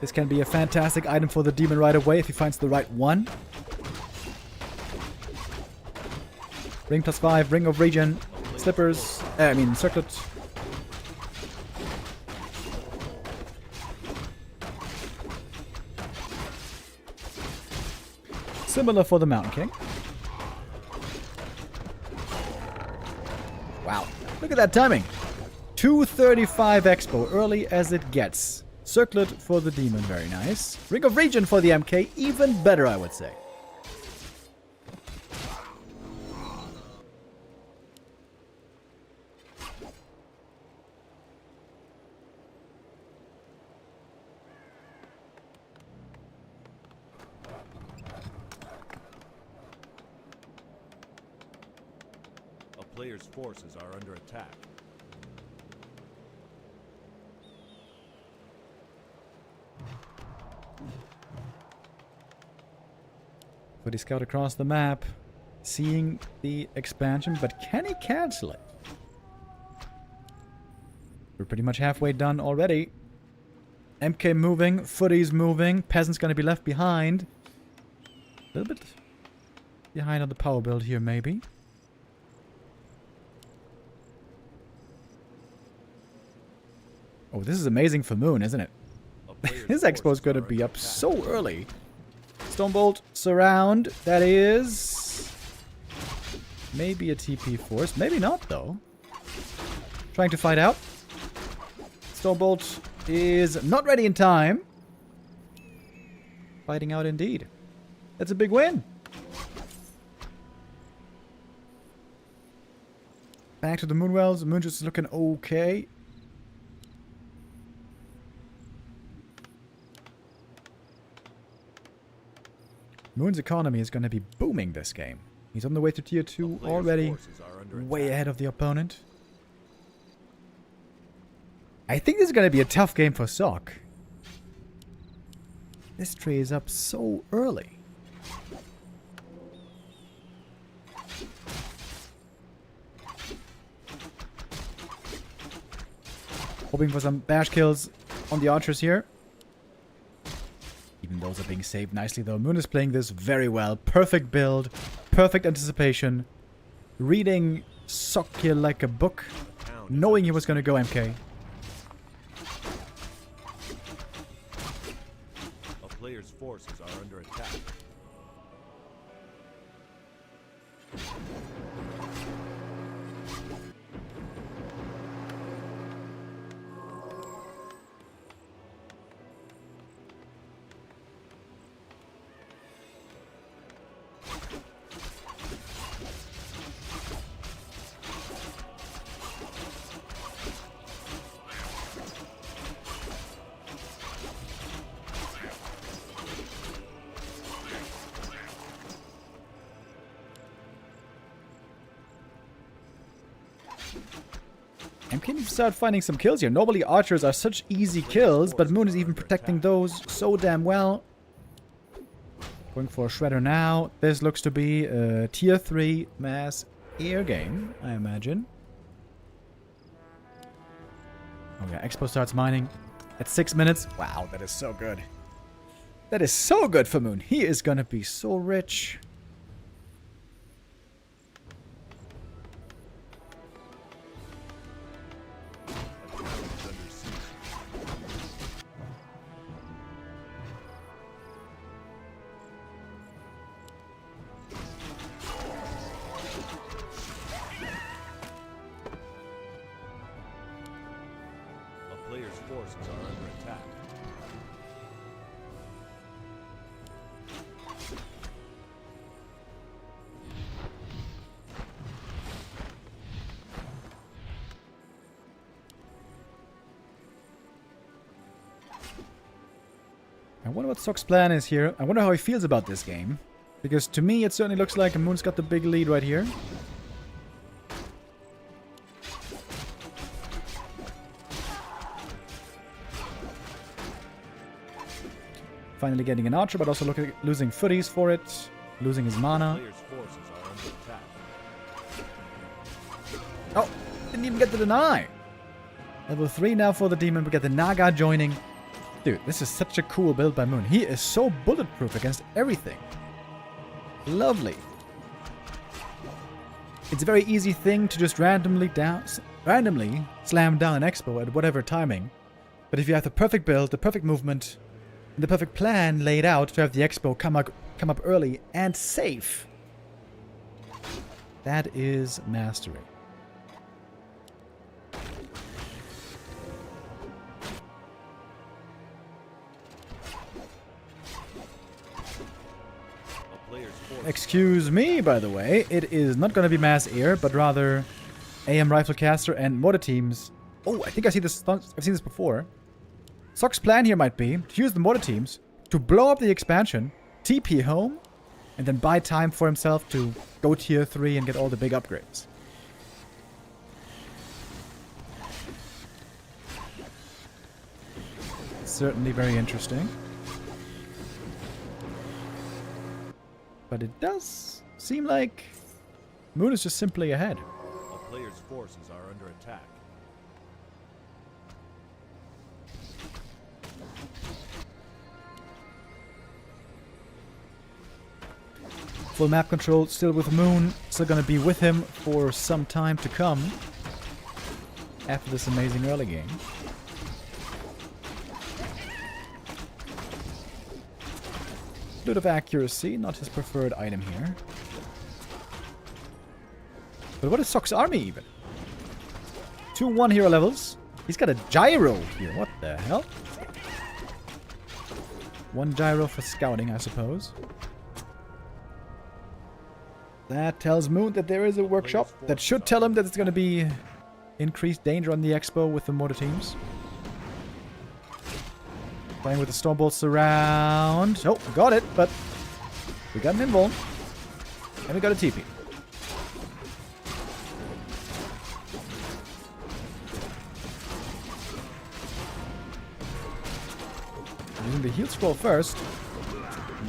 S1: This can be a fantastic item for the Demon right away if he finds the right one. Ring +5, Ring of Regen, Slippers, Circlet. Similar for the Mountain King. Wow, look at that timing. 2:35 Expo, early as it gets. Circlet for the Demon, very nice. Ring of Regen for the MK, even better, I would say.
S3: A player's forces are under attack.
S1: But he scout across the map, seeing the expansion, but can he cancel it? We're pretty much halfway done already. MK moving, Footy's moving, Peasant's gonna be left behind. A little bit behind on the power build here, maybe. Oh, this is amazing for Moon, isn't it? His expo is gonna be up so early. Stonebolt, Surround, that is... maybe a TP force. Maybe not, though. Trying to fight out. Stonebolt is not ready in time. Fighting out indeed. That's a big win. Back to the Moonwells. Moon just looking okay. Moon's economy is going to be booming this game. He's on the way to tier 2 already. Way ahead of the opponent. I think this is going to be a tough game for Sok. This tree is up so early. Hoping for some bash kills on the archers here. Even those are being saved nicely though. Moon is playing this very well. Perfect build. Perfect anticipation. Reading Sok here like a book. Knowing he was going to go MK.
S3: A player's forces are under attack.
S1: And can you start finding some kills here? Normally archers are such easy kills, but Moon is even protecting those so damn well. Going for a shredder now. This looks to be a tier 3 mass air game, I imagine. Oh yeah, Expo starts mining at 6 minutes. Wow, that is so good. That is so good for Moon. He is gonna be so rich.
S3: Players' forces are under attack.
S1: I wonder what Sock's plan is here. I wonder how he feels about this game. Because to me, it certainly looks like Moon's got the big lead right here. Finally getting an archer, but also losing footies for it. Losing his mana.
S3: Players' forces are under attack.
S1: Oh, didn't even get the deny. Level 3 now for the demon. We get the Naga joining. Dude, this is such a cool build by Moon. He is so bulletproof against everything. Lovely. It's a very easy thing to just randomly slam down an Expo at whatever timing. But if you have the perfect build, the perfect movement, and the perfect plan laid out to have the Expo come up early and safe, that is mastery. Excuse me, by the way. It is not going to be mass air, but rather AM Riflecaster and mortar teams. Oh, I think I see this. I've seen this before. Sock's plan here might be to use the mortar teams to blow up the expansion, TP home, and then buy time for himself to go tier 3 and get all the big upgrades. Certainly very interesting. But it does seem like Moon is just simply ahead.
S3: A player's forces are under attack.
S1: Full map control still with Moon. Still gonna be with him for some time to come. After this amazing early game. Bit of accuracy, not his preferred item here. But what is Sock's army even? 2-1 hero levels. He's got a gyro here. What the hell? 1 gyro for scouting, I suppose. That tells Moon that there is a workshop. That should tell him that it's going to be increased danger on the Expo with the mortar teams. Playing with the Stormbolts around. Oh, we got it, but we got an invuln. And we got a TP. Using the heal scroll first.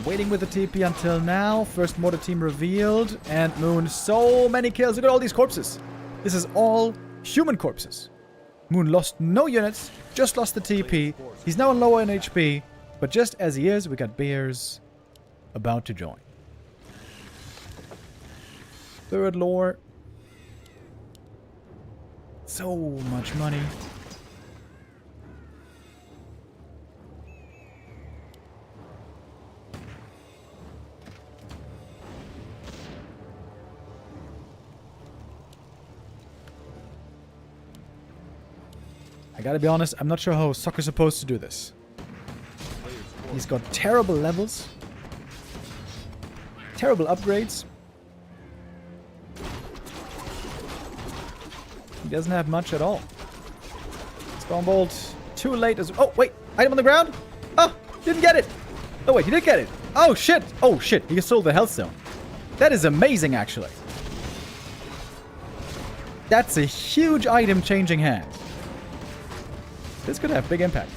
S1: Waiting with the TP until now. First mortar team revealed. And Moon, so many kills. Look at all these corpses. This is all human corpses. Moon lost no units, just lost the TP. He's now lower in HP, but just as he is, we got Bears about to join. Third lore. So much money. I gotta be honest, I'm not sure how Soccer's supposed to do this. He's got terrible levels. Terrible upgrades. He doesn't have much at all. Spawn bolt too late as... Oh, wait. Item on the ground? Oh, didn't get it. Oh, wait. He did get it. Oh, shit. Oh, shit. He stole the health zone. That is amazing, actually. That's a huge item changing hands. This could have big impact.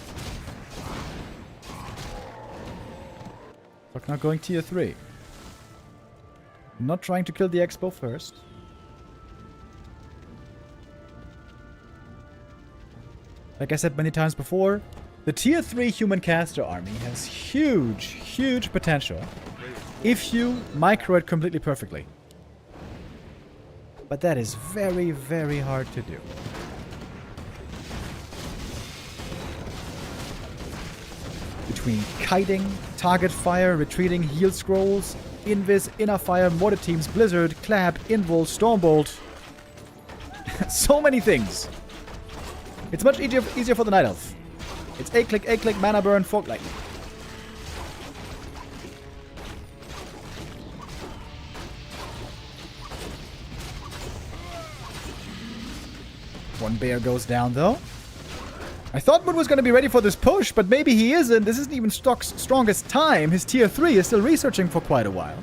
S1: Look, not going tier 3. Not trying to kill the Expo first. Like I said many times before, the tier 3 human caster army has huge, huge potential if you micro it completely perfectly. But that is very, very hard to do. Between kiting, target fire, retreating, heal scrolls, invis, inner fire, mortar teams, blizzard, clap, invul, stormbolt. So many things. It's much easier for the Night Elf. It's A-click, mana burn, fog light. One bear goes down, though. I thought Moon was going to be ready for this push, but maybe he isn't. This isn't even Stock's strongest time. His tier 3 is still researching for quite a while.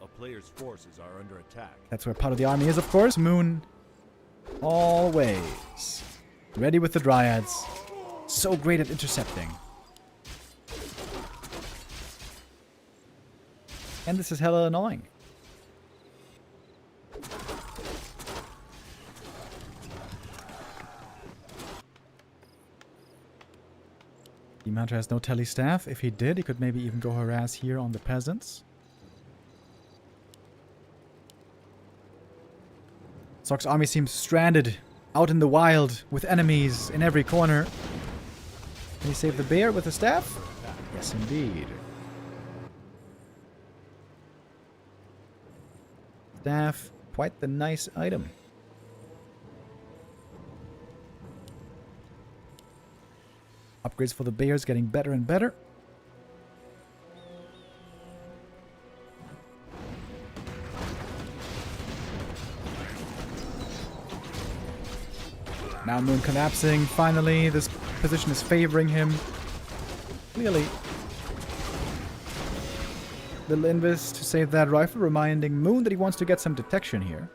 S3: A player's forces are under attack.
S1: That's where part of the army is, of course. Moon, always ready with the Dryads. So great at intercepting. And this is hella annoying. Demon Hunter has no tele staff. If he did, he could maybe even go harass here on the peasants. Sock's army seems stranded out in the wild with enemies in every corner. Can he save the bear with the staff? Yes, indeed. Staff, quite the nice item. Upgrades for the bears getting better and better. Now Moon collapsing. Finally, this position is favoring him. Clearly. Little invis to save that rifle, reminding Moon that he wants to get some detection here.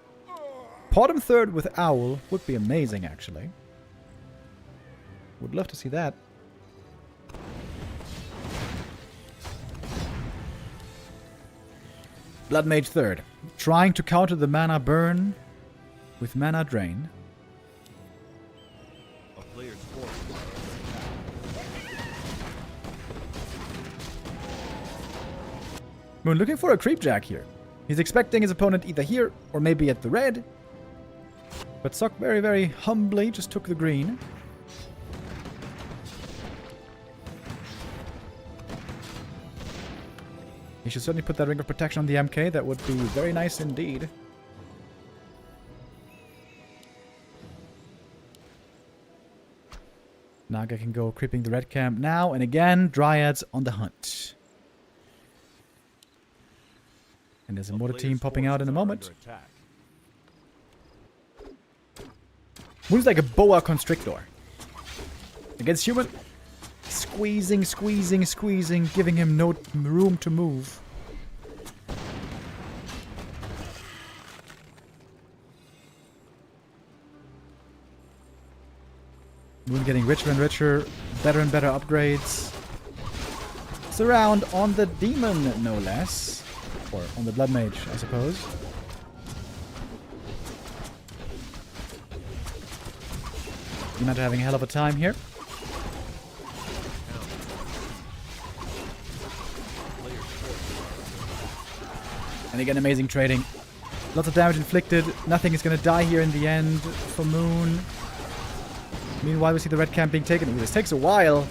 S1: Pot him third with Owl would be amazing, actually. Would love to see that. Blood Mage third. Trying to counter the mana burn with mana drain.
S3: A player's forces are under attack.
S1: Moon looking for a creepjack here. He's expecting his opponent either here or maybe at the red. But Sock very, very humbly just took the green. He should certainly put that Ring of Protection on the MK. That would be very nice indeed. Naga can go creeping the red camp now. And again, Dryads on the hunt. And there's a mortar team popping out in a moment. Moves like a boa constrictor. Against human. Squeezing, squeezing, squeezing, giving him no room to move. Moon getting richer and richer, better and better upgrades. Surround on the demon, no less. Or on the blood mage, I suppose. Demon having a hell of a time here. And again, amazing trading. Lots of damage inflicted. Nothing is going to die here in the end for Moon. Meanwhile, we see the red camp being taken. Ooh, this takes a while.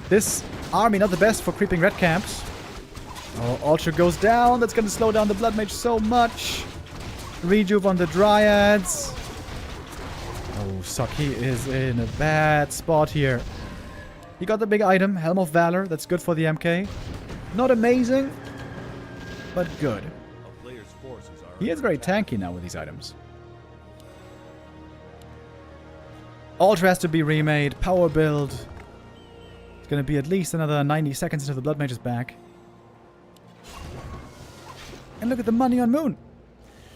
S1: This army not the best for creeping red camps. Oh, Ultra goes down. That's going to slow down the Blood Mage so much. Rejuve on the Dryads. Oh, Saki is in a bad spot here. He got the big item, Helm of Valor. That's good for the MK. Not amazing, but good.
S3: A player's forces are
S1: He is
S3: under
S1: very
S3: attack.
S1: tanky now with these items. Ultra has to be remade. Power build. It's going to be at least another 90 seconds until the Blood Mage is back. And look at the money on Moon.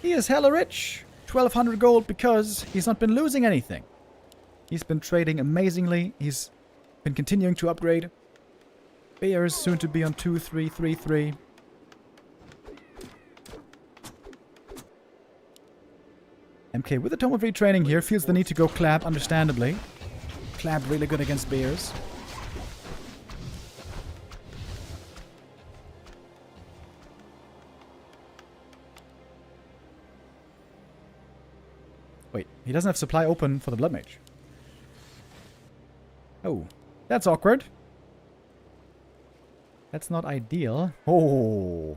S1: He is hella rich. 1200 gold because he's not been losing anything. He's been trading amazingly. He's been continuing to upgrade. Bear is soon to be on 2-3-3-3. MK with the Tome of Retraining here feels the need to go Clap, understandably. Clap really good against Bears. Wait, he doesn't have supply open for the Blood Mage. Oh, that's awkward. That's not ideal. Oh.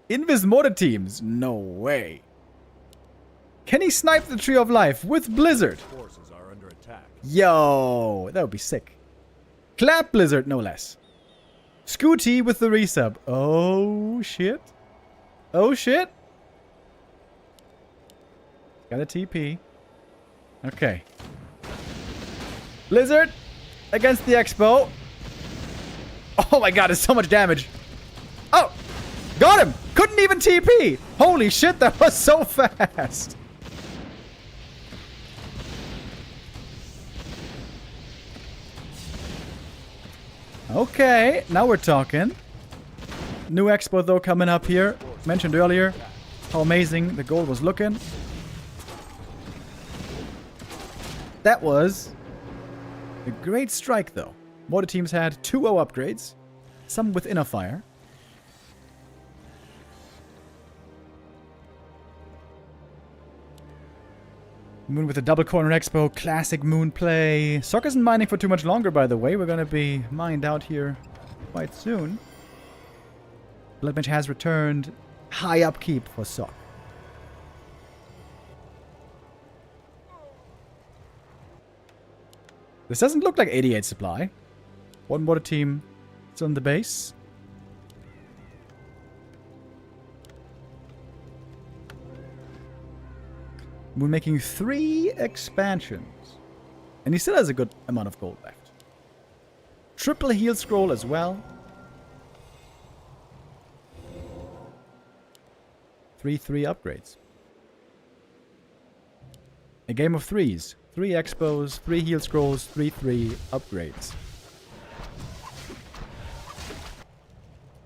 S1: Invis Mortar teams? No way. Can he snipe the Tree of Life with Blizzard?
S3: Forces are under attack.
S1: Yo, that would be sick. Clap Blizzard, no less. Scooty with the resub. Oh, shit. Oh, shit. Got a TP. Okay. Blizzard against the Expo. Oh my god, it's so much damage. Oh! Got him! Couldn't even TP! Holy shit, that was so fast! Okay, now we're talking. New Expo though coming up here. Mentioned earlier how amazing the gold was looking. That was a great strike though. Mortar teams had 2-0 upgrades, some with Inner Fire. Moon with a double corner expo, classic Moon play. Sock isn't mining for too much longer, by the way. We're going to be mined out here quite soon. Blood Mage has returned. High upkeep for Sock. This doesn't look like 88 supply. One mortar team is on the base. We're making 3 expansions. And he still has a good amount of gold left. Triple heal scroll as well. 3 upgrades. A game of 3s. 3 expos, 3 heal scrolls, 3 upgrades.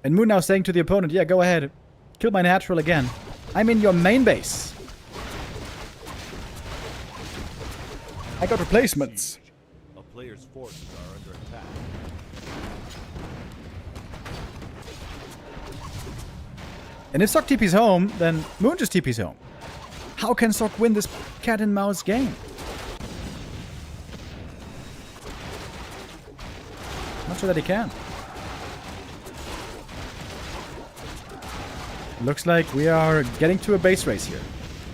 S1: And Moon now saying to the opponent, yeah, go ahead. Kill my natural again. I'm in your main base. I got replacements.
S3: A player's forces are under attack.
S1: And if Sok TP's home, then Moon just TP's home. How can Sok win this cat and mouse game? Not sure that he can. Looks like we are getting to a base race here.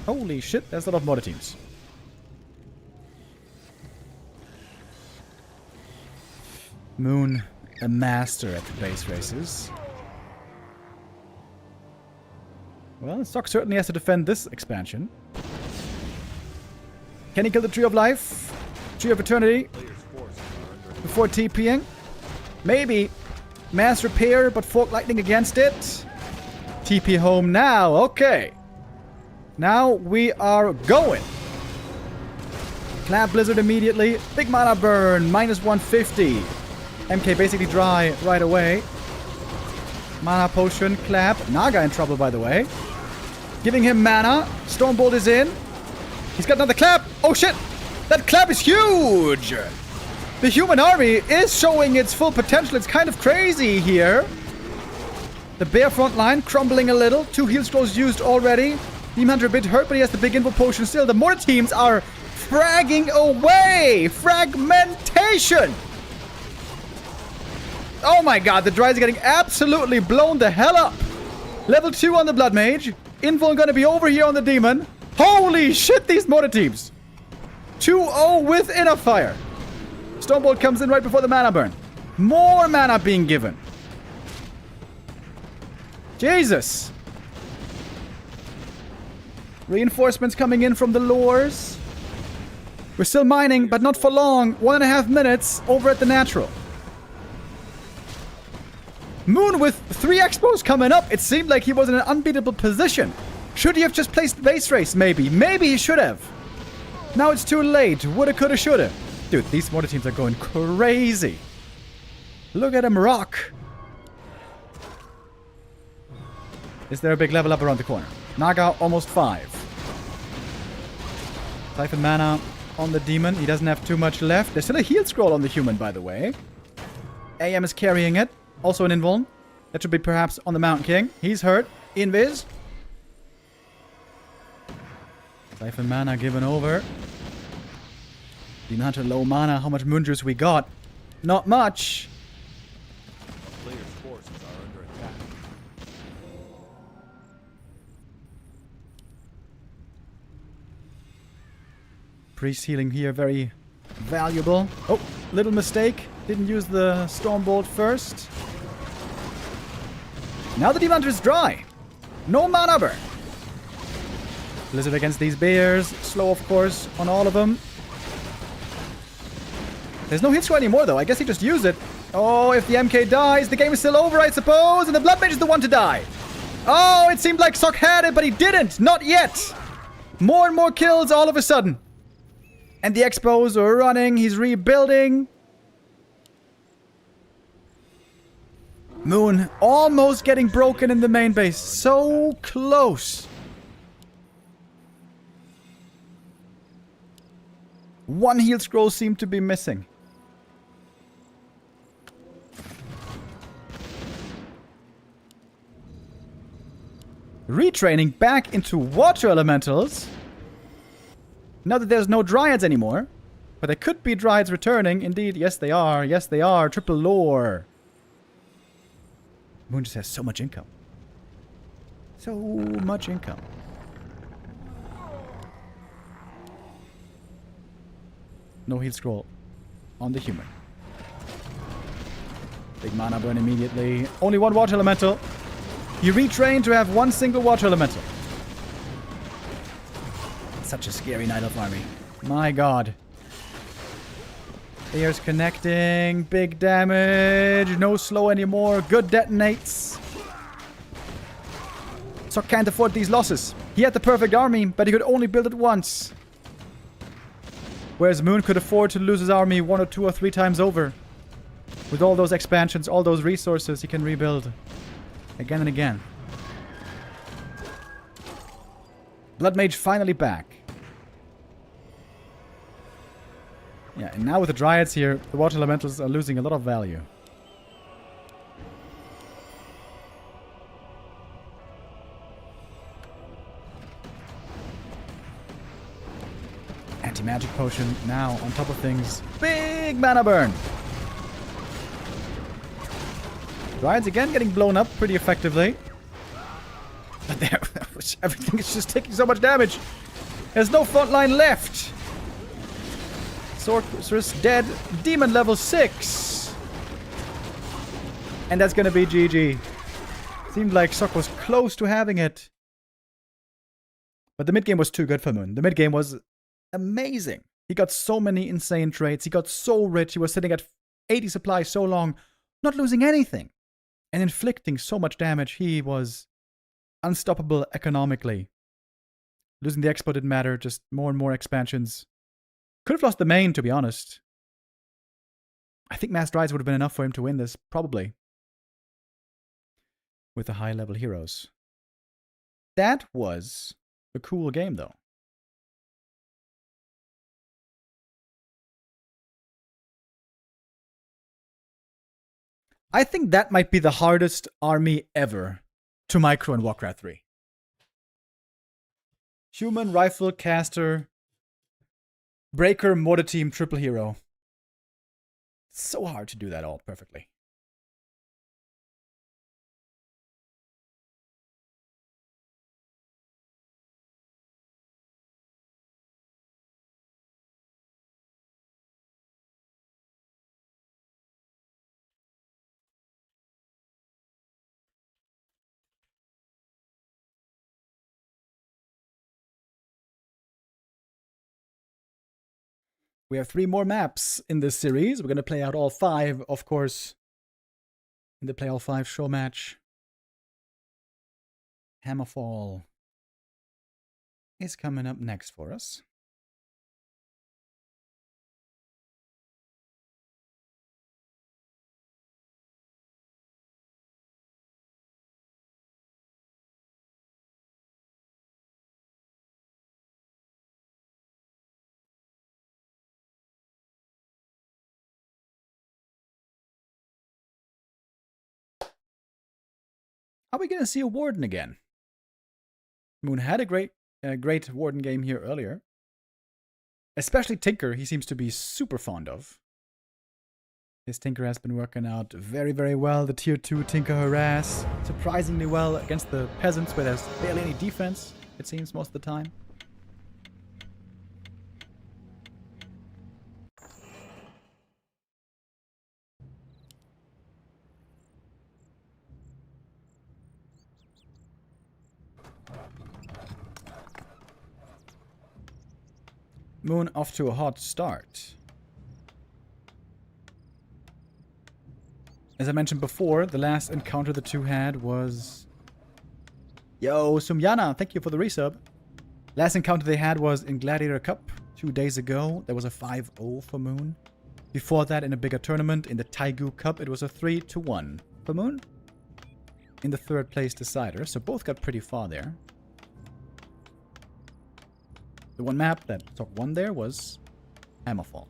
S1: Holy shit, there's a lot of mortar teams. Moon, a master at the base races. Well, Sok certainly has to defend this expansion. Can he kill the Tree of Life? Tree of Eternity?
S3: Player's forces are under attack.
S1: Before TPing? Maybe. Mass Repair, but Fork Lightning against it. TP home now. Okay. Now we are going. Clap Blizzard immediately. Big mana burn. Minus 150. MK basically dry right away. Mana potion. Clap. Naga in trouble, by the way. Giving him mana. Stormbolt is in. He's got another clap. Oh shit. That clap is huge. The human army is showing its full potential. It's kind of crazy here. The bear front line crumbling a little. 2 heal scrolls used already. Demon Hunter a bit hurt, but he has the big info potion still. The mortar teams are fragging away. Fragmentation. Oh my god, the Dryad's getting absolutely blown the hell up. Level 2 on the Blood Mage. Invuln gonna be over here on the Demon. Holy shit, these mortar teams. 2-0 with Inner Fire. Stormbolt comes in right before the mana burn. More mana being given. Jesus. Reinforcements coming in from the lures. We're still mining, but not for long. 1.5 minutes over at the natural. Moon with 3 expos coming up. It seemed like he was in an unbeatable position. Should he have just placed base race, maybe? Maybe he should have. Now it's too late. Woulda, coulda, shoulda. Dude, these mortar teams are going crazy. Look at him rock. Is there a big level up around the corner? Naga, almost 5. Siphon mana on the demon. He doesn't have too much left. There's still a heal scroll on the human, by the way. AM is carrying it. Also an invuln. That should be perhaps on the Mountain King. He's hurt. Invis. Siphon mana given over. Demon Hunter low mana. How much moon juice we got? Not much.
S3: Players' forces are under attack.
S1: Priest healing here, very valuable. Oh, little mistake. Didn't use the Stormbolt first. Now the Demon Hunter is dry. No mana burn. Blizzard against these bears. Slow, of course, on all of them. There's no hit scroll anymore, though. I guess he just used it. Oh, if the MK dies, the game is still over, I suppose. And the Blood Mage is the one to die. Oh, it seemed like Sok had it, but he didn't. Not yet. More and more kills all of a sudden. And the expos are running. He's rebuilding. Moon almost getting broken in the main base. So close. One heal scroll seemed to be missing. Retraining back into water elementals. Now that there's no Dryads anymore. But there could be Dryads returning. Indeed, yes they are. Yes they are. Triple lore. Moon just has so much income. So much income. No heal scroll on the human. Big mana burn immediately. Only one water elemental. You retrain to have one single water elemental. Such a scary Night Elf army. My god. Bears connecting. Big damage. No slow anymore. Good detonates. Sok can't afford these losses. He had the perfect army, but he could only build it once. Whereas Moon could afford to lose his army 1 or 2 or 3 times over. With all those expansions, all those resources, he can rebuild. Again and again. Blood Mage finally back. Yeah, and now with the Dryads here, the Water Elementals are losing a lot of value. Anti-magic potion now on top of things. Big mana burn! Dryads again getting blown up pretty effectively. But there, everything is just taking so much damage. There's no front line left. Sorceress dead. Demon level 6. And that's gonna be GG. Seemed like Sok was close to having it. But the mid game was too good for Moon. The mid game was amazing. He got so many insane traits. He got so rich. He was sitting at 80 supply so long, not losing anything. And inflicting so much damage. He was unstoppable economically. Losing the expo didn't matter. Just more and more expansions. Could have lost the main, to be honest. I think Mass Drives would have been enough for him to win this, probably. With the high-level heroes. That was a cool game, though. I think that might be the hardest army ever to micro in Warcraft 3. Human, Rifle, Caster, Breaker, Mortar Team, Triple Hero. It's so hard to do that all perfectly. We have 3 more maps in this series. We're going to play out all 5, of course, in the Play All 5 show match. Hammerfall is coming up next for us. Are we going to see a Warden again? Moon had a great Warden game here earlier. Especially Tinker, he seems to be super fond of. His Tinker has been working out very, very well. The tier 2 Tinker harass surprisingly well against the peasants where there's barely any defense, it seems, most of the time. Moon off to a hot start. As I mentioned before, the last encounter the two had was... Yo, Sumyana, thank you for the resub. Last encounter they had was in Gladiator Cup 2 days ago. There was a 5-0 for Moon. Before that, in a bigger tournament, in the Taigu Cup, it was a 3-1 for Moon. In the 3rd place decider, so both got pretty far there. The one map that Talk won there was Hammerfall.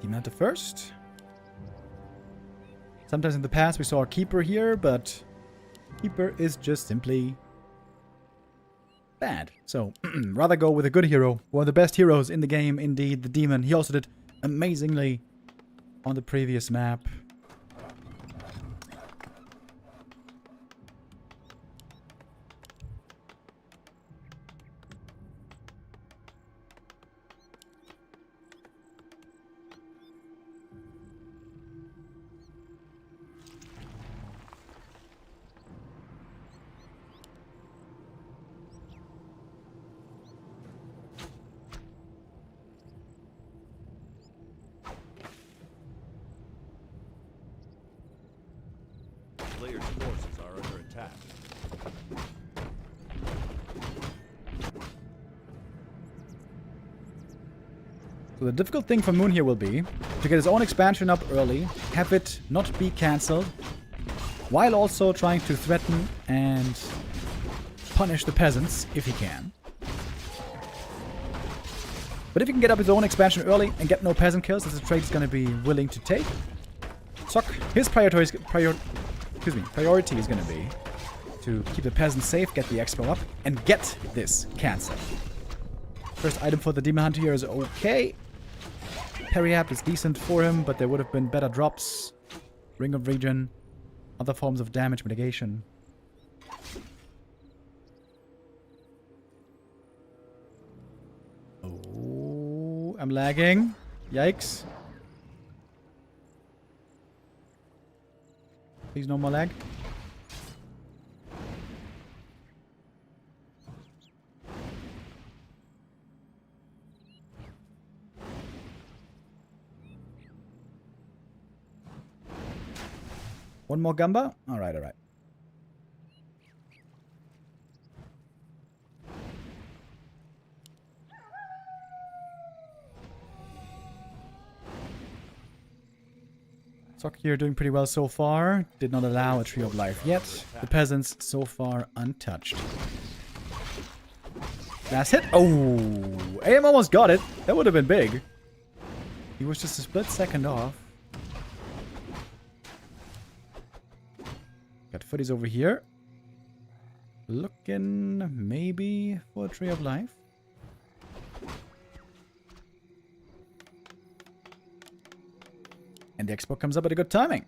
S1: Team Hunter first. Sometimes in the past we saw a Keeper here, but Keeper is just simply bad. So, rather go with a good hero. One of the best heroes in the game, indeed, the Demon. He also did amazingly on the previous map.
S3: Players' forces are under attack.
S1: So the difficult thing for Moon here will be to get his own expansion up early, have it not be cancelled, while also trying to threaten and punish the peasants if he can. But if he can get up his own expansion early and get no peasant kills, that's a trade he's going to be willing to take. Sok, his priority is going to be to keep the peasants safe, get the expo up, and get this cancelled. First item for the Demon Hunter here is okay. Periap is decent for him, but there would have been better drops. Ring of Regen, other forms of damage mitigation. Oh, I'm lagging. Yikes. Please no more lag. One more Gamba? Alright, alright. Sok here doing pretty well so far. Did not allow a Tree of Life yet. The peasants so far untouched. Last hit. Oh! AM almost got it. That would have been big. He was just a split second off. Got footies over here. Looking maybe for a Tree of Life. And the expo comes up at a good timing.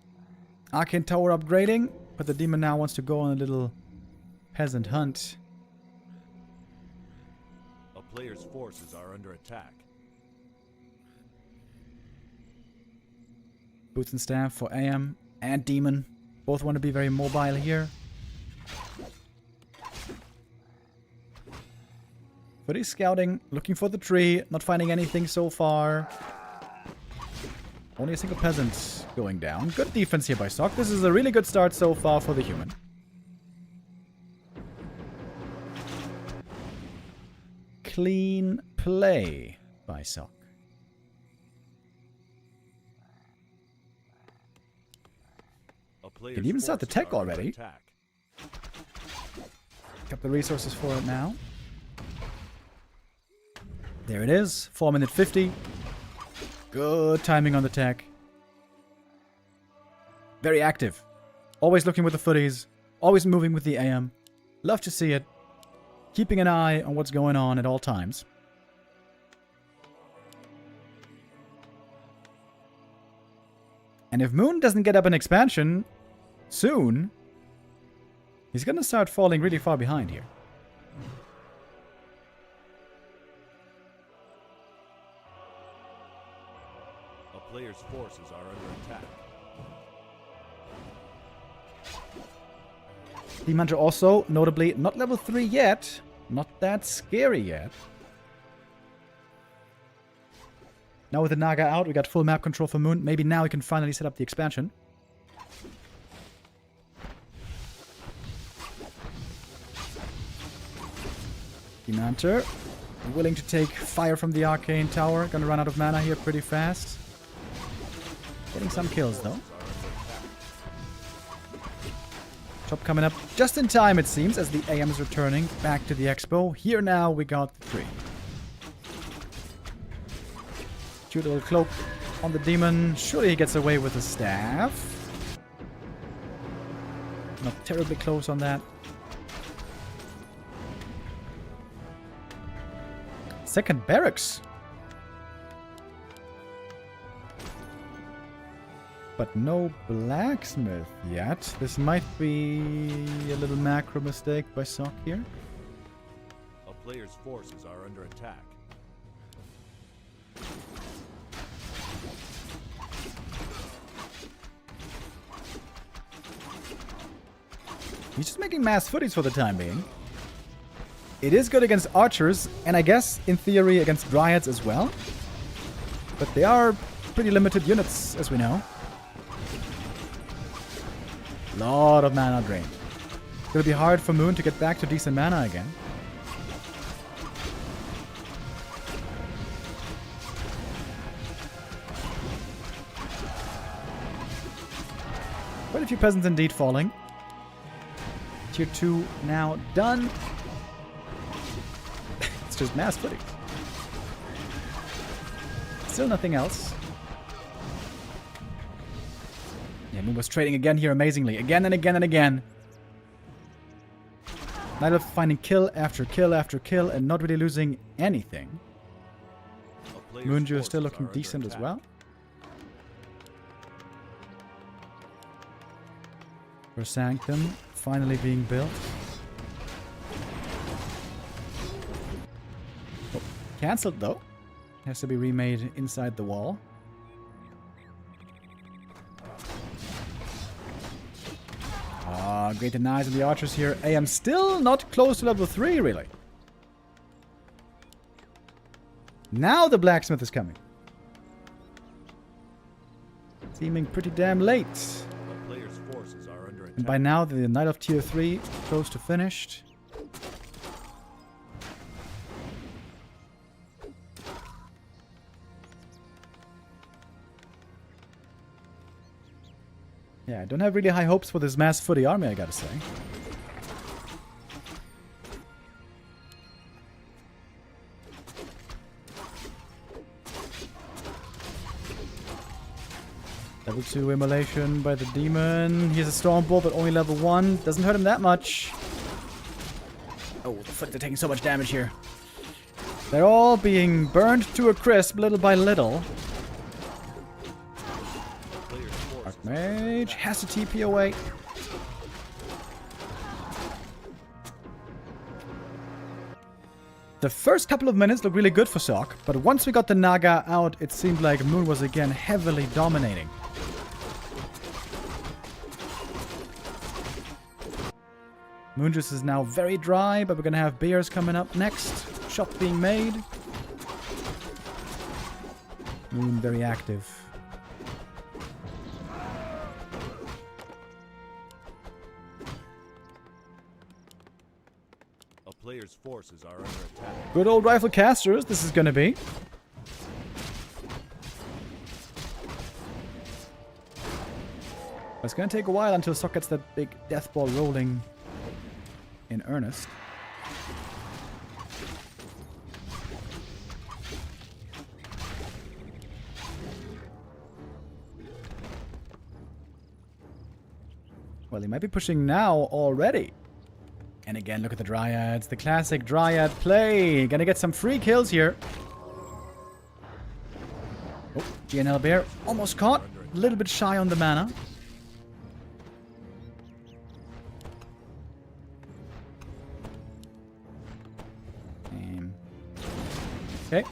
S1: Arcane Tower upgrading, but the demon now wants to go on a little peasant hunt.
S3: A player's forces are under attack.
S1: Boots and staff for AM and demon. Both want to be very mobile here. But he's scouting, looking for the tree, not finding anything so far. Only a single peasant going down. Good defense here by Sock. This is a really good start so far for the human. Clean play by Sock. Can even start the tech already. Got the resources for it now. There it is. 4 minute 50. Good timing on the tech. Very active. Always looking with the footies. Always moving with the AM. Love to see it. Keeping an eye on what's going on at all times. And if Moon doesn't get up an expansion soon, he's gonna start falling really far behind here.
S3: A player's forces are under attack.
S1: Demon Hunter also, notably, not level 3 yet. Not that scary yet. Now with the Naga out, we got full map control for Moon. Maybe now we can finally set up the expansion. Demon Hunter, willing to take fire from the Arcane Tower. Gonna run out of mana here pretty fast. Getting some kills though. Top coming up just in time, it seems, as the AM is returning back to the expo. Here now we got the 3. Shoot a little cloak on the demon. Surely he gets away with the staff. Not terribly close on that. Second barracks. But no blacksmith yet. This might be a little macro mistake by Sock here.
S3: A player's forces are under attack.
S1: He's just making mass footies for the time being. It is good against archers, and I guess, in theory, against dryads as well. But they are pretty limited units, as we know. Lot of mana drained. It'll be hard for Moon to get back to decent mana again. Quite a few peasants indeed falling. Tier 2 now done. It's just mass footing. Still nothing else. Yeah, Moon was trading again here amazingly. Again and again and again. Night of finding kill after kill after kill and not really losing anything. Moonju is still looking decent as well. For Sanctum finally being built. Oh, cancelled though. Has to be remade inside the wall. Ah, great denies on the archers here. AM still not close to level 3, really. Now the blacksmith is coming. Seeming pretty damn late.
S3: The player's forces are under attack.
S1: And by now, the Knight of Tier 3 close to finished. Yeah, I don't have really high hopes for this mass footy army, I gotta say. Level 2 immolation by the demon. Here's a Stormbolt, but only level 1. Doesn't hurt him that much. Oh, the foot, they're taking so much damage here. They're all being burned to a crisp, little by little. Mage has to TP away. The first couple of minutes looked really good for Sok, but once we got the Naga out, it seemed like Moon was again heavily dominating. Moon juice is now very dry, but we're gonna have beers coming up next. Shop being made. Moon very active.
S3: A player's forces are under attack.
S1: Good old rifle casters, this is gonna be. It's gonna take a while until Sok gets that big death ball rolling in earnest. Well, he might be pushing now already. And again, look at the Dryads. The classic Dryad play. Gonna get some free kills here. Oh, GNL Bear almost caught. A little bit shy on the mana. Okay.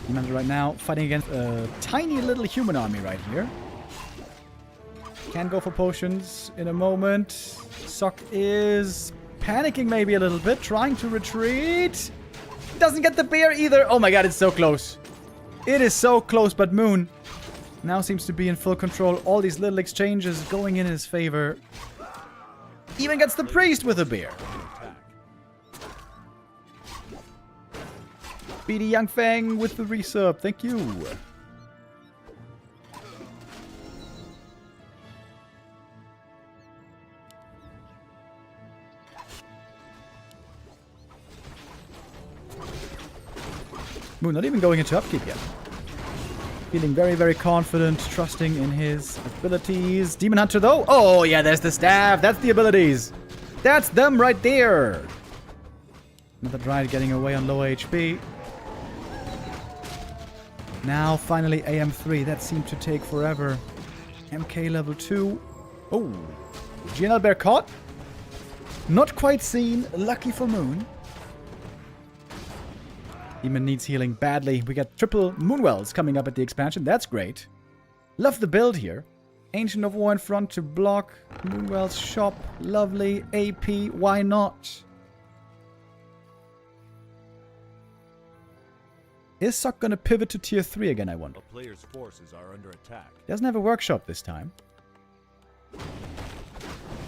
S1: Humans right now fighting against a tiny little human army right here. Can go for potions in a moment. Sok is panicking maybe a little bit, trying to retreat. Doesn't get the bear either. Oh my god, it's so close. It is so close, but Moon now seems to be in full control. All these little exchanges going in his favor. Even gets the priest with a bear. BD Young Fang with the resub. Thank you. Moon not even going into upkeep yet. Feeling very, very confident, trusting in his abilities. Demon Hunter though. Oh yeah, there's the staff. That's the abilities. That's them right there. Another Dryad getting away on low HP. Now, finally, AM3. That seemed to take forever. MK level 2. Oh. GNL Bear caught. Not quite seen. Lucky for Moon. Demon needs healing badly. We got triple Moonwells coming up at the expansion. That's great. Love the build here. Ancient of War in front to block. Moonwells shop. Lovely. AP. Why not? Is Sok gonna pivot to tier 3 again, I wonder?
S3: A player's forces are under attack.
S1: Doesn't have a workshop this time.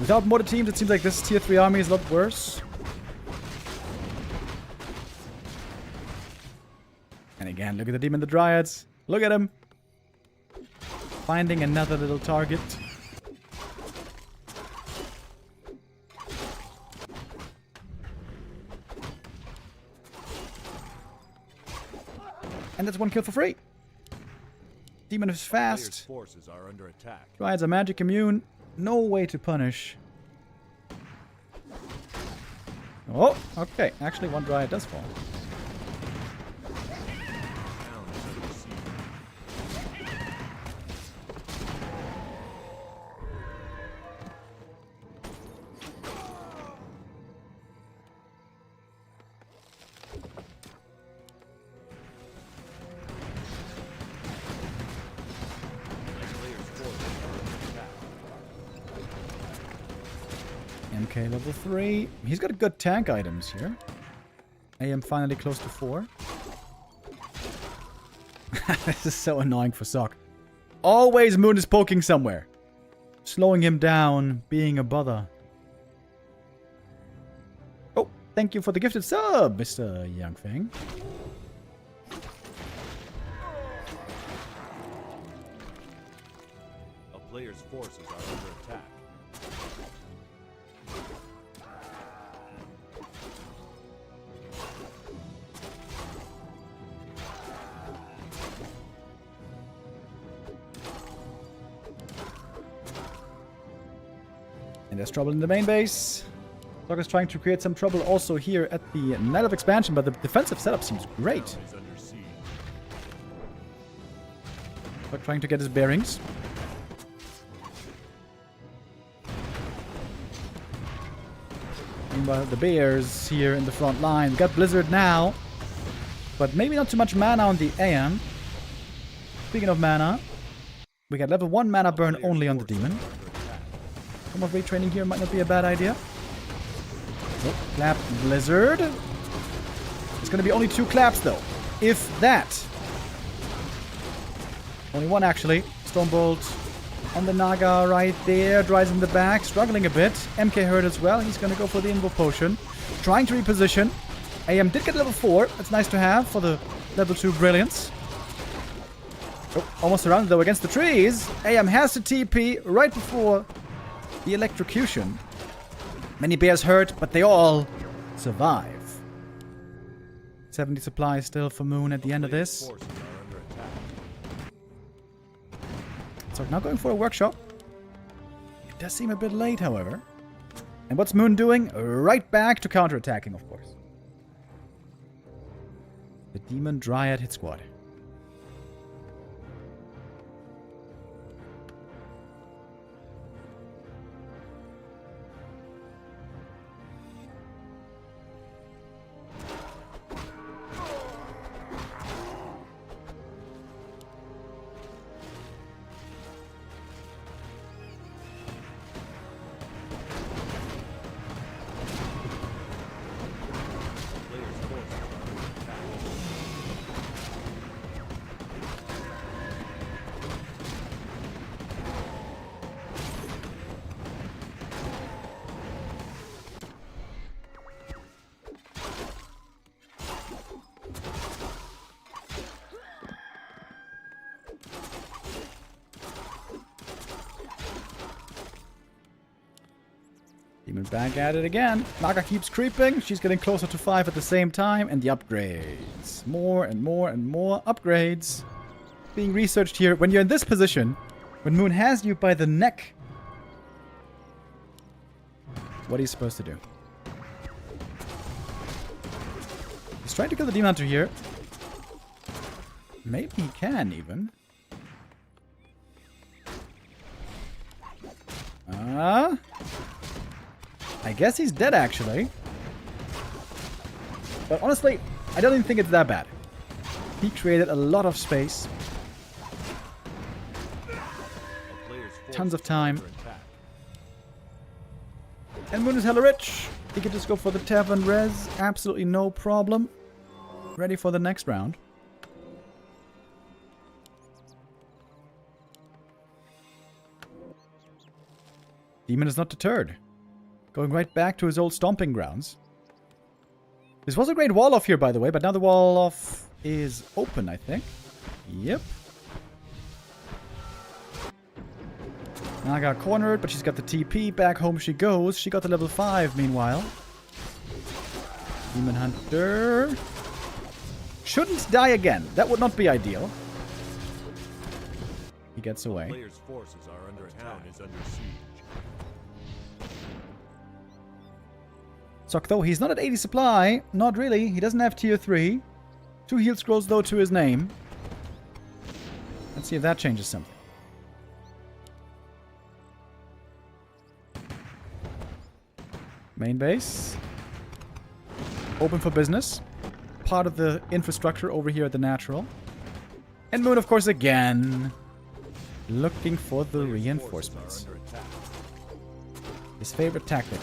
S1: Without mortar teams, it seems like this tier 3 army is a lot worse. And again, look at the Demon, the Dryads. Look at him. Finding another little target. And that's one kill for free. Demon is fast.
S3: Forces are under attack.
S1: Dryads are magic immune. No way to punish. Oh, okay. Actually, one Dryad does fall. MK level 3. He's got good tank items here. AM finally close to 4. This is so annoying for Sok. Always Moon is poking somewhere. Slowing him down, being a bother. Oh, thank you for the gifted sub, Mr. Youngfang.
S3: A player's forces are under attack.
S1: And there's trouble in the main base. Sok is trying to create some trouble also here at the Night of Expansion, but the defensive setup seems great.
S3: Is under siege.
S1: Sok trying to get his bearings. about the bears here in the front line. We got Blizzard now, but maybe not too much mana on the AM. Speaking of mana, we got level 1 mana burn only on the demon. Some of retraining here might not be a bad idea. Oh, clap Blizzard. It's gonna be only 2 claps though, if that. Only 1 actually. Stormbolt on the Naga right there. Dries in the back, struggling a bit. MK hurt as well. He's gonna go for the Invo Potion. Trying to reposition. AM did get level 4. That's nice to have for the level 2 brilliance. Oh, almost surrounded though against the trees. AM has to TP right before the electrocution. Many bears hurt, but they all survive. 70 supplies still for Moon at the end of this. So now going for a workshop. It does seem a bit late, however. And what's Moon doing? Right back to counterattacking, of course. The Demon Dryad hit squad. Demon back at it again. Naga keeps creeping. She's getting closer to 5 at the same time. And the upgrades. More and more and more upgrades being researched here. When you're in this position, when Moon has you by the neck, what are you supposed to do? He's trying to kill the Demon Hunter here. Maybe he can even. I guess he's dead, actually. But honestly, I don't even think it's that bad. He created a lot of space. Tons of time. And Moon is hella rich. He can just go for the Tavern Res. Absolutely no problem. Ready for the next round. Demon is not deterred. Going right back to his old stomping grounds. This was a great wall off here, by the way, but now the wall off is open, I think. Yep. Naga cornered, but she's got the TP. Back home she goes. She got the level 5, meanwhile. Demon Hunter shouldn't die again. That would not be ideal. He gets away.
S3: Players' forces are under attack. Is under siege.
S1: Sok, though, he's not at 80 supply. Not really. He doesn't have tier 3. 2 heal scrolls, though, to his name. Let's see if that changes something. Main base. Open for business. Part of the infrastructure over here at the Natural. And Moon, of course, again. Looking for the reinforcements. His favorite tactic.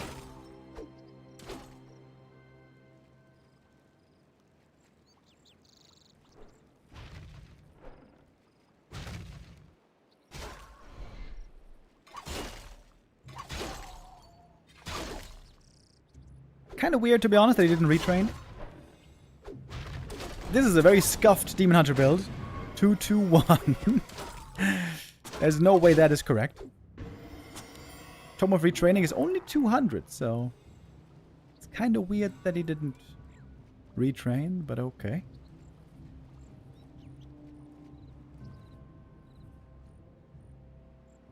S1: Kind of weird, to be honest, that he didn't retrain. This is a very scuffed Demon Hunter build. 2-2-1. There's no way that is correct. Tome of Retraining is only 200, so it's kind of weird that he didn't retrain, but okay.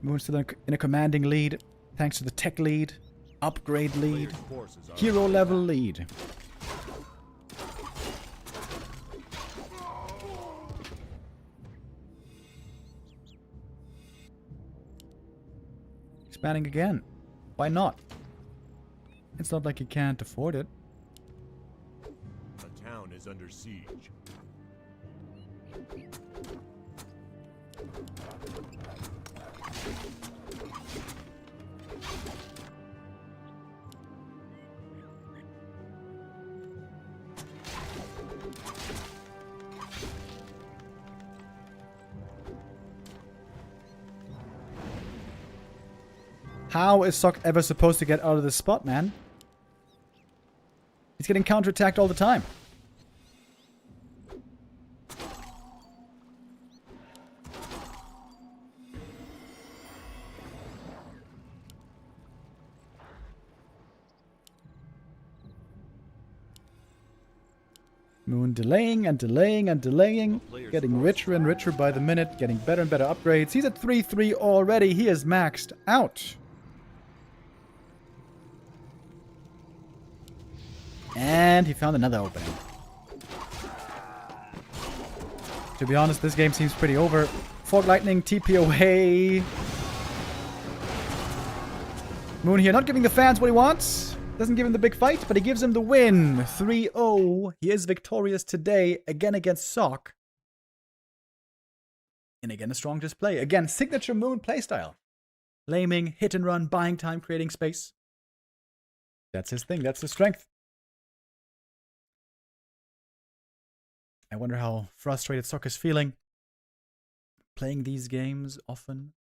S1: Moon's still in a commanding lead, thanks to the tech lead. Upgrade lead. Hero level lead. Expanding again. Why not? It's not like he can't afford it.
S3: The town is under siege.
S1: How is Sok ever supposed to get out of this spot, man? He's getting counterattacked all the time. Moon delaying and delaying and delaying. Getting richer and richer by the minute. Getting better and better upgrades. He's at 3-3 already. He is maxed out. And he found another opening. To be honest, this game seems pretty over. Fog Lightning, TP away. Moon here not giving the fans what he wants. Doesn't give him the big fight, but he gives him the win. 3-0. He is victorious today, again against Sok. And again, a strong display. Again, signature Moon playstyle. Laming, hit and run, buying time, creating space. That's his thing. That's his strength. I wonder how frustrated Sok is feeling. Playing these games often.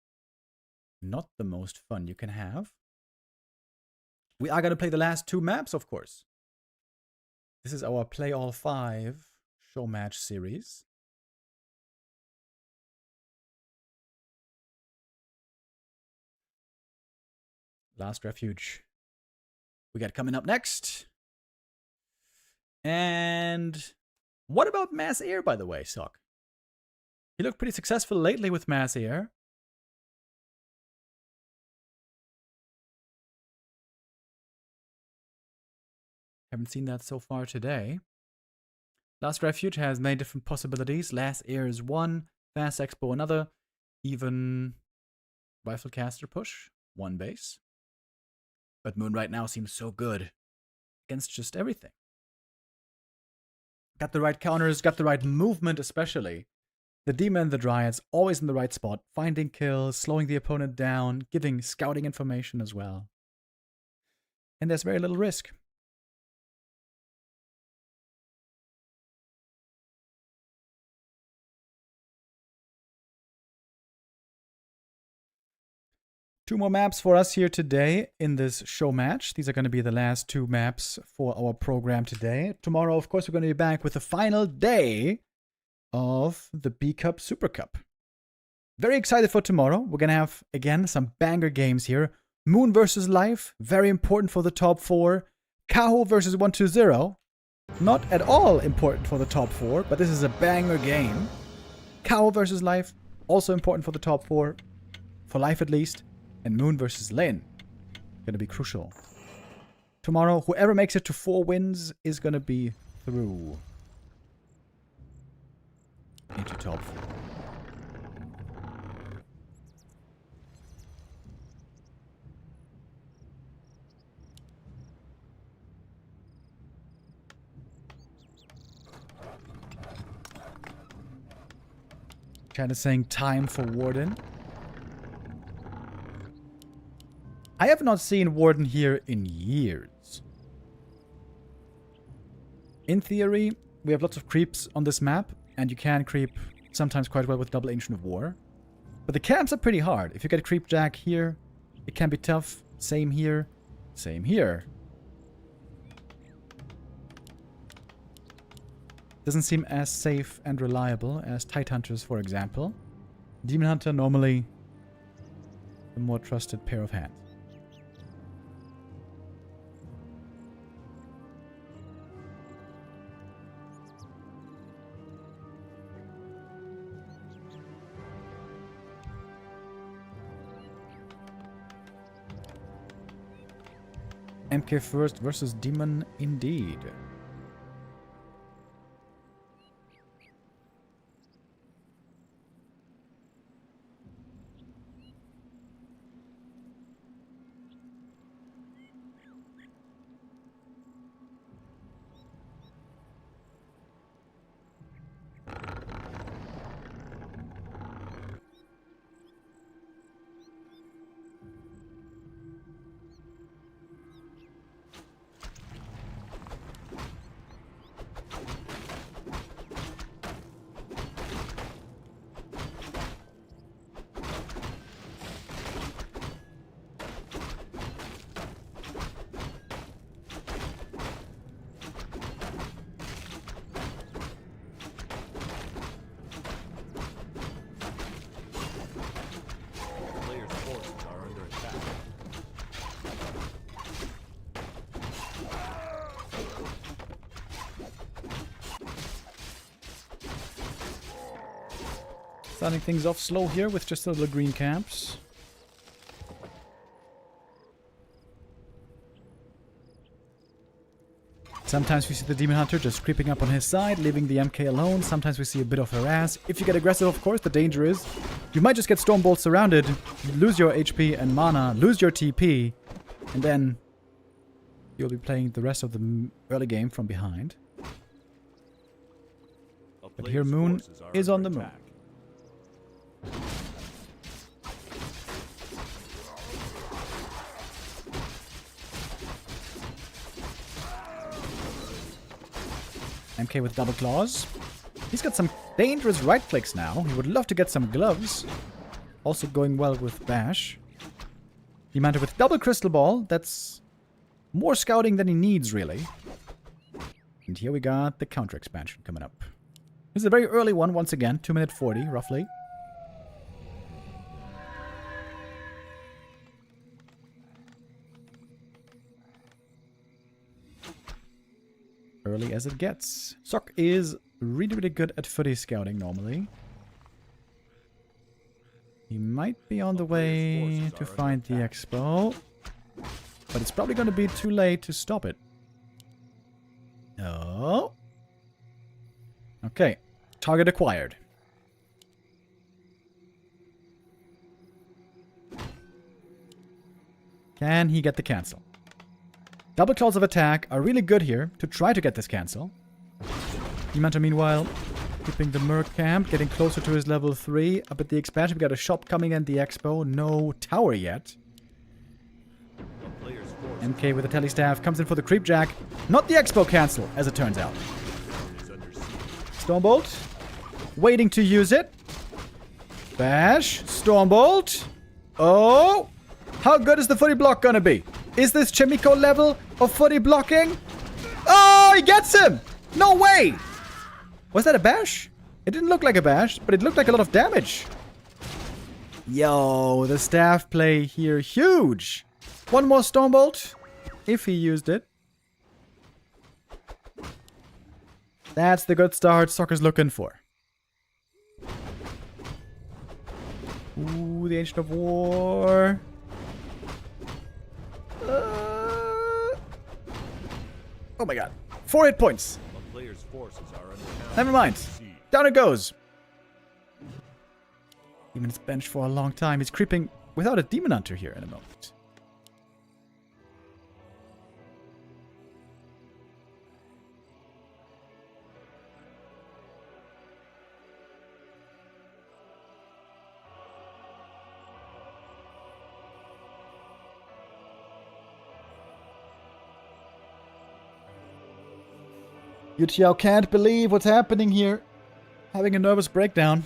S1: Not the most fun you can have. We are going to play the last two maps, of course. This is our Play All 5 show match series. Last Refuge. We got coming up next. And what about Mass Air, by the way, Sok? You look pretty successful lately with Mass Air. Haven't seen that so far today. Last Refuge has many different possibilities. Last Air is one, Fast Expo another, even Rifle Caster push, one base. But Moon right now seems so good against just everything. Got the right counters, got the right movement especially. The Demon and the Dryads always in the right spot, finding kills, slowing the opponent down, giving scouting information as well. And there's very little risk. Two more maps for us here today in this show match. These are going to be the last two maps for our program today. Tomorrow, of course, we're going to be back with the final day of the B Cup Super Cup. Very excited for tomorrow. We're going to have, again, some banger games here. Moon versus Life, very important for the top 4. Kaho versus 120. Not at all important for the top 4, but this is a banger game. Kaho versus Life, also important for the top 4. For Life at least. And Moon versus Lane. Gonna be crucial. Tomorrow, whoever makes it to 4 wins is gonna be through into top 4. Chat is saying time for Warden. I have not seen Warden here in years. In theory, we have lots of creeps on this map, and you can creep sometimes quite well with double Ancient of War. But the camps are pretty hard. If you get Creep Jack here, it can be tough. Same here. Same here. Doesn't seem as safe and reliable as Tide Hunters, for example. Demon Hunter, normally the more trusted pair of hands. MK first versus Demon indeed. Starting things off slow here with just a little green camps. Sometimes we see the Demon Hunter just creeping up on his side, leaving the MK alone. Sometimes we see a bit of harass. If you get aggressive, of course, the danger is you might just get Stormbolt surrounded, lose your HP and mana, lose your TP, and then you'll be playing the rest of the early game from behind. But here Moon is on the move. MK with double claws. He's got some dangerous right clicks now. He would love to get some gloves. Also going well with Bash. Demanded with double crystal ball. That's more scouting than he needs, really. And here we got the counter expansion coming up. This is a very early one, once again. 2 minute 40, roughly. Early as it gets. Sok is really, really good at footy scouting normally. He might be on the way to find the expo. But it's probably going to be too late to stop it. Oh. Okay. Target acquired. Can he get the cancel? Double claws of attack are really good here to try to get this cancel. Demanta, meanwhile, keeping the Merc camp, getting closer to his level 3. Up at the expansion, we got a shop coming and the expo. No tower yet. MK with the telestaff comes in for the creep jack. Not the expo cancel, as it turns out. Stormbolt. Waiting to use it. Bash. Stormbolt. Oh! How good is the footy block gonna be? Is this Chaemiko level of footy blocking? Oh, he gets him! No way! Was that a bash? It didn't look like a bash, but it looked like a lot of damage. Yo, the staff play here, huge! One more Stormbolt, if he used it. That's the good start Soccer's looking for. Ooh, the Ancient of War. Oh my god. 4 hit points. Never mind. Down it goes. Demon's benched for a long time. He's creeping without a Demon Hunter here in a moment. Yuchiao can't believe what's happening here. Having a nervous breakdown.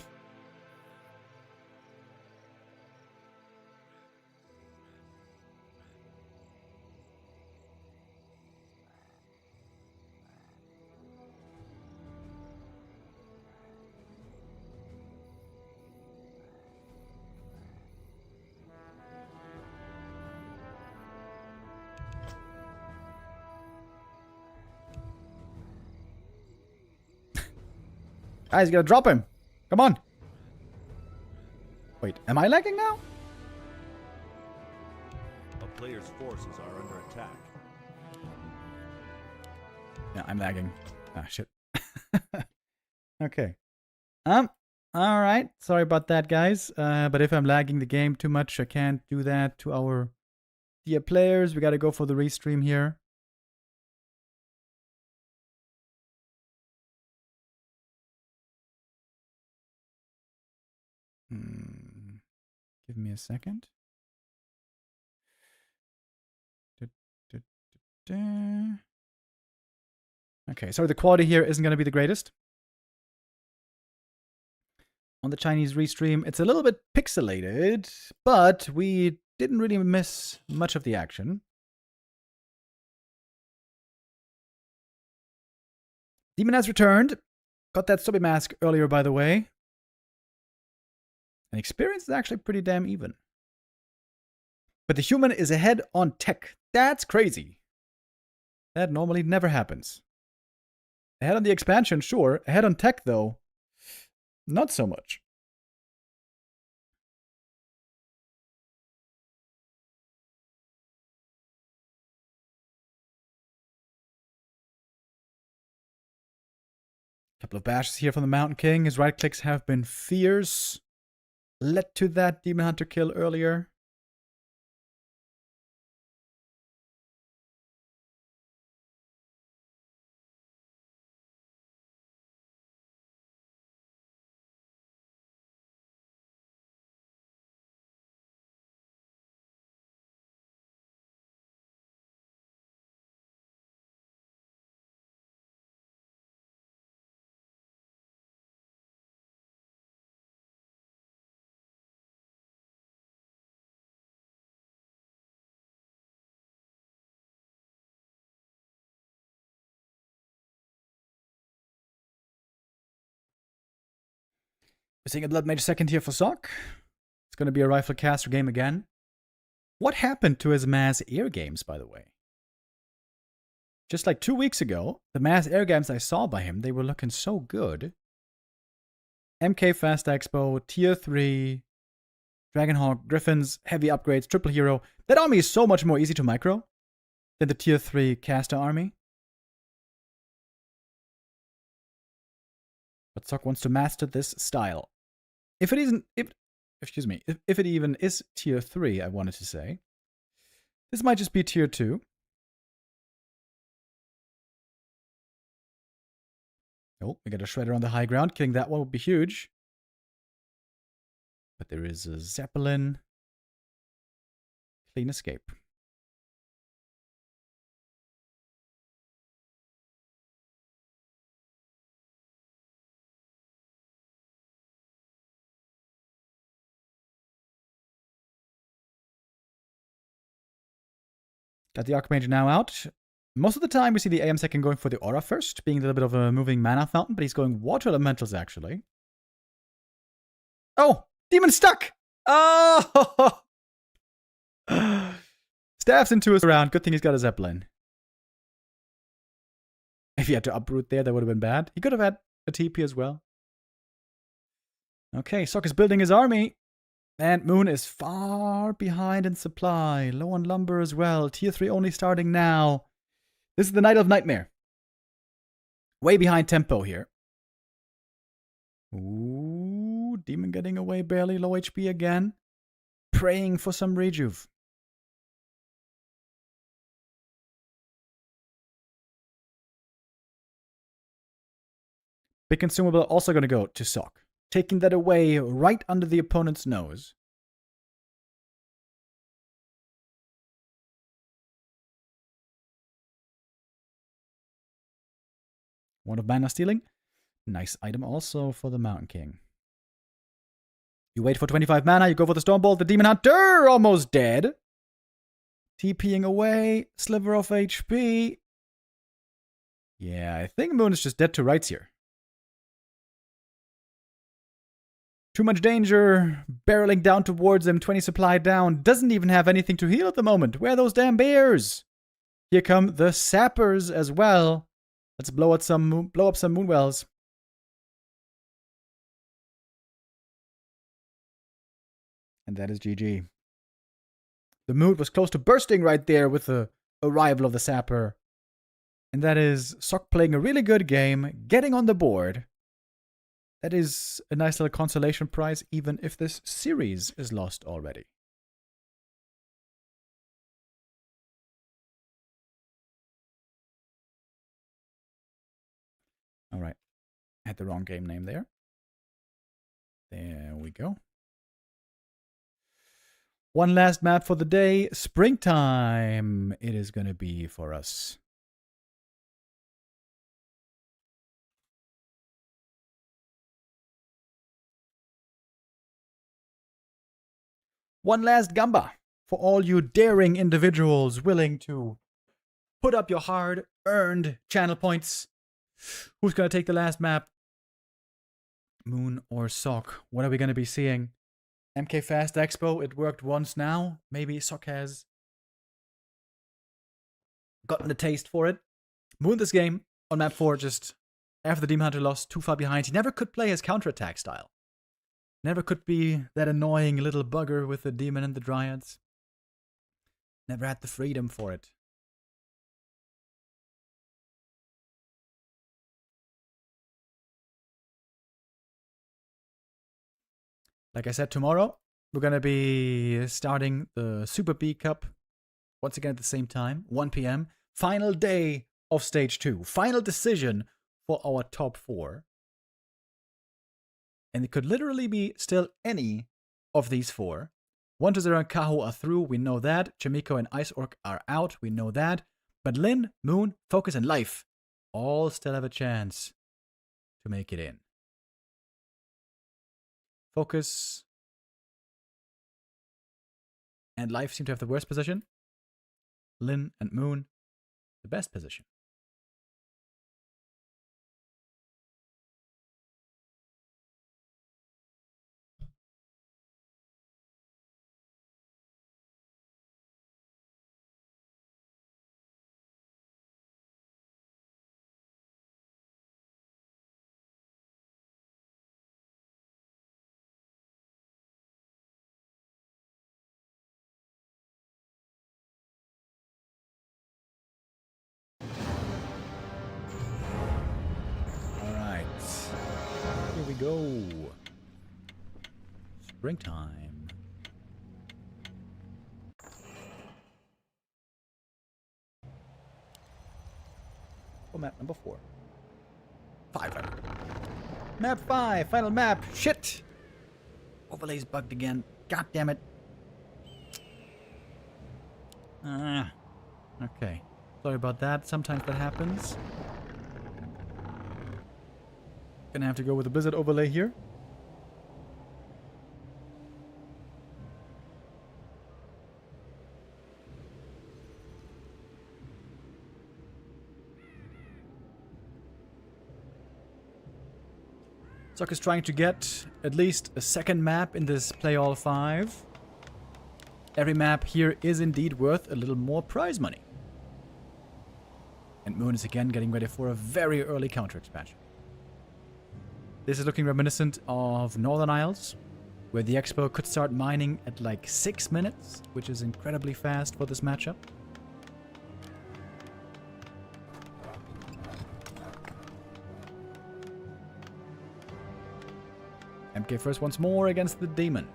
S1: Guys, you gotta drop him. Come on. Wait, am I lagging now?
S3: A player's forces are under attack.
S1: Yeah, I'm lagging. Ah, shit. Okay. Alright. Sorry about that, guys. But if I'm lagging the game too much, I can't do that to our dear players. We gotta go for the restream here. Give me a second. Okay, sorry, the quality here isn't going to be the greatest. On the Chinese restream, it's a little bit pixelated, but we didn't really miss much of the action. Demon has returned. Got that Sobi mask earlier, by the way. And experience is actually pretty damn even. But the human is ahead on tech. That's crazy. That normally never happens. Ahead on the expansion, sure. Ahead on tech, though, not so much. Couple of bashes here from the Mountain King. His right clicks have been fierce. Led to that Demon Hunter kill earlier. We're seeing a Blood Mage second here for Sock. It's going to be a Rifle Caster game again. What happened to his mass air games, by the way? Just like 2 weeks ago, the mass air games I saw by him, they were looking so good. MK Fast Expo, Tier 3, Dragonhawk, Griffins, heavy upgrades, triple hero. That army is so much more easy to micro than the Tier 3 caster army. But Sock wants to master this style. If it isn't, if it even is Tier 3, I wanted to say. This might just be Tier 2. Oh, we got a Shredder on the high ground. Killing that one would be huge. But there is a Zeppelin. Clean escape. Got the Archmage now out. Most of the time we see the AM second going for the Aura first, being a little bit of a moving mana fountain, but he's going Water Elementals actually. Oh! Demon stuck! Oh! Stabs into his round. Good thing he's got a Zeppelin. If he had to uproot there, that would have been bad. He could have had a TP as well. Okay, Sock is building his army. And Moon is far behind in supply. Low on lumber as well. Tier 3 only starting now. This is the Night of Nightmare. Way behind tempo here. Ooh, Demon getting away barely. Low HP again. Praying for some rejuve. Big consumable also going to go to Sock. Taking that away right under the opponent's nose. One of mana stealing. Nice item also for the Mountain King. You wait for 25 mana, you go for the Stormbolt, the Demon Hunter almost dead. TPing away, sliver of HP. Yeah, I think Moon is just dead to rights here. Too much danger, barreling down towards him, 20 supply down, doesn't even have anything to heal at the moment. Where are those damn bears? Here come the sappers as well. Let's blow up some moonwells. And that is GG. The mood was close to bursting right there with the arrival of the sapper. And that is Sock playing a really good game, getting on the board. That is a nice little consolation prize, even if this series is lost already. All right. I had the wrong game name there. There we go. One last map for the day. Springtime. It is going to be for us. One last Gamba for all you daring individuals willing to put up your hard-earned channel points. Who's going to take the last map? Moon or Sock? What are we going to be seeing? MK Fast Expo, it worked once now. Maybe Sock has gotten the taste for it. Moon this game on map 4 just after the Demon Hunter lost too far behind. He never could play his counterattack style. Never could be that annoying little bugger with the demon and the dryads. Never had the freedom for it. Like I said, tomorrow we're going to be starting the Super B Cup once again at the same time, 1 p.m. Final day of Stage 2. Final decision for our top 4. And it could literally be still any of these 4. 1-0 and Kaho are through, we know that. Chaemiko and Ice Orc are out, we know that. But Lin, Moon, FoCuS, and Life all still have a chance to make it in. FoCuS and Life seem to have the worst position. Lin and Moon, the best position. Here we go. Springtime. Oh, map number 4. 5. Map 5. Final map. Shit. Overlay's bugged again. God damn it. Okay. Sorry about that. Sometimes that happens. Gonna have to go with the Blizzard overlay here. Sock is trying to get at least a second map in this Play All 5. Every map here is indeed worth a little more prize money. And Moon is again getting ready for a very early counter expansion. This is looking reminiscent of Northern Isles, where the Expo could start mining at like 6 minutes, which is incredibly fast for this matchup. MK first once more against the Demon.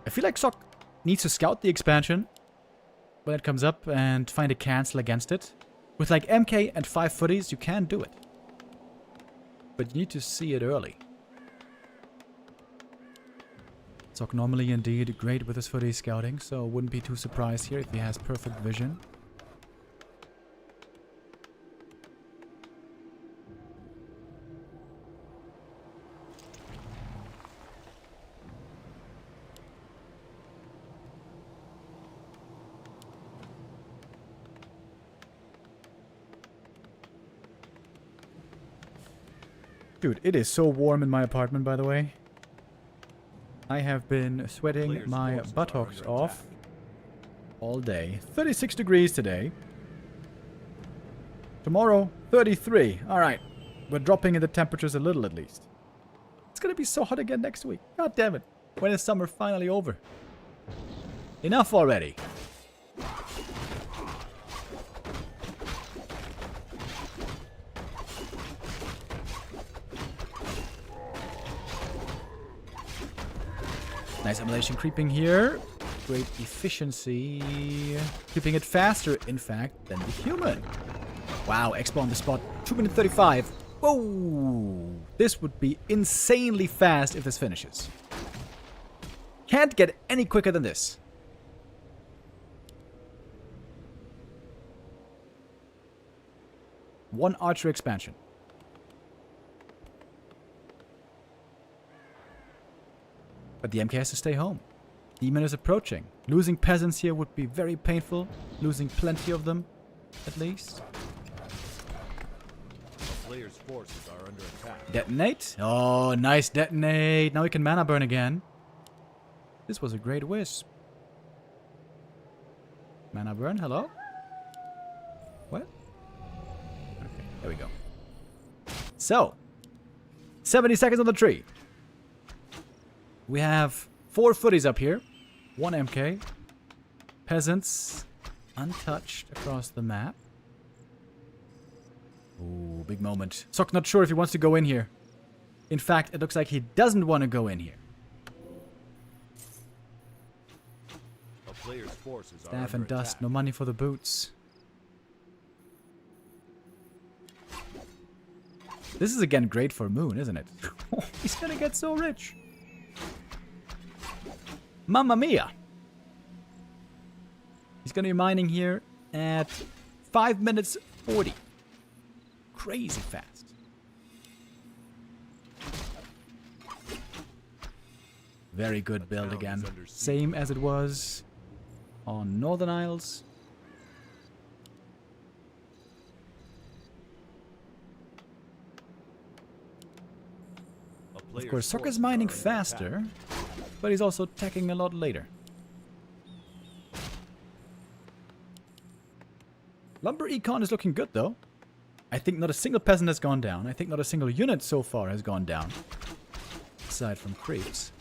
S1: I feel like Sock needs to scout the expansion when it comes up and find a cancel against it. With like MK and 5 footies, you can do it. But you need to see it early. Sock normally indeed great with his footy scouting, so wouldn't be too surprised here if he has perfect vision. Dude, it is so warm in my apartment, by the way. I have been sweating my buttocks off all day. 36 degrees today. Tomorrow, 33. Alright. We're dropping in the temperatures a little at least. It's gonna be so hot again next week. God damn it. When is summer finally over? Enough already. Nice emulation creeping here. Great efficiency. Keeping it faster, in fact, than the human. Wow, Expo on the spot. 2 minutes 35. Whoa! This would be insanely fast if this finishes. Can't get any quicker than this. One archer expansion. But the MK has to stay home. Demon is approaching. Losing peasants here would be very painful. Losing plenty of them, at least.
S3: The player's forces are under attack.
S1: Detonate. Oh, nice detonate. Now we can mana burn again. This was a great wisp. Mana burn, hello? What? Okay, there we go. So, 70 seconds on the tree. We have 4 footies up here. 1 MK. Peasants untouched across the map. Ooh, big moment. Sock not sure if he wants to go in here. In fact, it looks like he doesn't want to go in here.
S3: A player's forces are
S1: Staff
S3: under
S1: and dust,
S3: attack.
S1: no money for the boots. This is again great for Moon, isn't it? He's gonna get so rich. Mamma mia! He's gonna be mining here at 5 minutes 40. Crazy fast. Very good build again. Same as it was on Northern Isles. Of course, Sokka's mining faster, but he's also attacking a lot later. Lumber econ is looking good, though. I think not a single peasant has gone down. I think not a single unit so far has gone down. Aside from creeps.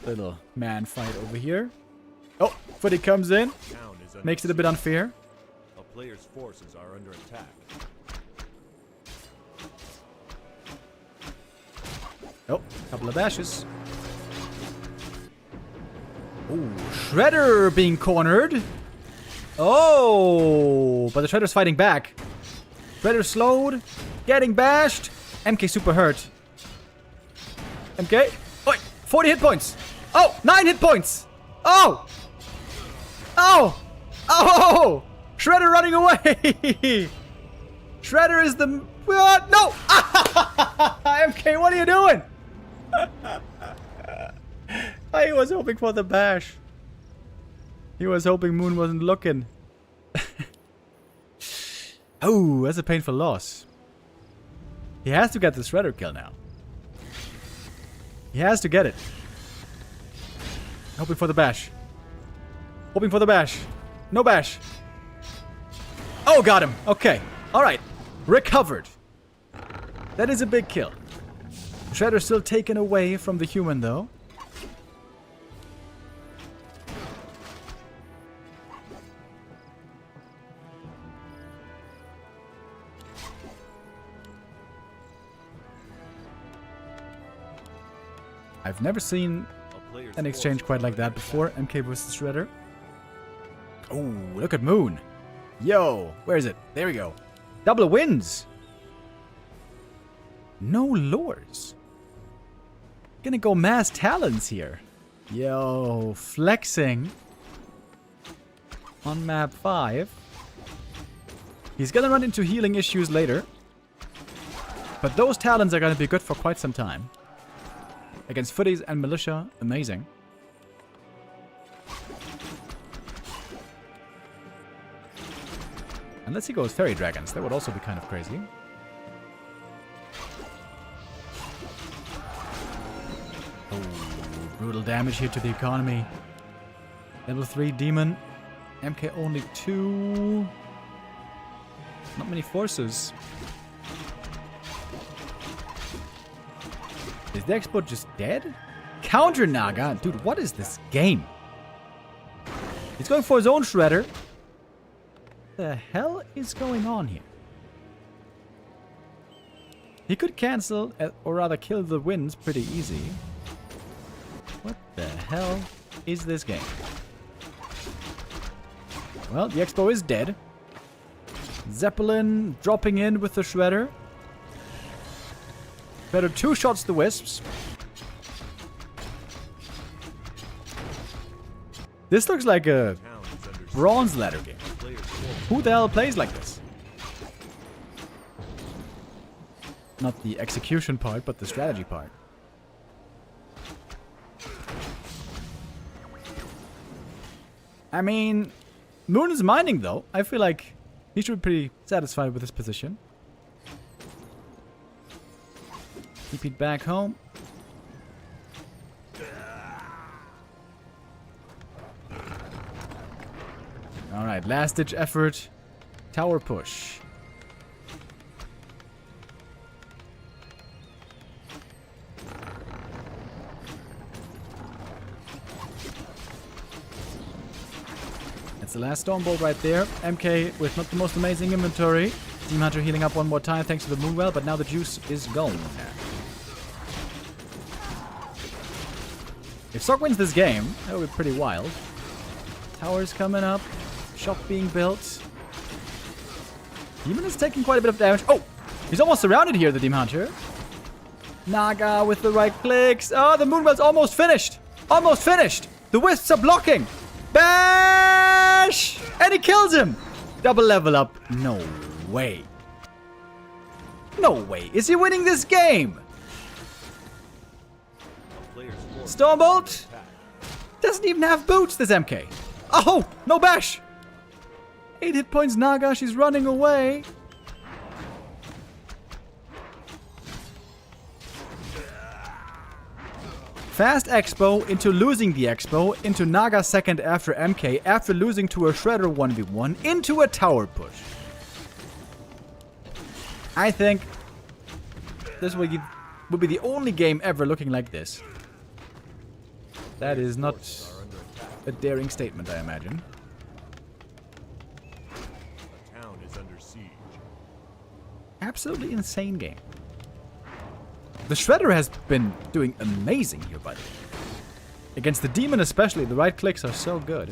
S1: Little man fight over here. Oh, Footy comes in.
S3: Town is under
S1: Makes it a bit unfair.
S3: A player's forces are under attack.
S1: Oh, couple of bashes. Oh, Shredder being cornered. Oh, but the Shredder's fighting back. Shredder slowed, getting bashed. MK super hurt. MK, oi, 40 hit points. Oh, 9 hit points. Oh, oh, oh, Shredder running away. Shredder is the what? No, MK, what are you doing? I was hoping for the bash. He was hoping Moon wasn't looking. Oh, that's a painful loss. He has to get the Shredder kill now. He has to get it. Hoping for the bash. Hoping for the bash. No bash. Oh, got him. Okay. Alright. Recovered. That is a big kill. Shredder still taken away from the human, though. I've never seen
S3: A player's
S1: an exchange
S3: forces
S1: quite
S3: are
S1: like
S3: under
S1: that
S3: attack.
S1: before. MK versus Shredder. Oh, look at Moon. Yo, where is it? There we go. Double wins. No lures. Gonna go mass talents here. Yo, flexing. On map 5. He's gonna run into healing issues later. But those talents are gonna be good for quite some time. Against Footies and Militia, amazing. Unless he goes Fairy Dragons, that would also be kind of crazy. Oh, brutal damage here to the economy. Level 3 Demon. MK only 2. Not many forces. Is the export just dead? Counter Naga? Dude, what is this game? He's going for his own Shredder. The hell is going on here? He could cancel, or rather kill the wins pretty easy. What the hell is this game? Well, the Expo is dead. Zeppelin dropping in with the Shredder. Better 2 shots the Wisps. This looks like a
S3: Town is under
S1: bronze ladder game.
S3: A player's forces
S1: Who the hell plays like this? Not the execution part, but the strategy part. I mean, Moon is mining though. I feel like he should be pretty satisfied with his position. Keep it back home. Alright, last ditch effort. Tower push. the last Stormbolt right there. MK with not the most amazing inventory. Demon Hunter healing up one more time thanks to the Moonwell, but now the juice is gone. If Sok wins this game, that would be pretty wild. Towers coming up. Shop being built. Demon is taking quite a bit of damage. Oh! He's almost surrounded here, the Demon Hunter. Naga with the right clicks. Oh, the Moonwell's almost finished. Almost finished. The Wisps are blocking. Bash! And he kills him. Double level up. No way. No way. Is he winning this game? Stormbolt doesn't even have boots, this MK. Oh, no bash. 8 hit points, Naga. She's running away. Fast Expo into losing the Expo, into Naga second after MK, after losing to a Shredder 1v1, into a tower push. I think this will be the only game ever looking like this. That is not a daring statement, I imagine.
S3: The town is under siege.
S1: Absolutely insane game. The Shredder has been doing amazing here, by the way. Against the Demon especially, the right clicks are so good.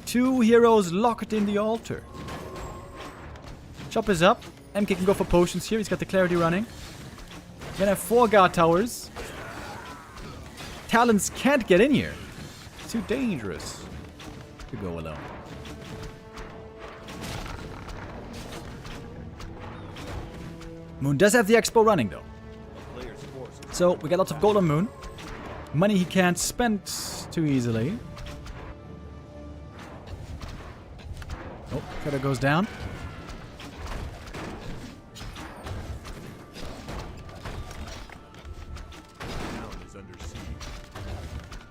S1: 2 heroes locked in the altar. Chop is up. MK can go for potions here. He's got the clarity running. We're gonna have 4 guard towers. Talons can't get in here. It's too dangerous to go alone. Moon does have the Expo running, though. So, we got lots of gold on Moon. Money he can't spend too easily. Oh, Shredder goes down.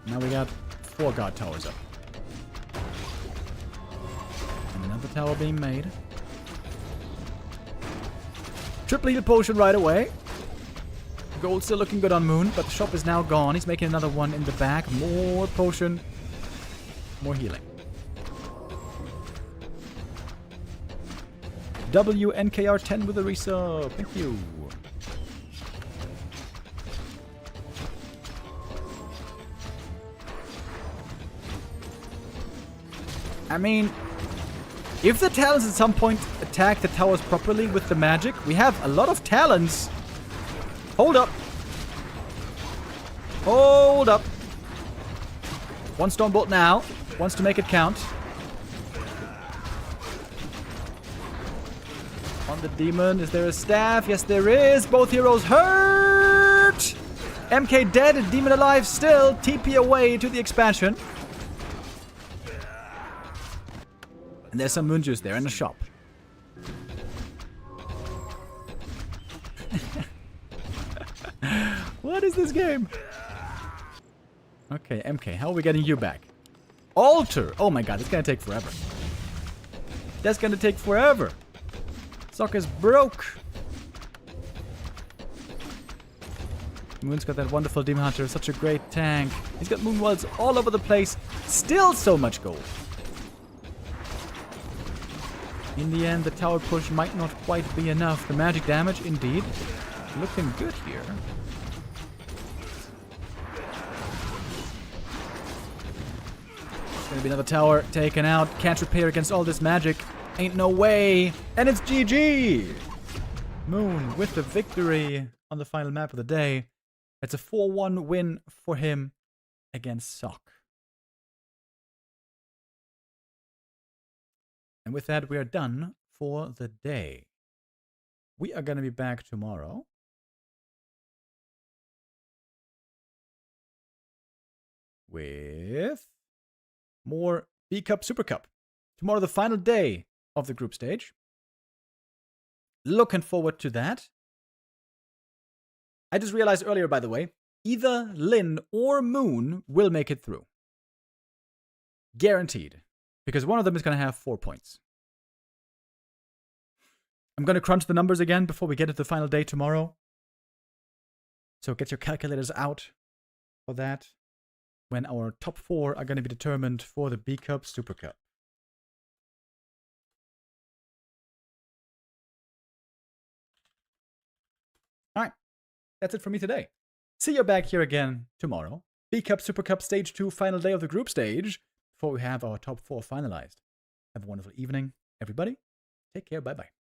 S1: Now we got 4 guard towers up. And another tower being made. Triple heal potion right away. Gold still looking good on Moon, but the shop is now gone. He's making another one in the back. More potion. More healing. WNKR10 with a resub. Thank you. I mean, if the Talons at some point attack the towers properly with the magic, we have a lot of Talons. Hold up. Hold up. 1 Stormbolt now. Wants to make it count. On the Demon, is there a staff? Yes, there is. Both heroes hurt. MK dead and Demon alive still. TP away to the expansion. And there's some moon juice there in the shop. What is this game? Okay, MK, how are we getting you back? Altar! Oh my god, it's gonna take forever. That's gonna take forever. Sok is broke. Moon's got that wonderful Demon Hunter, such a great tank. He's got Moonwells all over the place. Still so much gold. In the end, the tower push might not quite be enough. The magic damage, indeed, looking good here. Gonna be another tower taken out. Can't repair against all this magic. Ain't no way. And it's GG! Moon with the victory on the final map of the day. It's a 4-1 win for him against Sok. And with that, we are done for the day. We are going to be back tomorrow. With more B Cup, Super Cup. Tomorrow, the final day of the group stage. Looking forward to that. I just realized earlier, by the way, either Lin or Moon will make it through. Guaranteed. Because one of them is going to have 4 points. I'm going to crunch the numbers again before we get to the final day tomorrow. So get your calculators out for that. when our top 4 are going to be determined for the B Cup Super Cup. Alright, that's it for me today. See you back here again tomorrow. B Cup Super Cup Stage 2 final day of the group stage before we have our top 4 finalized. Have a wonderful evening, everybody. Take care, bye-bye.